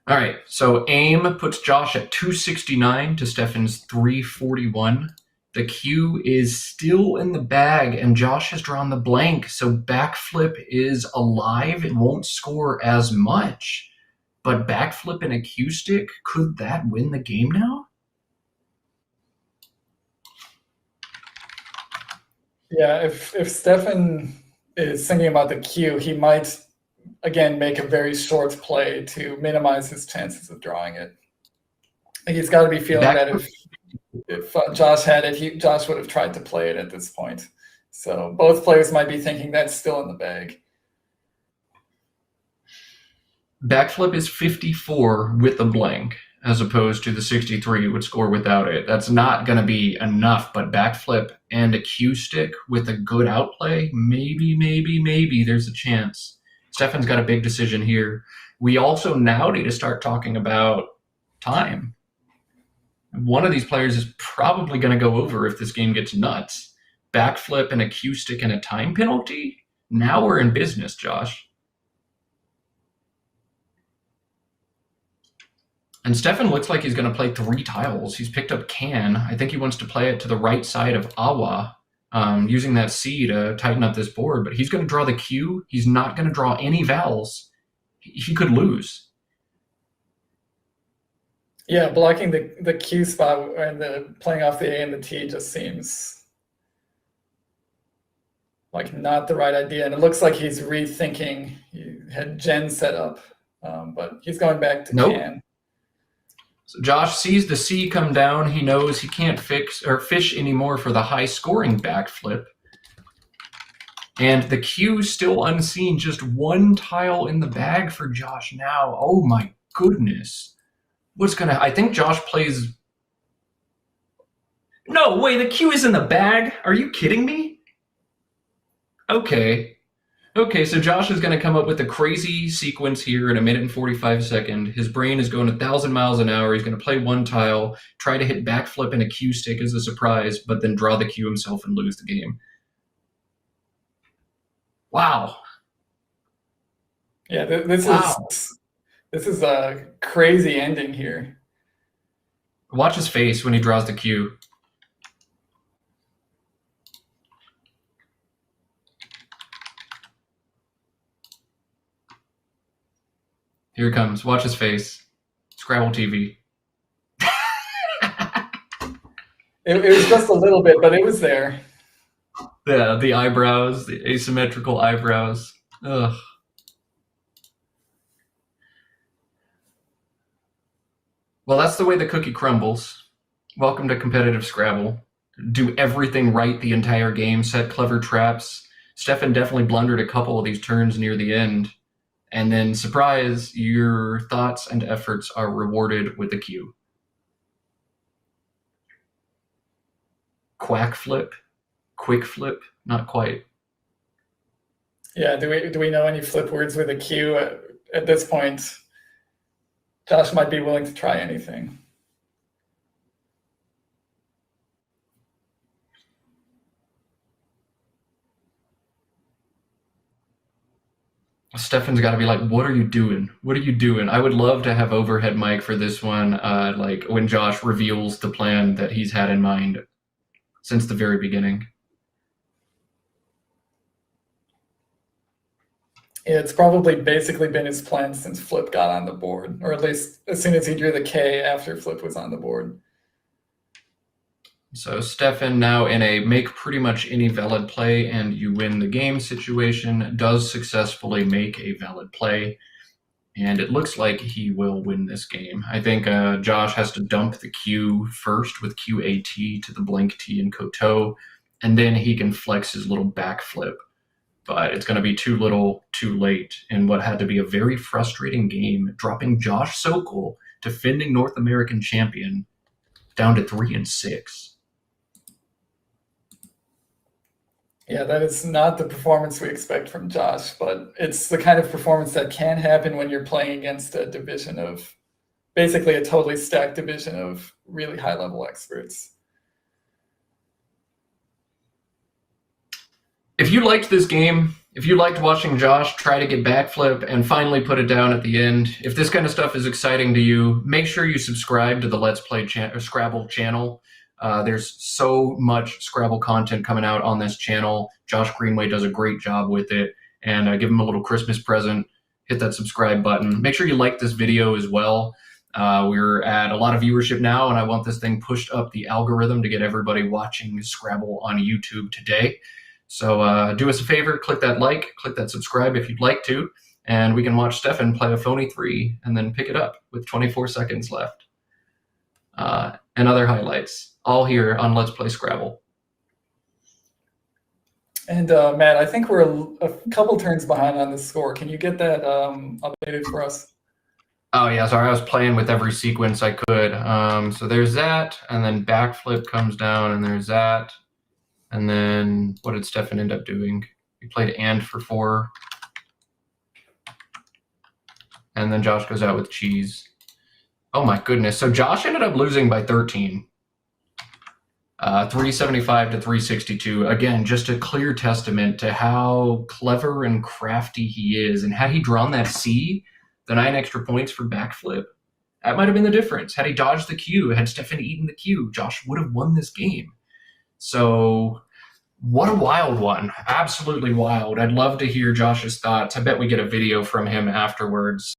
All right, so aim puts Josh at 269 to Stefan's 341. The Q is still in the bag, and Josh has drawn the blank, so backflip is alive. It won't score as much, but backflip and a Q stick, could that win the game now? Yeah, if Stefan is thinking about the Q, he might again make a very short play to minimize his chances of drawing it. He's got to be feeling that if Josh had it, Josh would have tried to play it at this point. So both players might be thinking that's still in the bag. Backflip is 54 with a blank, as opposed to the 63 you would score without it. That's not going to be enough, but backflip and a Q stick with a good outplay, maybe there's a chance. Stefan's got a big decision here. We also now need to start talking about time. One of these players is probably going to go over if this game gets nuts. Backflip and a Q stick and a time penalty? Now we're in business, Josh. And Stefan looks like he's going to play 3 tiles. He's picked up can. I think he wants to play it to the right side of Awa, using that C to tighten up this board. But he's going to draw the Q. He's not going to draw any vowels. He could lose. Yeah, blocking the Q spot and the playing off the A and the T just seems like not the right idea. And it looks like he's rethinking. He had Jen set up, but he's going back to can. So Josh sees the C come down. He knows he can't fish anymore for the high scoring backflip. And the Q still unseen, just 1 tile in the bag for Josh now. Oh my goodness. I think Josh plays. No way, the Q is in the bag. Are you kidding me? Okay, so Josh is going to come up with a crazy sequence here in 1 minute and 45 seconds. His brain is going 1,000 miles an hour. He's going to play 1 tile, try to hit backflip and a Q stick as a surprise, but then draw the Q himself and lose the game. Wow. Yeah, this is a crazy ending here. Watch his face when he draws the Q. Here it comes. Watch his face. Scrabble TV. It was just a little bit, but it was there. Yeah, the eyebrows, the asymmetrical eyebrows. Ugh. Well, that's the way the cookie crumbles. Welcome to competitive Scrabble. Do everything right the entire game, set clever traps. Stefan definitely blundered a couple of these turns near the end. And then, surprise, your thoughts and efforts are rewarded with a Q. Quack flip, quick flip, not quite. Yeah, do we know any flip words with a Q? At this point, Josh might be willing to try anything. Stefan's got to be like, what are you doing? What are you doing? I would love to have overhead mic for this one, like when Josh reveals the plan that he's had in mind since the very beginning. Yeah, it's probably basically been his plan since Flip got on the board, or at least as soon as he drew the K after Flip was on the board. So Stefan, now in a make pretty much any valid play and you win the game situation, does successfully make a valid play. And it looks like he will win this game. I think Josh has to dump the Q first with QAT to the blank T in Koto, and then he can flex his little back flip. But it's going to be too little, too late in what had to be a very frustrating game, dropping Josh Sokol, defending North American champion, down to 3-6. Yeah, that is not the performance we expect from Josh, but it's the kind of performance that can happen when you're playing against a division of, basically a totally stacked division of really high-level experts. If you liked this game, if you liked watching Josh try to get backflip and finally put it down at the end, if this kind of stuff is exciting to you, make sure you subscribe to the Let's Play Scrabble channel. There's so much Scrabble content coming out on this channel. Josh Greenway does a great job with it, and give him a little Christmas present. Hit that subscribe button. Make sure you like this video as well. We're at a lot of viewership now, and I want this thing pushed up the algorithm to get everybody watching Scrabble on YouTube today. So do us a favor, click that like, click that subscribe if you'd like to, and we can watch Stefan play a phony 3 and then pick it up with 24 seconds left. And other highlights, all here on Let's Play Scrabble. And Matt, I think we're a couple turns behind on the score. Can you get that updated for us? Oh yeah, sorry, I was playing with every sequence I could. So there's that, and then backflip comes down, and there's that. And then what did Stefan end up doing? He played and for 4. And then Josh goes out with cheese. Oh my goodness. So Josh ended up losing by 13. 375 to 362. Again, just a clear testament to how clever and crafty he is. And had he drawn that C, the 9 extra points for backflip, that might have been the difference. Had he dodged the Q, had Stefan eaten the Q, Josh would have won this game. So what a wild one. Absolutely wild. I'd love to hear Josh's thoughts. I bet we get a video from him afterwards.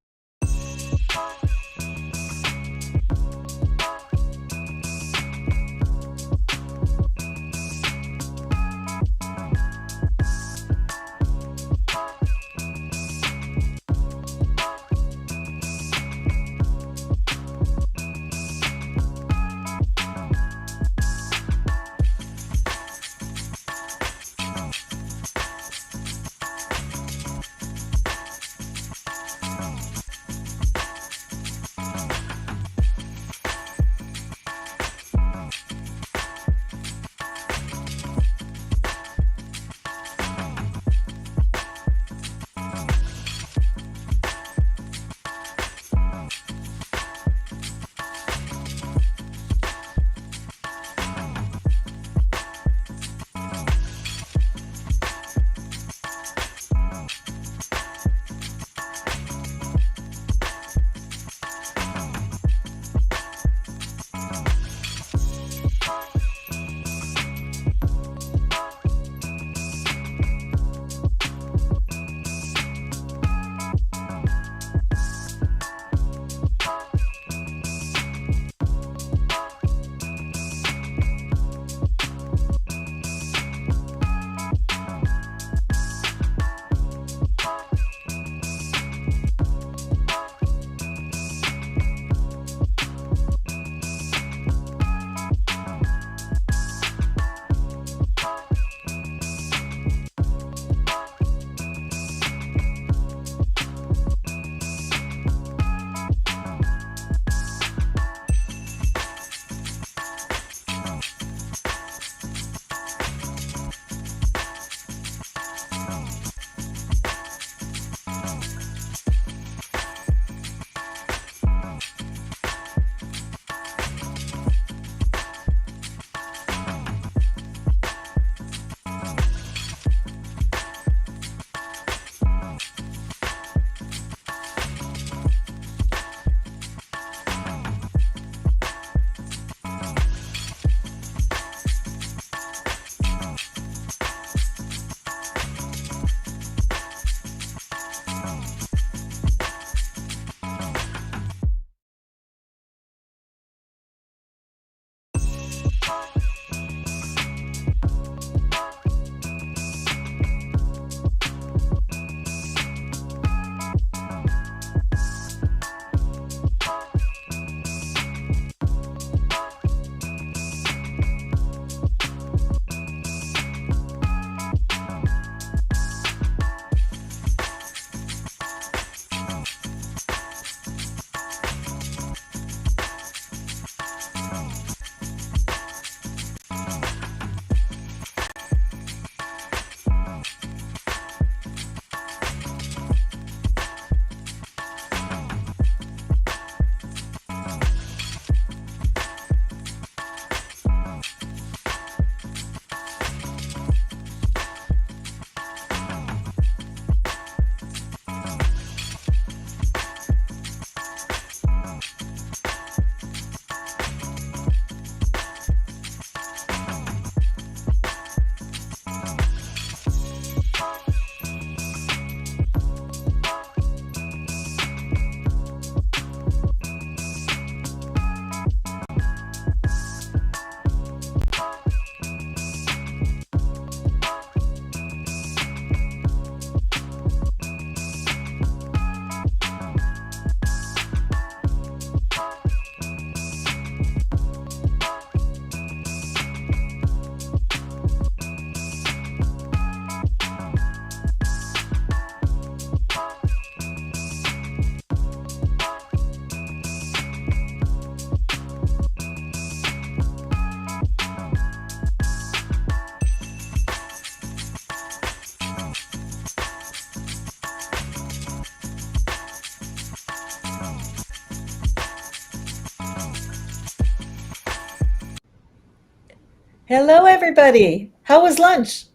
Hello, everybody. How was lunch?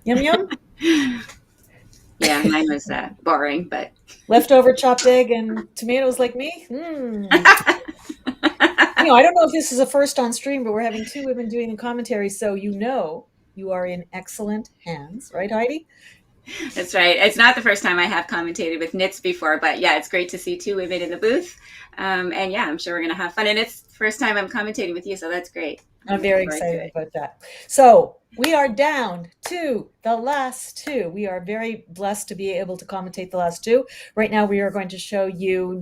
Yum yum. Yeah, mine was boring, but Leftover chopped egg and tomatoes like me. I don't know if this is a first on stream, but we're having two women doing the commentary, so you are in excellent hands, right, Heidi? that's right. It's not the first time I have commentated with Knits before, but yeah, it's great to see two women in the booth. And yeah, I'm sure we're going to have fun. And it's the first time I'm commentating with you, so that's great. I'm very excited about that. So we are down to the last two. We are very blessed to be able to commentate the last two. Right now, we are going to show you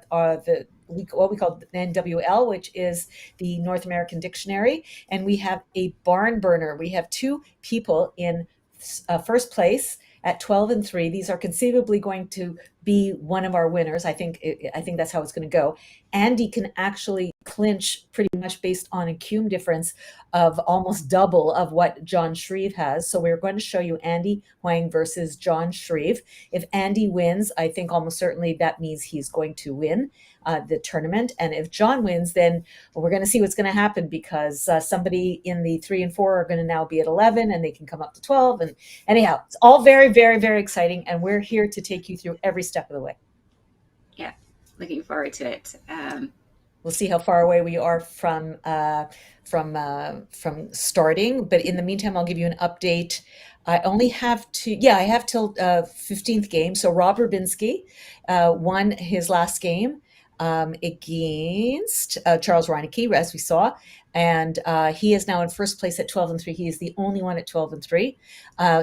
what we call NWL, which is the North American Dictionary, and we have a barn burner. We have two people in first place at 12-3. These are conceivably going to be one of our winners. I think that's how it's going to go. Andy can actually clinch pretty much based on a cum difference of almost double of what John Shreve has. So we're going to show you Andy Huang versus John Shreve. If Andy wins, I think almost certainly that means he's going to win the tournament. And if John wins, then we're going to see what's going to happen, because somebody in the 3 and 4 are going to now be at 11 and they can come up to 12. And anyhow, it's all very, very, very exciting. And we're here to take you through every step of the way. Yeah, looking forward to it. We'll see how far away we are from starting. But in the meantime, I'll give you an update. I have till 15th game. So Rob Rubinski won his last game against Charles Reinecke, as we saw. And he is now in first place at 12-3. He is the only one at 12-3.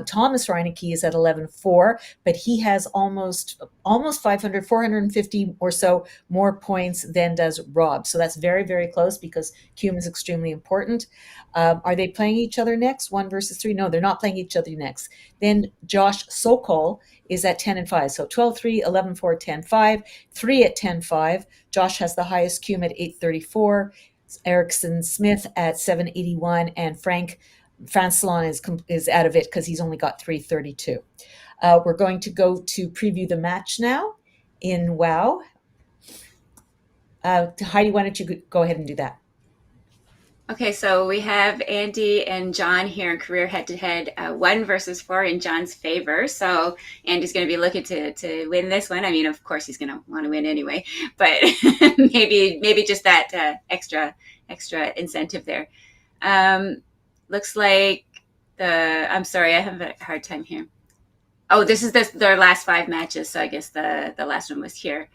Thomas Reinecke is at 11-4, but he has almost 500, 450 or so more points than does Rob. So that's very, very close, because cum is extremely important. Are they playing each other next? 1 versus 3? No, they're not playing each other next. Then Josh Sokol is at 10-5. So 12-3, 11-4, 10-5, 3 at 10-5. Josh has the highest cum at 834. Erickson Smith at 781, and Frank Francelon is out of it because he's only got 332. We're going to go to preview the match now in WoW. Heidi, why don't you go ahead and do that? Okay, so we have Andy and John here in career head-to-head, 1 versus 4 in John's favor. So Andy's going to be looking to win this one. I mean, of course, he's going to want to win anyway, but maybe just that extra incentive there. Looks like I'm sorry, I have a hard time here. Oh, this is their last 5 matches, so I guess the last one was here.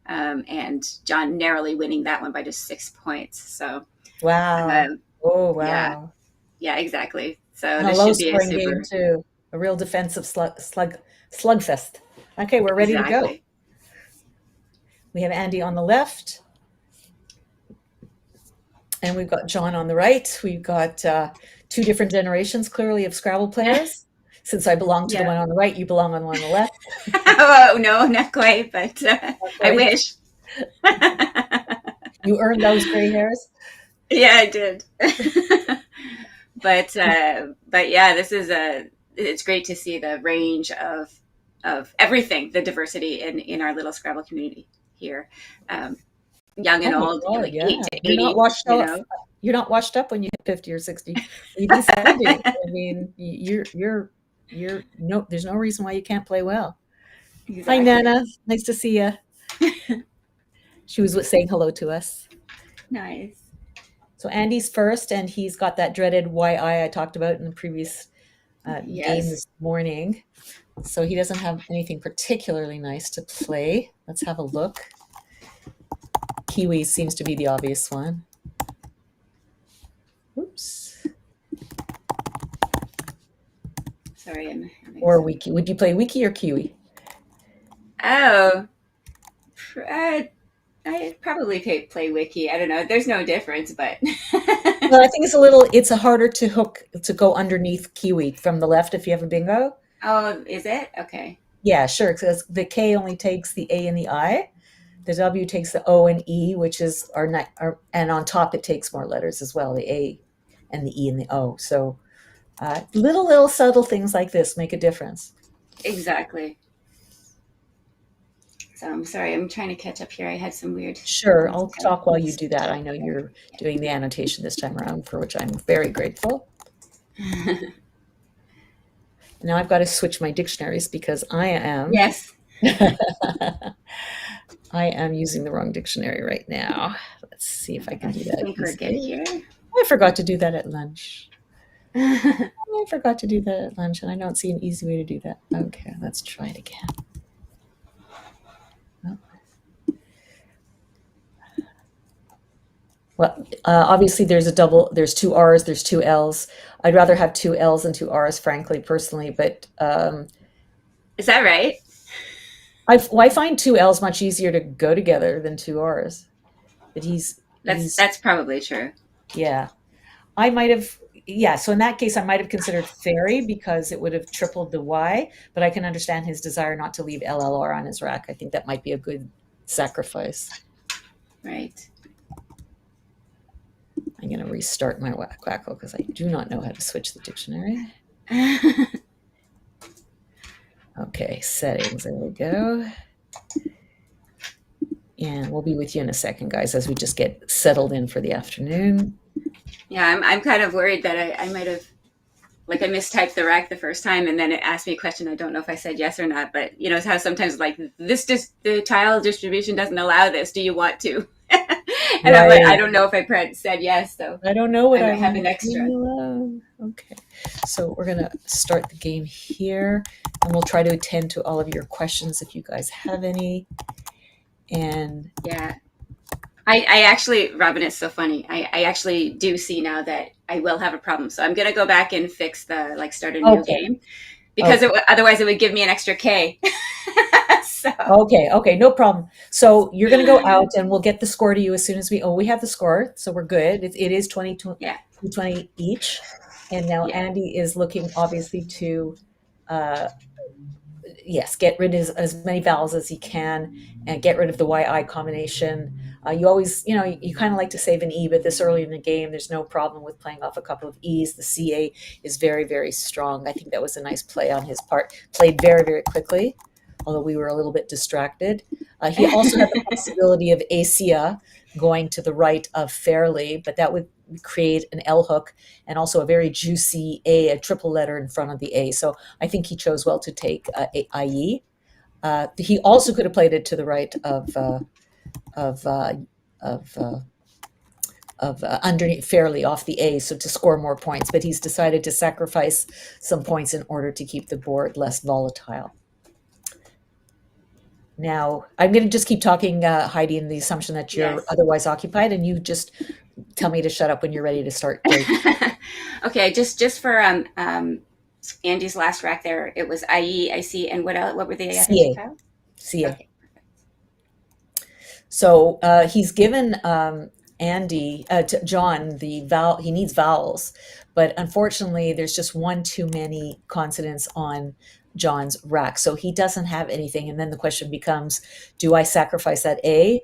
And John narrowly winning that one by just 6 points. So. Wow. Oh, wow. Yeah, exactly. So and this a low should be scoring game too. A real defensive slugfest. Okay, we're ready to go. We have Andy on the left, and we've got John on the right. We've got 2 different generations, clearly, of Scrabble players. Since I belong to the one on the right, you belong on the one on the left. Oh, no, not quite, but I wish. You earned those gray hairs? Yeah, I did. But yeah, it's great to see the range of everything, the diversity in our little Scrabble community here. Young and old, God, like yeah. 8 to 80. You're not washed up. You're not washed up when you hit 50 or 60, even 70. I mean, you're no. There's no reason why you can't play well. Exactly. Hi, Nana. Nice to see you. She was saying hello to us. Nice. So Andy's first, and he's got that dreaded YI I talked about in the previous game this morning. So he doesn't have anything particularly nice to play. Let's have a look. Kiwi seems to be the obvious one. Oops. Sorry. Or Wiki. Would you play Wiki or Kiwi? Oh. I probably play Wiki. I don't know. There's no difference, but. Well, I think it's harder to hook, to go underneath Kiwi from the left if you have a bingo. Oh, is it? Okay. Yeah, sure. Because the K only takes the A and the I. The W takes the O and E, which is and on top it takes more letters as well, the A and the E and the O. So little subtle things like this make a difference. Exactly. So I'm sorry, I'm trying to catch up here. I had some weird. Sure, I'll talk while you do that. I know you're doing the annotation this time around, for which I'm very grateful. Now I've got to switch my dictionaries because I am. Yes. I am using the wrong dictionary right now. Let's see if I can do that. I think we're good here. I forgot to do that at lunch. I forgot to do that at lunch, and I don't see an easy way to do that. Okay, let's try it again. Well, obviously there's two R's, there's two L's. I'd rather have two L's than two R's, frankly, personally, but is that right? I find two L's much easier to go together than two R's. But that's probably true. Yeah. I might have, so in that case, I might have considered fairy because it would have tripled the Y, but I can understand his desire not to leave LLR on his rack. I think that might be a good sacrifice. Right. I'm going to restart my Quackle because I do not know how to switch the dictionary. Okay, settings, there we go. And we'll be with you in a second, guys, as we just get settled in for the afternoon. Yeah, I'm kind of worried that I might have, like, I mistyped the rack the first time and then it asked me a question. I don't know if I said yes or not, but you know, it's how sometimes like the tile distribution doesn't allow this. Do you want to? And I'm like, I don't know if I said yes, so I don't know what I have an extra. Okay, so we're gonna start the game here, and we'll try to attend to all of your questions if you guys have any. And yeah, I actually, Robin, it's so funny. I actually do see now that I will have a problem, so I'm gonna go back and fix the start a new game because otherwise it would give me an extra K. So. Okay, no problem. So you're going to go out and we'll get the score to you as soon as we have the score. So we're good. It is 20 each. And now Andy is looking obviously to, get rid of as many vowels as he can and get rid of the YI combination. You always, you kind of like to save an E, but this early in the game, there's no problem with playing off a couple of E's. The CA is very, very strong. I think that was a nice play on his part. Played very, very quickly, although we were a little bit distracted. He also had the possibility of Asia going to the right of fairly, but that would create an L hook and also a very juicy A, a triple letter in front of the A. So I think he chose well to take IE. He also could have played it to the right of underneath fairly off the A, so to score more points, but he's decided to sacrifice some points in order to keep the board less volatile. Now, I'm going to just keep talking, Heidi, in the assumption that you're otherwise occupied, and you just tell me to shut up when you're ready to start. Okay, just for Andy's last rack there, it was IE, IC, and what else? What were the CA. CA. Okay. So he's given Andy, to John, he needs vowels, but unfortunately, there's just one too many consonants on John's rack, so he doesn't have anything. And then the question becomes, do I sacrifice that A?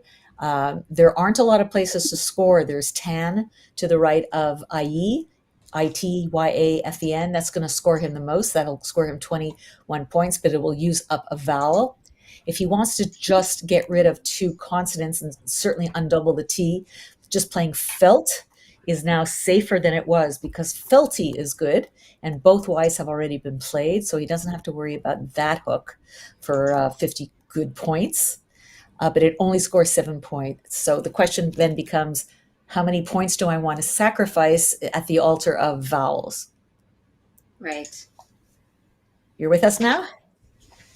There aren't a lot of places to score. There's tan to the right of IE, ITYAFEN. That's going to score him the most. That'll score him 21 points, but it will use up a vowel. If he wants to just get rid of two consonants and certainly undouble the T, just playing felt is now safer than it was because felty is good and both Y's have already been played, so he doesn't have to worry about that hook for 50 good points, but it only scores 7 points. So the question then becomes, how many points do I want to sacrifice at the altar of vowels? Right. You're with us now?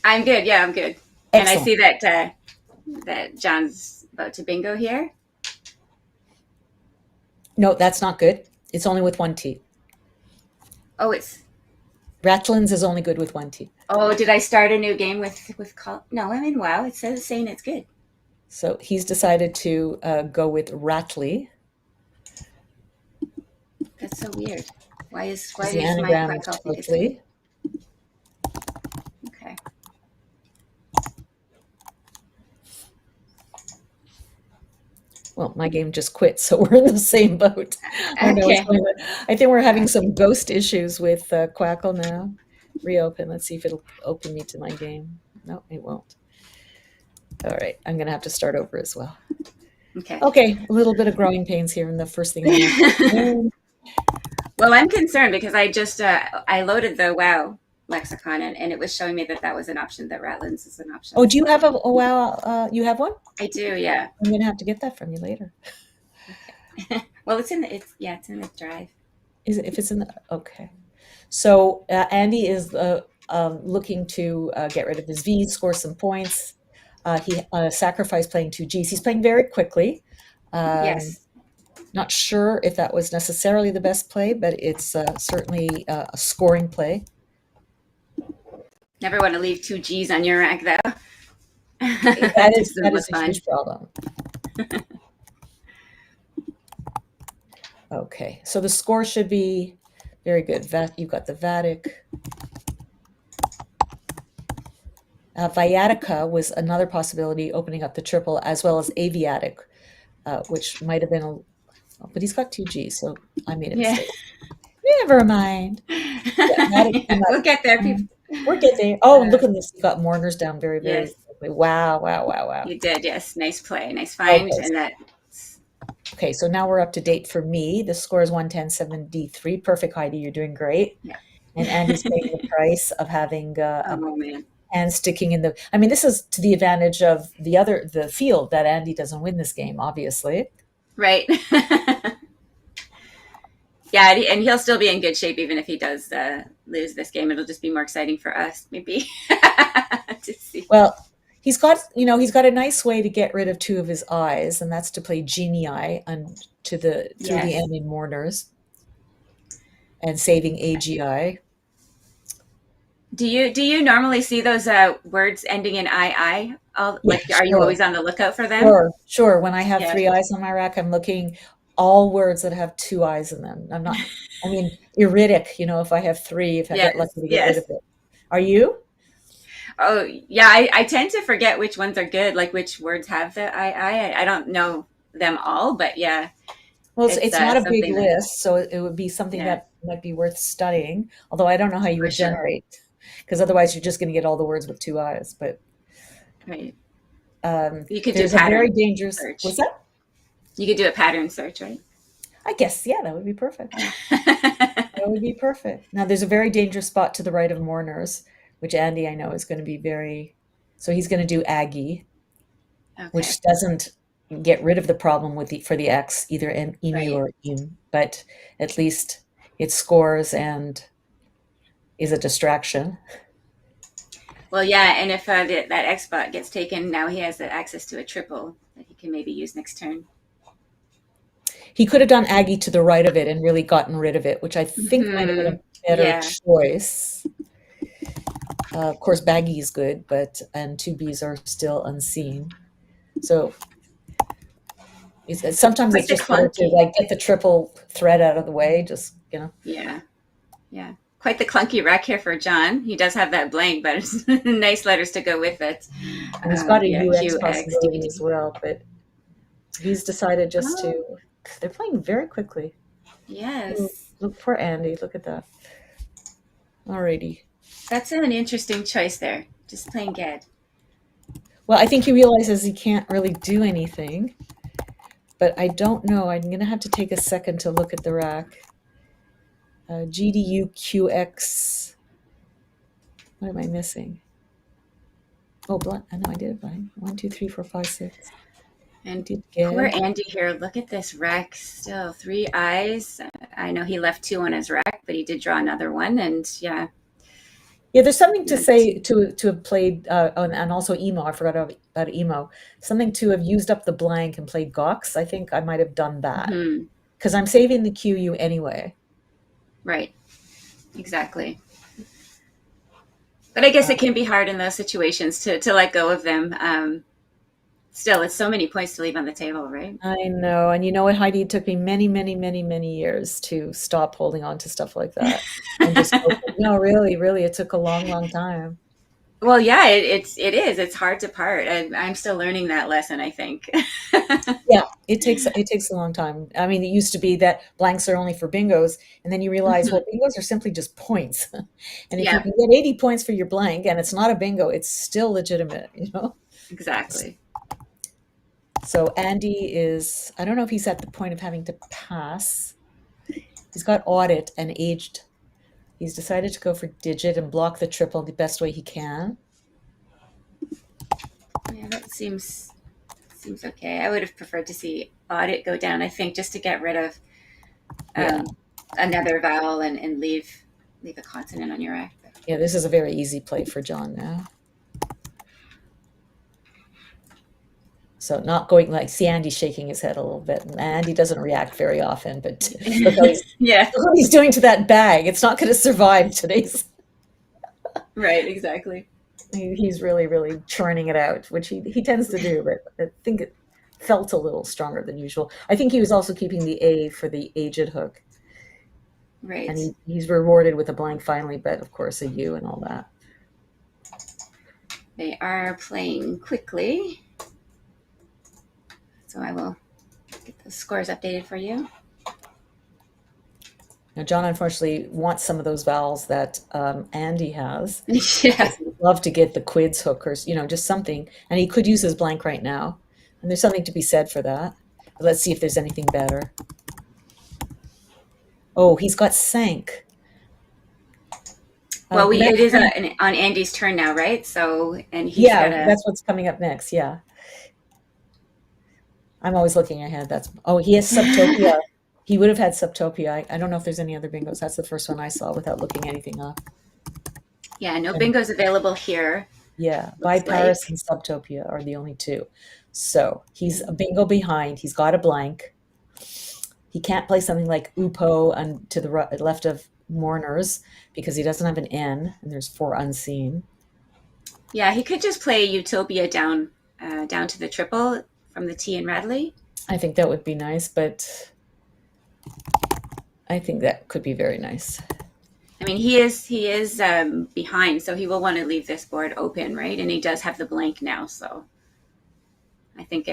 I'm good. Yeah, I'm good. Excellent. And I see that John's about to bingo here. No, that's not good. It's only with one T. Oh, it's... Ratlin's is only good with one T. Oh, did I start a new game with call? No, I'm in WoW. It says saying it's good. So he's decided to go with Ratley. That's so weird. Why is The my anagram Quackle of think it's Ratley. good? Okay. Well, my game just quit, so we're in the same boat. I know what's going on. I think we're having some ghost issues with Quackle now. Reopen. Let's see if it'll open me to my game. No, it won't. All right, I'm going to have to start over as well. Okay. Okay, a little bit of growing pains here in the first thing. I Well, I'm concerned because I just I loaded the WoW lexicon and it was showing me that was an option. That Ratlands is an option. Oh, do you have a WoW? You have one? I do, yeah. I'm going to have to get that from you later. Well, it's in the drive. Is it, if it's in the okay? So Andy is looking to get rid of his V, score some points. He sacrificed playing 2 Gs. He's playing very quickly. Yes. Not sure if that was necessarily the best play, but it's certainly a scoring play. Never want to leave 2 Gs on your rack, though. That is a huge problem. Okay, so the score should be very good. You've got the Vatic. Viatica was another possibility, opening up the triple, as well as Aviatic, which might have been but he's got 2 Gs, so I made a mistake. Never mind. Yeah, we'll get there, people. We'll get there. Oh, look at this. You got Mourners down very, very quickly. Wow. You did, yes. Nice play. Nice find. Okay. And that. Okay, so now we're up to date for me. The score is 110-7D3. Perfect, Heidi. You're doing great. Yeah. And Andy's paying the price of having oh, man. And sticking in the. I mean, this is to the advantage of the field that Andy doesn't win this game, obviously. Right. Yeah, and he'll still be in good shape even if he does lose this game. It'll just be more exciting for us, maybe, to see. Well, he's got a nice way to get rid of 2 of his eyes, and that's to play Genii through the ending Mourners and saving AGI. Do you normally see those words ending in II? Are you always on the lookout for them? Sure. When I have 3 eyes on my rack, I'm looking all words that have 2 eyes in them. I'm not. I mean, iridic. If I have 3, if I get lucky to get rid of it. Are you? Oh yeah, I tend to forget which ones are good, like which words have the II. I don't know them all, but yeah. Well, it's not a big list, so it would be something that might be worth studying. Although I don't know how you would generate, because otherwise you're just going to get all the words with 2 eyes. But right, you could do a very dangerous search. What's that? You could do a pattern search, right? I guess, that would be perfect. That would be perfect. Now, there's a very dangerous spot to the right of Mourners, which Andy, I know, is going to be very. So he's going to do Aggie, which doesn't get rid of the problem for the X, either Emu or Im, but at least it scores and is a distraction. Well, yeah, and if that X spot gets taken, now he has access to a triple that he can maybe use next turn. He could have done Aggie to the right of it and really gotten rid of it, which I think might have been a better choice. Of course, Baggy is good, and 2 Bs are still unseen. So sometimes it's just hard to get the triple thread out of the way. Just Yeah. Quite the clunky rack here for John. He does have that blank, but it's nice letters to go with it. And he's got a UX possibility as well, but he's decided just to. They're playing very quickly. Yes. Look for Andy. Look at that. Alrighty. That's an interesting choice there. Just playing Gad. Well, I think he realizes he can't really do anything. But I don't know. I'm going to have to take a second to look at the rack. GDUQX. What am I missing? Oh, I know I did it blind. 1, 2, 3, 4, 5, 6. And poor Andy here. Look at this rack still. 3 eyes. I know he left 2 on his rack, but he did draw another one. And yeah, there's something to say to have played, and also Emo. I forgot about Emo. Something to have used up the blank and played Gox. I think I might have done that because I'm saving the QU anyway. Right. Exactly. But I guess it can be hard in those situations to let go of them. Still, it's so many points to leave on the table, right? I know. And you know what, Heidi? It took me many, many, many, many years to stop holding on to stuff like that. And just no, really, it took a long, long time. Well, yeah, it is. It's hard to part. I'm still learning that lesson, I think. Yeah, it takes a long time. I mean, it used to be that blanks are only for bingos, and then you realize, well, bingos are simply just points. And if you can get 80 points for your blank, and it's not a bingo, it's still legitimate, Exactly. So Andy is, I don't know if he's at the point of having to pass. He's got audit and aged. He's decided to go for digit and block the triple the best way he can. Yeah, that seems okay. I would have preferred to see audit go down, I think, just to get rid of another vowel and leave a consonant on your act. Yeah, this is a very easy play for John now. So not going like, see Andy shaking his head a little bit. And Andy doesn't react very often, but look how Yeah. look what he's doing to that bag. It's not going to survive today's. Right, exactly. He's really, really churning it out, which he tends to do, but I think it felt a little stronger than usual. I think he was also keeping the A for the aged hook. Right. And he's rewarded with a blank finally, but of course a U and all that. They are playing quickly. So I will get the scores updated for you. Now, John unfortunately wants some of those vowels that Andy has. Yeah. He'd love to get the quids hookers, just something. And he could use his blank right now. And there's something to be said for that. But let's see if there's anything better. Oh, he's got sank. Well, it is on Andy's turn now, right? So, and he's that's what's coming up next. Yeah. I'm always looking ahead. He has Subtopia. He would have had Subtopia. I don't know if there's any other bingos. That's the first one I saw without looking anything up. Yeah, no bingos available here. Yeah, by Paris and Subtopia are the only two. So he's a bingo behind. He's got a blank. He can't play something like Upo and to the left of Mourners because he doesn't have an N, and there's 4 unseen. Yeah, he could just play Utopia down to the triple from the T and Radley. I think that would be nice, but I think that could be very nice. I mean, he is behind, so he will want to leave this board open, right? And he does have the blank now, so I think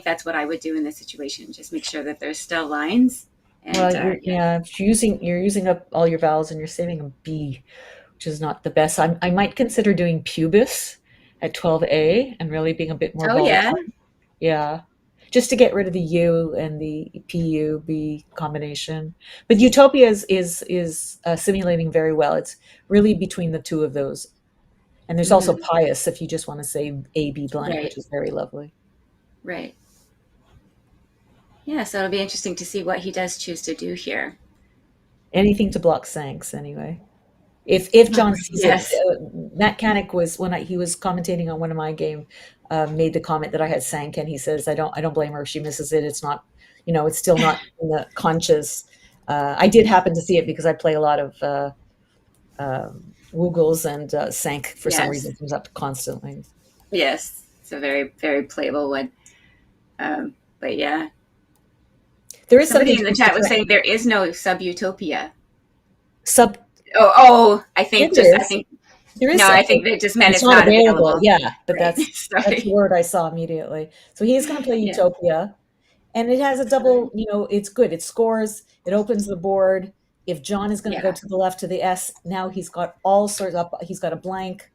that's what I would do in this situation. Just make sure that there's still lines. And, if you're using up all your vowels and you're saving a B, which is not the best. I might consider doing pubis at 12A and really being a bit more. Oh yeah, yeah. Just to get rid of the U and the PUB combination. But Utopia is simulating very well. It's really between the two of those. And there's also Pious if you just want to say AB blank, right, which is very lovely. Right. Yeah, so it'll be interesting to see what he does choose to do here. Anything to block Sanks, anyway. If John sees it, Matt Canick was, when he was commentating on one of my game, made the comment that I had sank, and he says, I don't blame her if she misses it. It's not, it's still not in the conscious. I did happen to see it because I play a lot of Woogles, and sank for some reason comes up constantly. Yes, it's a very, very playable one. But yeah. There is somebody in the chat was saying there is no sub-utopia. I think there is. No, I think they just meant it's not available. Yeah, but that's the word I saw immediately. So he is going to play Utopia, and it has a double. It's good. It scores. It opens the board. If John is going to go to the left to the S, now he's got all sorts of. He's got a blank.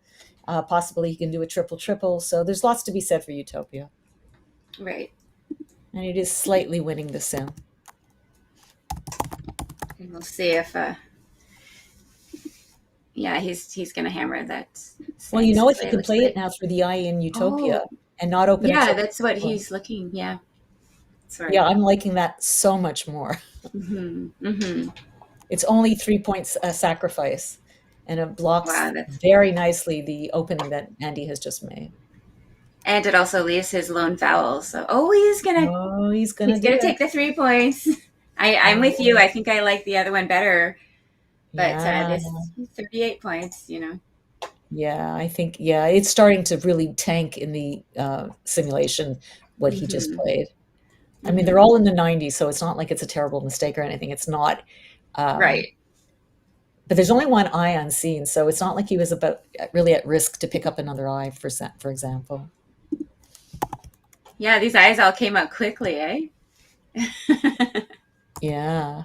Possibly he can do a triple. So there's lots to be said for Utopia. Right. And it is slightly winning the sim. And we'll see if. He's going to hammer that. Well, if you can play it now through the I in Utopia and not open it. Yeah, that's what he's looking. Yeah. Sorry. Yeah, I'm liking that so much more. It's only 3 points sacrifice, and it blocks very nicely the opening that Andy has just made. And it also leaves his lone vowel. So, he's gonna take the 3 points. I'm with you. I think I like the other one better. But this 38 points, Yeah, I think, it's starting to really tank in the simulation, what he just played. I mean, they're all in the 90s, so it's not like it's a terrible mistake or anything. It's not. Right. But there's only one I unseen, so it's not like he was really at risk to pick up another I, for example. Yeah, these eyes all came out quickly, eh? Yeah.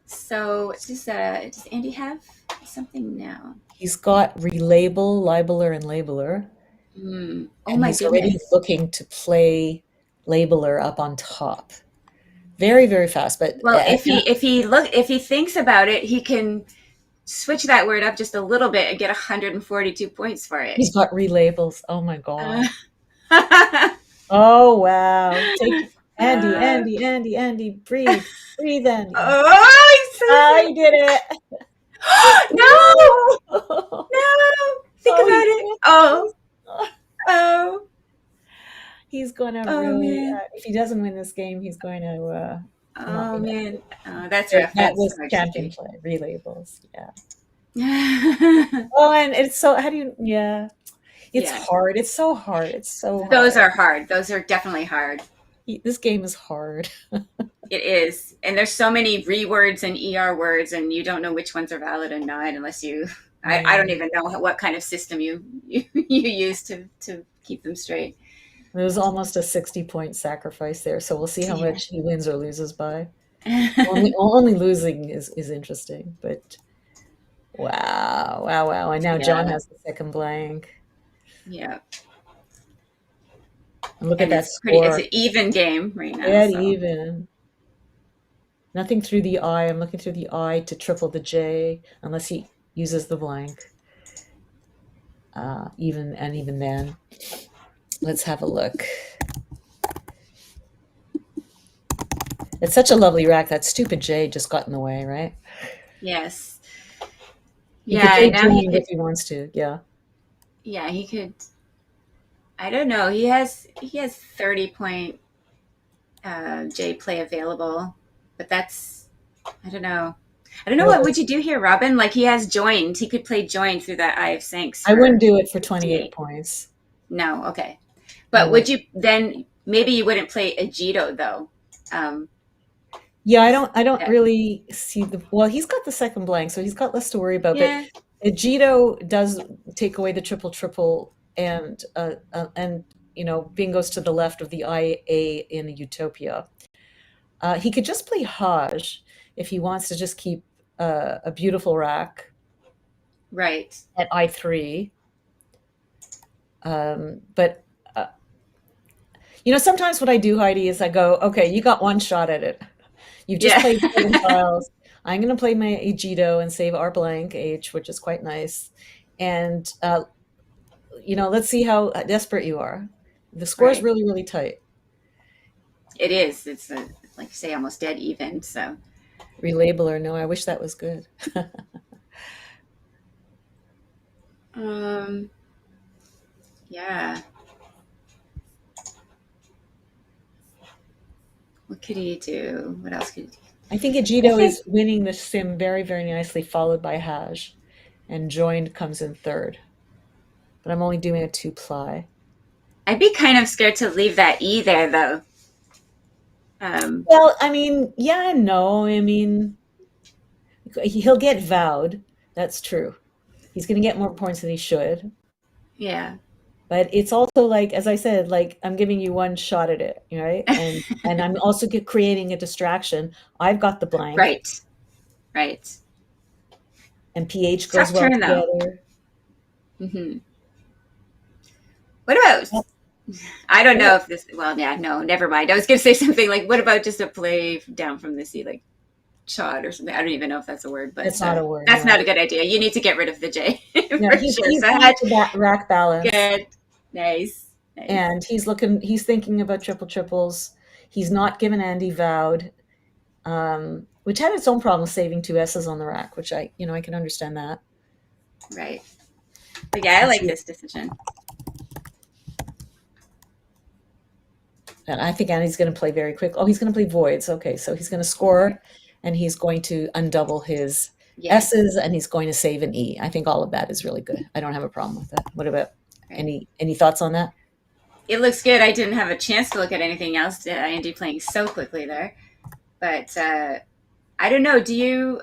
So does Andy have something now. He's got relabel, libeler, and labeler. Oh And my he's already goodness. looking to play labeler up on top. Very, very fast. But Well, if he thinks about it, he can switch that word up just a little bit and get 142 points for it. he's got relabels. Oh my god. Oh wow. Take Andy, breathe, Andy. Oh, he's so He did it. no, think Oh, about he it. did. Oh, He's gonna oh really. man. If he doesn't win this game, he's going to. Oh man. Oh, that's That rough. That's was hard to champion take. play. Relabels. Yeah. Yeah. Oh, and it's so. How do you? Yeah. It's Yeah. hard. It's so hard. It's so hard. Those are hard. Those are definitely hard. This game is hard. It is. And there's so many rewords and ER words, and you don't know which ones are valid and not unless you. I don't even know what kind of system you use to keep them straight. It was almost a 60-point sacrifice there, so we'll see how much he wins or loses by. only losing is interesting, but wow. And now John has the second blank. Yeah. And look at that It's score. it's an even game right now. Dead so. even. Nothing through the I. I'm looking through the I to triple the J, unless he uses the blank. Even then. Let's have a look. It's such a lovely rack. That stupid J just got in the way, right? Yes. He Yeah, could now he if could. he wants to. Yeah. Yeah, he could. I don't know. He has 30-point J play available, but that's I don't know. What would you do here, Robin? Like he has joined. He could play joined through that Eye of Sinks. I wouldn't do it for 28 points. No, okay. But would you then? Maybe you wouldn't play Agito though. Yeah, I don't really see the. Well, he's got the second blank, so he's got less to worry about. Yeah. But Agito does take away the triple, and bingo's to the left of the IA in Utopia. He could just play Haj if he wants to just keep a beautiful rack. Right. At I3. But sometimes what I do, Heidi, is I go, okay, you got one shot at it. You've just played 7 tiles. I'm going to play my Agito and save R blank H, which is quite nice. And, let's see how desperate you are. The score is really, really tight. It is. It's, like you say, almost dead even. So. Relabeler. No, I wish that was good. Yeah. What could he do? What else could he do? I think Agito is winning the sim very, very nicely, followed by Haj. And joined comes in third. But I'm only doing a 2-ply. I'd be kind of scared to leave that E there, though. Well, I mean, yeah and no. I mean, he'll get vowed. That's true. He's going to get more points than he should. Yeah. But it's also like, as I said, like I'm giving you one shot at it, right? And I'm also creating a distraction. I've got the blank. Right. And PH goes well together. Mm-hmm. What about? I don't know if this. Well, yeah, no, never mind. I was going to say something like, what about just a play down from the C, like chod or something? I don't even know if that's a word, but it's not a word. That's not a good idea. You need to get rid of the J. No, he's to that rack balance. Good, nice. And he's thinking about triples. He's not given Andy vowed, which had its own problem saving 2 S's on the rack, which I can understand that. Right. But yeah, I like this decision. And I think Andy's going to play very quick. Oh, he's going to play voids. Okay, so he's going to score, and he's going to undouble his S's, and he's going to save an E. I think all of that is really good. I don't have a problem with that. What about any thoughts on that? It looks good. I didn't have a chance to look at anything else. Andy playing so quickly there, but I don't know. Do you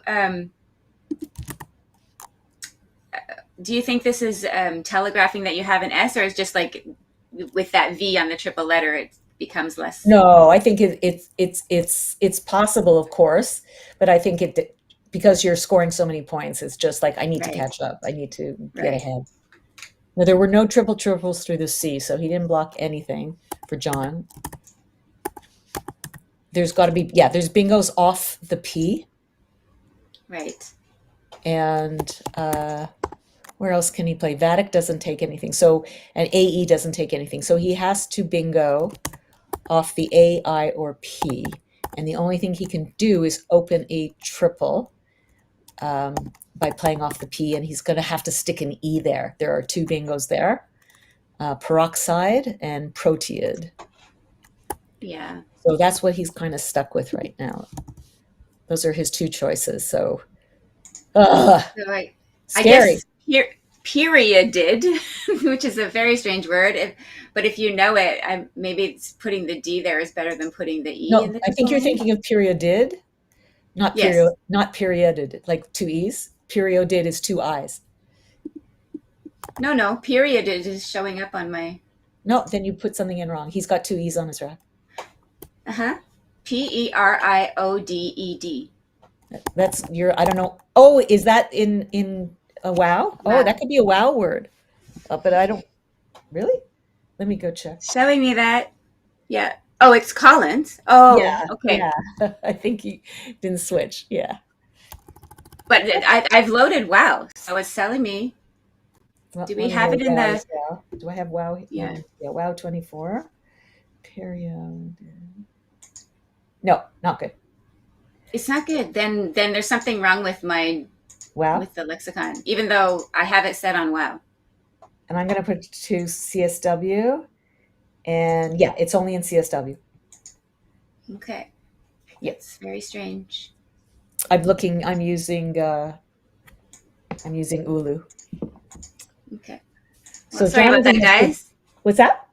think this is telegraphing that you have an S, or is just like with that V on the triple letter, it becomes less? No, I think it's possible, of course, but I think because you're scoring so many points, it's just like, I need to Right. catch up. I need to get Right. ahead. Now, there were no triple triples through the C, so he didn't block anything for John. There's got to be, there's bingos off the P. Right. And where else can he play? Vatic doesn't take anything. So, and AE doesn't take anything. So he has to bingo off the A, I, or P. And the only thing he can do is open a triple by playing off the P, and he's going to have to stick an E there. There are 2 bingos there, peroxide and proteid. Yeah. So that's what he's kind of stuck with right now. Those are his 2 choices. So, So I scary. guess perioded, which is a very strange word. But if you know it, maybe it's putting the D there is better than putting the E No, in the I think you're component. thinking of periodid, not Yes. period, not perioded, like 2 E's. Periodid is 2 I's. No, perioded is showing up on my. No, then you put something in wrong. He's got 2 E's on his rack. Perioded. That's your, I don't know. Oh, is that in a WoW? Oh, Wow. that could be a WoW word. But I don't, really? Let me go check. Showing me that. Yeah. Oh, it's Collins. Oh, Yeah, okay. yeah. I think he didn't switch. Yeah. But I've loaded WoW, so it's telling me. Do we have it in the? WoW. Do I have WoW? Yeah. Yeah, WoW 24. Period. No, not good. It's not good. Then there's something wrong with my WoW. with the lexicon, even though I have it set on WoW. And I'm going to put it to CSW. And yeah, it's only in CSW. Okay. Yep. It's very strange. I'm using Ulu. Okay. So Well, sorry about that, Jonathan, guys. what's that?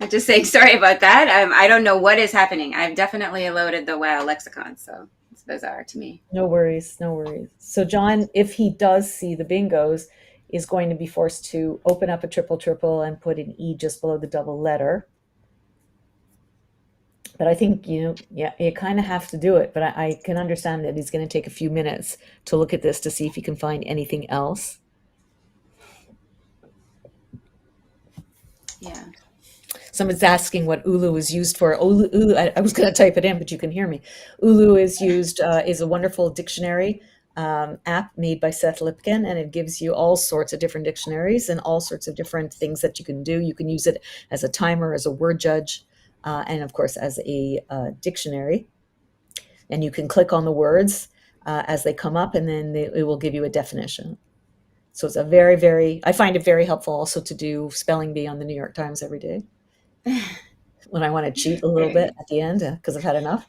I'm just saying sorry about that. I don't know what is happening. I've definitely loaded the WoW lexicon, so it's bizarre to me. No worries, no worries. So John, if he does see the bingos, is going to be forced to open up a triple and put an E just below the double letter. But I think, you kind of have to do it. But I can understand that he's going to take a few minutes to look at this to see if he can find anything else. Yeah. Someone's asking what Ulu is used for. Ulu, I was going to type it in, but you can hear me. Ulu is used, is a wonderful dictionary app made by Seth Lipkin, and it gives you all sorts of different dictionaries and all sorts of different things that you can do. You can use it as a timer, as a word judge, and of course as a dictionary. And you can click on the words as they come up, and then it will give you a definition. So it's a very, very, I find it very helpful also to do spelling bee on the New York Times every day when I want to cheat a little bit at the end because I've had enough.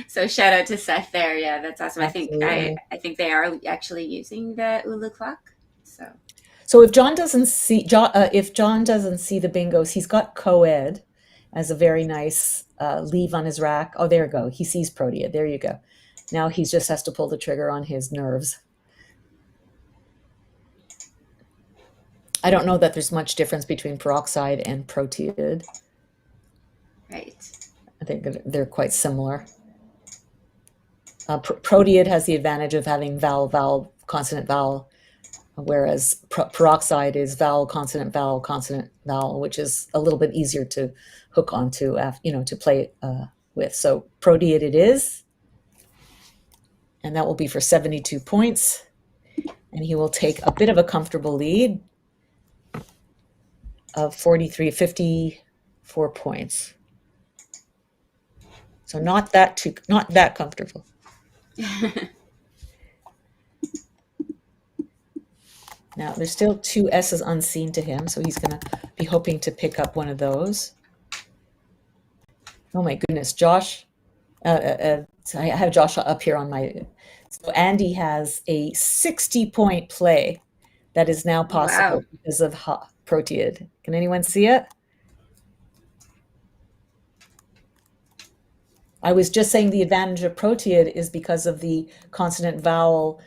So shout out to Seth there. Yeah, that's awesome. Absolutely. I think they are actually using the Ulu clock. So if John doesn't see the bingos, he's got co-ed as a very nice leave on his rack. Oh, there you go. He sees Protea. There you go. Now he just has to pull the trigger on his nerves. I don't know that there's much difference between peroxide and proteid. Right. I think they're quite similar. Proteid has the advantage of having vowel, vowel, consonant, vowel, whereas peroxide is vowel, consonant, vowel, which is a little bit easier to hook onto, to play with. So proteid it is, and that will be for 72 points, and he will take a bit of a comfortable lead of 54 points. So not that comfortable. Now there's still 2 S's unseen to him, so he's going to be hoping to pick up one of those. Oh my goodness, Josh. I have Josh up here on my. So Andy has a 60-point play that is now possible because of proteid. Can anyone see it? I was just saying the advantage of proteid is because of the consonant vowel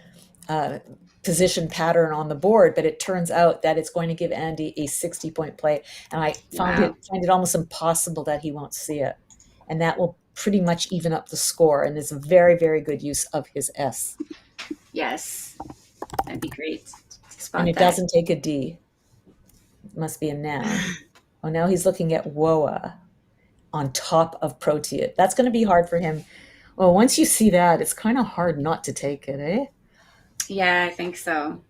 position pattern on the board, but it turns out that it's going to give Andy a 60-point play, and I find it almost impossible that he won't see it, and that will pretty much even up the score, and is a very, very good use of his S. Yes, that'd be great to spot And it that. doesn't take a D. It must be a noun. Oh, now he's looking at WOA on top of proteid. That's going to be hard for him. Well, once you see that, it's kind of hard not to take it, eh? Yeah, I think so.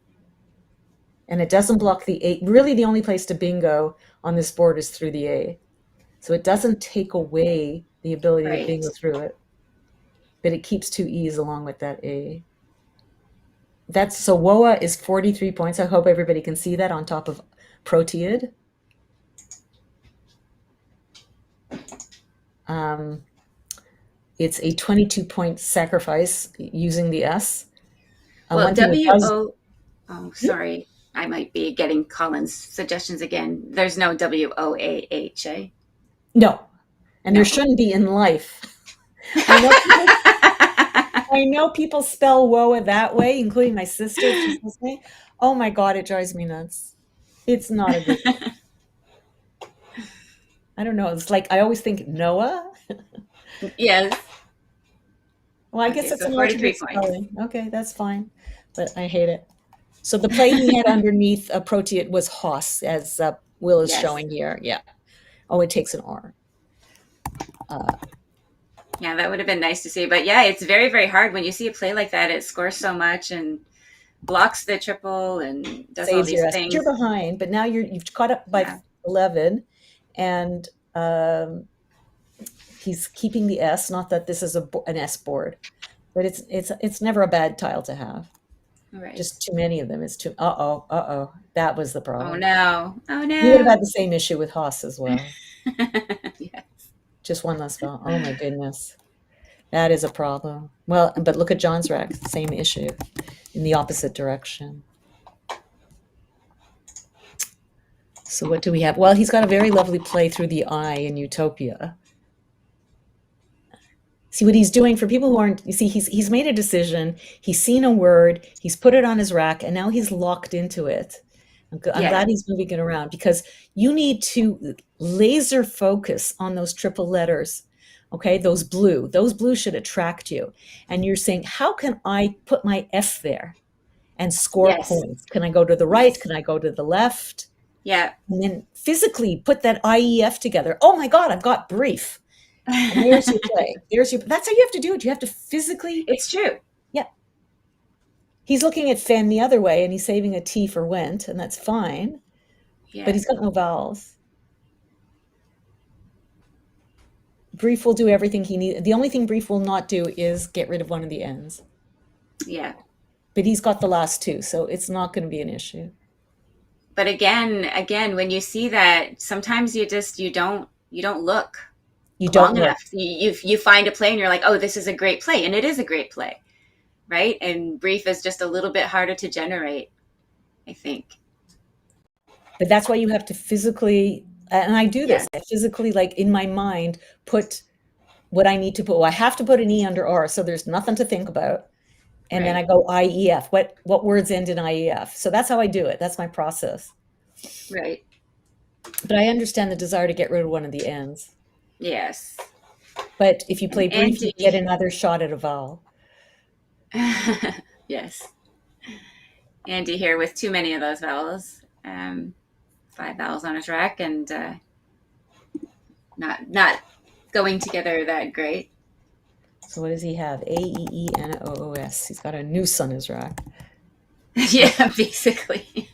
And it doesn't block the A. Really, the only place to bingo on this board is through the A. So it doesn't take away the ability to bingo through it, but it keeps two E's along with that A. So WOA is 43 points. I hope everybody can see that on top of proteid. It's a 22-point sacrifice using the S. Well, oh, sorry. I might be getting Colin's suggestions again. There's no WOAH, eh? No. And there shouldn't be in life. I know people spell WOA that way, including my sister. She's listening. Oh my God, it drives me nuts. It's not a good thing. I don't know. It's like I always think Noah. Yes. Well, I guess it's an alternate spelling. Okay, that's fine. But I hate it. So the play he had underneath proteid was Hoss, as Will is showing here. Yeah. Oh, it takes an R. Yeah, that would have been nice to see. But yeah, it's very, very hard when you see a play like that. It scores so much and blocks the triple and does all these things. You're behind, but now you've caught up by 11, and he's keeping the S. Not that this is an S board, but it's never a bad tile to have. Right. Just too many of them. It's too. That was the problem. Oh no! You would have had the same issue with Hoss as well. Yes. Just one less vowel. Oh my goodness, that is a problem. Well, but look at John's rack. Same issue, in the opposite direction. So what do we have? Well, he's got a very lovely play through the I in Utopia. See what he's doing for people who aren't, you see, he's made a decision. He's seen a word, he's put it on his rack, and now he's locked into it. I'm glad he's moving it around, because you need to laser focus on those triple letters. Okay, those blue should attract you. And you're saying, how can I put my F there and score points? Can I go to the right? Can I go to the left? Yeah. And then physically put that IEF together. Oh my God, I've got brief. And there's your play. That's how you have to do it. You have to physically. It's true. Yeah. He's looking at Fen the other way, and he's saving a T for went, and that's fine. Yeah. But he's got no vowels. Brief will do everything he needs. The only thing Brief will not do is get rid of one of the ends. Yeah. But he's got the last two, so it's not going to be an issue. But again, when you see that, sometimes you don't look. You don't enough. You find a play and you're like, oh, this is a great play. And it is a great play, right? And brief is just a little bit harder to generate, I think. But that's why you have to physically, and I do this, I physically, like in my mind, put what I need to put. Well, I have to put an E under R, so there's nothing to think about. And then I go IEF. What words end in IEF? So that's how I do it. That's my process. Right. But I understand the desire to get rid of one of the ends. Yes. But if you play brief, you get another shot at a vowel. Yes. Andy here with too many of those vowels. 5 vowels on his rack, and not going together that great. So what does he have? AEENOOS. He's got a noose on his rack. Yeah, basically.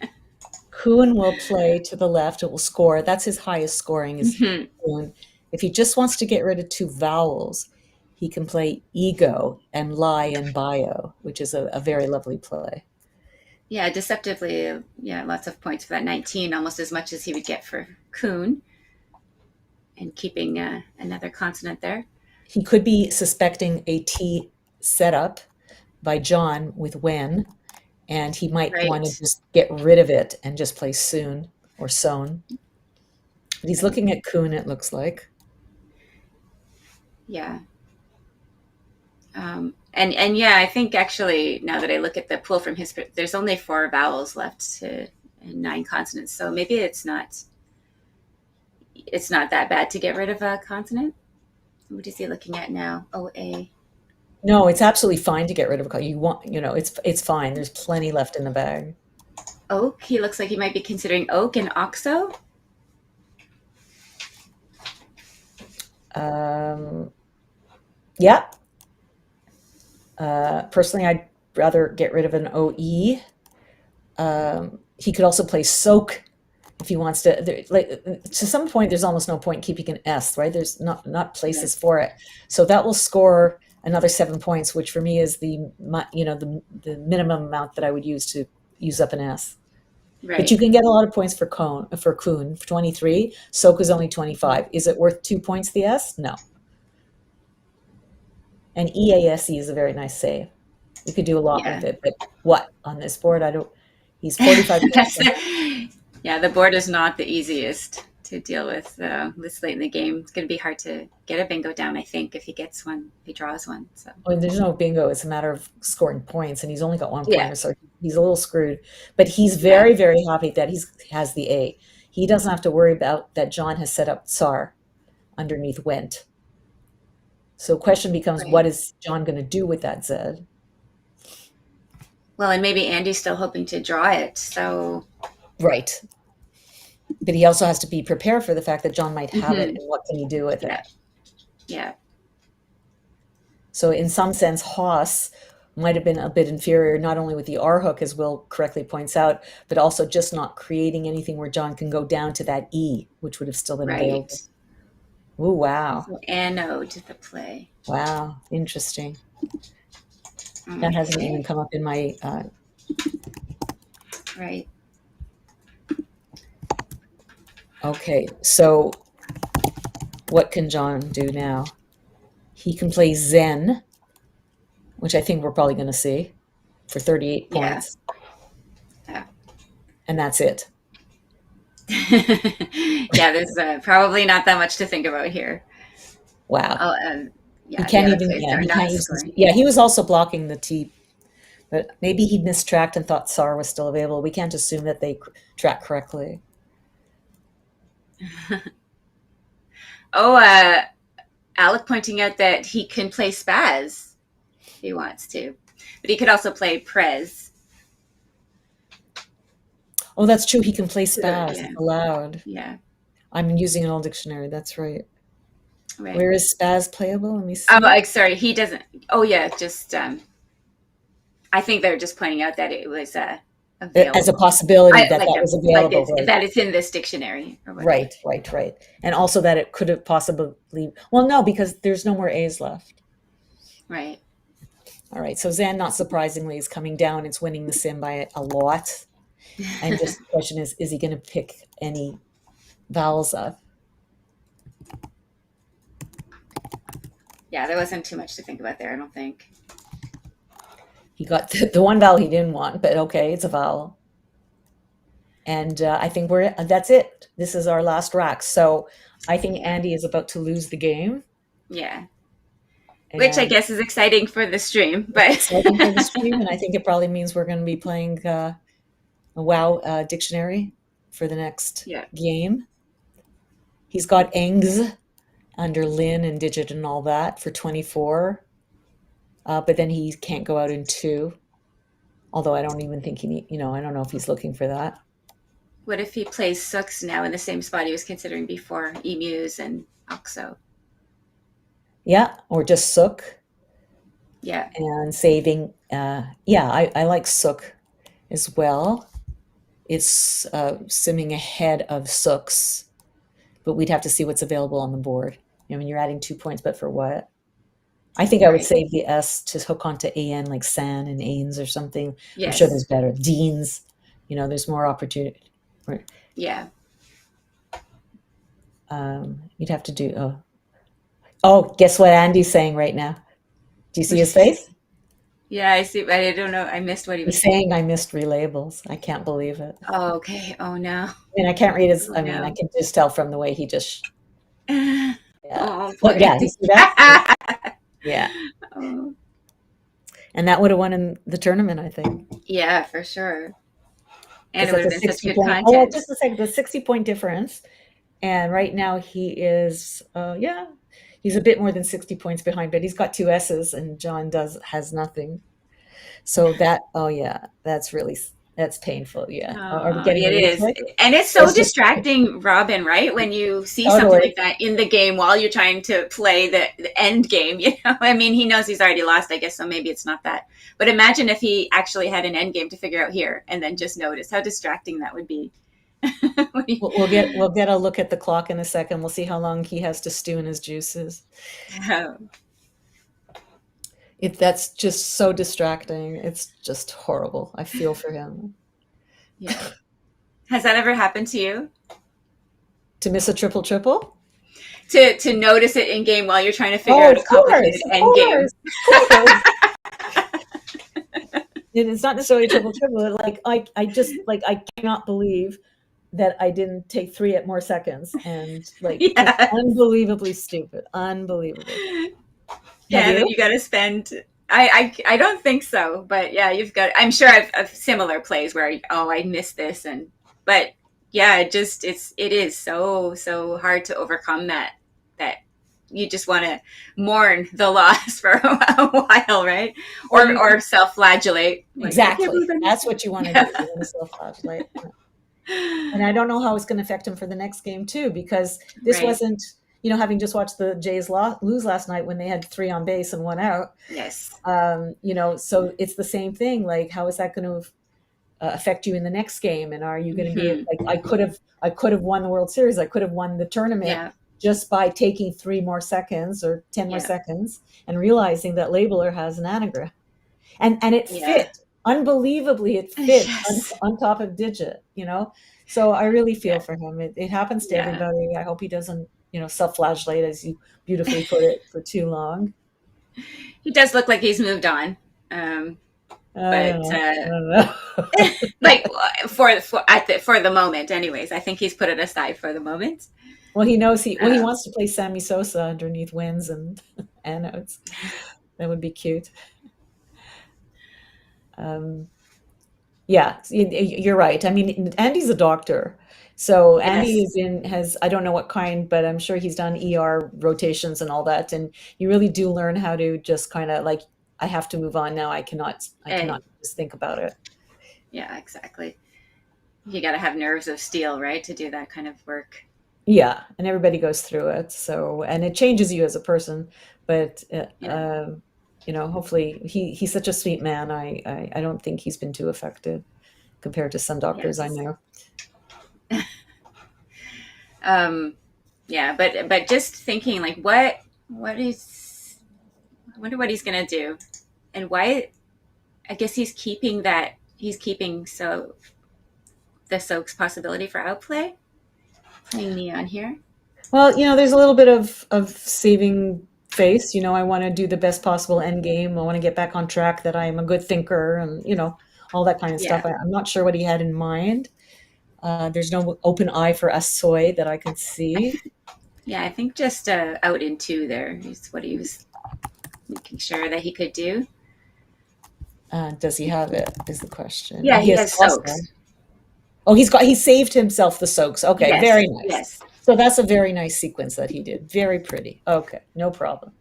Kuhn will play to the left. It will score. That's his highest scoring is Kuhn. If he just wants to get rid of 2 vowels, he can play ego and lie and bio, which is a very lovely play. Yeah, deceptively, lots of points for that 19, almost as much as he would get for Kuhn. And keeping another consonant there. He could be suspecting a T setup by John with when, and he might want to just get rid of it and just play soon or sown. But he's looking at Kuhn, it looks like. Yeah. And yeah, I think actually now that I look at the pool from his, there's only 4 vowels left and 9 consonants. So maybe it's not that bad to get rid of a consonant. What is he looking at now? OA. No, it's absolutely fine to get rid of a card. You want, it's fine. There's plenty left in the bag. Oak. He looks like he might be considering oak and oxo. Yeah. Personally, I'd rather get rid of an OE. He could also play soak if he wants to. To some point, there's almost no point keeping an S, right? There's not places for it. So that will score another 7 points, which for me is the minimum amount that I would use to use up an S. Right. But you can get a lot of points for Kuhn for 23. Soak is only 25. Is it worth 2 points the S? No. And EASE is a very nice save. You could do a lot with it, but what on this board? He's 45. Yeah, the board is not the easiest to deal with this late in the game. It's going to be hard to get a bingo down, I think, if he gets one, if he draws one. So. Well, there's no bingo. It's a matter of scoring points, and he's only got 1 pointer, so he's a little screwed. But he's very, very happy that he has the A. He doesn't have to worry about that John has set up Tsar underneath Went. So question becomes, what is John going to do with that Z? Well, and maybe Andy's still hoping to draw it, so... Right. But he also has to be prepared for the fact that John might have it, and what can he do with it? Yeah. So in some sense, Haas might have been a bit inferior, not only with the R hook, as Will correctly points out, but also just not creating anything where John can go down to that E, which would have still been available. Ooh, wow. So anode to the play. Wow, interesting. That hasn't even come up in my... Right. Okay, so what can John do now? He can play Zen, which I think we're probably going to see, for 38 points. Yeah. And that's it. Yeah, there's probably not that much to think about here. Wow. He can't even. He was also blocking the T, but maybe he mistracked and thought Tsar was still available. We can't assume that they track correctly. Alec pointing out that he can play Spaz if he wants to, but he could also play Prez. Oh, that's true. He can play Spaz allowed. Yeah. I'm using an old dictionary. That's right. Where is Spaz playable? Let me see. Oh, sorry. He doesn't. Oh, yeah. Just, I think they're just pointing out that it was available. As a possibility that was available. That it's in this dictionary. Or right. And also that it could have possibly, well, no, because there's no more A's left. Right. All right. So Zen, not surprisingly, is coming down. It's winning the sim by a lot. And just the question is he going to pick any vowels up? Yeah, there wasn't too much to think about there, I don't think. He got the one vowel he didn't want, but okay, it's a vowel. And I think that's it. This is our last rack. So I think Andy is about to lose the game. Yeah. Which I guess is exciting for the stream, but exciting for the stream, and I think it probably means we're going to be playing a WoW dictionary for the next game. He's got Engs under Lin and Digit and all that for 24, but then he can't go out in 2. Although I don't even think I don't know if he's looking for that. What if he plays Sooks now in the same spot he was considering before, Emus and Oxo? Yeah, or just Sook. Yeah. And saving. I like Sook as well. It's simming ahead of Sooks, but we'd have to see what's available on the board. I mean, you're adding 2 points, but for what? I think I would save the S to hook onto AN, like San and Ains or something. Yes. I'm sure there's better. Deans, there's more opportunity. Yeah. You'd have to do. Oh, guess what Andy's saying right now? Do you see his face? Yeah, I see, but I don't know. I missed what he was saying. I missed relabels. I can't believe it. Oh, okay. Oh, no. I can't read his. I can just tell from the way he just. Yeah. Oh, yeah. You see that? Yeah. Oh. And that would have won in the tournament, I think. Yeah, for sure. And it would have been such good content. Oh, just a second. The 60-point difference. And right now he is, He's a bit more than 60 points behind, but he's got 2 S's, and John has nothing. So that's painful. Yeah. Are we Oh, getting a it is. replay? And it's so distracting, Robin, right? When you see something Totally. like that in the game while you're trying to play the end game, I mean, he knows he's already lost, I guess, so maybe it's not that. But imagine if he actually had an end game to figure out here and then just notice how distracting that would be. We'll get a look at the clock in a second. We'll see how long he has to stew in his juices. That's just so distracting. It's just horrible. I feel for him. Yeah. Has that ever happened to you? To miss a triple? To notice it in game while you're trying to figure out a complicated end game. It's not necessarily triple. Like I cannot believe that I didn't take 3 at more seconds, and just unbelievably stupid. Unbelievable. Yeah, that you got to spend. I don't think so, but yeah, you've got. I'm sure I've similar plays where I missed this, but yeah, it is so hard to overcome that you just want to mourn the loss for a while, right? Or self-flagellate. Exactly, that's what you want to do. You want to self-flagellate. And I don't know how it's going to affect him for the next game too, because this wasn't. Having just watched the Jays lose last night when they had 3 on base and 1 out. Yes. So it's the same thing. Like, how is that going to affect you in the next game? And are you going to be like, I could have won the World Series. I could have won the tournament just by taking 3 more seconds or 10 more seconds and realizing that Labeler has an anagram. And it fit. Unbelievably, it fit on top of digit, So I really feel for him. It happens to everybody. I hope he doesn't, self-flagellate, as you beautifully put it, for too long. He does look like he's moved on. I don't know. Like for the moment, anyways. I think he's put it aside for the moment. Well, he knows he wants to play Sammy Sosa underneath wins and anodes. That would be cute. Yeah, you're right. I mean, Andy's a doctor. So Andy has I don't know what kind, but I'm sure he's done ER rotations and all that. And you really do learn how to just kind of like, I have to move on now. I cannot just think about it. Yeah, exactly. You got to have nerves of steel, right, to do that kind of work. Yeah, and everybody goes through it. So, and it changes you as a person. But hopefully he's such a sweet man. I don't think he's been too affected compared to some doctors I know. But just thinking like I wonder what he's gonna do, and why. I guess he's keeping the Soaks possibility for outplay, playing Neon here. Well, there's a little bit of saving face. I want to do the best possible end game. I want to get back on track, that I am a good thinker, and all that kind of stuff. I'm not sure what he had in mind. There's no open eye for us soy that I can see. Yeah, I think just out in 2 there is what he was making sure that he could do. Does he have it, is the question. Yeah, he has Soaks. Oh, he saved himself the Soaks. Okay, yes, very nice. Yes. So that's a very nice sequence that he did. Very pretty. Okay, no problem.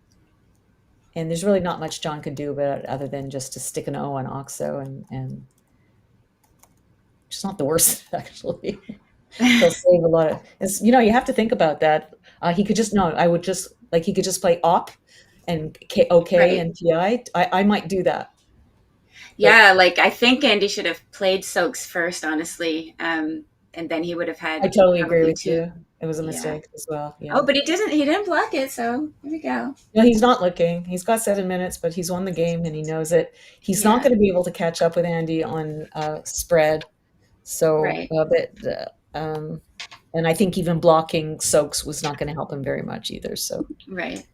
And there's really not much John could do about it other than just to stick an O on Oxo, and which is not the worst, actually. He'll save a lot of. You have to think about that. He could just he could just play op and and PI. I might do that. Yeah, I think Andy should have played Soaks first, honestly, and then he would have had. I totally agree with you. It was a mistake as well. Yeah. Oh, but he didn't block it, so here we go. No, he's not looking. He's got 7 minutes, but he's won the game and he knows it. He's not going to be able to catch up with Andy on spread. So, and I think even blocking Soaks was not going to help him very much either. So, right.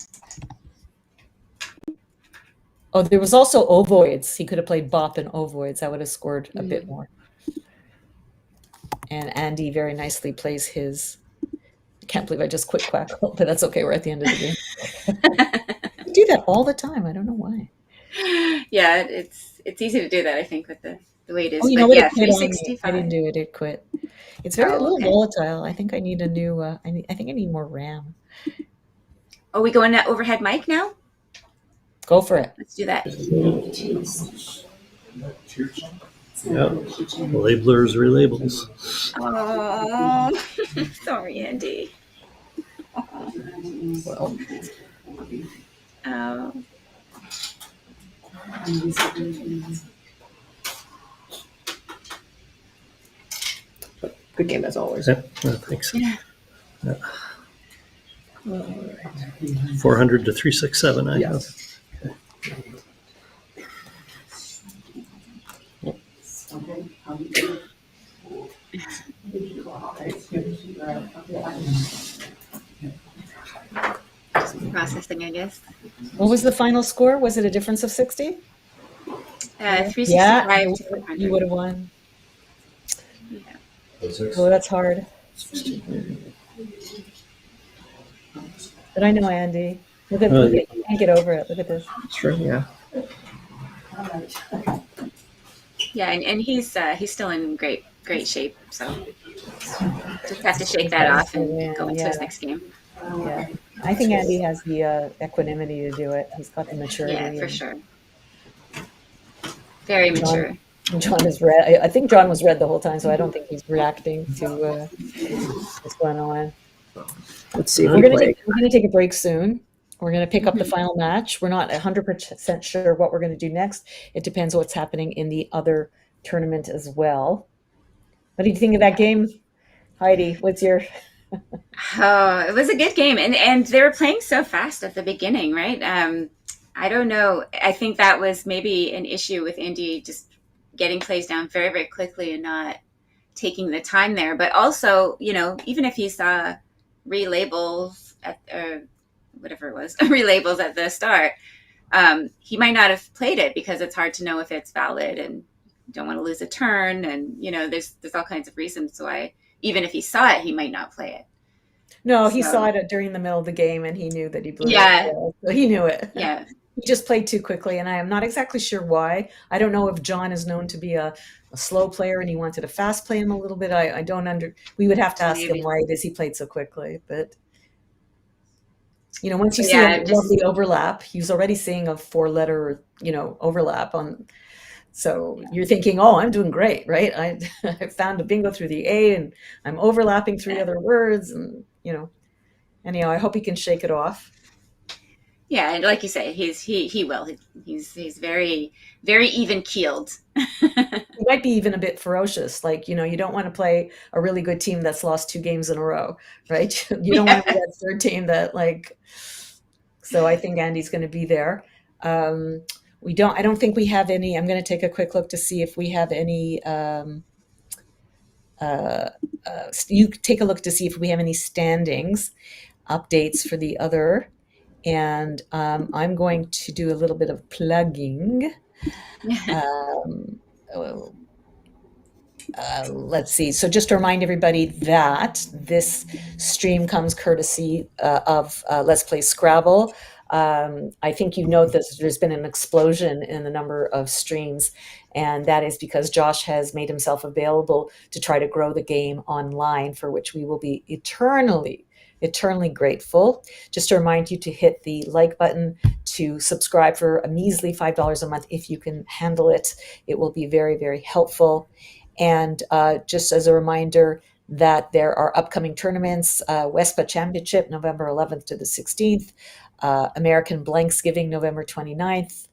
Oh, there was also ovoids. He could have played bop and ovoids. I would have scored a bit more. And Andy very nicely plays his. I can't believe I just quit Quackle, but that's okay. We're at the end of the game. I do that all the time. I don't know why. Yeah, it's easy to do that, I think, with the way it is. Oh, you know what? 365. I didn't do it. It quit. It's a little volatile. I think I need a new. I think I need more RAM. Are we going to overhead mic now? Go for it. Let's do that. Yeah. Labelers, relabels. Oh, sorry, Andy. Well, Oh. Good game as always. Yeah, thanks. Yeah. 400 to 367. I Yes. have. Just processing, I guess. what was the final score? Was it a difference of 60? 365 to 400. You would have won. Yeah. Oh, that's hard. But I know Andy. Look at you can't get over it. Look at this. Sure, yeah. Yeah, and he's still in great shape. So just have to shake that off and go into his next game. Yeah, I think Andy has the equanimity to do it. He's got the maturity. Yeah, for sure. Very mature. John is red. I think John was red the whole time, so I don't think he's reacting to what's going on. Let's see if We're we gonna play. take a break soon. We're gonna pick up the final match. We're not 100% sure what we're gonna do next. It depends what's happening in the other tournament as well. What did you think of that game, Heidi? What's your? Oh, it was a good game, and they were playing so fast at the beginning, right? I don't know. I think that was maybe an issue with Indy just getting plays down very, very quickly and not taking the time there. But also, even if he saw relabels at whatever it was, relabels at the start, he might not have played it because it's hard to know if it's valid and you don't want to lose a turn. And, there's all kinds of reasons why, even if he saw it, he might not play it. No, he saw it during the middle of the game and he knew that he blew Yeah. it. So he knew it. Yeah. He just played too quickly, and I am not exactly sure why. I don't know if John is known to be a slow player and he wanted to fast play him a little bit. I don't we would have to ask him why it is he played so quickly. But, once you see a lovely overlap, he was already seeing a 4-letter, overlap on. So you're thinking, oh, I'm doing great, right? I found a bingo through the A and I'm overlapping 3 other words and, anyhow, I hope he can shake it off. Yeah, and like you say, he will. He's very, very even keeled. He might be even a bit ferocious. Like, you don't want to play a really good team that's lost 2 games in a row, right? You don't want to be that third team that so I think Andy's going to be there. I don't think we have any. I'm going to take a quick look to see if we have any. You take a look to see if we have any standings updates for the other. And I'm going to do a little bit of plugging. Let's see. So just to remind everybody that this stream comes courtesy of Let's Play Scrabble. I think you know that there's been an explosion in the number of streams, and that is because Josh has made himself available to try to grow the game online, for which we will be eternally grateful. Just to remind you to hit the like button, to subscribe for a measly $5 a month if you can handle it. It will be very, very helpful. And just as a reminder that there are upcoming tournaments, WESPA Championship, November 11th to the 16th, American Blanksgiving, November 29th,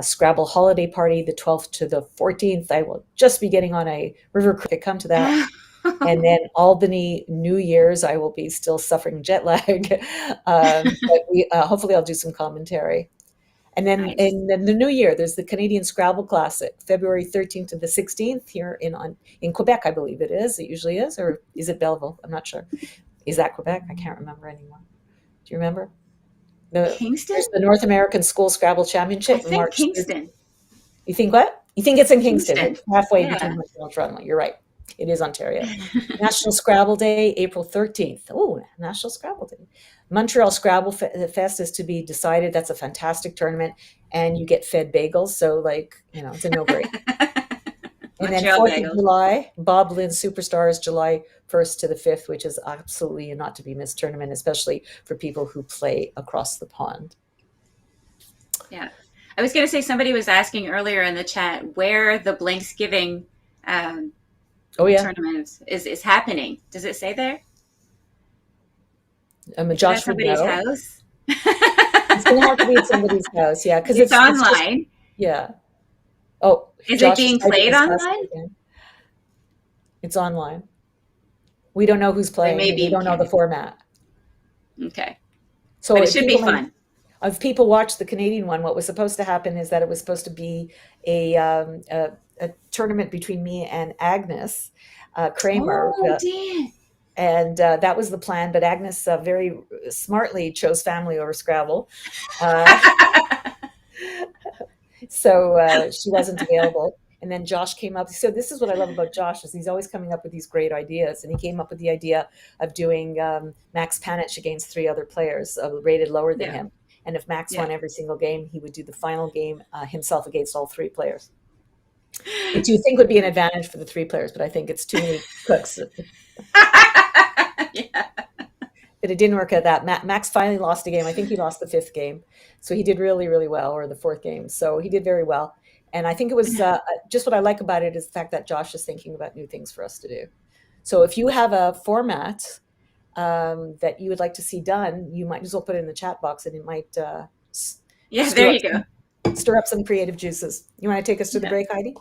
Scrabble Holiday Party, the 12th to the 14th. I will just be getting on a river cruise. Come to that. And then Albany New Year's, I will be still suffering jet lag. But hopefully I'll do some commentary. And then in the new year, there's the Canadian Scrabble Classic, February 13th to the 16th here in Quebec, I believe it is. It usually is. Or is it Belleville? I'm not sure. Is that Quebec? I can't remember anymore. Do you remember? Kingston? There's the North American School Scrabble Championship. I think March Kingston. 30th. You think what? You think it's in Kingston? It's halfway between Montreal and Toronto. You're right. It is Ontario. National Scrabble Day, April 13th. Oh, National Scrabble Day. Montreal Scrabble Fest is to be decided. That's a fantastic tournament. And you get fed bagels. So, it's a no-brainer. And then Montreal 4th of Bagels. July, Bob Lynn's Superstars, July 1st to the 5th, which is absolutely a not to be missed tournament, especially for people who play across the pond. Yeah. I was going to say, somebody was asking earlier in the chat where the Blanksgiving tournament is happening. Does it say there? Josh at somebody's house? It's going to have to be at somebody's house, yeah. Because it's online. It's yeah. Oh, is Josh it being played online? It's online. We don't know who's playing. We don't know the format. Okay. So but it should be fun. If people watch the Canadian one, what was supposed to happen is that it was supposed to be a tournament between me and Agnes Kramer. Oh, dear. And that was the plan, but Agnes very smartly chose family over Scrabble. So she wasn't available. And then Josh came up. So this is what I love about Josh, is he's always coming up with these great ideas. And he came up with the idea of doing Max Panich against 3 other players rated lower than him. And if Max won every single game, he would do the final game himself against all 3 players. Which you think would be an advantage for the 3 players, but I think it's too many cooks. But it didn't work out that. Max finally lost a game. I think he lost the 5th game. So he did really, really well, or the 4th game. So he did very well. And I think it was just what I like about it is the fact that Josh is thinking about new things for us to do. So if you have a format that you would like to see done, you might as well put it in the chat box, and it might there you go. Stir up some creative juices. You want to take us to the break, Heidi?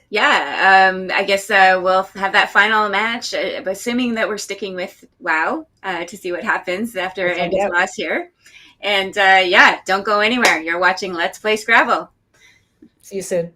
Yeah, I guess we'll have that final match, assuming that we're sticking with WoW to see what happens after Andy's loss here. And don't go anywhere. You're watching Let's Play Scrabble. See you soon.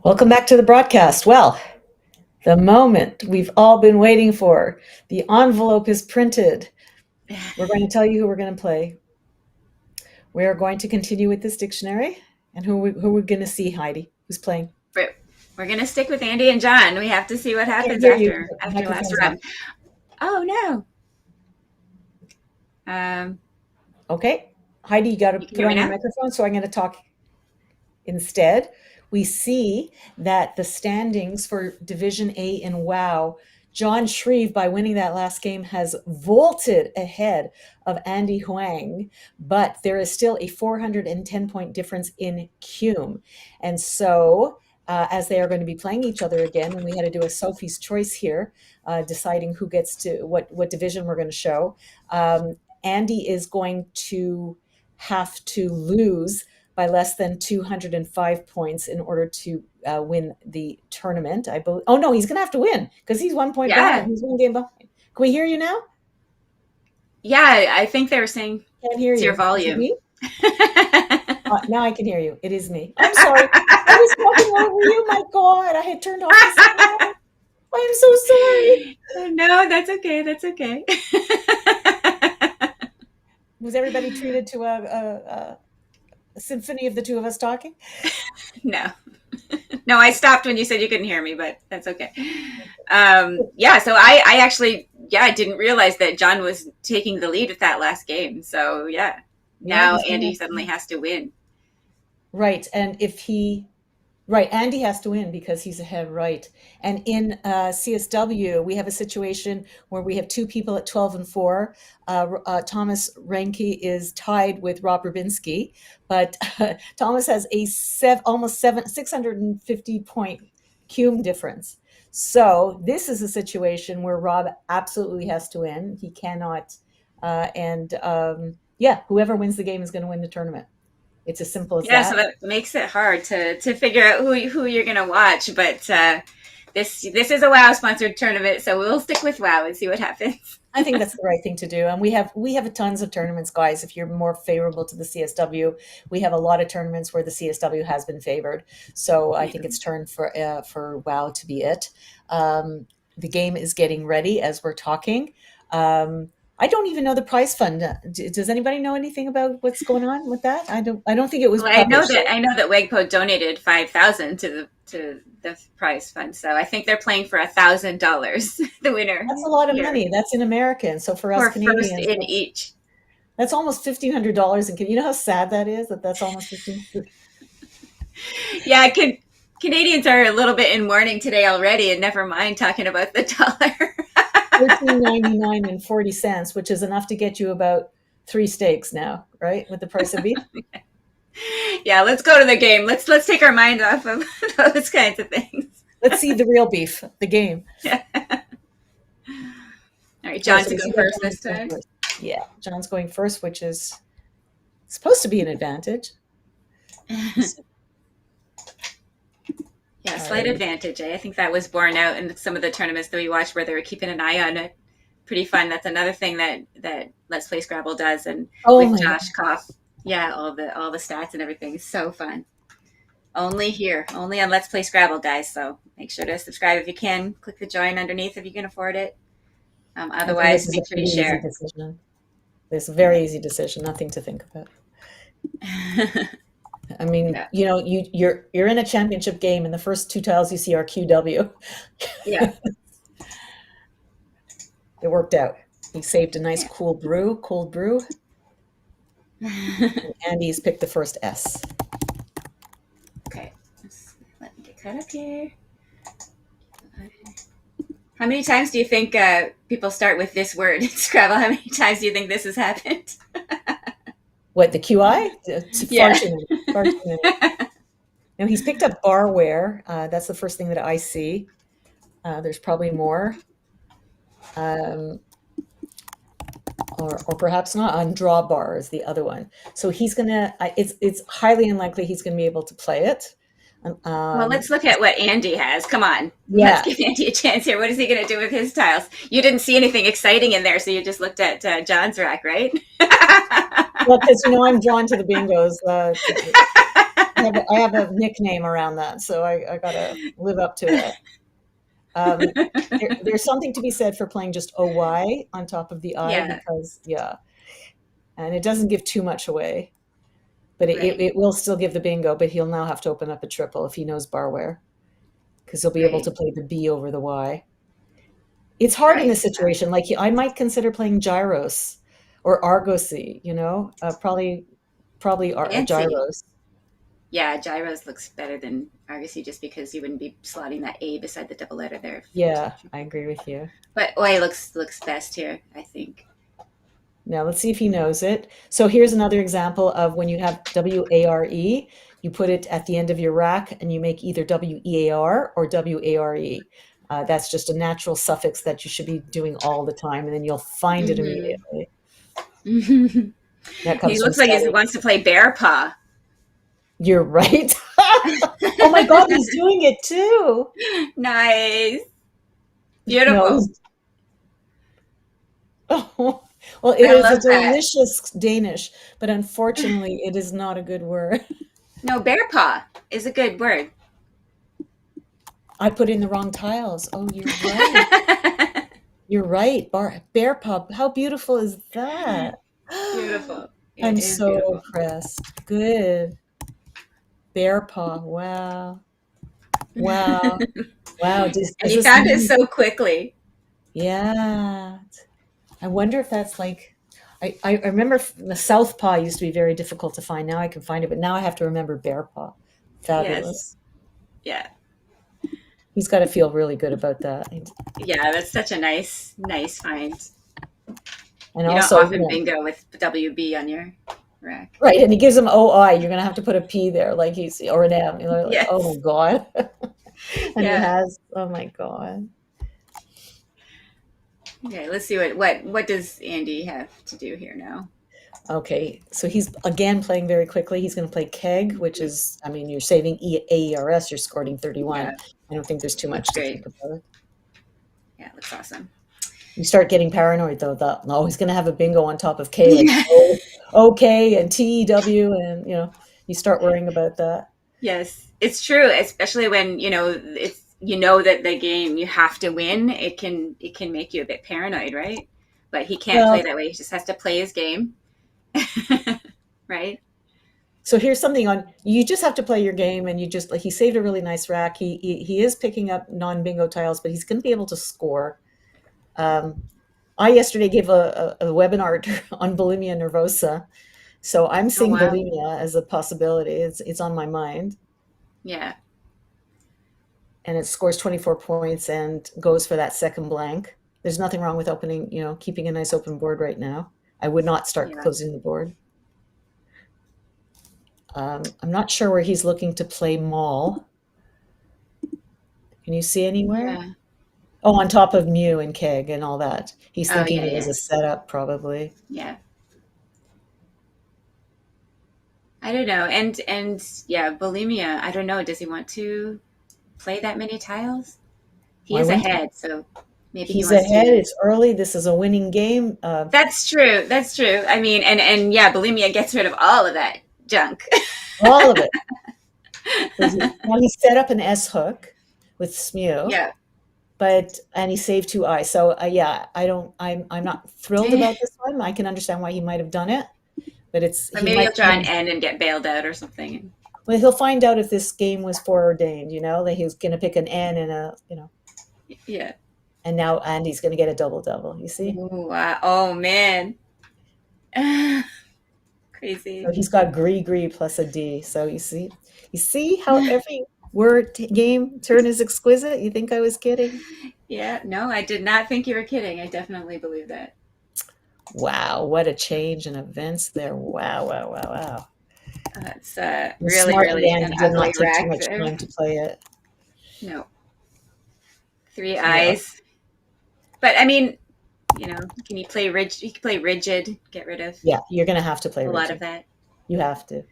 Welcome back to the broadcast. Well, the moment we've all been waiting for. The envelope is printed. We're going to tell you who we're going to play. We're going to continue with this dictionary. And who we're going to see, Heidi? Who's playing? We're going to stick with Andy and John. We have to see what happens after last run. Oh, no. Okay. Heidi, you got to put on your now? microphone, so I'm going to talk instead. We see that the standings for Division A in WoW, John Shreve, by winning that last game, has vaulted ahead of Andy Huang, but there is still a 410-point difference in Cume. And so, as they are going to be playing each other again, and we had to do a Sophie's Choice here, deciding who gets to what division we're going to show, Andy is going to have to lose by less than 205 points in order to win the tournament. I believe. Oh no, he's going to have to win because he's 1 point behind. He's 1 game behind. Can we hear you now? Yeah, I think they were saying can't hear it's you. Your volume. Now I can hear you. It is me. I'm sorry. I was talking over you. My God, I had turned off the sound. I'm so sorry. No, that's okay. That's okay. Was everybody treated to a symphony of the two of us talking? No, I stopped when you said you couldn't hear me, but that's okay. So I actually, I didn't realize that John was taking the lead with that last game. So now Andy suddenly has to win. Right. And Andy has to win because he's ahead, right? And in CSW, we have a situation where we have 2 people at 12 and 4. Thomas Renke is tied with Rob Rubinski, but Thomas has a 650 point Cume difference. So this is a situation where Rob absolutely has to win. He cannot, whoever wins the game is going to win the tournament. It's as simple as that. So that makes it hard to figure out who you're going to watch. But this is a WoW sponsored tournament, so we'll stick with WoW and see what happens. I think that's the right thing to do. And we have tons of tournaments, guys. If you're more favorable to the CSW, we have a lot of tournaments where the CSW has been favored. So I think it's turn for WoW to be it. The game is getting ready as we're talking. I don't even know the prize fund. Does anybody know anything about what's going on with that? I don't think it was. Well, I know that WGPO donated $5,000 to the prize fund, so I think they're playing for $1,000. The winner. That's a lot of money. That's in American. So for us Canadians, first in each. That's almost $1,500. And you know how sad that is? That's almost $1,500. Yeah, Canadians are a little bit in mourning today already, and never mind talking about the dollar. $13.99 and 40 cents, which is enough to get you about 3 steaks now, right? With the price of beef. Yeah, let's go to the game. Let's take our mind off of those kinds of things. Let's see the real beef, the game. Yeah. All right, John to go first this time. Yeah, John's going first, which is supposed to be an advantage. Yeah, slight advantage. I think that was borne out in some of the tournaments that we watched where they were keeping an eye on it. Pretty fun. That's another thing that Let's Play Scrabble does, and with Josh Koff, all the stats and everything is so fun. Only on Let's Play Scrabble, guys. So make sure to subscribe if you can. Click the join underneath if you can afford it. Otherwise, make sure you share. It's a very easy decision. Nothing to think about. I mean, you're in a championship game, and the first 2 tiles you see are QW. Yeah. It worked out. He saved a nice cold brew. And Andy's picked the first S. Okay. Let me get cut up here. How many times do you think people start with this word in Scrabble? How many times do you think this has happened? What, the QI? Yeah. Far too many. Now he's picked up barware. That's the first thing that I see. There's probably more. Or perhaps not. On draw bar is the other one. So he's gonna. It's highly unlikely he's gonna be able to play it. Well, let's look at what Andy has. Come on. Yeah. Let's give Andy a chance here. What is he going to do with his tiles? You didn't see anything exciting in there, so you just looked at John's rack, right? Well, because I'm drawn to the bingos. I have a nickname around that, so I gotta live up to it. There's something to be said for playing just OY on top of the I Yeah. because, yeah, and it doesn't give too much away, but Right. it will still give the bingo, but he'll now have to open up a triple if he knows barware because he'll be able Right. to play the B over the Y. It's hard in Right. this situation. Like I might consider playing gyros or argosy, probably Fancy. gyros. Yeah, gyros looks better than Argosy just because you wouldn't be slotting that A beside the double letter there. Yeah, I agree with you. But OI looks best here, I think. Now let's see if he knows it. So here's another example of when you have WARE, you put it at the end of your rack and you make either WEAR or WARE. That's just a natural suffix that you should be doing all the time, and then you'll find it immediately. That comes He from looks like he study. wants to play bear paw. You're right. Oh my God, he's doing it too. Nice. Beautiful. Oh, well, it I is a love that. delicious Danish, but unfortunately, it is not a good word. No, bear paw is a good word. I put in the wrong tiles. Oh, you're right. You're right. Bear paw. How beautiful is that? Beautiful. I'm It is so beautiful. impressed. Good. Bear paw. Wow. Wow. Wow. And you found it so quickly. Yeah. I wonder if that's like, I remember the south paw used to be very difficult to find. Now I can find it, but now I have to remember bear paw. Fabulous. Yes. Yeah. He's got to feel really good about that. Yeah, that's such a nice find. And you also, don't often bingo with WB on your rack. Right, and he gives him OI. You're going to have to put a P there, like he's, or an M. Like, Yes. oh my God. And he Yeah. has, oh my God. Okay, let's see what does Andy have to do here now. Okay, so he's again playing very quickly. He's going to play keg, which is, I mean, you're saving AERS, you're scoring 31. Yeah. I don't think there's too much to think about it. Yeah, that's awesome. You start getting paranoid though, that, oh, he's going to have a bingo on top of K, like OK and TEW, and you start worrying about that. Yes, it's true, especially when it's that the game you have to win. It can make you a bit paranoid, right? But he can't play that way. He just has to play his game. Right? So here's something you just have to play your game, and he saved a really nice rack. He is picking up non-bingo tiles, but he's going to be able to score. I yesterday gave a webinar on bulimia nervosa, so I'm seeing bulimia as a possibility. It's on my mind. Yeah. And it scores 24 points and goes for that second blank. There's nothing wrong with keeping a nice open board right now. I would not start closing the board. I'm not sure where he's looking to play mall. Can you see anywhere? Yeah. Oh, on top of Mew and keg and all that. He's thinking it was yeah. a setup, probably. Yeah. I don't know. And yeah, bulimia. I don't know. Does he want to play that many tiles? He is ahead, so maybe he's he wants ahead. to. It's early. This is a winning game. That's true. That's true. I mean, and yeah, bulimia gets rid of all of that junk. All of it. Now he set up an S hook with Smew. Yeah. And he saved 2 I. So I'm not thrilled about this one. I can understand why he might have done it, but maybe he'll draw an N and get bailed out or something. Well, he'll find out if this game was foreordained, that he's going to pick an N and Yeah. And now Andy's going to get a double. You see? Ooh, wow. Oh man. Crazy. So he's got gree plus a D. So you see how every word game turn is exquisite. You think I was kidding? Yeah. No, I did not think you were kidding. I definitely believe that. Wow, what a change in events there! Wow. That's really an did not ugly take rack too much there. time to play it. No. 3 eyes. But I mean, can you play rigid? You can play rigid. Get rid of. Yeah, you're going to have to play a rigid. lot of that. You have to,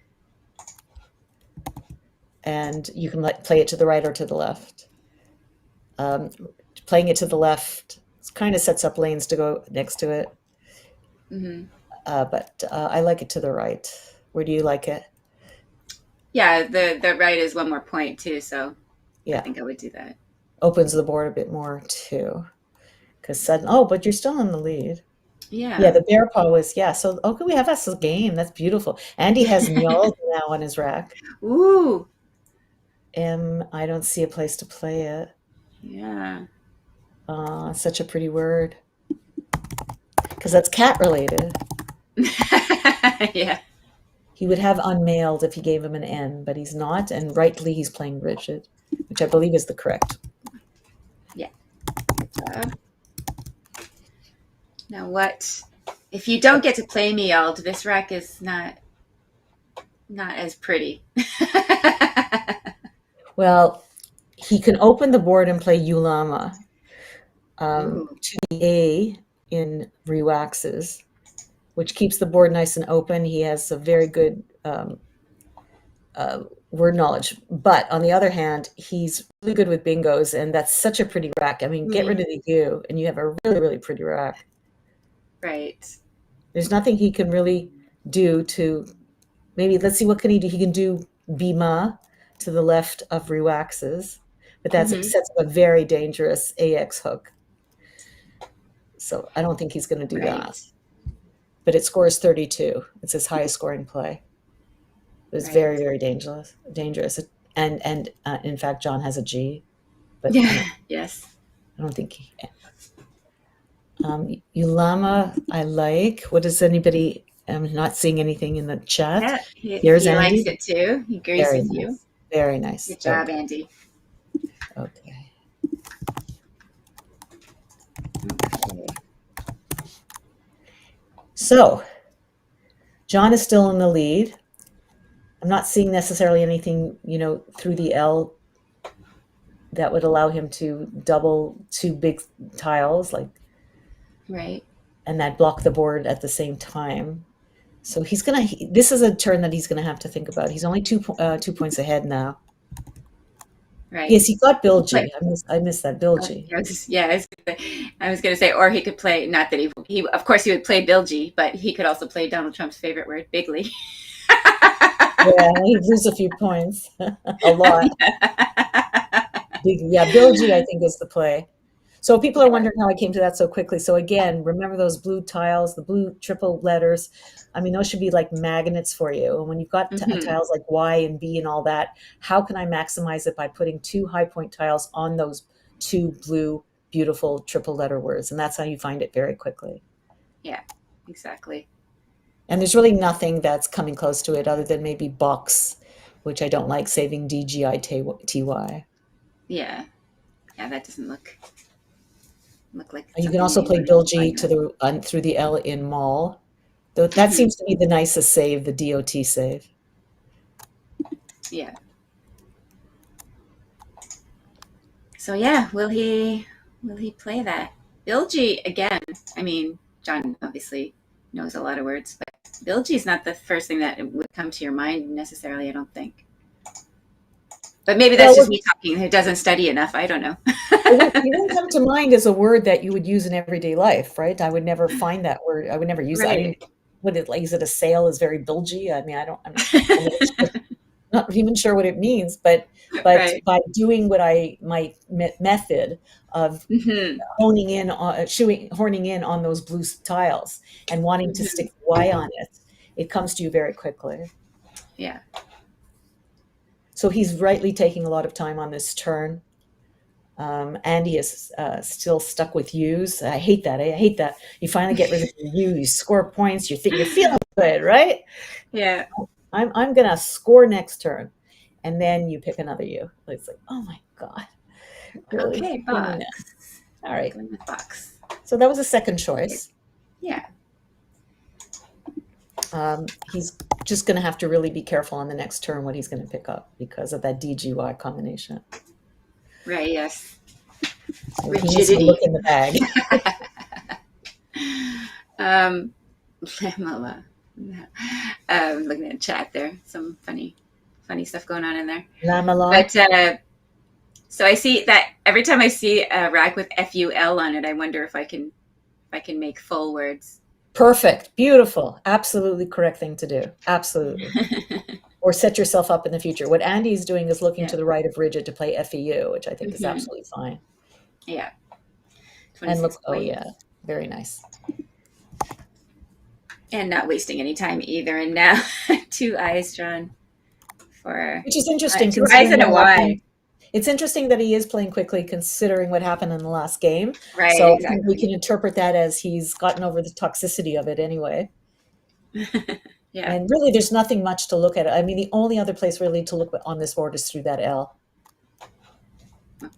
and you can play it to the right or to the left. Playing it to the left kind of sets up lanes to go next to it. Mm-hmm. But I like it to the right. Where do you like it? Yeah, the right is one more point too, so Yeah. I think I would do that. Opens the board a bit more too. Because but you're still in the lead. Yeah. Yeah, the bear paw was, so okay, we have us a game. That's beautiful. Andy has Niel now on his rack. Ooh. I don't see a place to play it. Yeah. Such a pretty word. Because that's cat related. Yeah. He would have unmailed if he gave him an N, but he's not, and rightly he's playing rigid, which I believe is the correct. Yeah. Good job. Now what? If you don't get to play Niel, this rack is not as pretty. Well, he can open the board and play Ulama to the A in Rewaxes, which keeps the board nice and open. He has a very good word knowledge. But on the other hand, he's really good with bingos, and that's such a pretty rack. I mean, get rid of the U, and you have a really, really pretty rack. Right. There's nothing he can really do to, maybe, let's see, what can he do? He can do Bima to the left of Rewaxes, but that sets up a very dangerous AX hook. So I don't think he's going to do that. But it scores 32. It's his highest scoring play. It was very, very dangerous. And in fact, John has a G. But yes. I don't think he. Ulama, I like. What does anybody? I'm not seeing anything in the chat. Yeah, Here's he Andy. likes it too. He agrees Very with nice. you. Very nice. Good job, Andy. Okay. So, John is still in the lead. I'm not seeing necessarily anything, through the L that would allow him to double two big tiles, and that block the board at the same time. So this is a turn that he's gonna have to think about. He's only 2 points ahead now. Right. Yes, he got Bilgy. I missed that Bilgy. I was going to say, or he could play. Not that he of course he would play Bilgy, but he could also play Donald Trump's favorite word, bigly. Yeah, he'd lose a few points, a lot. Bilgy, I think, is the play. So people are wondering how I came to that so quickly. So again, remember those blue tiles, the blue triple letters. I mean, those should be like magnets for you. And when you've got tiles like Y and B and all that, how can I maximize it by putting 2 high point tiles on those 2 blue, beautiful triple letter words? And that's how you find it very quickly. Yeah, exactly. And there's really nothing that's coming close to it other than maybe box, which I don't like, saving DGITY. Yeah, that doesn't look like. You can also play Bilgy through the L in mall. Though that seems to be the nicest save, the DOT save. Yeah. So will he play that? Bilgy again. I mean, John obviously knows a lot of words, but Bilgy is not the first thing that would come to your mind necessarily, I don't think. But maybe that's just me talking. Who doesn't study enough. I don't know. It wouldn't come to mind as a word that you would use in everyday life, right? I would never find that word. I would never use it. I mean, is it a sail is very bilgy? I mean, I'm not even sure what it means, but by doing my method of honing in on those blue tiles and wanting to stick Y on it, it comes to you very quickly. Yeah. So he's rightly taking a lot of time on this turn. Andy is still stuck with U's. I hate that. I hate that. You finally get rid of your U. You score points. You're feeling good, right? Yeah. I'm gonna score next turn, and then you pick another U. It's like, oh my god. Really? Okay, box. All right. Going with box. So that was a second choice. Yeah. He's just going to have to really be careful on the next turn what he's going to pick up because of that DGY combination. Right, yes. So he needs to look in the bag. Looking at chat there. Some funny stuff going on in there. Lamala. But so I see that every time I see a rack with FUL on it, I wonder if I can make full words. Perfect. Beautiful. Absolutely correct thing to do. Absolutely. or set yourself up in the future. What Andy's doing is looking Yeah. to the right of Rigid to play FEU, which I think is Mhm. absolutely fine. Yeah. And 26 look, oh points. yeah, very nice. And not wasting any time either. And now 2 eyes drawn for Which is interesting. 2 eyes and a what happened. Y. It's interesting that he is playing quickly considering what happened in the last game. Right, So I think exactly. we can interpret that as he's gotten over the toxicity of it anyway. Yeah. And really, there's nothing much to look at. I mean, the only other place really to look on this board is through that L.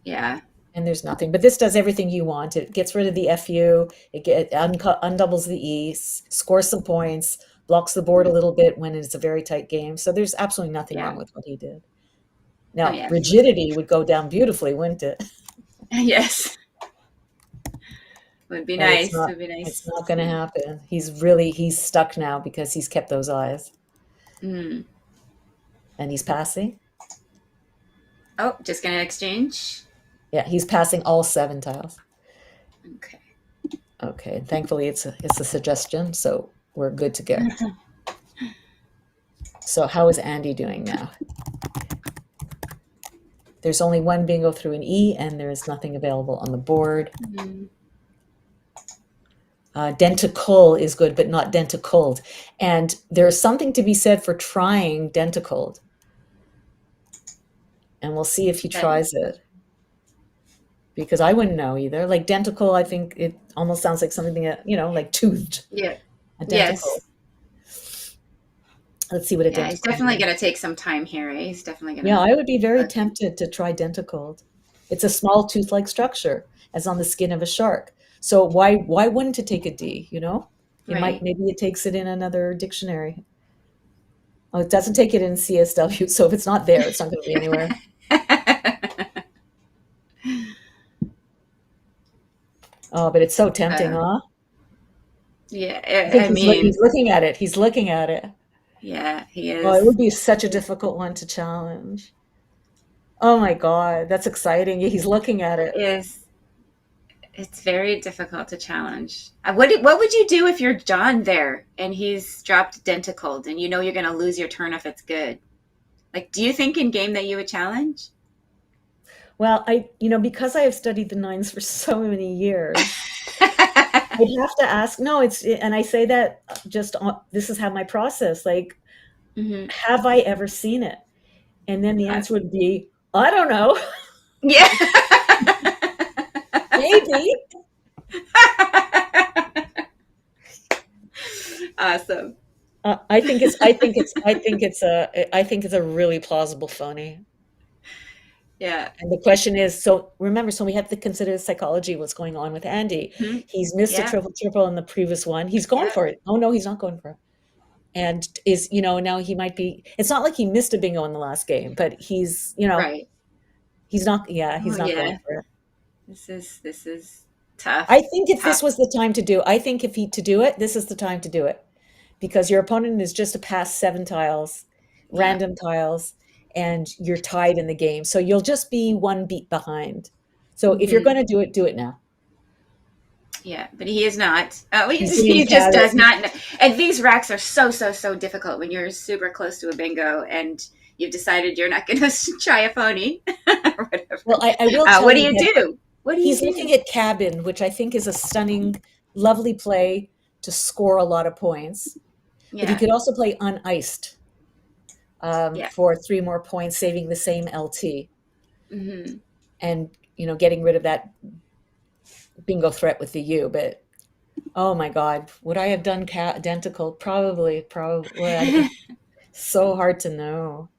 Yeah. And there's nothing. But this does everything you want. It gets rid of the FU. It undoubles the E, scores some points, blocks the board a little bit when it's a very tight game. So there's absolutely nothing Yeah. wrong with what he did. Now, Oh, yeah. rigidity would go down beautifully, wouldn't it? Yes. Would be But nice. it's not, Would be nice. it's not going to happen. He's stuck now because he's kept those eyes. Mm. And he's passing. Oh, just gonna exchange. Yeah, he's passing all 7 tiles. Okay. Okay, thankfully it's a suggestion, so we're good to go. So how is Andy doing now? There's only one bingo through an E, and there is nothing available on the board. Mhm. Denticold is good, but not denticold. And there's something to be said for trying denticold. And we'll see if he tries it. Because I wouldn't know either. Like dentical, I think it almost sounds like something that, like toothed. Yeah. Identical. Yes. Let's see what it Yeah, does. he's definitely gonna take some time here, eh? He's definitely gonna. Yeah, I would be very tempted to try denticold. It's a small tooth-like structure, as on the skin of a shark. So why wouldn't it take a D? Right. Maybe it takes it in another dictionary. Oh, it doesn't take it in CSW. So if it's not there, it's not going to be anywhere. Oh, but it's so tempting, huh? Yeah, I mean, he's looking at it. He's looking at it. Yeah, he is. Oh, it would be such a difficult one to challenge. Oh my God, that's exciting. He's looking at it. It's very difficult to challenge. What would you do if you're John there and he's dropped Denticold and you're going to lose your turn if it's good? Like, do you think in game that you would challenge? Well, because I have studied the 9s for so many years, I'd have to ask. No, and I say that this is how my process. Like, have I ever seen it? And then the answer would be, I don't know. Yeah. Maybe. Awesome. I think it's a really plausible phony. Yeah. And the question is, so we have to consider the psychology of what's going on with Andy. Mm-hmm. He's missed a triple in the previous one. He's going for it. Oh no, he's not going for it. And now he might be, it's not like he missed a bingo in the last game, but he's, right. He's not going for it. This is tough. I think if this was the time to do it, this is the time to do it. Because your opponent is just to pass 7 tiles, random tiles, and you're tied in the game. So you'll just be 1 beat behind. So if you're going to do it now. Yeah, but he is not. He just does not. And these racks are so difficult when you're super close to a bingo and you've decided you're not going to try a phony or whatever. Well, I will tell what do you do? He's looking at cabin, which I think is a stunning, lovely play to score a lot of points. Yeah. But he could also play uniced for 3 more points, saving the same LT. Mm-hmm. And, getting rid of that bingo threat with the U. But, oh my God, would I have done identical? Probably. So hard to know.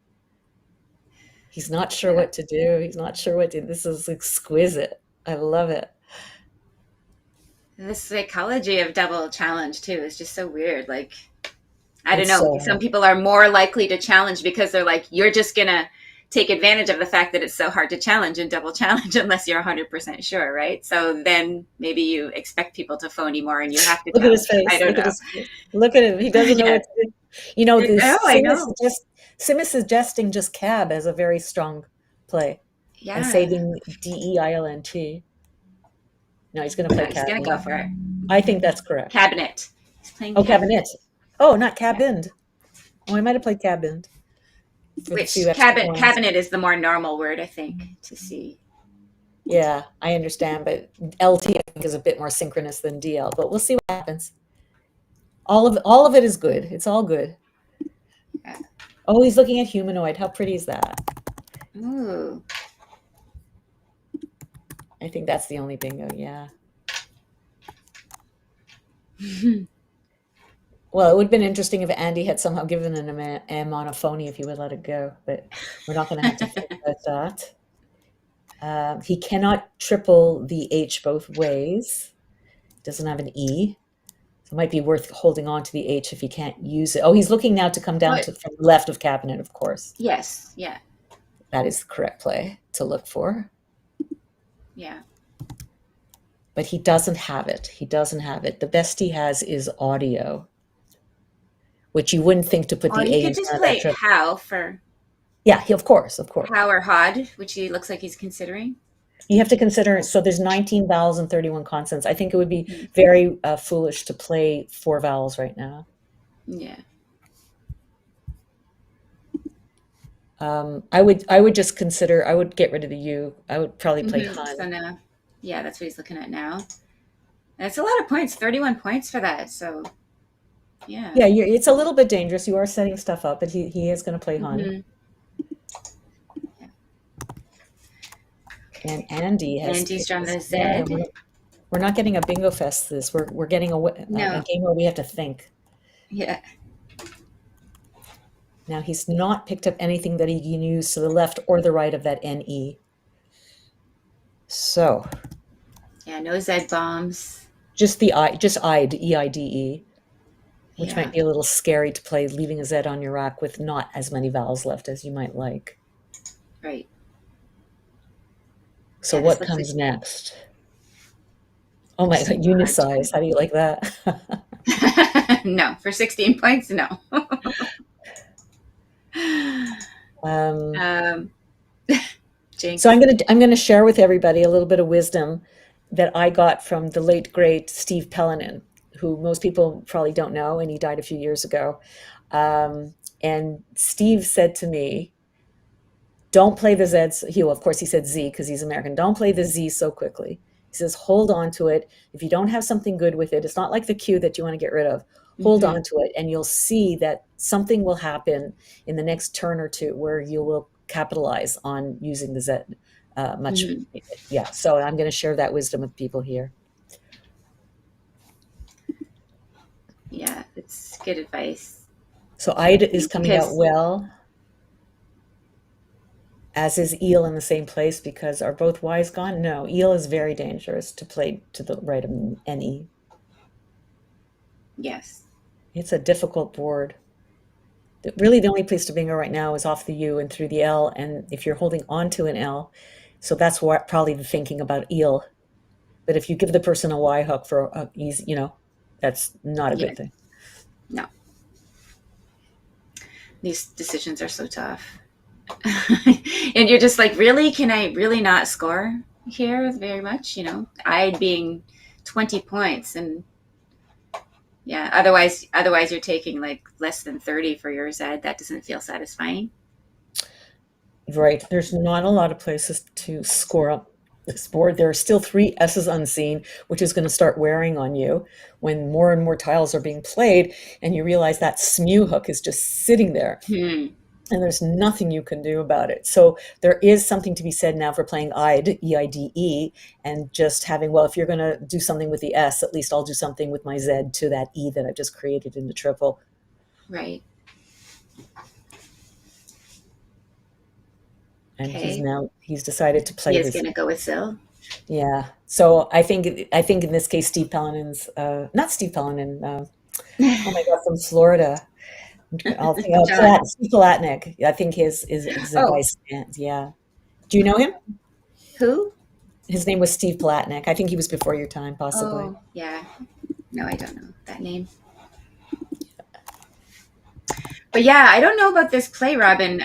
He's not sure what to do. This is exquisite. I love it. The psychology of double challenge too is just so weird. Like, I don't know. Some people are more likely to challenge because they're like, you're just going to take advantage of the fact that it's so hard to challenge and double challenge unless you're 100% sure, right? So then maybe you expect people to phony more and you have to look at his face. I don't know. Look at him. He doesn't know what to do. I know. Sim is suggesting just cab as a very strong play. Yeah. And saving DEILNT. No, he's going to play cab. He's going to go for it. I think that's correct. Cabinet. He's playing cabinet. Oh, not cabinet. Oh, I might have played cabinet. for the Which few extra points. cabinet is the more normal word, I think, to see. Yeah, I understand, but LT I think is a bit more synchronous than DL, but we'll see what happens. All of it is good. It's all good. Yeah. Oh, he's looking at humanoid. How pretty is that? Ooh. I think that's the only bingo, yeah. Well, it would have been interesting if Andy had somehow given an M on a phony if he would let it go, but we're not going to have to think about that. He cannot triple the H both ways. Doesn't have an E. So it might be worth holding on to the H if he can't use it. Oh, he's looking now to come down to from the left of cabinet, of course. Yes, yeah. That is the correct play to look for. Yeah. But he doesn't have it. He doesn't have it. The best he has is audio, which you wouldn't think to put the A you in could just front of play that trip. how for Yeah, of course. how or hod, which he looks like he's considering. You have to consider, so there's 19 vowels and 31 consonants. I think it would be very foolish to play 4 vowels right now. Yeah. I would just consider, I would get rid of the U. I would probably play hun. So now, yeah, that's what he's looking at now. That's a lot of points, 31 points for that. So, yeah. Yeah, it's a little bit dangerous. You are setting stuff up, but he is going to play hun. Yeah. And Andy's drawn the Z. We're not getting a bingo fest this. We're getting a game where we have to think. Yeah. Now he's not picked up anything that he can use to the left or the right of that NE. So. Yeah, no Z bombs. Just Ide, E-I-D-E, which might be a little scary to play, leaving a Z on your rack with not as many vowels left as you might like. Right. So what comes next? Oh my God, unisize. How do you like that? No, for 16 points, no. So I'm gonna share with everybody a little bit of wisdom that I got from the late great Steve Pellenin, who most people probably don't know, and he died a few years ago. And Steve said to me, "Don't play the Z." Of course, he said Z because he's American. Don't play the Z so quickly. He says, hold on to it. If you don't have something good with it, it's not like the Q that you want to get rid of. Hold on to it, and you'll see that something will happen in the next turn or two where you will capitalize on using the Z much. Yeah, so I'm going to share that wisdom with people here. Yeah, it's good advice. So Ida is coming out well, as is eel in the same place, because are both Y's gone? No, eel is very dangerous to play to the right of NE. Yes. It's a difficult board. Really, the only place to bingo right now is off the U and through the L, and if you're holding on to an L, so that's what probably the thinking about eel. But if you give the person a Y hook for a easy, that's not a good thing. No. These decisions are so tough. And you're just like, really? Can I really not score here very much? I being 20 points and yeah, otherwise you're taking like less than 30 for your Z. That doesn't feel satisfying. Right. There's not a lot of places to score up this board. There are still 3 S's unseen, which is going to start wearing on you when more and more tiles are being played and you realize that SMU hook is just sitting there. And there's nothing you can do about it. So there is something to be said now for playing Ide, E-I-D-E, and just having, well, if you're going to do something with the S, at least I'll do something with my Z to that E that I've just created in the triple. Right. And he's decided to play. He's going to go with Sil. Yeah. So I think in this case, Steve Pellenin's, not Steve Pellenin, oh my God, from Florida. I'll think Steve Palatnik. I think his advice stands. Yeah. Do you know him? Who? His name was Steve Palatnik. I think he was before your time, possibly. Oh, yeah. No, I don't know that name. But yeah, I don't know about this play, Robin.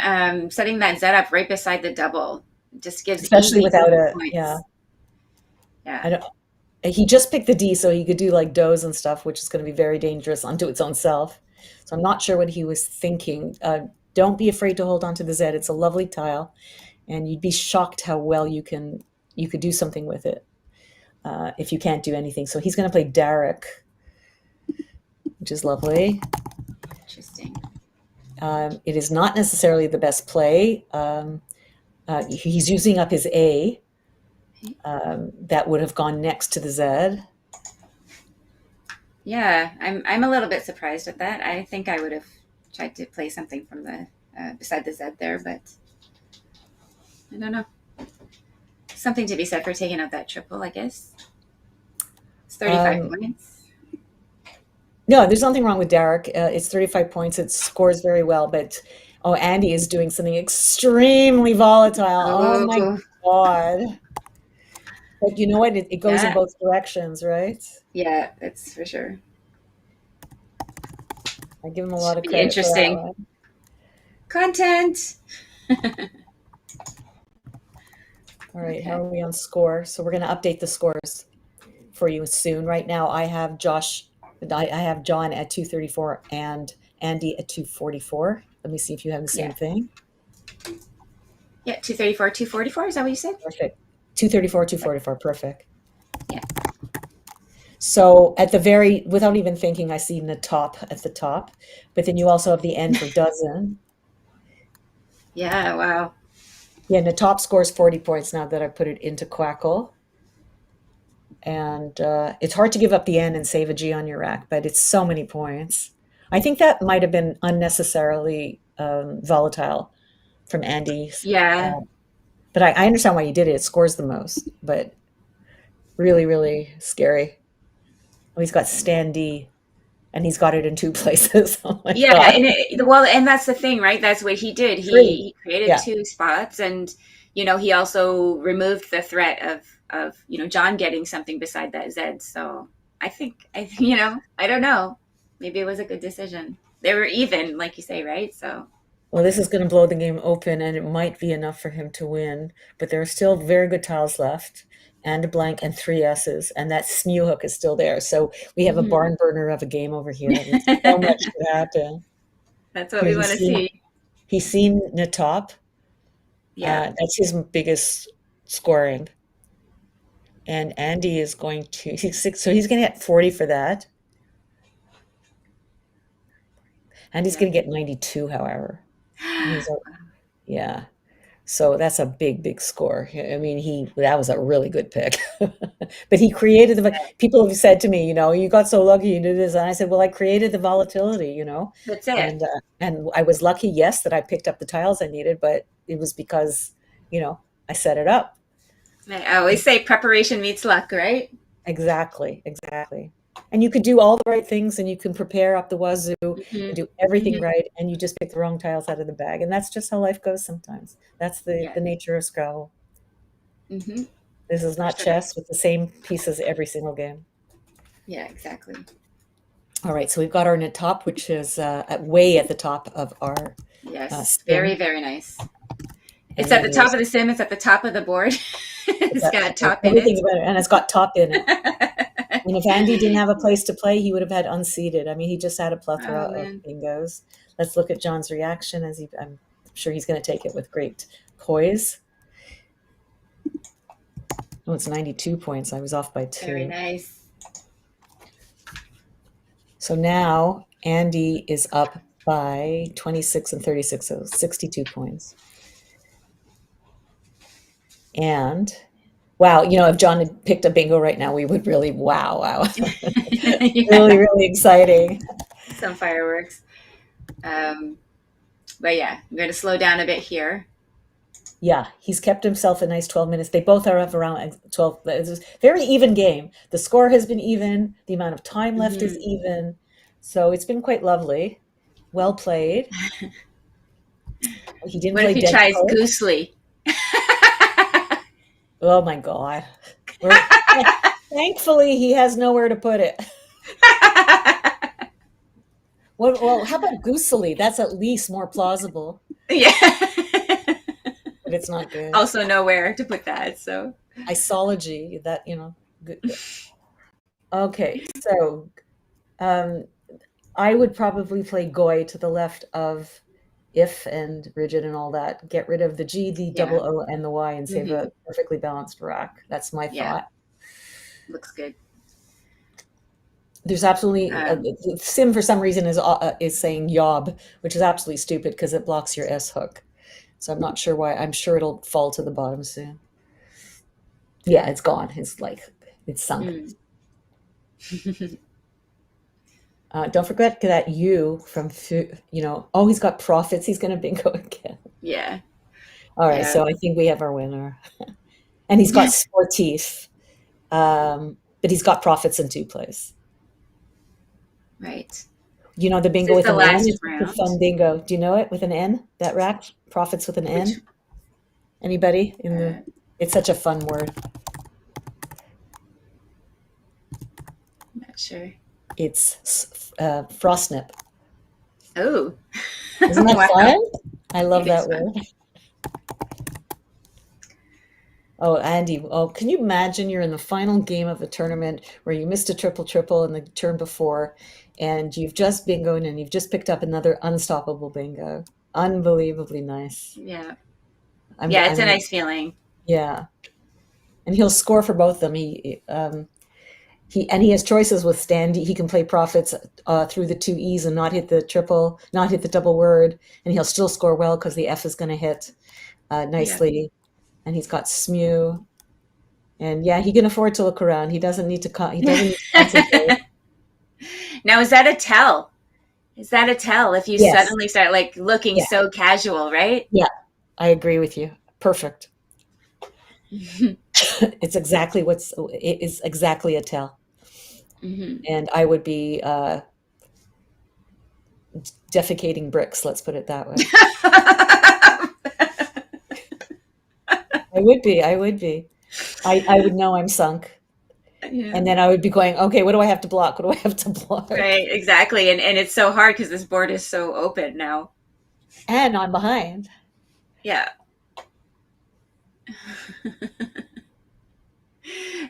Setting that Z up right beside the double just gives, especially without a points. Yeah. I don't. He just picked the D, so he could do like does and stuff, which is going to be very dangerous unto its own self. So I'm not sure what he was thinking. Don't be afraid to hold on to the Z. It's a lovely tile, and you'd be shocked how well you could do something with it if you can't do anything. So he's going to play Derek, which is lovely. Interesting. It is not necessarily the best play. He's using up his A. That would have gone next to the Z. Yeah, I'm a little bit surprised at that. I think I would have tried to play something from the beside the Z there, but I don't know. Something to be said for taking out that triple, I guess. It's 35 points. No, there's nothing wrong with Derek. It's 35 points. It scores very well, but Andy is doing something extremely volatile. Oh my God. But you know what? It goes in both directions, right? Yeah, that's for sure. I give him a lot of credit. Interesting. For that one. Content. All right, how are we on score? So we're going to update the scores for you soon. Right now, I have John at 234 and Andy at 244. Let me see if you have the same thing. Yeah, 234, 244. Is that what you said? Perfect. 234, 244. Perfect. Yeah. So without even thinking, I see the top at the top, but then you also have the N for dozen. Yeah, wow. Yeah, and the top scores 40 points now that I put it into Quackle. And it's hard to give up the N and save a G on your rack, but it's so many points. I think that might have been unnecessarily volatile from Andy. Yeah. But I understand why you did it. It scores the most, but really, really scary. Oh, he's got Standee, and he's got it in 2 places. Oh my God. And that's the thing, right? That's what he did. He created 2 spots, and he also removed the threat of John getting something beside that Z. So I think I don't know. Maybe it was a good decision. They were even, like you say, right? So. Well, this is going to blow the game open, and it might be enough for him to win. But there are still very good tiles left, and a blank and 3 S's, and that Smew hook is still there. So we have a barn burner of a game over here. There's so much could happen. That's what we want to see. He's seen the top. Yeah, that's his biggest scoring. And Andy is going to he's going to get 40 for that. And he's going to get 92, however. Yeah. So that's a big, big score. I mean, that was a really good pick. But he created people have said to me, you got so lucky you did this. And I said, well, I created the volatility, That's it. And I was lucky, yes, that I picked up the tiles I needed, but it was because, I set it up. I always say preparation meets luck, right? Exactly. And you could do all the right things, and you can prepare up the wazoo and do everything right, and you just pick the wrong tiles out of the bag. And that's just how life goes sometimes. That's the nature of Scrabble. Mm-hmm. This is not chess with the same pieces every single game. Yeah, exactly. All right, so we've got our net top, which is way at the top of our very, very nice. It's at the top of the sim. It's at the top of the board. It's got top in it. And it's got top in it. And if Andy didn't have a place to play, he would have had unseated. I mean, he just had a plethora of bingos. Let's look at John's reaction I'm sure he's going to take it with great poise. Oh, it's 92 points. I was off by 2. Very nice. So now Andy is up by 26 and 36, so 62 points. And wow, if John had picked a bingo right now, we would really wow. Really, really exciting. Some fireworks. But yeah, I'm going to slow down a bit here. Yeah, he's kept himself a nice 12 minutes. They both are up around 12. It's a very even game. The score has been even. The amount of time left is even. So it's been quite lovely. Well played. He didn't what play if he dead tries card. Goosely? Oh my God. Thankfully, he has nowhere to put it. Well, how about Goosely? That's at least more plausible. Yeah. But it's not good. Also nowhere to put that, so. Isology, that, good. Okay, so I would probably play Goy to the left of if and rigid and all that. Get rid of the G, the double O, and the Y, and save a perfectly balanced rack. That's my thought. Looks good. There's absolutely Sim for some reason is saying yob, which is absolutely stupid because it blocks your S hook. So I'm not sure why. I'm sure it'll fall to the bottom soon. Yeah, it's gone. It's sunk. Don't forget that U from, oh, he's got profits. He's going to bingo again. Yeah. All right, Yeah. so I think we have our winner. And he's got sportif, but he's got profits in 2 plays. Right. You know the bingo This with is an the N? last It's a round. fun bingo. Do you know it with an N? That rack? Profits with an N? Anybody? It's such a fun word. Not sure. It's frostnip. Oh. Isn't that Wow. fun? I love It is that fun. word. Oh, Andy, can you imagine you're in the final game of the tournament where you missed a triple in the turn before, and you've just bingoed and you've just picked up another unstoppable bingo. Unbelievably nice. Yeah. It's a nice feeling. Yeah. And he'll score for both of them. He has choices with standy. He can play profits through the 2 E's and not hit the triple, not hit the double word, and he'll still score well because the F is going to hit nicely. Yeah. And he's got SMU, and he can afford to look around. He doesn't need to. He doesn't need to concentrate. Now, is that a tell? Is that a tell if you suddenly start looking so casual, right? Yeah, I agree with you. Perfect. It's exactly it is exactly a tell. And I would be defecating bricks. Let's put it that way. I would be. I would know I'm sunk. Yeah. And then I would be going, okay, what do I have to block? What do I have to block? Right, exactly. And it's so hard because this board is so open now. And I'm behind. Yeah.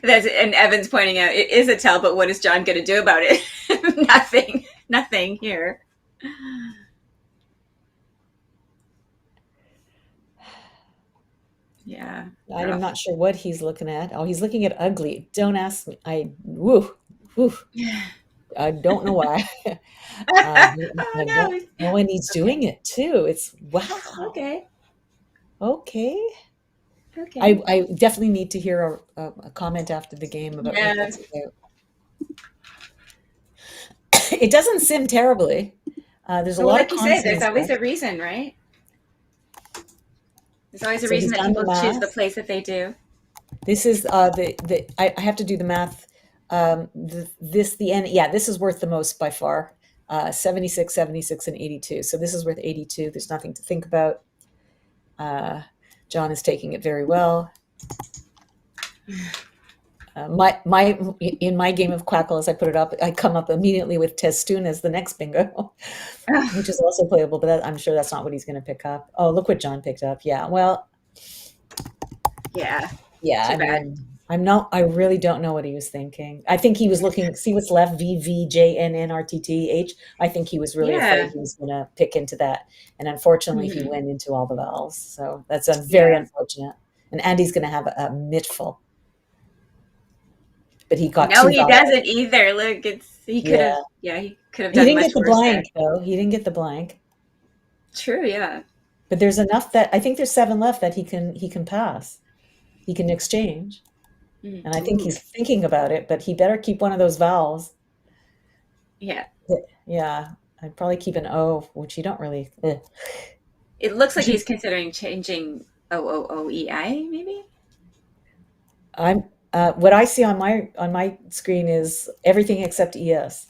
And Evan's pointing out it is a tell, but what is John going to do about it? Nothing here. Yeah. I'm not sure what he's looking at. Oh, he's looking at ugly. Don't ask me. I don't know why. I don't know when he's doing it too. It's wow. Okay. I definitely need to hear a comment after the game about what that's about. It doesn't sim terribly. There's a lot of cons. Like you say, there's always a reason, right? There's always a reason that people choose the place that they do. This is I have to do the math. This is worth the most by far. 76, 76, and 82. So this is worth 82. There's nothing to think about. John is taking it very well. In my game of Quackle, as I put it up, I come up immediately with Testoon as the next bingo, which is also playable, but I'm sure that's not what he's going to pick up. Oh, look what John picked up. Yeah, well. Yeah. I really don't know what he was thinking. I think he was looking, see what's left, VVJNNRTTH. I think he was really afraid he was going to pick into that. And unfortunately, he went into all the vowels. So that's very unfortunate. And Andy's going to have a mittful. But he got No, he doesn't either. Look, he could have he could have done He didn't much get the worse blank, there. though. He didn't get the blank. True, yeah. But there's enough that I think there's 7 left that he can pass. He can exchange. And I think he's thinking about it, but he better keep one of those vowels. Yeah. Yeah. I'd probably keep an O, which you don't really. It looks like he's considering changing OOOEI, maybe? What I see on my screen is everything except ES.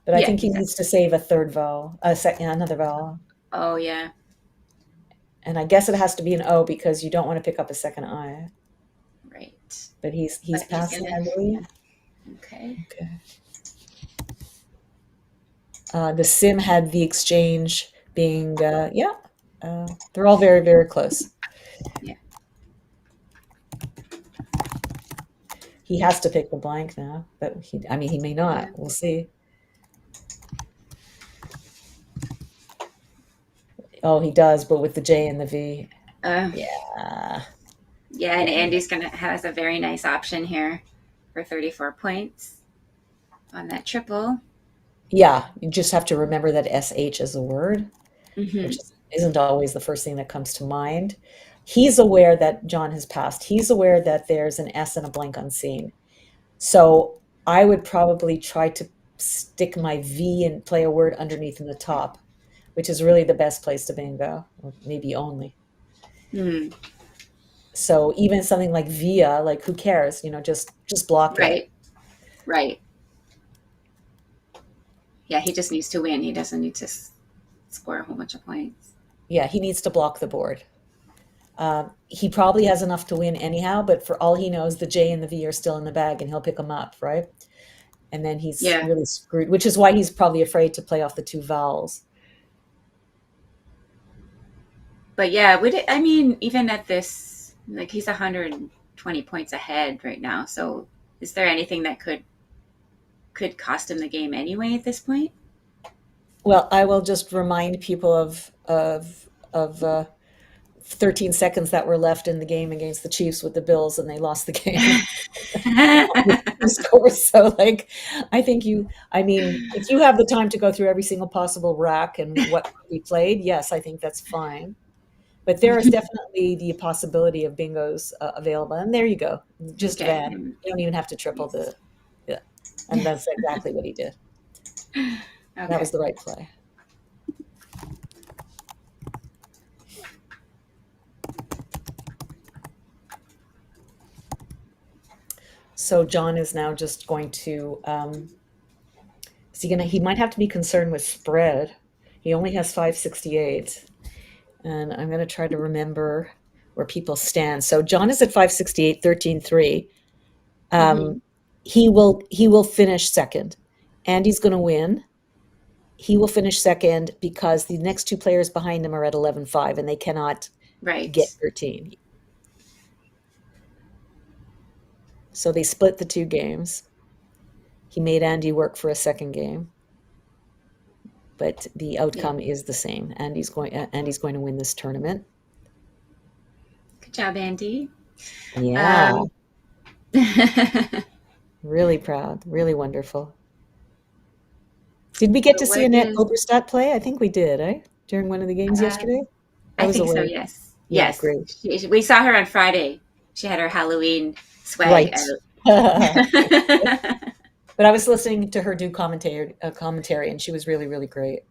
But I think he needs to save a third vowel, another vowel. Oh, yeah. And I guess it has to be an O because you don't want to pick up a second I. Right. But he's passing, I believe. Okay. The sim had the exchange being, they're all very, very close. Yeah. He has to pick the blank now, but he may not. We'll see. Oh, he does, but with the J and the V. Uh, Yeah. yeah, and Andy's has a very nice option here for 34 points on that triple. Yeah, you just have to remember that SH is a word, Mm-hmm. which isn't always the first thing that comes to mind. He's aware that John has passed. He's aware that there's an S and a blank unseen. So I would probably try to stick my V and play a word underneath in the top, which is really the best place to bingo, or maybe only. Mm. So even something like via, like who cares? Just block it. Right. Yeah, he just needs to win. He doesn't need to score a whole bunch of points. Yeah, he needs to block the board. He probably has enough to win anyhow, but for all he knows, the J and the V are still in the bag, and he'll pick them up, right? And then he's really screwed, which is why he's probably afraid to play off the two vowels. But yeah, even at this, like he's 120 points ahead right now. So is there anything that could cost him the game anyway at this point? Well, I will just remind people of 13 seconds that were left in the game against the Chiefs with the Bills, and they lost the game. So I think if you have the time to go through every single possible rack and what we played, yes, I think that's fine. But there is definitely the possibility of bingos available. And there you go. Just van. You don't even have to triple and that's exactly what he did. Okay. That was the right play. So John is now just going to, he might have to be concerned with spread. He only has 568. And I'm going to try to remember where people stand. So John is at 568, 13-3. He will finish second. Andy's going to win. He will finish second because the next two players behind him are at 11-5, and they cannot get 13. So they split the two games. He made Andy work for a second game, but the outcome is the same. Andy's going to win this tournament. Good job, Andy. Yeah. Really proud. Really wonderful. Did we get to see Annette Oberstadt play? I think we did, eh? During one of the games yesterday? I think so, yes. Yeah, yes. Great. We saw her on Friday. She had her Halloween swag out. But I was listening to her do commentary, and she was really, really great.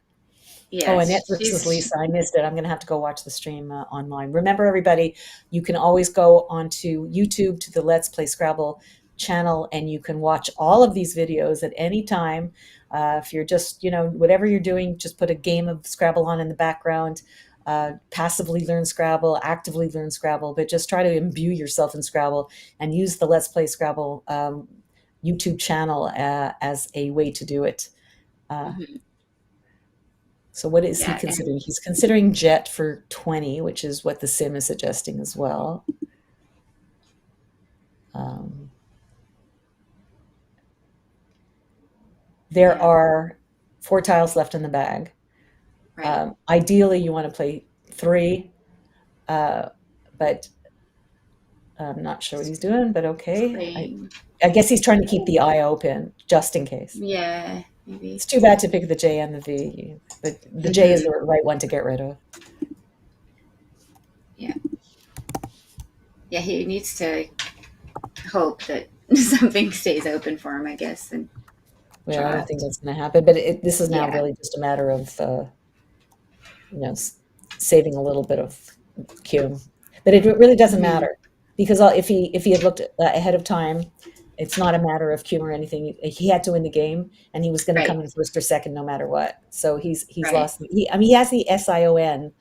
Yes, Annette versus Lisa. I missed it. I'm going to have to go watch the stream online. Remember, everybody, you can always go onto YouTube to the Let's Play Scrabble channel, and you can watch all of these videos at any time. If you're just, whatever you're doing, just put a game of Scrabble on in the background. Passively learn Scrabble, actively learn Scrabble, but just try to imbue yourself in Scrabble and use the Let's Play Scrabble YouTube channel as a way to do it. So what is he considering? He's considering Jet for 20, which is what the sim is suggesting as well. There are 4 tiles left in the bag. Right. Ideally, you want to play 3, but I'm not sure what he's doing, but okay. I guess he's trying to keep the eye open just in case. Yeah, maybe. It's too bad to pick the J and the V, but the J is the right one to get rid of. Yeah. Yeah, he needs to hope that something stays open for him, I guess. And I don't think that's going to happen, but this is now really just a matter of, saving a little bit of Q. But it really doesn't matter, because if he had looked ahead of time, it's not a matter of Q or anything. He had to win the game, and he was going to come in first or second no matter what. So he's lost. He has the SION.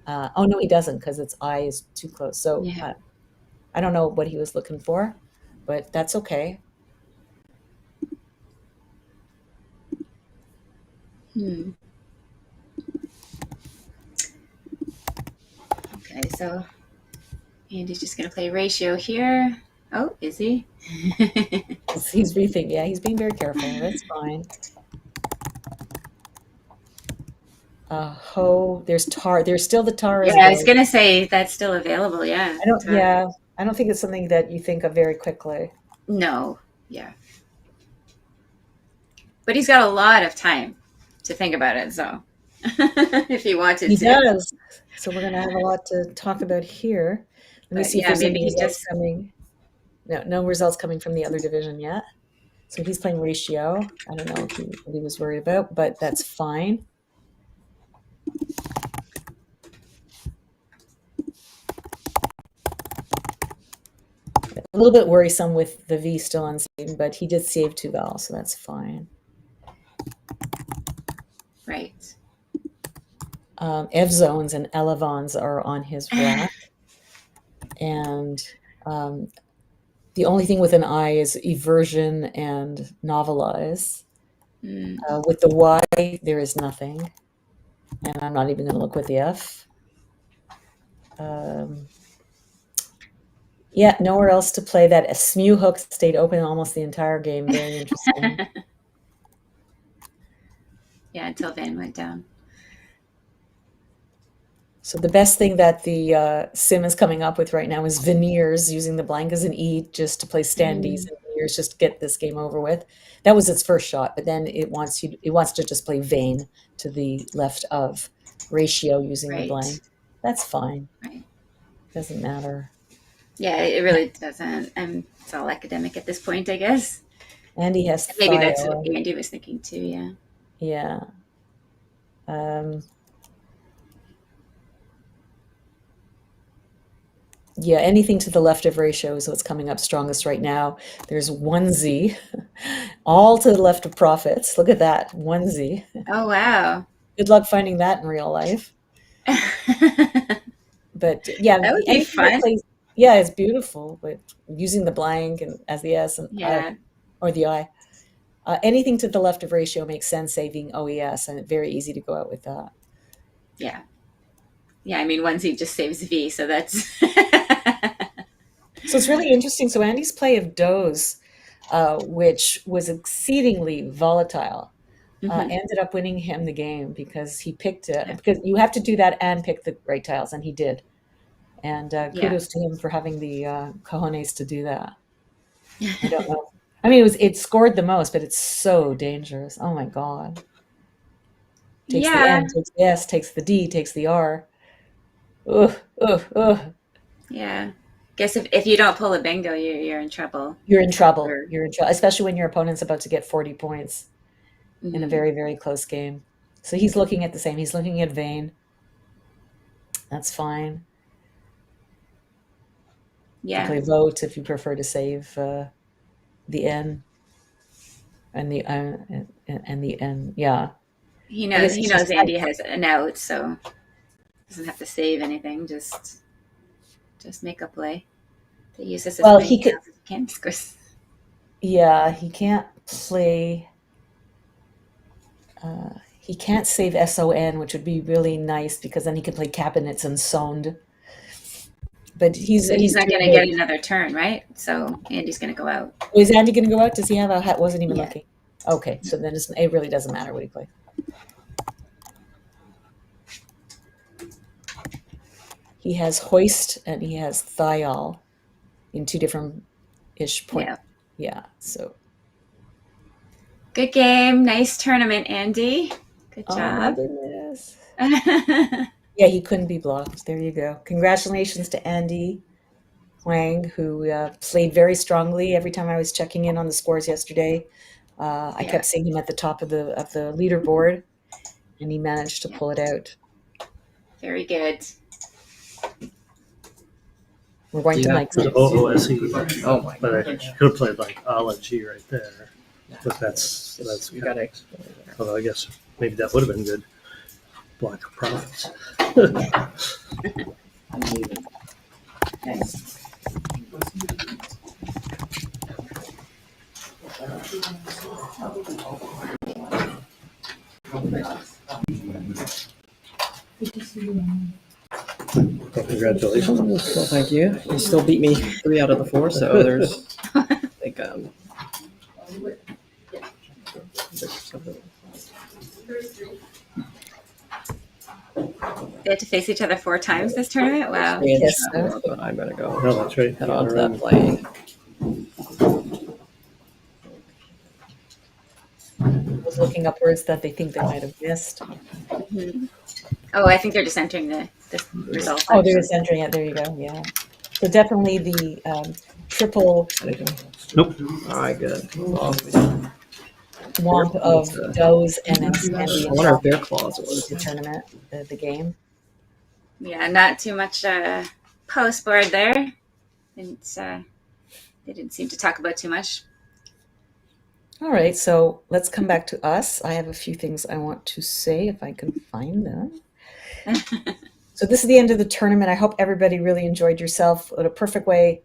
Oh no, he doesn't, because its I is too close. So I don't know what he was looking for, but that's okay. Okay, so Andy's just going to play ratio here. Oh, is he? He's rethinking. Yeah, he's being very careful. That's fine. Ho, there's tar. There's still the tar as Yeah, I a was go. gonna say that's still available. Yeah. I don't. Yeah, I don't think it's something that you think of very quickly. No. Yeah. But he's got a lot of time to think about it, so if he wanted He to. does. So we're gonna have a lot to talk about here. Let me But see if yeah, there's maybe any he results just coming. No, no results coming from the other division yet. So he's playing ratio. I don't know what he was worried about, but that's fine. A little bit worrisome with the V still unsaved, but he did save 2 vowels, so that's fine. right. F zones and elevons are on his rack. And the only thing with an I is eversion and novelize. With the Y, there is nothing. And I'm not even going to look with the F. Yeah, nowhere else to play. That SMU hook stayed open almost the entire game. Very interesting. Yeah, until Van went down. So the best thing that the sim is coming up with right now is veneers, using the blank as an E just to play standees and veneers, just to get this game over with. That was its first shot, but then it wants to just play vein to the left of ratio using the blank. That's fine. Right. Doesn't matter. Yeah, it really doesn't. It's all academic at this point, I guess. And he has maybe that's what Andy was thinking too. Yeah. Yeah. Yeah, anything to the left of ratio is what's coming up strongest right now. There's 1Z, all to the left of profits. Look at that, 1Z. Oh, wow. Good luck finding that in real life. But yeah, that would be fun. Yeah, it's beautiful, but using the blank and as the S and yeah. or the I. Anything to the left of ratio makes sense, saving OES, and it's very easy to go out with that. Yeah. Yeah, I mean, 1Z just saves V, so that's... So it's really interesting. So Andy's play of Does, which was exceedingly volatile, ended up winning him the game because he picked it. Because you have to do that and pick the right tiles, and he did. And kudos to him for having the cojones to do that. I don't know. I mean, it scored the most, but it's so dangerous. Oh my God. Takes the N, takes the S, takes the D, takes the R. Ugh, ugh, ugh. Yeah. Guess if you don't pull a bingo, you're in trouble. You're in trouble. You're in trouble, especially when your opponent's about to get 40 points in a very, very close game. So he's looking at the same. He's looking at Vane. That's fine. Yeah. You can play vote if you prefer to save the N and the N. Yeah. He knows Andy has an out, so doesn't have to save anything. Just make a play. They use this as many tiles as you can, of course. Yeah, he can't play. He can't save SON, which would be really nice because then he can play cabinets and sound. But he's not going to get another turn, right? So Andy's going to go out. Oh, is Andy going to go out? Does he have a hat? Wasn't even looking. Okay, so then it really doesn't matter what he plays. He has hoist and he has thiol in 2 different-ish points. Yeah, so. Good game. Nice tournament, Andy. Good job. Oh, my goodness. Yeah, he couldn't be blocked. There you go. Congratulations to Andy Huang, who played very strongly every time I was checking in on the scores yesterday. I kept seeing him at the top of the leaderboard, and he managed to pull it out. Very good. We're going to Mike's. OOSE. Oh my But I could have played like a la G right there. But that's you got to. Although I guess maybe that would have been good. Block of profits. Well, congratulations. Well, thank you. You still beat me 3 out of the 4, so there's like They had to face each other 4 times this tournament. Wow. Yes, Yes. but I better go No, that's right. head on to that play. I was looking up words that they think they might have missed. Mhm. Oh, I think they're just entering the results. Oh, they're just entering it. There you go. Yeah. So definitely the triple Nope. All right, good. Well, womp of does and then I Sandy wonder if their claws the was. tournament, the game. Yeah, not too much post board there. And they didn't seem to talk about too much. All right, so let's come back to us. I have a few things I want to say if I can find them. So this is the end of the tournament. I hope everybody really enjoyed yourself. What a perfect way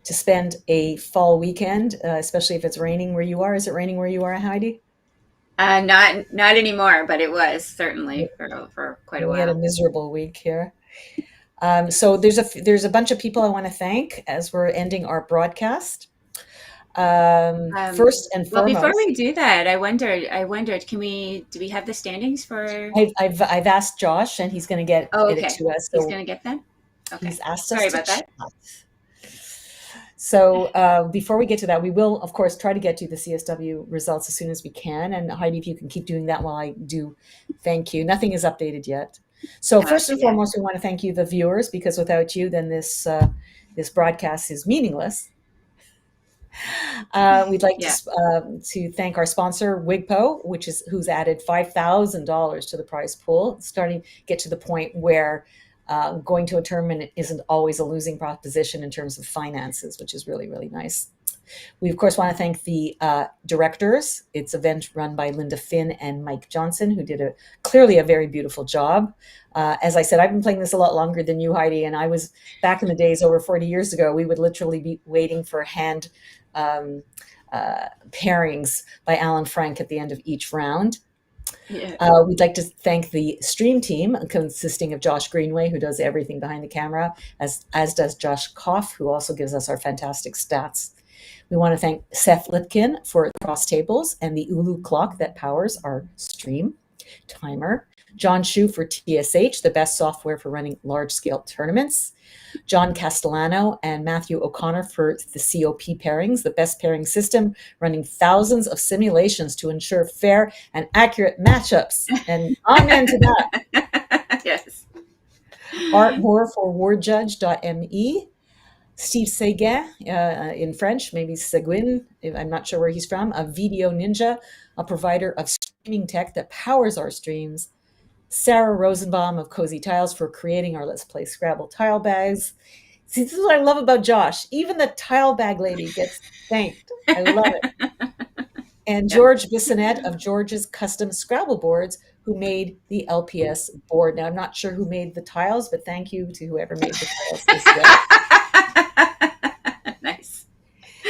to spend a fall weekend, especially if it's raining where you are. Is it raining where you are, Heidi? Not anymore, but it was certainly for quite a We had a while. miserable week here. So there's a bunch of people I want to thank as we're ending our broadcast. First and Well, foremost, before we do that, I wondered, do we have the standings for? I've asked Josh, and he's going to get Oh, it okay. to us. He's So going to get them. Okay. he's asked Sorry us to about that. chat. So before we get to that, we will, of course, try to get to the CSW results as soon as we can. And Heidi, if you can keep doing that while I do, thank you. Nothing is updated yet. So first and foremost, we want to thank you, the viewers, because without you, then this broadcast is meaningless. We'd like to thank our sponsor, WGPO, who's added $5,000 to the prize pool. It's starting to get to the point where going to a tournament isn't always a losing proposition in terms of finances, which is really, really nice. We, of course, want to thank the directors. It's an event run by Linda Finn and Mike Johnson, who did clearly a very beautiful job. As I said, I've been playing this a lot longer than you, Heidi, and I was back in the days over 40 years ago. We would literally be waiting for hand pairings by Alan Frank at the end of each round. Yeah. We'd like to thank the stream team consisting of Josh Greenway, who does everything behind the camera, as does Josh Koff, who also gives us our fantastic stats. We want to thank Seth Lipkin for the cross tables and the Ulu clock that powers our stream timer. John Shu for TSH, the best software for running large-scale tournaments. John Castellano and Matthew O'Connor for the COP pairings, the best pairing system, running thousands of simulations to ensure fair and accurate matchups. And amen to that. Yes. Art Moore for wordjudge.me. Steve Seguin, in French, maybe Seguin, I'm not sure where he's from, a Video Ninja, a provider of streaming tech that powers our streams. Sarah Rosenbaum of Cozy Tiles for creating our Let's Play Scrabble tile bags. See, this is what I love about Josh. Even the tile bag lady gets thanked. I love it. And George Bissonette of George's Custom Scrabble Boards, who made the LPS board. Now, I'm not sure who made the tiles, but thank you to whoever made the tiles this way. Nice.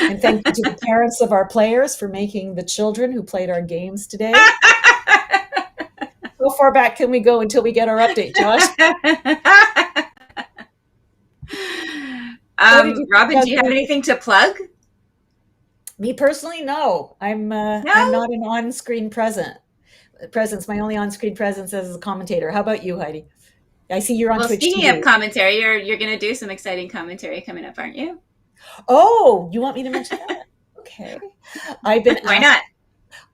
And thank you to the parents of our players for making the children who played our games today. How far back can we go until we get our update, Josh? Robin, do you have anything to plug? Me personally, no. I'm not an on-screen presence. My only on-screen presence is as a commentator. How about you, Heidi? I see you're on Twitch Speaking TV. of commentary, you're going to do some exciting commentary coming up, aren't you? Oh, you want me to mention that? Okay. Why not?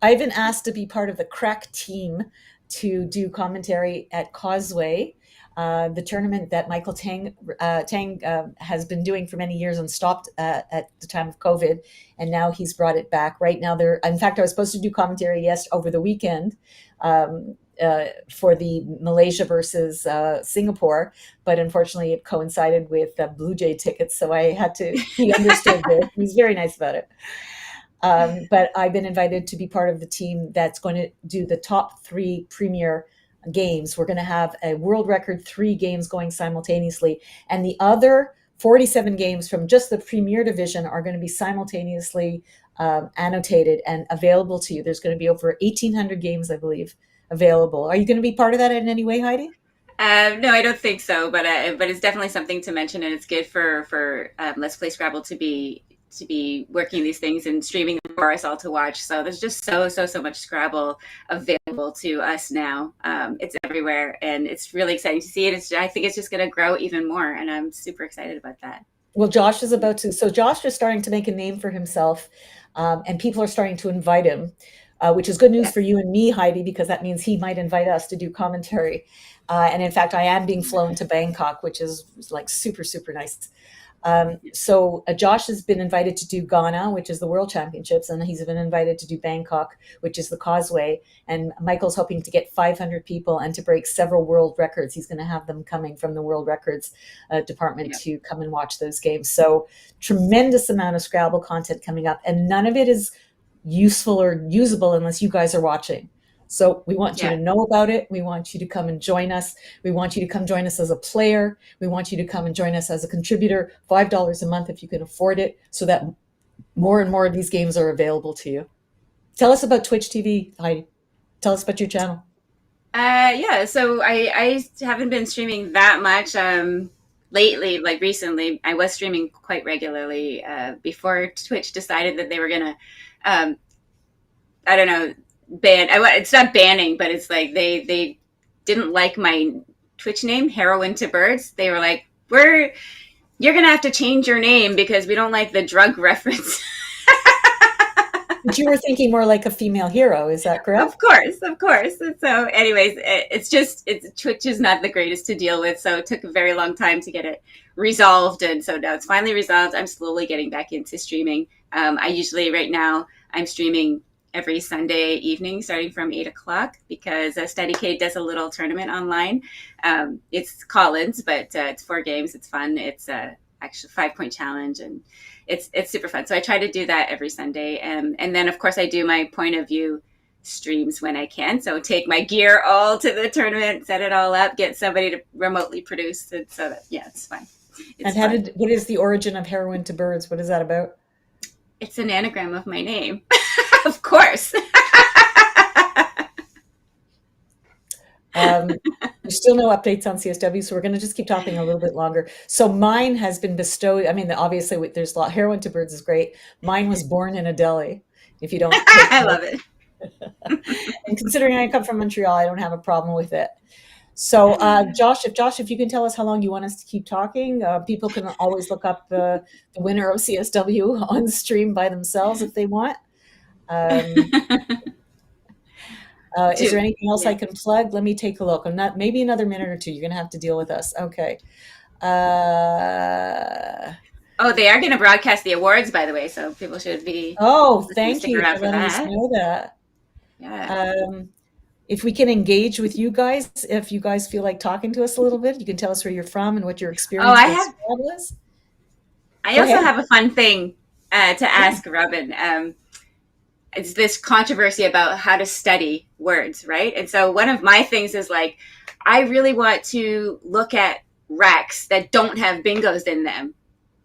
I've been asked to be part of the crack team to do commentary at Causeway, the tournament that Michael Tang has been doing for many years and stopped at the time of COVID, and now he's brought it back. Right now, in fact, I was supposed to do commentary over the weekend for the Malaysia versus Singapore, but unfortunately, it coincided with Blue Jay tickets, so I had to. He understood this. He's very nice about it. But I've been invited to be part of the team that's going to do the top 3 premier games. We're going to have a world record 3 games going simultaneously, and the other 47 games from just the premier division are going to be simultaneously annotated and available to you. There's going to be over 1,800 games, I believe, available. Are you going to be part of that in any way, Heidi? No, I don't think so, but it's definitely something to mention, and it's good for Let's Play Scrabble to be to be working these things and streaming them for us all to watch. So there's just so much Scrabble available to us now. It's everywhere, and it's really exciting to see it. I think it's just going to grow even more, and I'm super excited about that. Well, Josh is Josh is starting to make a name for himself, and people are starting to invite him, which is good news for you and me, Heidi, because that means he might invite us to do commentary. And in fact, I am being flown to Bangkok, which is like super nice. So Josh has been invited to do Ghana, which is the World Championships, and he's been invited to do Bangkok, which is the Causeway. And Michael's hoping to get 500 people and to break several world records. He's going to have them coming from the World Records department to come and watch those games. So tremendous amount of Scrabble content coming up, and none of it is useful or usable unless you guys are watching. So we want you to know about it. We want you to come and join us. We want you to come join us as a player. We want you to come and join us as a contributor, $5 a month if you can afford it, so that more and more of these games are available to you. Tell us about Twitch TV, Heidi. Tell us about your channel. So I haven't been streaming that much lately. Like recently, I was streaming quite regularly before Twitch decided that they were going to, ban. It's not banning, but it's like they didn't like my Twitch name, Heroin to Birds. They were like, you're gonna have to change your name because we don't like the drug reference. But you were thinking more like a female hero, is that correct? Of course. And so, anyways, Twitch is not the greatest to deal with, so it took a very long time to get it resolved, and so now it's finally resolved. I'm slowly getting back into streaming. Right now I'm streaming every Sunday evening starting from 8:00 because StudyK does a little tournament online. It's Collins, but it's 4 games. It's fun. It's actually 5-point challenge, and it's super fun. So I try to do that every Sunday. And then, of course, I do my point of view streams when I can. So take my gear all to the tournament, set it all up, get somebody to remotely produce it. So that, it's fun. What is the origin of Heroin to Birds? What is that about? It's an anagram of my name. Of course. There's still no updates on CSW, so we're going to just keep talking a little bit longer. So mine has been bestowed. I mean, obviously, there's a lot. Heroin to Birds is great. Mine was born in a deli. If you don't, I love it. And considering I come from Montreal, I don't have a problem with it. So, Josh, if you can tell us how long you want us to keep talking, people can always look up the winner of CSW on stream by themselves if they want. Is there anything else I can plug? Let me take a look. Maybe another minute or two. You're going to have to deal with us. Okay. They are going to broadcast the awards, by the way, so people should be. Oh, thank you for letting us know that. Yeah. If we can engage with you guys, if you guys feel like talking to us a little bit, you can tell us where you're from and what your experience with Scrabble is. I also have a fun thing to ask Robin. It's this controversy about how to study words, right? And so one of my things is like, I really want to look at racks that don't have bingos in them,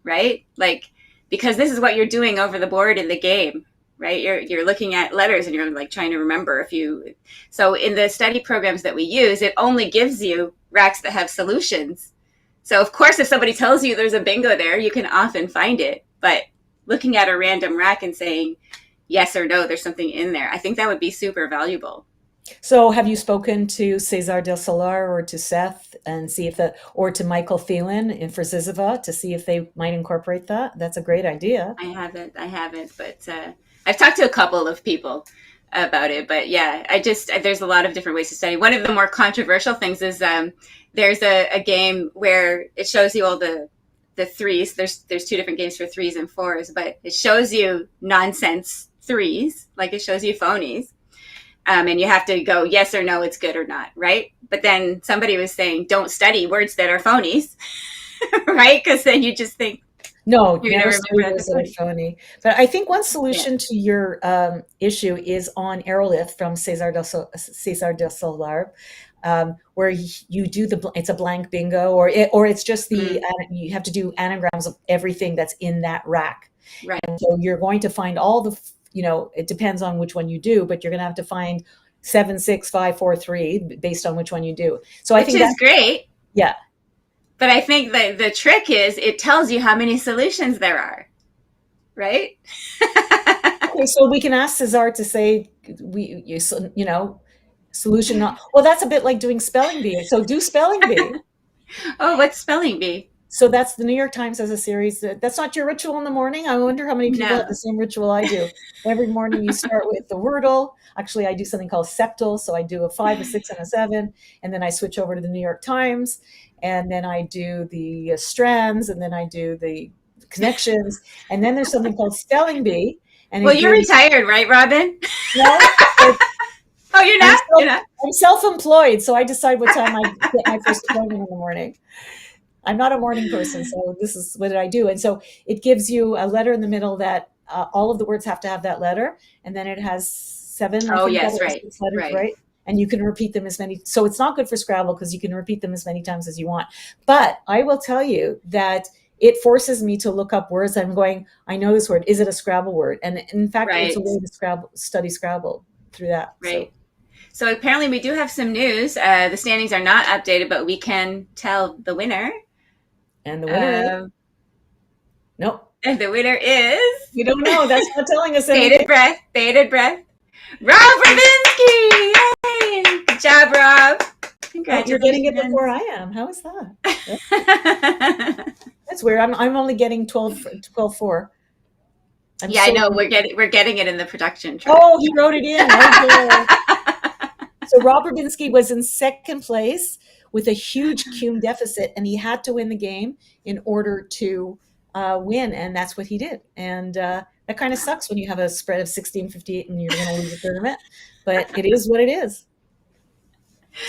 right? Like, because this is what you're doing over the board in the game, right? You're looking at letters and you're like trying to remember a few. So in the study programs that we use, it only gives you racks that have solutions. So of course, if somebody tells you there's a bingo there, you can often find it. But looking at a random rack and saying yes or no, there's something in there, I think that would be super valuable. So have you spoken to Cesar del Solar or to Seth and see if or to Michael Thielen in for Ziziva to see if they might incorporate that? That's a great idea. I haven't, but I've talked to a couple of people about it, but there's a lot of different ways to study. One of the more controversial things is there's a game where it shows you all the threes. There's 2 different games for 3s and 4s, but it shows you nonsense 3s, like it shows you phonies. And you have to go yes or no, it's good or not, right? But then somebody was saying, don't study words that are phonies, right? Because then you just think, no, never study words that are phony. But I think one solution to your issue is on Aerolith from Cesar del Solar, where you do it's a blank bingo, or it's just you have to do anagrams of everything that's in that rack. Right. And so you're going to find all the, it depends on which one you do, but you're going to have to find 7, 6, 5, 4, 3 based on which one you do. So I think that's great. Yeah. But I think that the trick is it tells you how many solutions there are. right? Okay, so we can ask Cesar to say solution not. Well, that's a bit like doing spelling bee. So do spelling bee. Oh, what's spelling bee? So that's the New York Times has a series that's not your ritual in the morning. I wonder how many people have the same ritual I do. Every morning you start with the Wordle. Actually, I do something called septal. So I do a 5, a 6, and a 7, and then I switch over to the New York Times, and then I do the strands, and then I do the connections, and then there's something called spelling bee. And well, you're retired, right, Robin? No. Oh, you're not? I'm self-employed, so I decide what time I get my first appointment in the morning. I'm not a morning person, so this is what I do. And so it gives you a letter in the middle that all of the words have to have that letter, and then it has 7 letters, right? And you can repeat them as many. So it's not good for Scrabble because you can repeat them as many times as you want. But I will tell you that it forces me to look up words. I'm going, I know this word. Is it a Scrabble word? And in fact, it's a way to study Scrabble through that. Right. So apparently we do have some news. The standings are not updated, but we can tell the winner. And the winner nope. And the winner is... We don't know. That's not telling us anything. Bated breath. Rob Ravinsky! Yay! Good job, Rob. Congratulations. You're getting it before I am. How is that? That's weird. I'm only getting 12-4. I know. We're getting it in the production track. Oh, he wrote it in. So Rob Rabinsky was in second place with a huge cum deficit, and he had to win the game in order to win, and that's what he did. And that kind of sucks when you have a spread of 16-58 and you're going to lose a tournament, but it is what it is.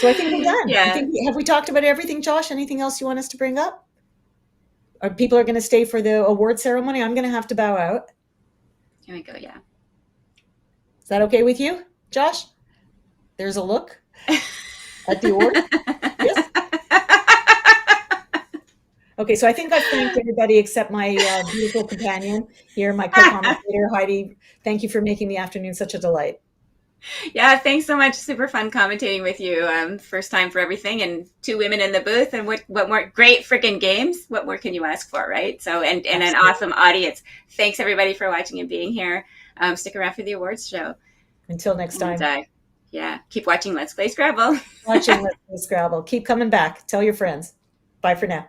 So I think we're done. Yeah. Have we talked about everything, Josh? Anything else you want us to bring up? Or people are going to stay for the award ceremony? I'm going to have to bow out. Here we go, yeah. Is that okay with you, Josh? There's a look at the award. Yes. Okay, so I think I've thanked everybody except my beautiful companion here, my co-commentator, Heidi. Thank you for making the afternoon such a delight. Yeah, thanks so much. Super fun commentating with you. First time for everything, and 2 women in the booth, and what more great freaking games. What more can you ask for, right? So, and an awesome audience. Thanks everybody for watching and being here. Stick around for the awards show. Until next time. Yeah, keep watching Let's Play Scrabble. Watching Let's Play Scrabble. Keep coming back. Tell your friends. Bye for now.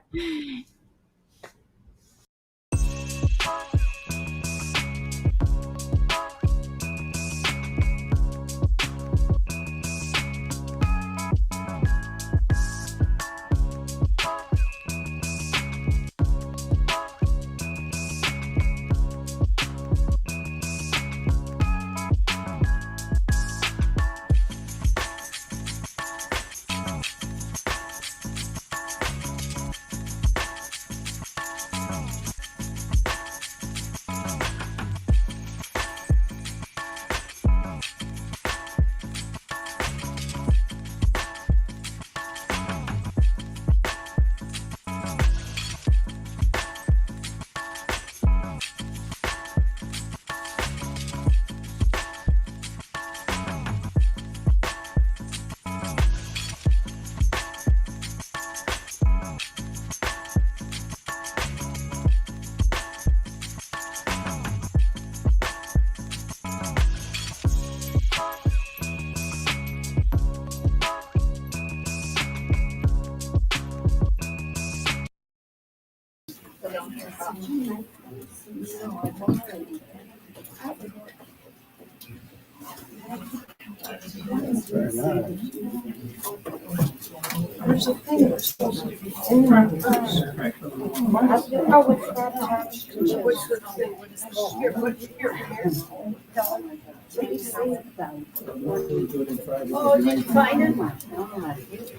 Oh, did you find it?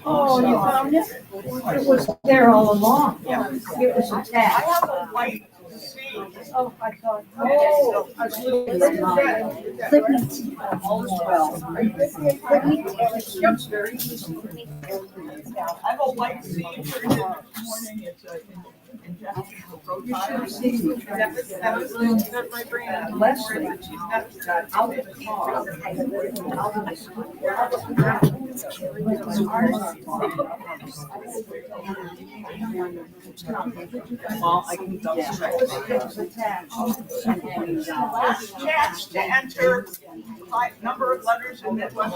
Oh, you found it? It was there all along. Yeah. It was a tag. I have a white seat. Oh, I thought. Oh, I was looking at Yep, very easy. I have a white seat for tomorrow morning. It's my brain. Well, I can double check. Last chance to enter number of letters in Midwest.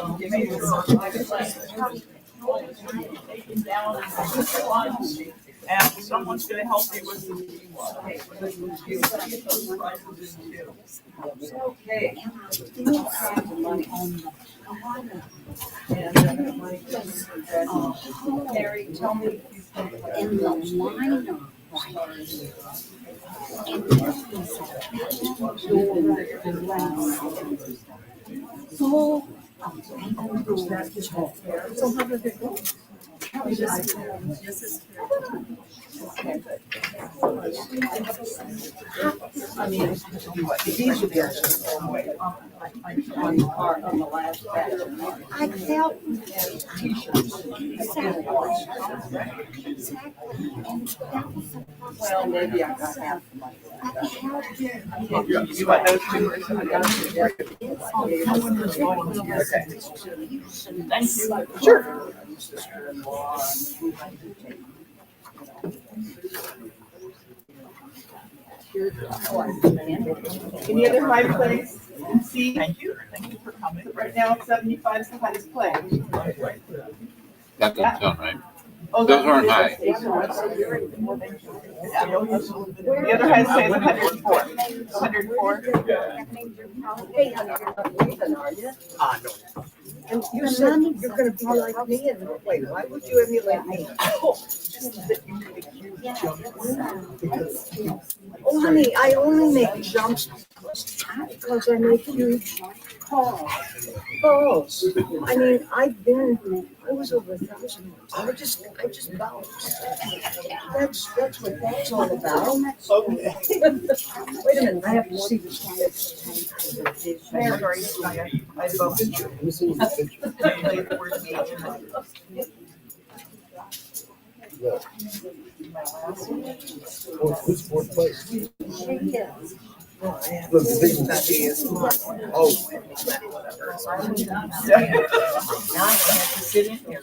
Taken down and someone's going to help me with the okay. Mary, tell me in the minor. So how did it go? I mean, these are the on the last batch. I felt Well, maybe I got half the money. You want those two or something? Thank you. Sure. Any other high plays? See, Thank you. Thank you for coming. right now 75 is the highest play. That doesn't sound right. Oh, Those aren't high. The other highest play is 104. 104. And you said you're going to be like me, and wait, why would you emulate me? Oh, honey, I only make jumps because I make huge falls. I mean, I was over 1,000. I just bounced. That's what that's all about. Okay. Wait a minute, I have to see this. Very, very I love it. Who's fourth place? Oh. Oh. Now I have to sit in here.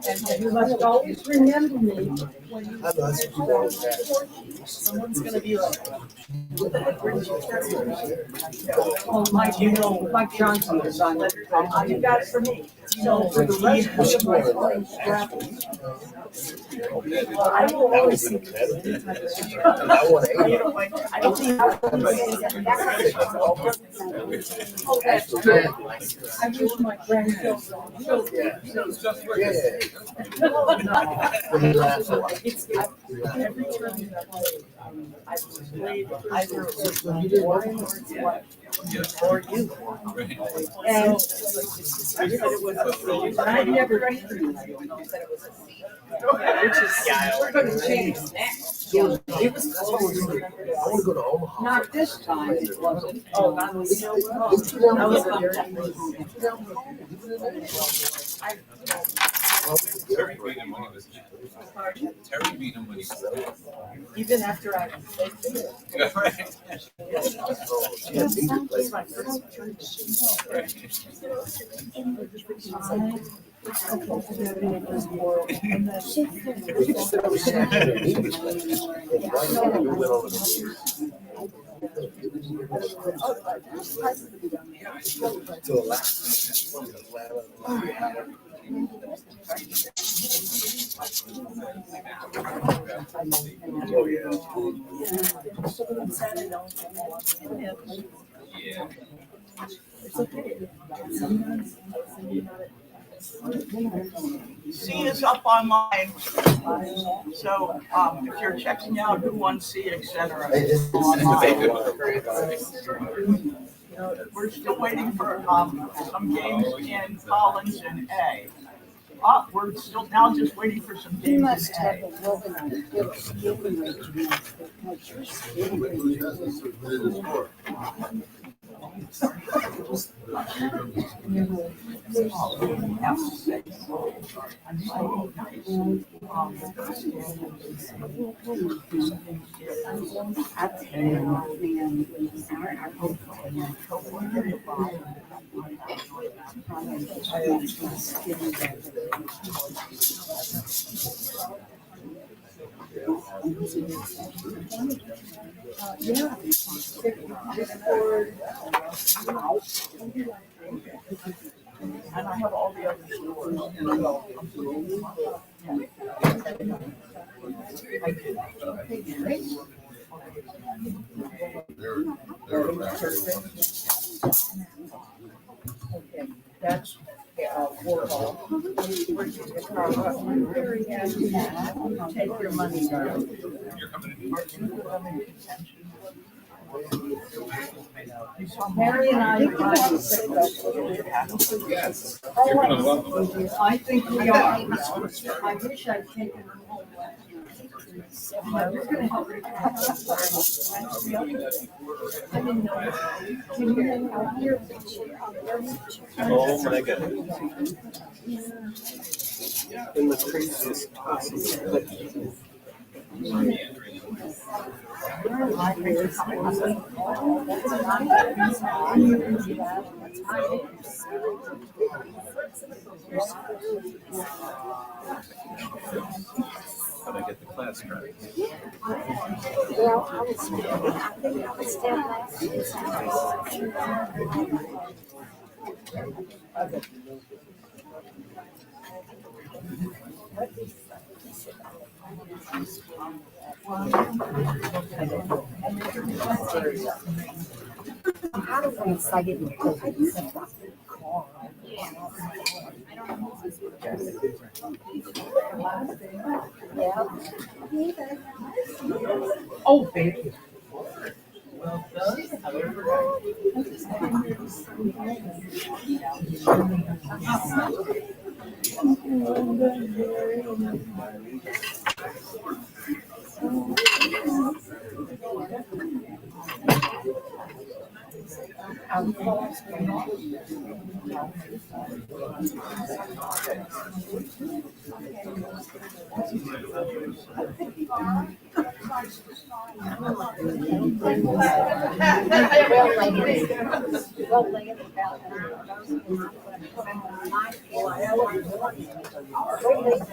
And you must always remember me when you someone's gonna be like, oh, Mike, you know, Mike Johnson is on it. You got it for me. So for the rest of my playing Scrabble, I will always see this. I don't think oh, that's good. I wish my grandchildren. It's every turn that I've played either or you. And I said it was a C, but I never said it was a C. Which is, we're going to change next. It was close. I want to go to Omaha. Not this time, it wasn't. Oh, that was so well. That was a very Terry beat him when he was Terry beat him when he was even after I Yeah, right. Oh, yeah. C is up online. So if you're checking out who won C, etc. We're still waiting for some games in Collins and A. We're still now just waiting for some You games must in have A. a woman on a good skipping rate because your skipping rate And I have all the other scores. Okay, that's Warhol. Take your money now. Mary and I. Yes. You're gonna love them. I think we are. I wish I'd taken them home. Oh my goodness. In the craziest possible way. But I get the class credit. Well, I think I was down last year. I don't want to say it because I used to car. Oh, baby.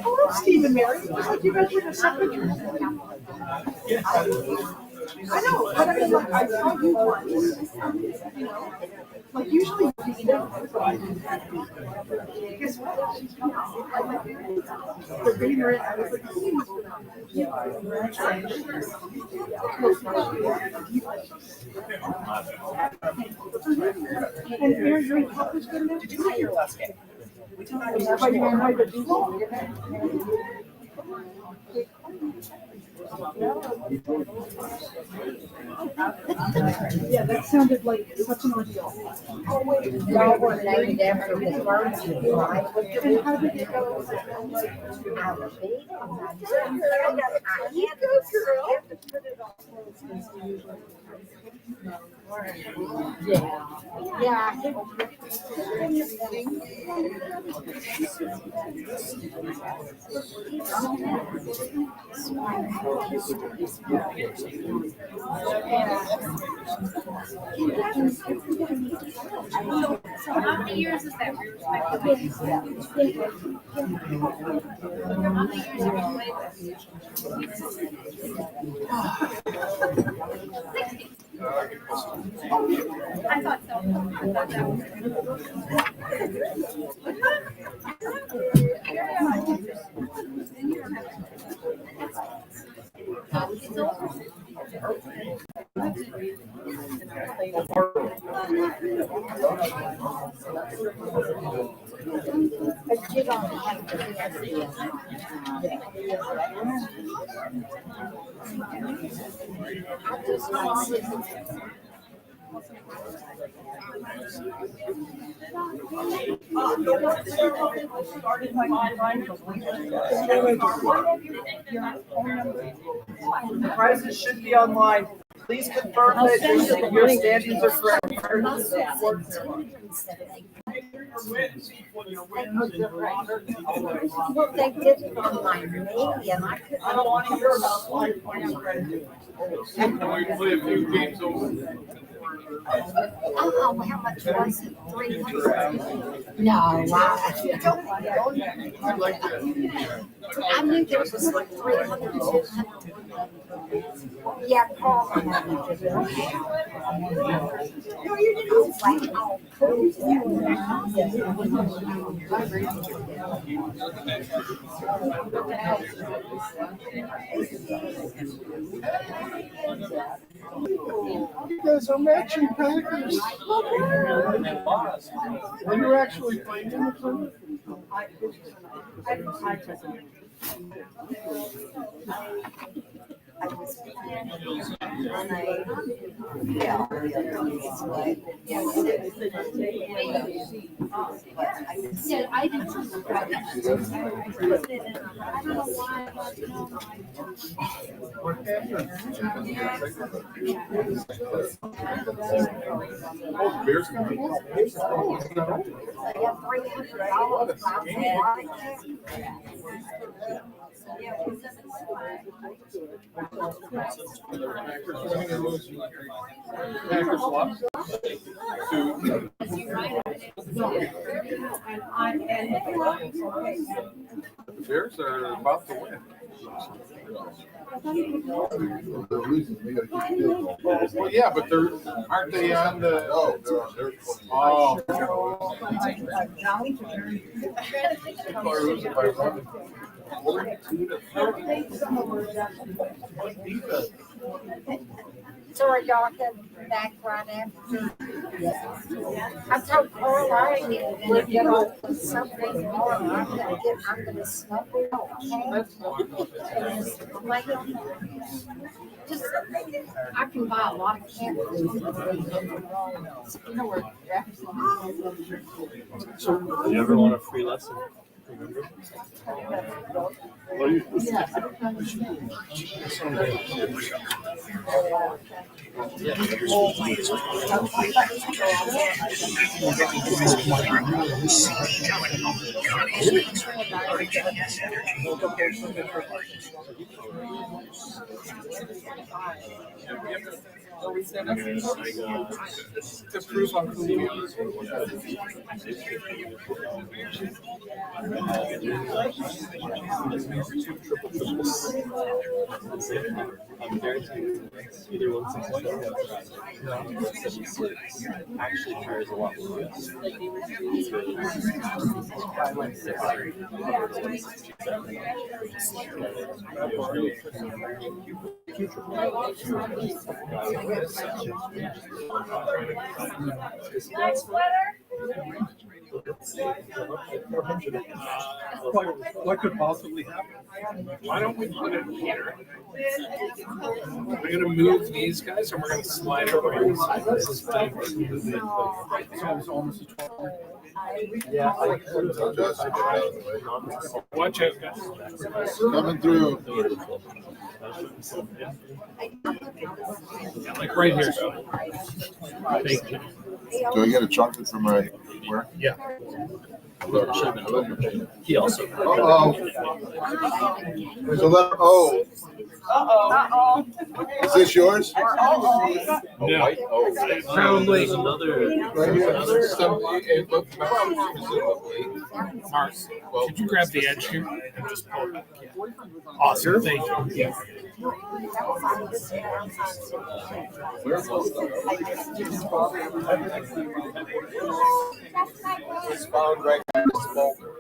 Oh, Stephen Mary, you guys were just secretary. I know, but I mean, like, I saw you once, you know, like usually you know, guess what? For being there, I was like, and Mary, your pop was good enough? Did you play your last game? Yeah, that sounded like such an ordeal. Y'all were named after the virgin, right? And how did it go? Yeah. So how many years is that? How many years have you played this? 60. I thought so. I thought that was The prizes should be online. Please confirm that your standings are correct. Well, they did it on my knee, and I couldn't. I don't want to hear about life points credit. We play a few games over. Oh, how much was it? 300? No, wow. I knew there was like 300, 200. Yeah, Paul. You guys are matching Packers. When you're actually playing in the tournament? I was planning on I didn't know why. Oh, Bears coming. Packers lost. The Bears are about to win. Well, yeah, but aren't they on the? Oh, they're Sorry, y'all came back right after. I told Carl I didn't look at all something more. I'm gonna snuggle. Just, I can buy a lot of cameras. So, do you ever want a free lesson? Remember? To prove I'm cool. I'm guaranteed either 167 actually carries a lot more. What could possibly happen? Why don't we put it here? We're going to move these guys and we're going to slide over here. This is dangerous. Yeah. Watch out, guys. Coming through. Like right here. Thank you. Do I get a chocolate from my work? Yeah. He also. Uh-oh. There's a letter O. Is this yours? No. Probably. There's another. Right here. Mark, could you grab the edge here and just pull it back? Yeah. Awesome. Thank you. Yeah. It's found right in this folder.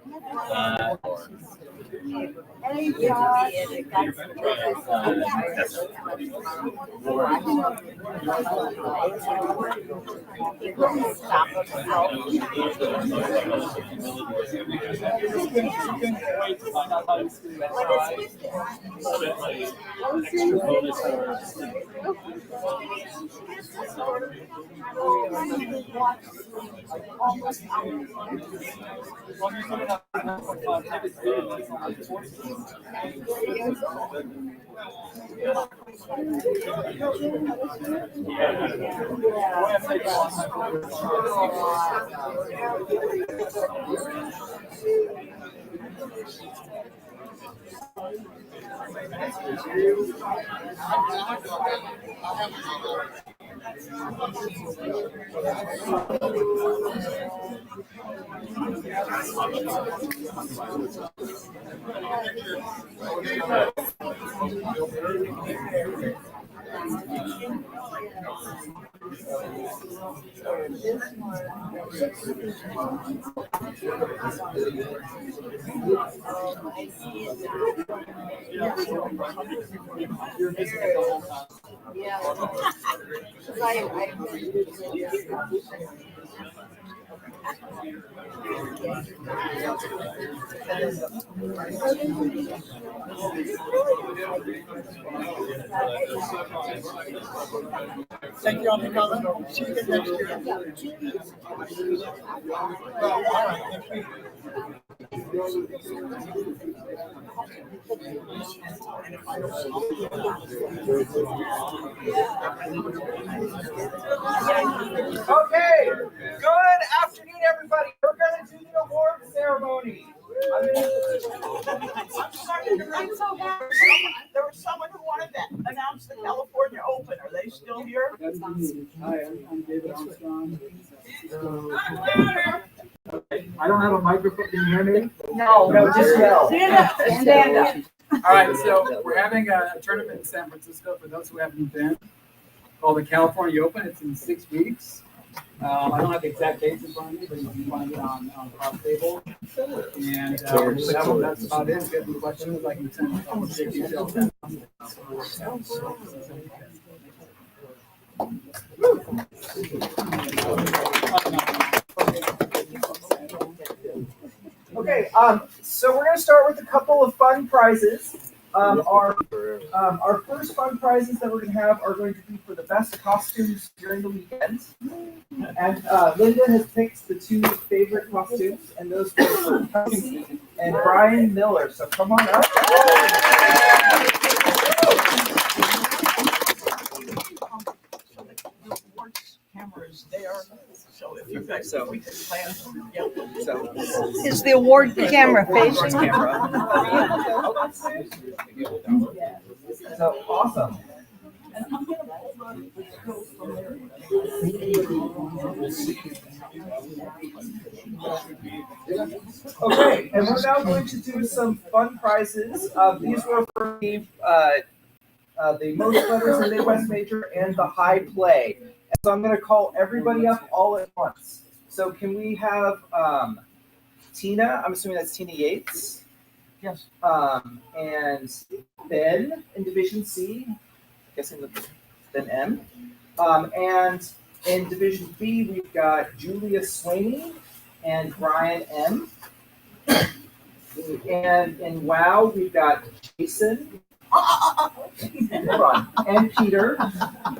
Thank you all for coming. See you again next year. Okay, good afternoon, everybody. We're going to do the award ceremony. I'm so happy. There was someone who wanted to announce the California Open. Are they still here? Hi, I'm David Armstrong. I don't have a microphone. Can you hear me? No, just yell. Stand up. All right, so we're having a tournament in San Francisco for those who haven't been, called the California Open. It's in 6 weeks. I don't have the exact dates in front of me, but you can find it on Cross Table. And that's about it. If you have any questions, I can send big details. Okay, so we're going to start with a couple of fun prizes. Our first fun prizes that we're going to have are going to be for the best costumes during the weekend. And Linda has picked the 2 favorite costumes, and those are for Kelsey and Brian Miller. So come on up. Camera is there, so if you guys we can plan. So Is the award camera facing? So awesome. Okay, and we're now going to do some fun prizes. These were for the most letters in Midwest Major and the high play. And so I'm going to call everybody up all at once. So can we have Tina? I'm assuming that's Tina Yates. Yes. And Ben in Division C. Guessing then M. And in Division B, we've got Julia Swaney and Brian M. And in WOW, we've got Jason. Hold on. And Peter.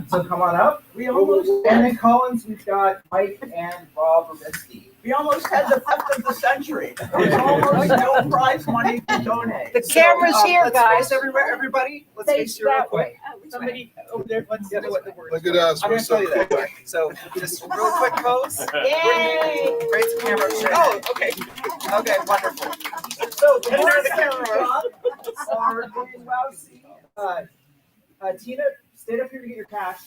So come on up. And then Collins, we've got Mike and Rob Robertson. We almost had the theft of the century. There was almost no prize money to donate. The camera's here, guys. Everybody, let's face it real quick. Somebody over there, let's do what the word. Look at us. I'm going to tell you that. So just real quick pose. Yay! Great camera. Oh, okay. Okay, wonderful. So the winners the camera are in WOW C. Tina, stay up here to get your cash.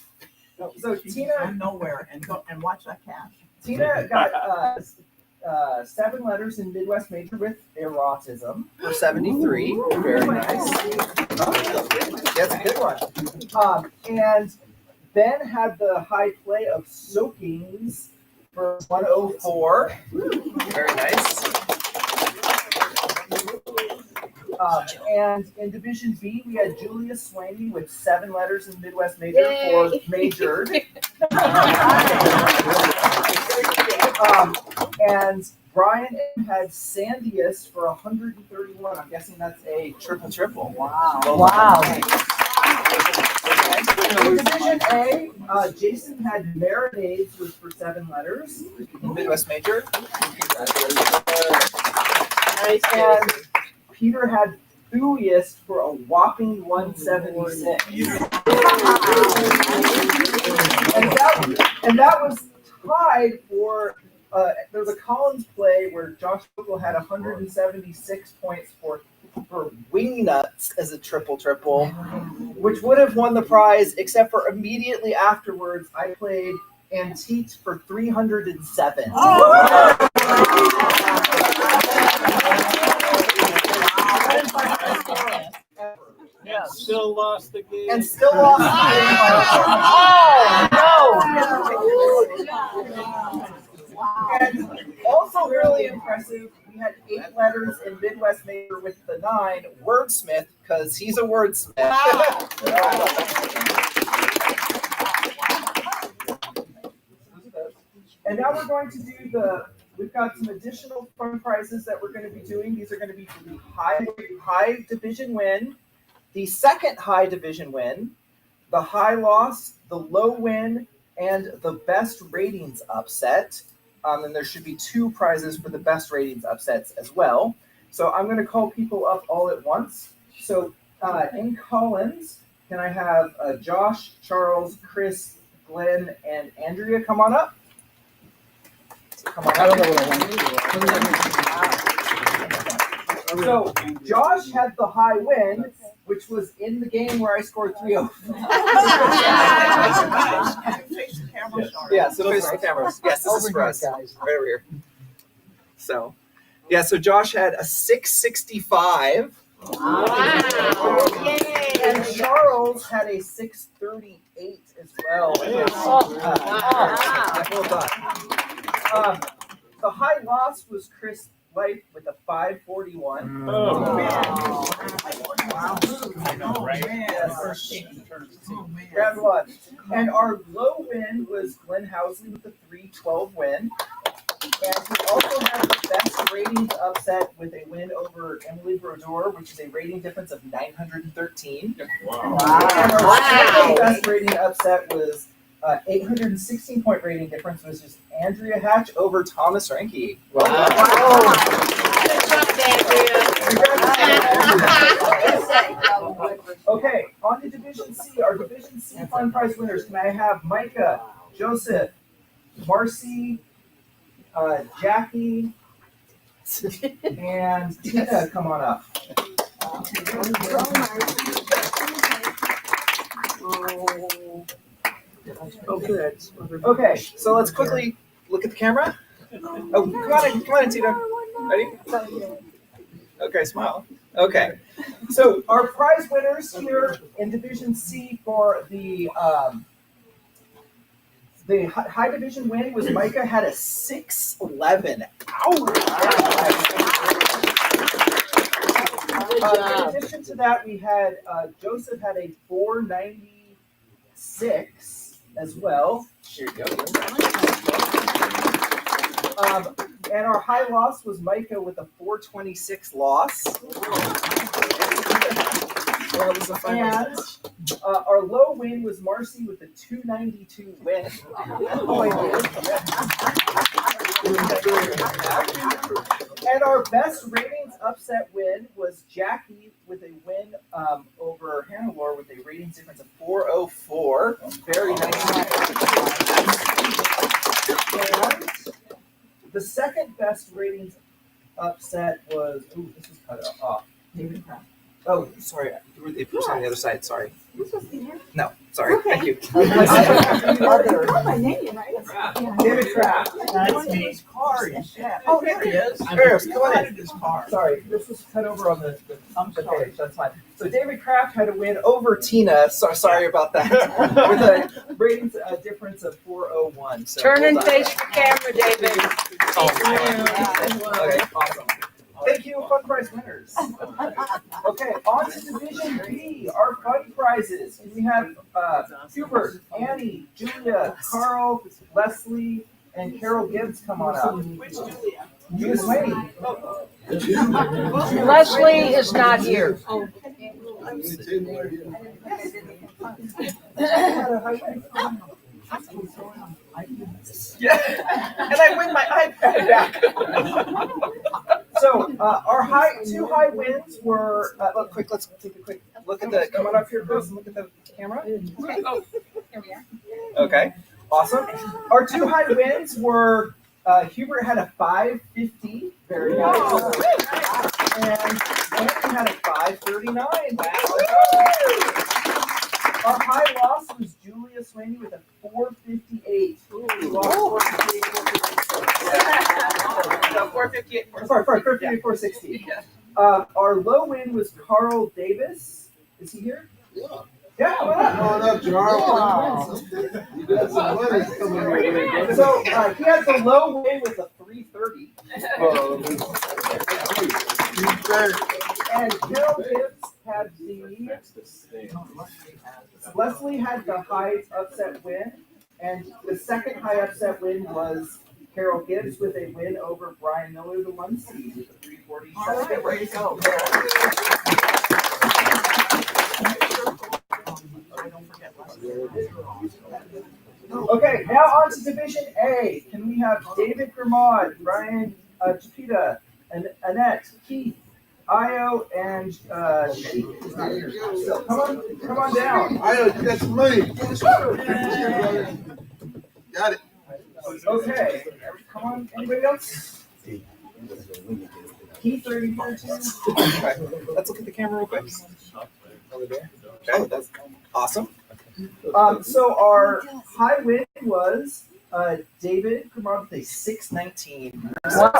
So Tina, I'm nowhere and go and watch that cash. Tina got 7 letters in Midwest Major with erotism for 73. Very nice. That's a good one. And Ben had the high play of soakings for 104. Very nice. And in Division B, we had Julia Swaney with 7 letters in Midwest Major for majored. And Brian had Sandius for 131. I'm guessing that's a triple. Wow. Wow. In Division A, Jason had marinades, was for 7 letters. Midwest Major. And Peter had buoyist for a whopping 176. And that was tied for, there was a Collins play where Josh Vogel had 176 points for Wingnuts as a triple, which would have won the prize, except for immediately afterwards, I played Antiques for 307. Yeah, still lost the game. And still lost the game. Oh, no! And also really impressive, we had 8 letters in Midwest Major with the 9, wordsmith, because he's a wordsmith. And now we're going to do we've got some additional fun prizes that we're going to be doing. These are going to be for the high division win, the second high division win, the high loss, the low win, and the best ratings upset. And there should be 2 prizes for the best ratings upsets as well. So I'm going to call people up all at once. So in Collins, can I have Josh, Charles, Chris, Glenn, and Andrea come on up? Come on. I don't know what I want. So Josh had the high win, which was in the game where I scored 3-0. Yeah, so face the cameras. Yes, this is for us. Right over here. So, yeah, so Josh had a 665. Wow. And Charles had a 638 as well. Well done. The high loss was Chris Light with a 541. Oh, wow. Grab one. And our low win was Glenn Housley with a 312 win. And he also had the best ratings upset with a win over Emily Brodeur, which is a rating difference of 913. Wow. And our second best rating upset was 816-point rating difference was just Andrea Hatch over Thomas Ranke. Well done. Wow. Good job, Andrea. Okay, on to Division C. Our Division C fun prize winners. Can I have Micah, Joseph, Marcy, Jackie, and Tina come on up. Oh, good. Okay, so let's quickly look at the camera. Oh, come on in, Tina. Ready? Okay, smile. Okay, so our prize winners here in Division C for the high division win was Micah had a 611. In addition to that, we had Joseph had a 496 as well. Here you go. And our high loss was Micah with a 426 loss. And our low win was Marcy with a 292 win. And our best ratings upset win was Jackie with a win over Hannelore with a ratings difference of 404. Very nice. And the second best ratings upset was, this is cut off. David Crown. Oh, sorry. You were the person on the other side. Sorry. No, sorry. Okay. Thank you. David Kraft. That's me. Oh, there he is. Come on in. Sorry, this was cut over on the page. That's fine. So David Kraft had a win over Tina. So sorry about that. With a ratings difference of 401. So Turn and face the camera, David. Okay, awesome. Thank you, fun prize winners. Okay, on to Division B, our fun prizes. We have Hubert, Annie, Julia, Carl, Leslie, and Carol Gibbs come on up. Which Julia? Julia Swaney. Leslie is not here. Yeah, and I win my iPad back. So our two high wins were. Look, quick. Let's take a quick look at the. Come on up here, Chris. And look at the camera. Okay. Oh, here we are. Okay, awesome. Our two high wins were Hubert had a 550, very nice, and Brandon had a 539. Our high loss was Julia Swaney with a 458. So 458. Sorry, 460. Our low win was Carl Davis. Is he here? Yeah. Yeah, come on up, Charles. You got some money coming your way, brother. So he had the low win with a 330. And Carol Gibbs had Leslie had the high upset win, and the second high upset win was Carol Gibbs with a win over Brian Miller, the 1 seed, with a 347. All right, where you go? Okay, now on to Division A. Can we have David Grimmaud, Brian Chapita, and Annette, Keith, Io, and Sheik is not here. So come on down. Io, you got some money. Got it. Okay, come on. Anybody else? Keith, are you here too? Okay, let's look at the camera real quick. Okay, that's awesome. So our high win was David Grimmaud with a 619. Wow.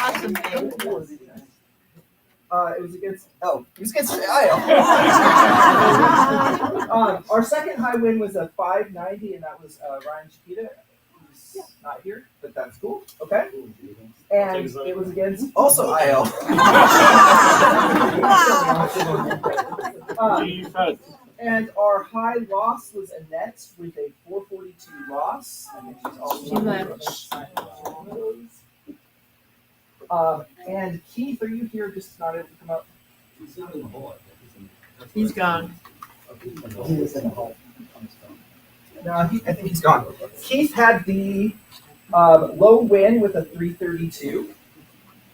Awesome. It was against Io. Our second high win was a 590, and that was Ryan Chapita. He's not here, but that's cool. Okay. And it was against also Io. And our high loss was Annette with a 442 loss. I think she's also and Keith, are you here? Just not able to come up. He's gone. No, I think he's gone. Keith had the low win with a 332,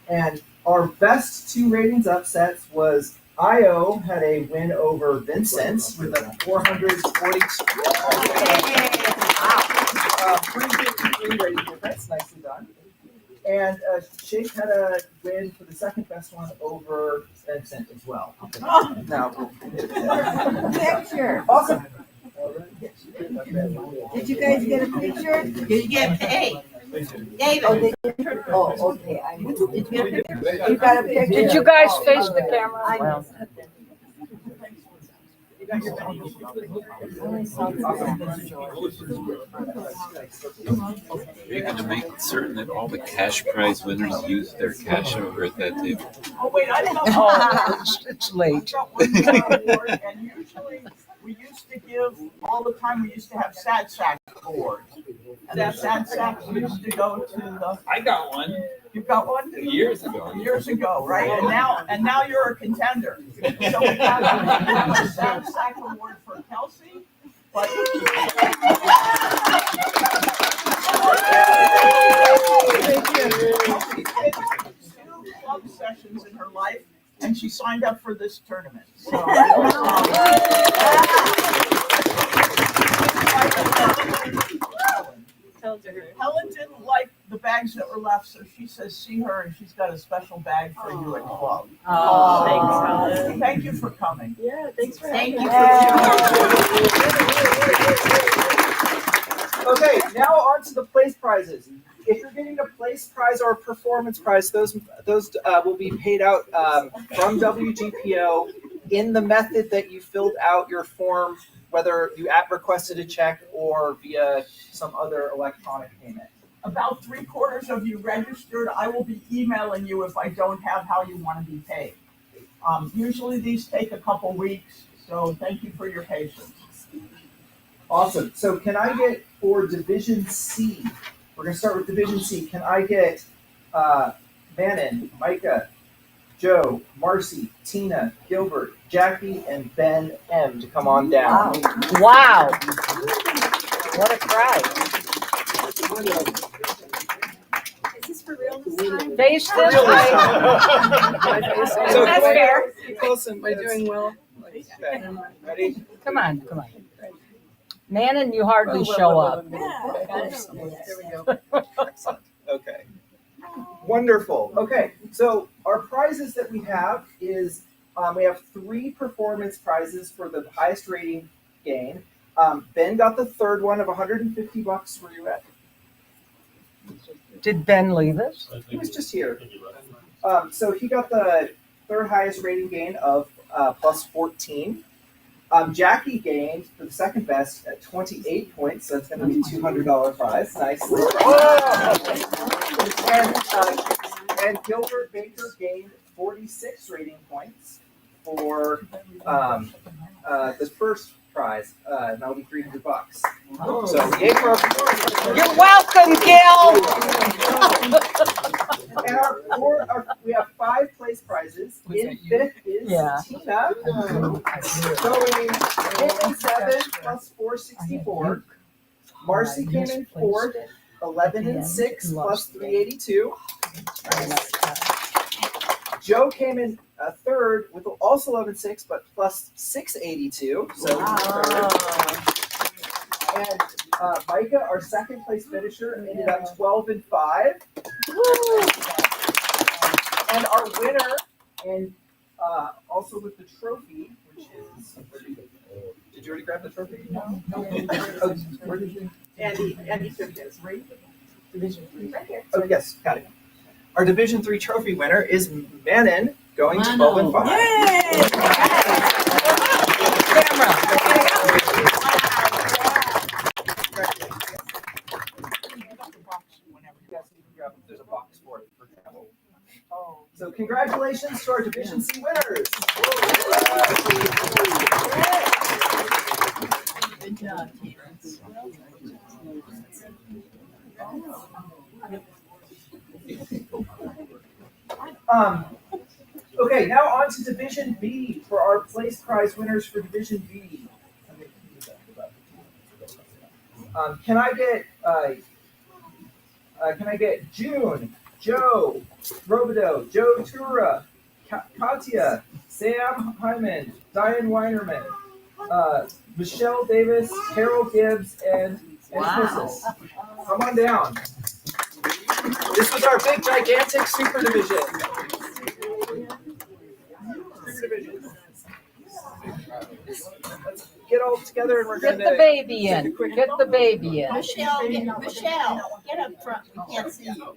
and our best two ratings upsets was Io had a win over Vincent with a 442. 353 rating difference, nicely done. And Sheik had a win for the second best one over Vincent as well. Now, Picture. awesome. Did you guys get a picture? Did you get paid? David. Oh, okay. Did you get a picture? You got a picture? Did you guys face the camera? You're going to make certain that all the cash prize winners use their cash over at that table. Oh, wait, I don't know. It's late. And usually, we used to give, all the time, we used to have sad sack awards. And that sad sack used to go to the. I got one. You got one? Years ago. Years ago, right? And now you're a contender. So we have a sad sack award for Kelsey, but. Two club sessions in her life, and she signed up for this tournament. So, Helen didn't like the bags that were left, so she says see her, and she's got a special bag for you at club. Oh, thanks, Helen. Thank you for coming. Yeah, thanks for Thank having you us. Okay, now on to the place prizes. If you're getting a place prize or a performance prize, those will be paid out from WGPO in the method that you filled out your form, whether you requested a check or via some other electronic payment. About 3/4 of you registered. I will be emailing you if I don't have how you want to be paid. Usually these take a couple weeks, so thank you for your patience. Awesome. So can I get for Division C? We're going to start with Division C. Can I get Bannon, Micah, Joe, Marcy, Tina, Gilbert, Jackie, and Ben M to come on down. Wow. What a crowd. Is this for real this time? Face For this real way. this time. So That's fair. close and we're doing well. Okay. Ready? Come on. Mannon, you hardly show up. Yeah. There we go. Excellent. Okay. Wonderful. Okay, so our prizes that we have is we have 3 performance prizes for the highest rating gain. Ben got the third one of $150. Where you at? Did Ben leave us? He was just here. So he got the third highest rating gain of plus 14. Jackie gained for the second best at 28 points, so it's going to be a $200 prize. Nice. And Gilbert Baker gained 46 rating points for the first prize, and that'll be $300. So yay for our performance. You're welcome, Gil. And we have 5 place prizes. In 5th is Tina, going in 7 plus 464. Marcy came in 4th, 11 and 6 plus 382. Joe came in 3rd with also 11 and 6 but plus 682. So and Micah, our second place finisher, ended up 12 and 5. And our winner, and also with the trophy, which is, did you already grab the trophy? No. Oh, where did you? Andy took his. Right? Division 3. Right here. Oh, yes, got it. Our Division 3 trophy winner is Mannon, going 12 and 5. Yay! There's a box for it for travel. So congratulations to our Division C winners. Good job, Okay, now on to Division B for our place prize winners for Division B. Can I get June, Joe, Robidoux, Joe Tura, Katya, Sam Hyman, Diane Weinerman, Michelle Davis, Carol Gibbs, and Mrs. Come on down. This was our big, gigantic super division. Let's get all together and we're going to get the baby in. Get the baby in. Michelle, get up front. We can't see you.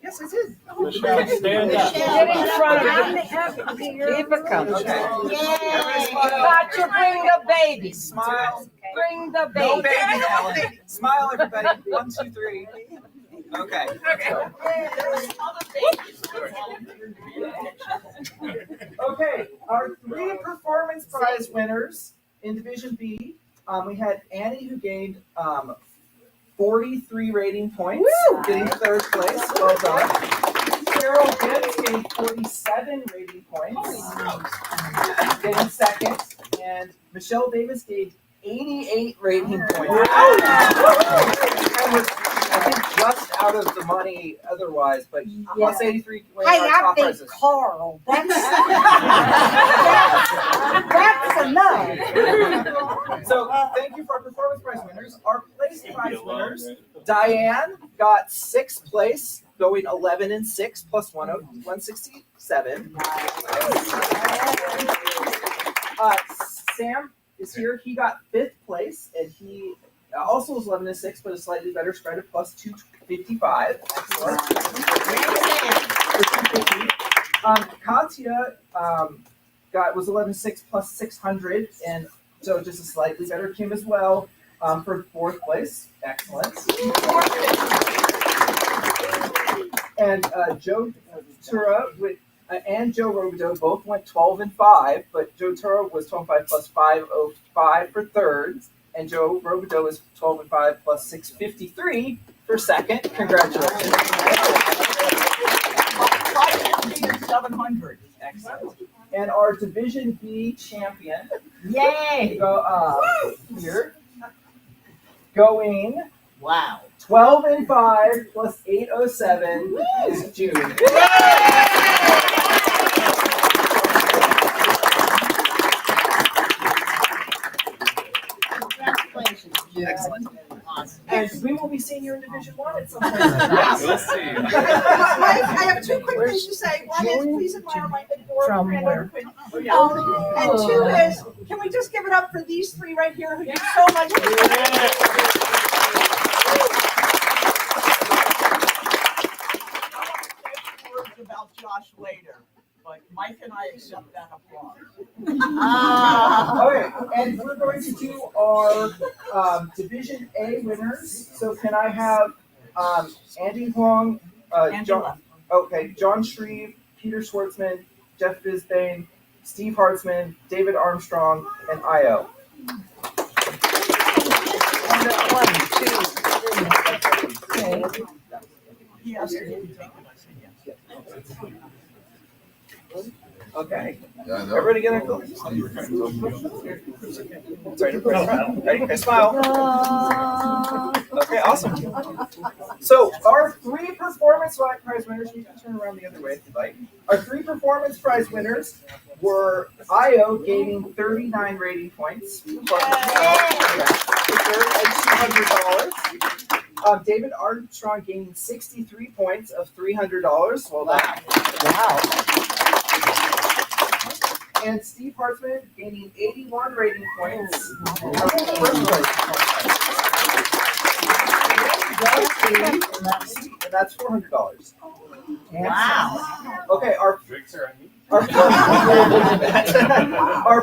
Yes, I did. Michelle, stand up. Get in front of it. Keep it coming. Katya, bring the baby. Smile. Bring the baby. No baby, Ellen. Smile, everybody. 1, 2, 3. Okay. Okay, our 3 performance prize winners in Division B. We had Annie, who gained 43 rating points, getting 3rd place. Well done. Carol Gibbs gained 47 rating points, getting 2nd. And Michelle Davis gained 88 rating points. And was, I think, just out of the money otherwise, but plus 83 winning our top prizes. Carl. That's enough. So thank you for our performance prize winners. Our place prize winners, Diane got 6th place, going 11 and 6 plus 167. Sam is here. He got 5th place, and he also was 11 and 6, but a slightly better spread of plus 255. Excellent. Katya was 11 and 6 plus 600, and so just a slightly better Kim as well for 4th place. Excellent. And Joe Tura and Joe Robidoux both went 12 and 5, but Joe Tura was 12 and 5 plus 505 for 3rd, and Joe Robidoux was 12 and 5 plus 653 for 2nd. Congratulations. 700. Excellent. And our Division B champion. Yay! Go here. Going. Wow. 12-5 plus 807 is June. Congratulations, June. Excellent. Awesome. And we will be seeing you in Division 1 at some point. We'll see. I have two quick things to say. One is, please admire my adorable granddaughter. And two is, can we just give it up for these three right here who did so much? Words about Josh later, but Mike and I accept that applause. Okay, and we're going to do our Division A winners. So can I have Andy Huang, John Shreve, Peter Schwartzman, Jeff Bisbane, Steve Hartzman, David Armstrong, and Io. 1, 2, 3. He asked if you take it. I said yes. Okay. Everybody get a cool. Sorry, ready? Smile. Okay, awesome. So our three performance prize winners, you can turn around the other way if you'd like. Our three performance prize winners were Io gaining 39 rating points. $200. David Armstrong gaining 63 points of $300. Well done. Wow. And Steve Hartzman gaining 81 rating points of first place. And that's $400. Wow. Okay, our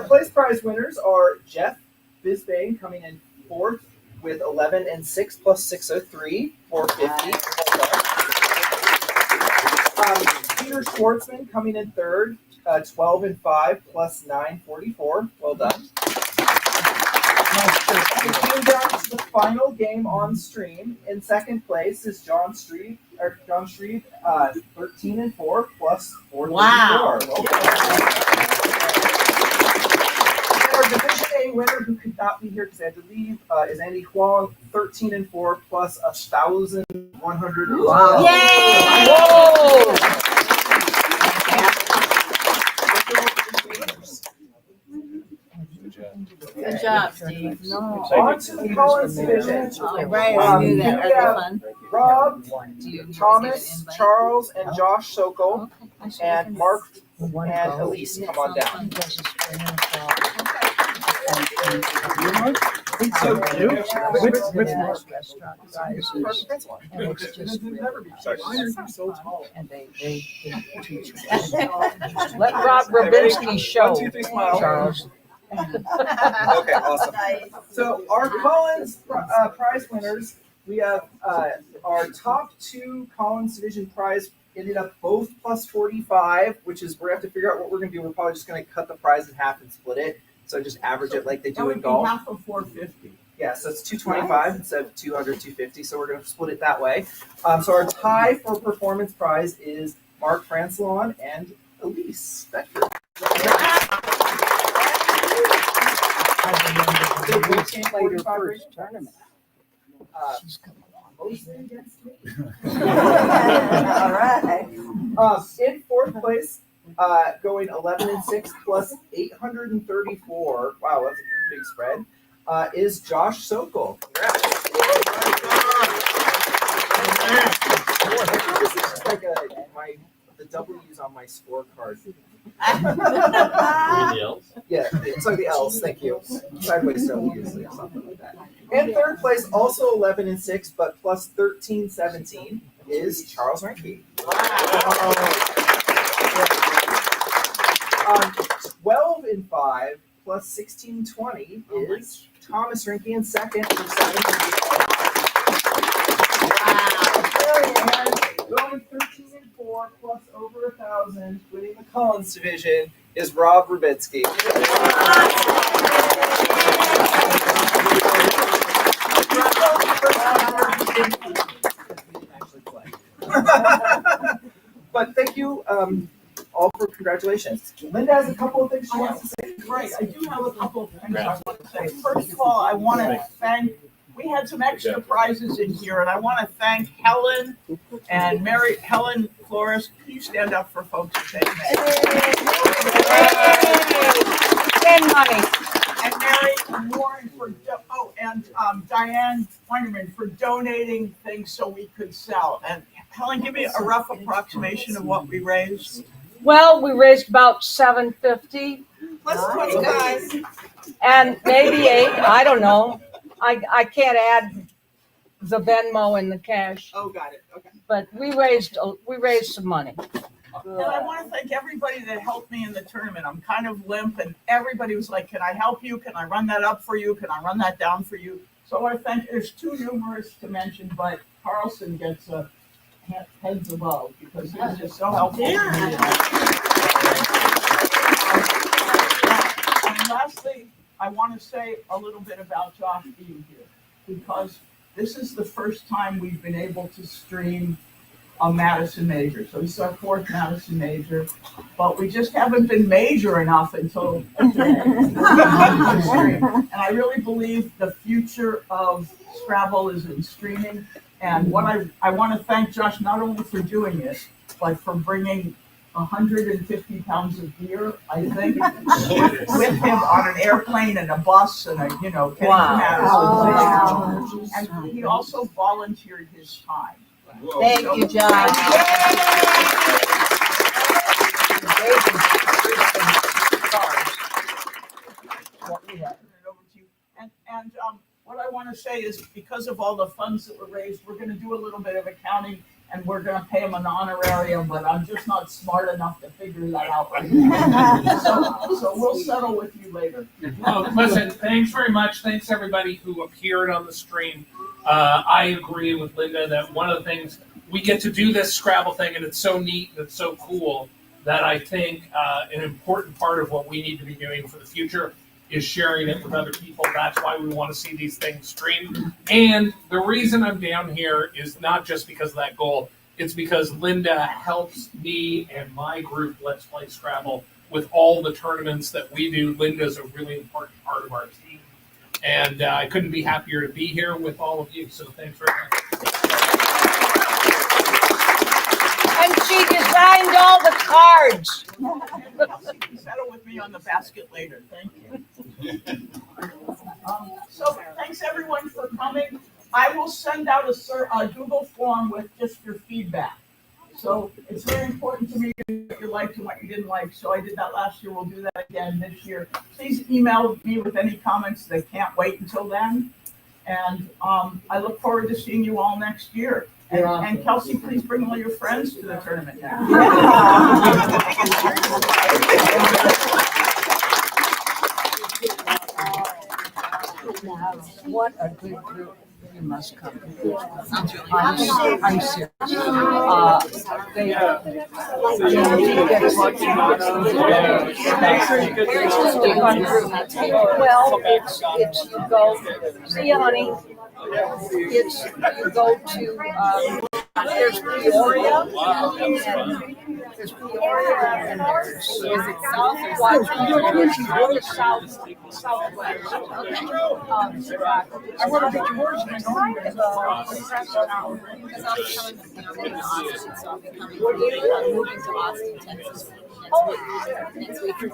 place prize winners are Jeff Bisbane coming in fourth with 11-6 plus 603, 450. Peter Schwartzman coming in third, 12-5 plus 944. Well done. We came down to the final game on stream. In second place is John Shreve, 13-4 plus 454. Wow. Well done. And our Division A winner, who could not be here because they had to leave, is Andy Huang, 13-4 plus 1,100. Wow. Yay! Whoa! Good job, Steve. On to the Collins division. Right, I knew that. Are they fun? Rob, Thomas, Charles, and Josh Sokol, and Mark and Elise come on down. So, Let Rob Robinski show. 1, 2, 3, smile. Charles. Okay, awesome. So our Collins prize winners, we have our top two Collins Division prize ended up both plus 45, which is we're gonna have to figure out what we're gonna do. We're probably just gonna cut the prize in half and split it. So just average it like they do in golf. Half of 450. Yeah, so it's 225 instead of 200, 250. So we're gonna split it that way. So our tie for performance prize is Mark Francelon and Elise Becker. They both came like your first tournament. Mostly against me. All right. In fourth place, going 11-6 plus 834. Wow, that's a big spread. Is Josh Sokol. Congrats. This is just like the W's on my scorecard. The L's? Yeah, it's like the L's. Thank you. Sideways W's or something like that. And third place, also 11-6, but plus 1317 is Charles Ranke. Wow. 12-5 plus 1620 is Thomas Ranke in second for 700. Wow. Going 13-4 plus over 1,000, winning the Collins division is Rob Rubitsky. But thank you all all for congratulations. Linda has a couple of things she wants to say. Right, I do have a couple of things I want to say. First of all, I want to thank, we had some extra prizes in here, and I want to thank Helen and Mary, Helen Flores. Can you stand up for folks and thank Spend money. And Mary Warren for, Diane Weinderman for donating things so we could sell. And Helen, give me a rough approximation of what we raised. Well, we raised about $750. Let's guys. And maybe $8. I don't know. I can't add the Venmo and the cash. Oh, got it. Okay. But we raised some money. And I want to thank everybody that helped me in the tournament. I'm kind of limp, and everybody was like, "Can I help you? Can I run that up for you? Can I run that down for you?" So I want to thank. There's too numerous to mention, but Carlson gets a heads above because he was just so helpful. And lastly, I want to say a little bit about Josh being here because this is the first time we've been able to stream a Madison major. So this is our 4th Madison major, but we just haven't been major enough until today. And I really believe the future of Scrabble is in streaming. And what I want to thank Josh not only for doing it, but for bringing 150 pounds of gear, I think, with him on an airplane and a bus and getting to Madison. And he also volunteered his time. Thank you, Josh. And what I want to say is because of all the funds that were raised, we're going to do a little bit of accounting and we're going to pay him an honorarium, but I'm just not smart enough to figure that out right now. So we'll settle with you later. Listen, thanks very much. Thanks everybody who appeared on the stream. I agree with Linda that one of the things we get to do this Scrabble thing, and it's so neat and it's so cool that I think an important part of what we need to be doing for the future is sharing it with other people. That's why we want to see these things streamed. And the reason I'm down here is not just because of that goal. It's because Linda helps me and my group, Let's Play Scrabble, with all the tournaments that we do. Linda's a really important part of our team. And I couldn't be happier to be here with all of you. So thanks very much. And she designed all the cards. You can settle with me on the basket later. Thank you. So thanks everyone for coming. I will send out a Google form with just your feedback. So it's very important to me what you liked and what you didn't like. So I did that last year. We'll do that again this year. Please email me with any comments. They can't wait until then. And I look forward to seeing you all next year. And Kelsey, please bring all your friends to the tournament now. What a good group. You must come. I'm serious. Well, it's you go. See you, honey. It's you go to there's Peoria and there's Peoria and there's southwest. I want to get yours. Moving to Austin, Texas. Next week. I took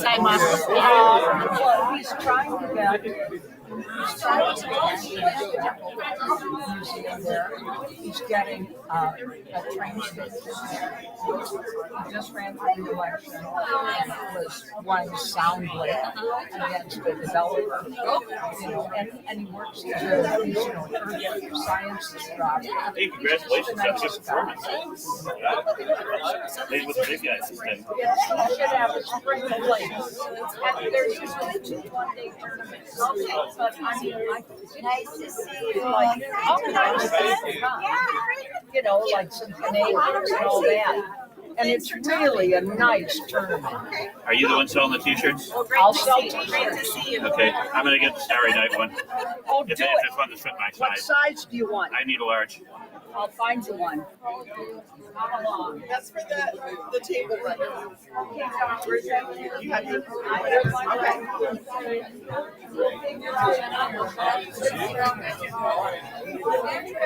time off. Well, he's trying to get he's getting a train station. He just ran for the election and was won soundly against the developer. And he works as a earth sciences job. Hey, congratulations on good performance. Made with the big guys this time. He should have a spring place. And there's usually 2 one-day tournaments. But I mean, Nice to see you. like, how nice is it? Like some Canadians and all that. and it's really a nice tournament. Are you the one selling the t-shirts? I'll sell t-shirts. Okay, I'm gonna get the Starry Night one. Oh, If do it's it. just one that's fit my What size. size do you want? I need a large. I'll find you one. That's for the table right now. Where's that? You have your okay.